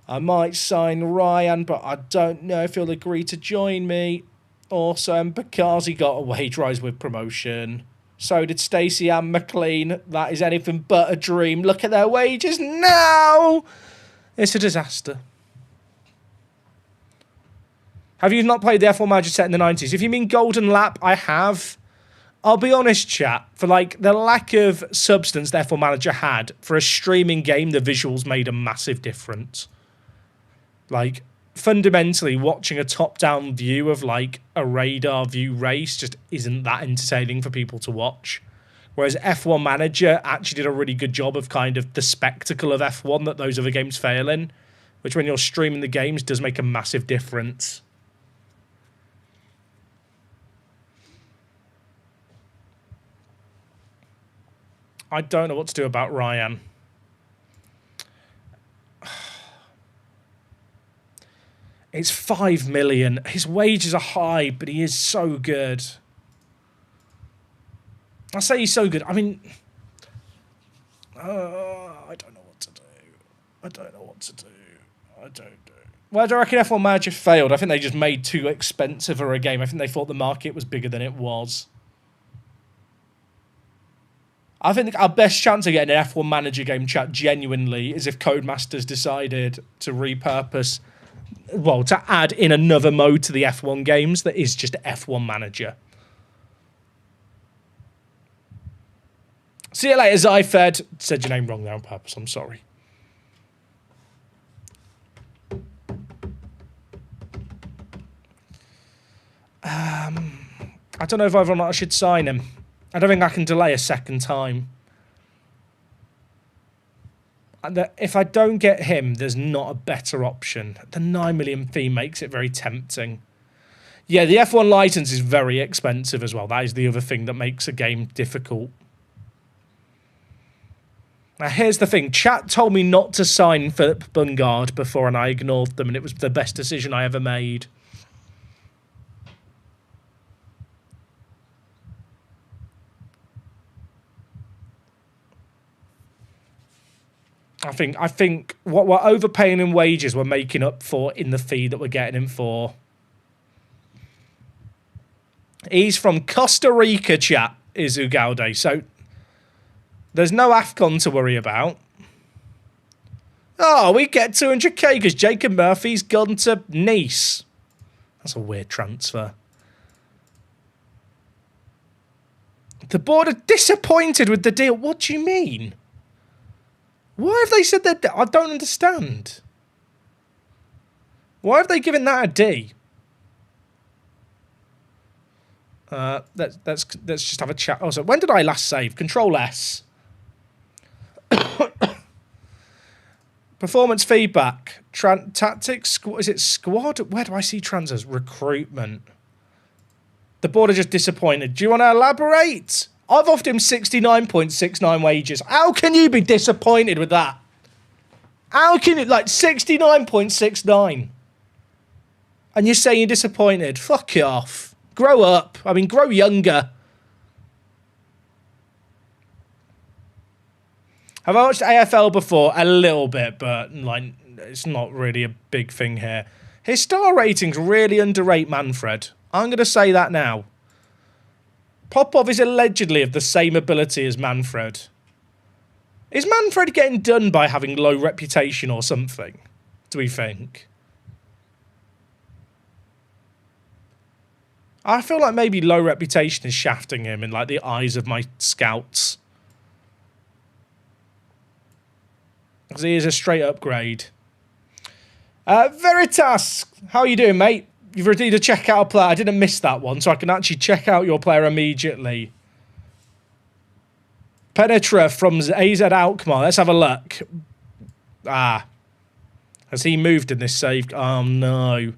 I might sign Ryan, but I don't know if he'll agree to join me. Also, because he got a wage rise with promotion. So did Stacey and McLean. That is anything but a dream. Look at their wages now. It's a disaster. Have you not played the F1 Manager set in the 90s? If you mean Golden Lap, I have. I'll be honest, chat. For like the lack of substance the F1 Manager had, for a streaming game, the visuals made a massive difference. Like, fundamentally, watching a top-down view of like a radar view race just isn't that entertaining for people to watch. Whereas F1 Manager actually did a really good job of kind of the spectacle of F1 that those other games fail in, which when you're streaming the games does make a massive difference. I don't know what to do about Ryan. It's 5 million. His wages are high, but he is so good. I say he's so good. I mean, I don't know what to do. I don't know what to do. I don't know. Where do I reckon F1 Manager failed? I think they just made too expensive of a game. I think they thought the market was bigger than it was. I think our best chance of getting an F1 Manager game, chat, genuinely, is if Codemasters decided to repurpose, well, to add in another mode to the F1 games that is just F1 Manager. See you later, Zyfed. Said your name wrong there on purpose, I'm sorry. I don't know if whether or not I should sign him. I don't think I can delay a second time. And if I don't get him, there's not a better option. The 9 million fee makes it very tempting. Yeah, the F1 license is very expensive as well. That is the other thing that makes a game difficult. Now, here's the thing. Chat told me not to sign Philip Bungard before, and I ignored them, and it was the best decision I ever made. I think what we're overpaying in wages, we're making up for in the fee that we're getting him for. He's from Costa Rica, chat, is Ugalde. So there's no AFCON to worry about. Oh, we get 200k because Jacob Murphy's gone to Nice. That's a weird transfer. The board are disappointed with the deal. What do you mean? Why have they said that? I don't understand. Why have they given that a D? Let's just have a chat. Oh, so when did I last save? Control S. Performance feedback. Tactics. Is it squad? Where do I see transfers? Recruitment. The board are just disappointed. Do you want to elaborate? I've offered him 69.69 wages. How can you be disappointed with that? How can it, like, 69.69? And you're saying you're disappointed? Fuck off. Grow up. I mean, grow younger. Have I watched AFL before? A little bit, but, like, it's not really a big thing here. His star ratings really underrate Manfred. I'm going to say that now. Popov is allegedly of the same ability as Manfred. Is Manfred getting done by having low reputation or something? Do we think? I feel like maybe low reputation is shafting him in like the eyes of my scouts. Because he is a straight upgrade. Veritas, how are you doing, mate? You've ready to check out a player. I didn't miss that one, so I can actually check out your player immediately. Penetra from AZ Alkmaar. Let's have a look. Ah. Has he moved in this save? Oh, no.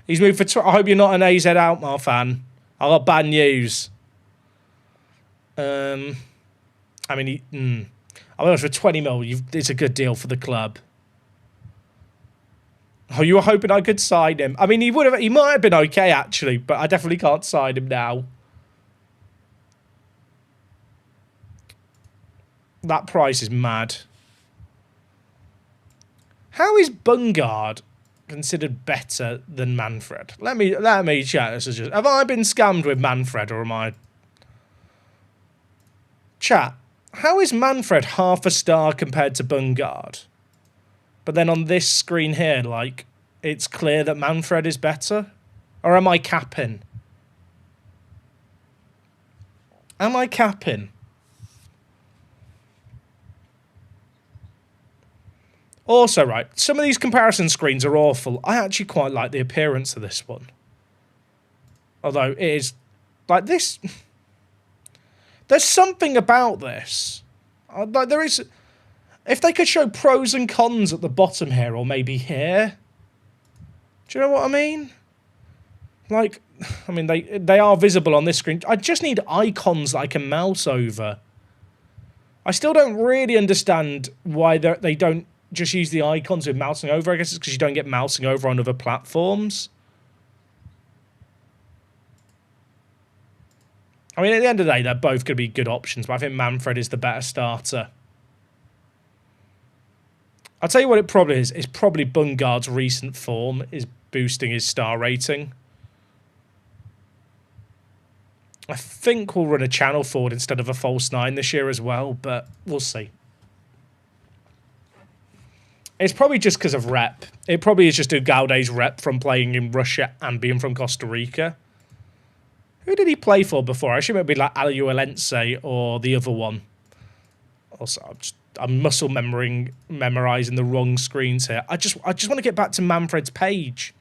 He's moved for... I hope you're not an AZ Alkmaar fan. I got bad news. I mean, I mean, for 20 mil, it's a good deal for the club. Oh, you were hoping I could sign him. I mean, he might have been okay, actually, but I definitely can't sign him now. That price is mad. How is Bungard considered better than Manfred? Let me chat. This is just, have I been scammed with Manfred, or am I? Chat. How is Manfred half a star compared to Bungard? But then on this screen here, like, it's clear that Manfred is better, or am I capping? Am I capping? Also, right, some of these comparison screens are awful. I actually quite like the appearance of this one. Although it is, like, this... There's something about this. Like, there is... If they could show pros and cons at the bottom here, or maybe here... Do you know what I mean? Like, I mean, they are visible on this screen. I just need icons that I can mouse over. I still don't really understand why they don't just use the icons with mousing over. I guess it's because you don't get mousing over on other platforms. I mean, at the end of the day, they're both going to be good options, but I think Manfred is the better starter. I'll tell you what it probably is. It's probably Bungard's recent form is boosting his star rating. I think we'll run a channel forward instead of a false 9 this year as well, but we'll see. It's probably just because of rep. It probably is just Ugalde's rep from playing in Russia and being from Costa Rica. Who did he play for before? I assume it would be like Alajuelense or the other one. Also, I'm muscle memorizing the wrong screens here. I just want to get back to Manfred's page.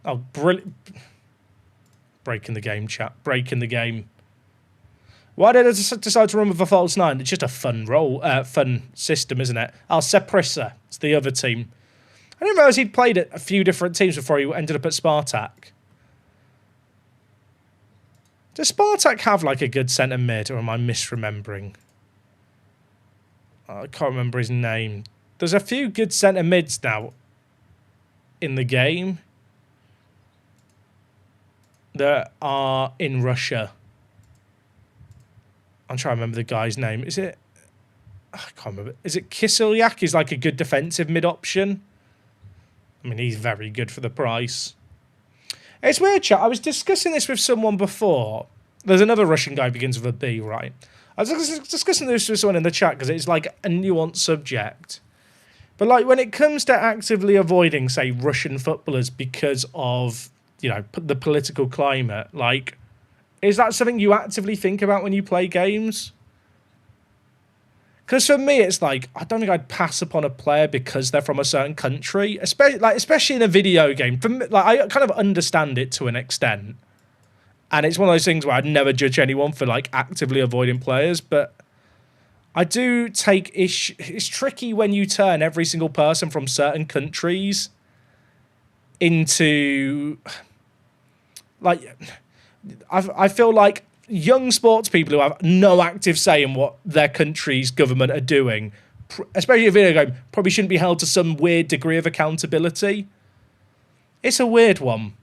Oh, brilliant. Breaking the game, chat. Breaking the game. Why did I decide to run with a false 9? It's just a fun fun system, isn't it? Oh, Saprissa. It's the other team. I didn't realise he'd played at a few different teams before he ended up at Spartak. Does Spartak have like a good centre mid, or am I misremembering? I can't remember his name. There's a few good centre mids now in the game that are in Russia. I'm trying to remember the guy's name. Is it... I can't remember. Is it Kisilyak? He's like a good defensive mid option. I mean, he's very good for the price. It's weird, chat. I was discussing this with someone before. There's another Russian guy who begins with a B, right? I was discussing this with someone in the chat because it's like a nuanced subject. But like when it comes to actively avoiding, say, Russian footballers because of, you know, the political climate, like, is that something you actively think about when you play games? Because for me, it's like, I don't think I'd pass upon a player because they're from a certain country, especially in a video game. For me, like, I kind of understand it to an extent. And it's one of those things where I'd never judge anyone for like actively avoiding players, but I do take issue. It's tricky when you turn every single person from certain countries into like, I feel like young sports people who have no active say in what their country's government are doing, especially a video game, probably shouldn't be held to some weird degree of accountability. It's a weird one.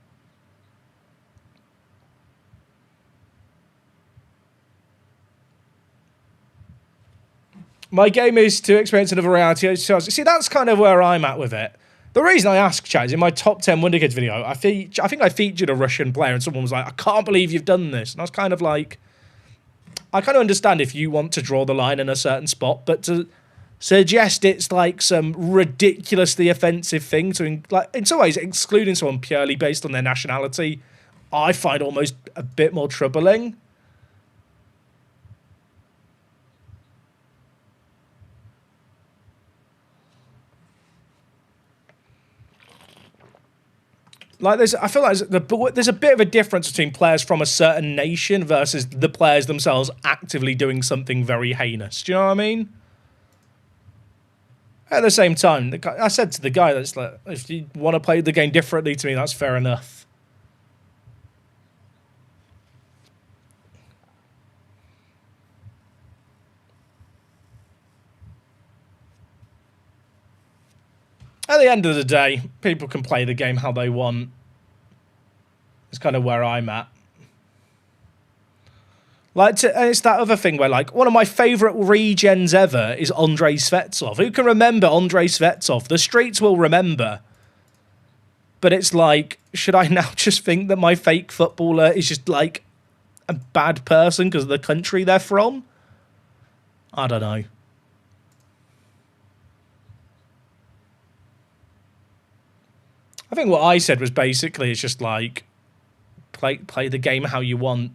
My game is to experience another reality. See, that's kind of where I'm at with it. The reason I ask, chat, is in my top 10 Wonder Kids video, I think I featured a Russian player and someone was like, I can't believe you've done this. And I was kind of like, I kind of understand if you want to draw the line in a certain spot, but to suggest it's like some ridiculously offensive thing, to like in some ways excluding someone purely based on their nationality, I find almost a bit more troubling. Like, I feel like there's a bit of a difference between players from a certain nation versus the players themselves actively doing something very heinous. Do you know what I mean? At the same time, I said to the guy that's like, if you want to play the game differently to me, that's fair enough. At the end of the day, people can play the game how they want. It's kind of where I'm at. Like, and it's that other thing where, like, one of my favourite regens ever is Andrei Svetsov. Who can remember Andrei Svetsov? The streets will remember. But it's like, should I now just think that my fake footballer is just, like, a bad person because of the country they're from? I don't know. I think what I said was basically, it's just like, play the game how you want.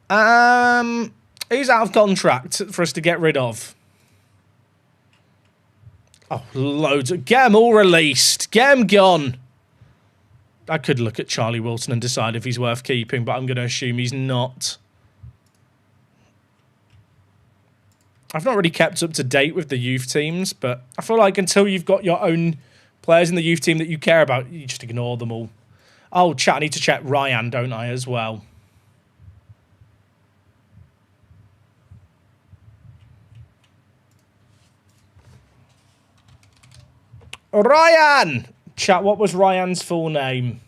Who's out of contract for us to get rid of? Oh, loads. Get them all released. Get them gone. I could look at Charlie Wilson and decide if he's worth keeping, but I'm going to assume he's not. I've not really kept up to date with the youth teams, but I feel like until you've got your own players in the youth team that you care about, you just ignore them all. Oh, chat, I need to check Ryan, don't I, as well? Ryan! Chat, what was Ryan's full name?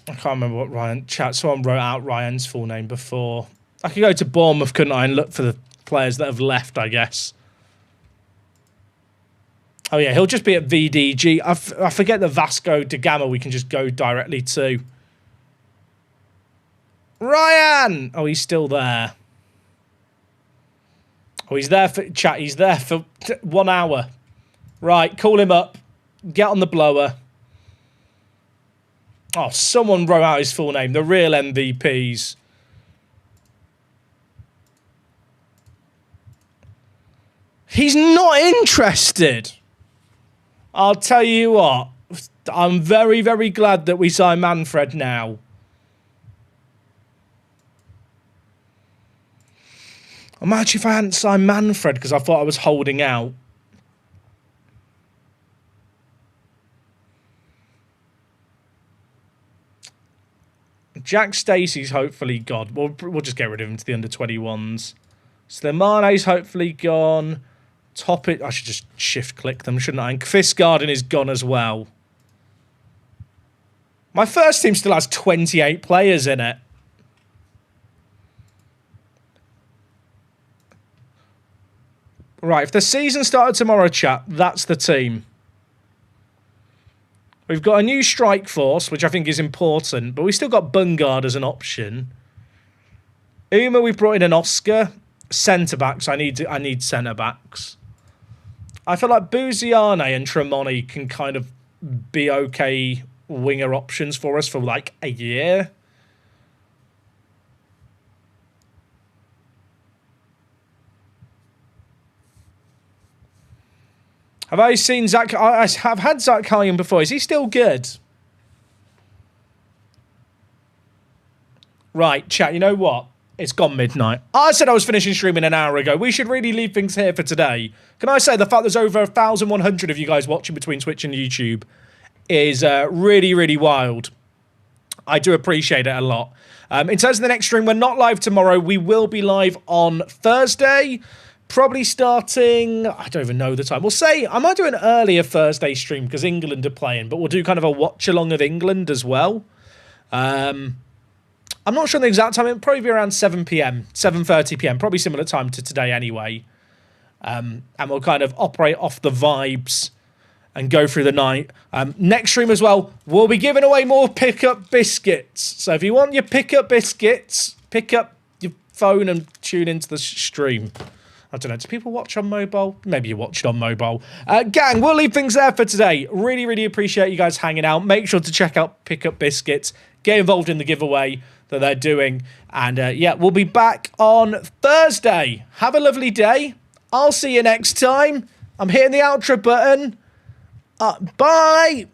I can't remember what Ryan... Chat, someone wrote out Ryan's full name before. I could go to Bournemouth, couldn't I, and look for the players that have left, I guess. Oh, yeah, he'll just be at VDG. I forget the Vasco da Gama we can just go directly to. Ryan! Oh, he's still there. Oh, he's there for... Chat, he's there for 1 hour. Right, call him up. Get on the blower. Oh, someone wrote out his full name. The real MVPs. He's not interested. I'll tell you what. I'm very, very glad that we signed Manfred now. Imagine if I hadn't signed Manfred because I thought I was holding out. Jack Stacey's hopefully gone. We'll just get rid of him to the under-21s. Slimane's hopefully gone. Toppit, I should just shift-click them, shouldn't I? And Kvistgarden is gone as well. My first team still has 28 players in it. Right, if the season started tomorrow, chat, that's the team. We've got a new strike force, which I think is important, but we've still got Bungard as an option. Uma, we've brought in an Oscar. Centre-backs, I need centre-backs. I feel like Buziane and Tremonti can kind of be okay winger options for us for like a year. Have I seen Zach? I have had Zach Callion before. Is he still good? Right, chat, you know what? It's gone midnight. I said I was finishing streaming an hour ago. We should really leave things here for today. Can I say the fact there's over 1,100 of you guys watching between Twitch and YouTube is really, really wild. I do appreciate it a lot. In terms of the next stream, we're not live tomorrow. We will be live on Thursday. Probably starting, I don't even know the time. We'll say, I might do an earlier Thursday stream because England are playing, but we'll do kind of a watch-along of England as well. I'm not sure the exact time. It'll probably be around 7 p.m, 7:30 p.m, probably similar time to today anyway. And we'll kind of operate off the vibes and go through the night. Next stream as well, we'll be giving away more pick-up biscuits. So if you want your pick-up biscuits, pick up your phone and tune into the stream. I don't know. Do people watch on mobile? Maybe you watched on mobile. Gang, we'll leave things there for today. Really, really appreciate you guys hanging out. Make sure to check out Pick Up Biscuits. Get involved in the giveaway that they're doing. And yeah, we'll be back on Thursday. Have a lovely day. I'll see you next time. I'm hitting the outro button. Bye.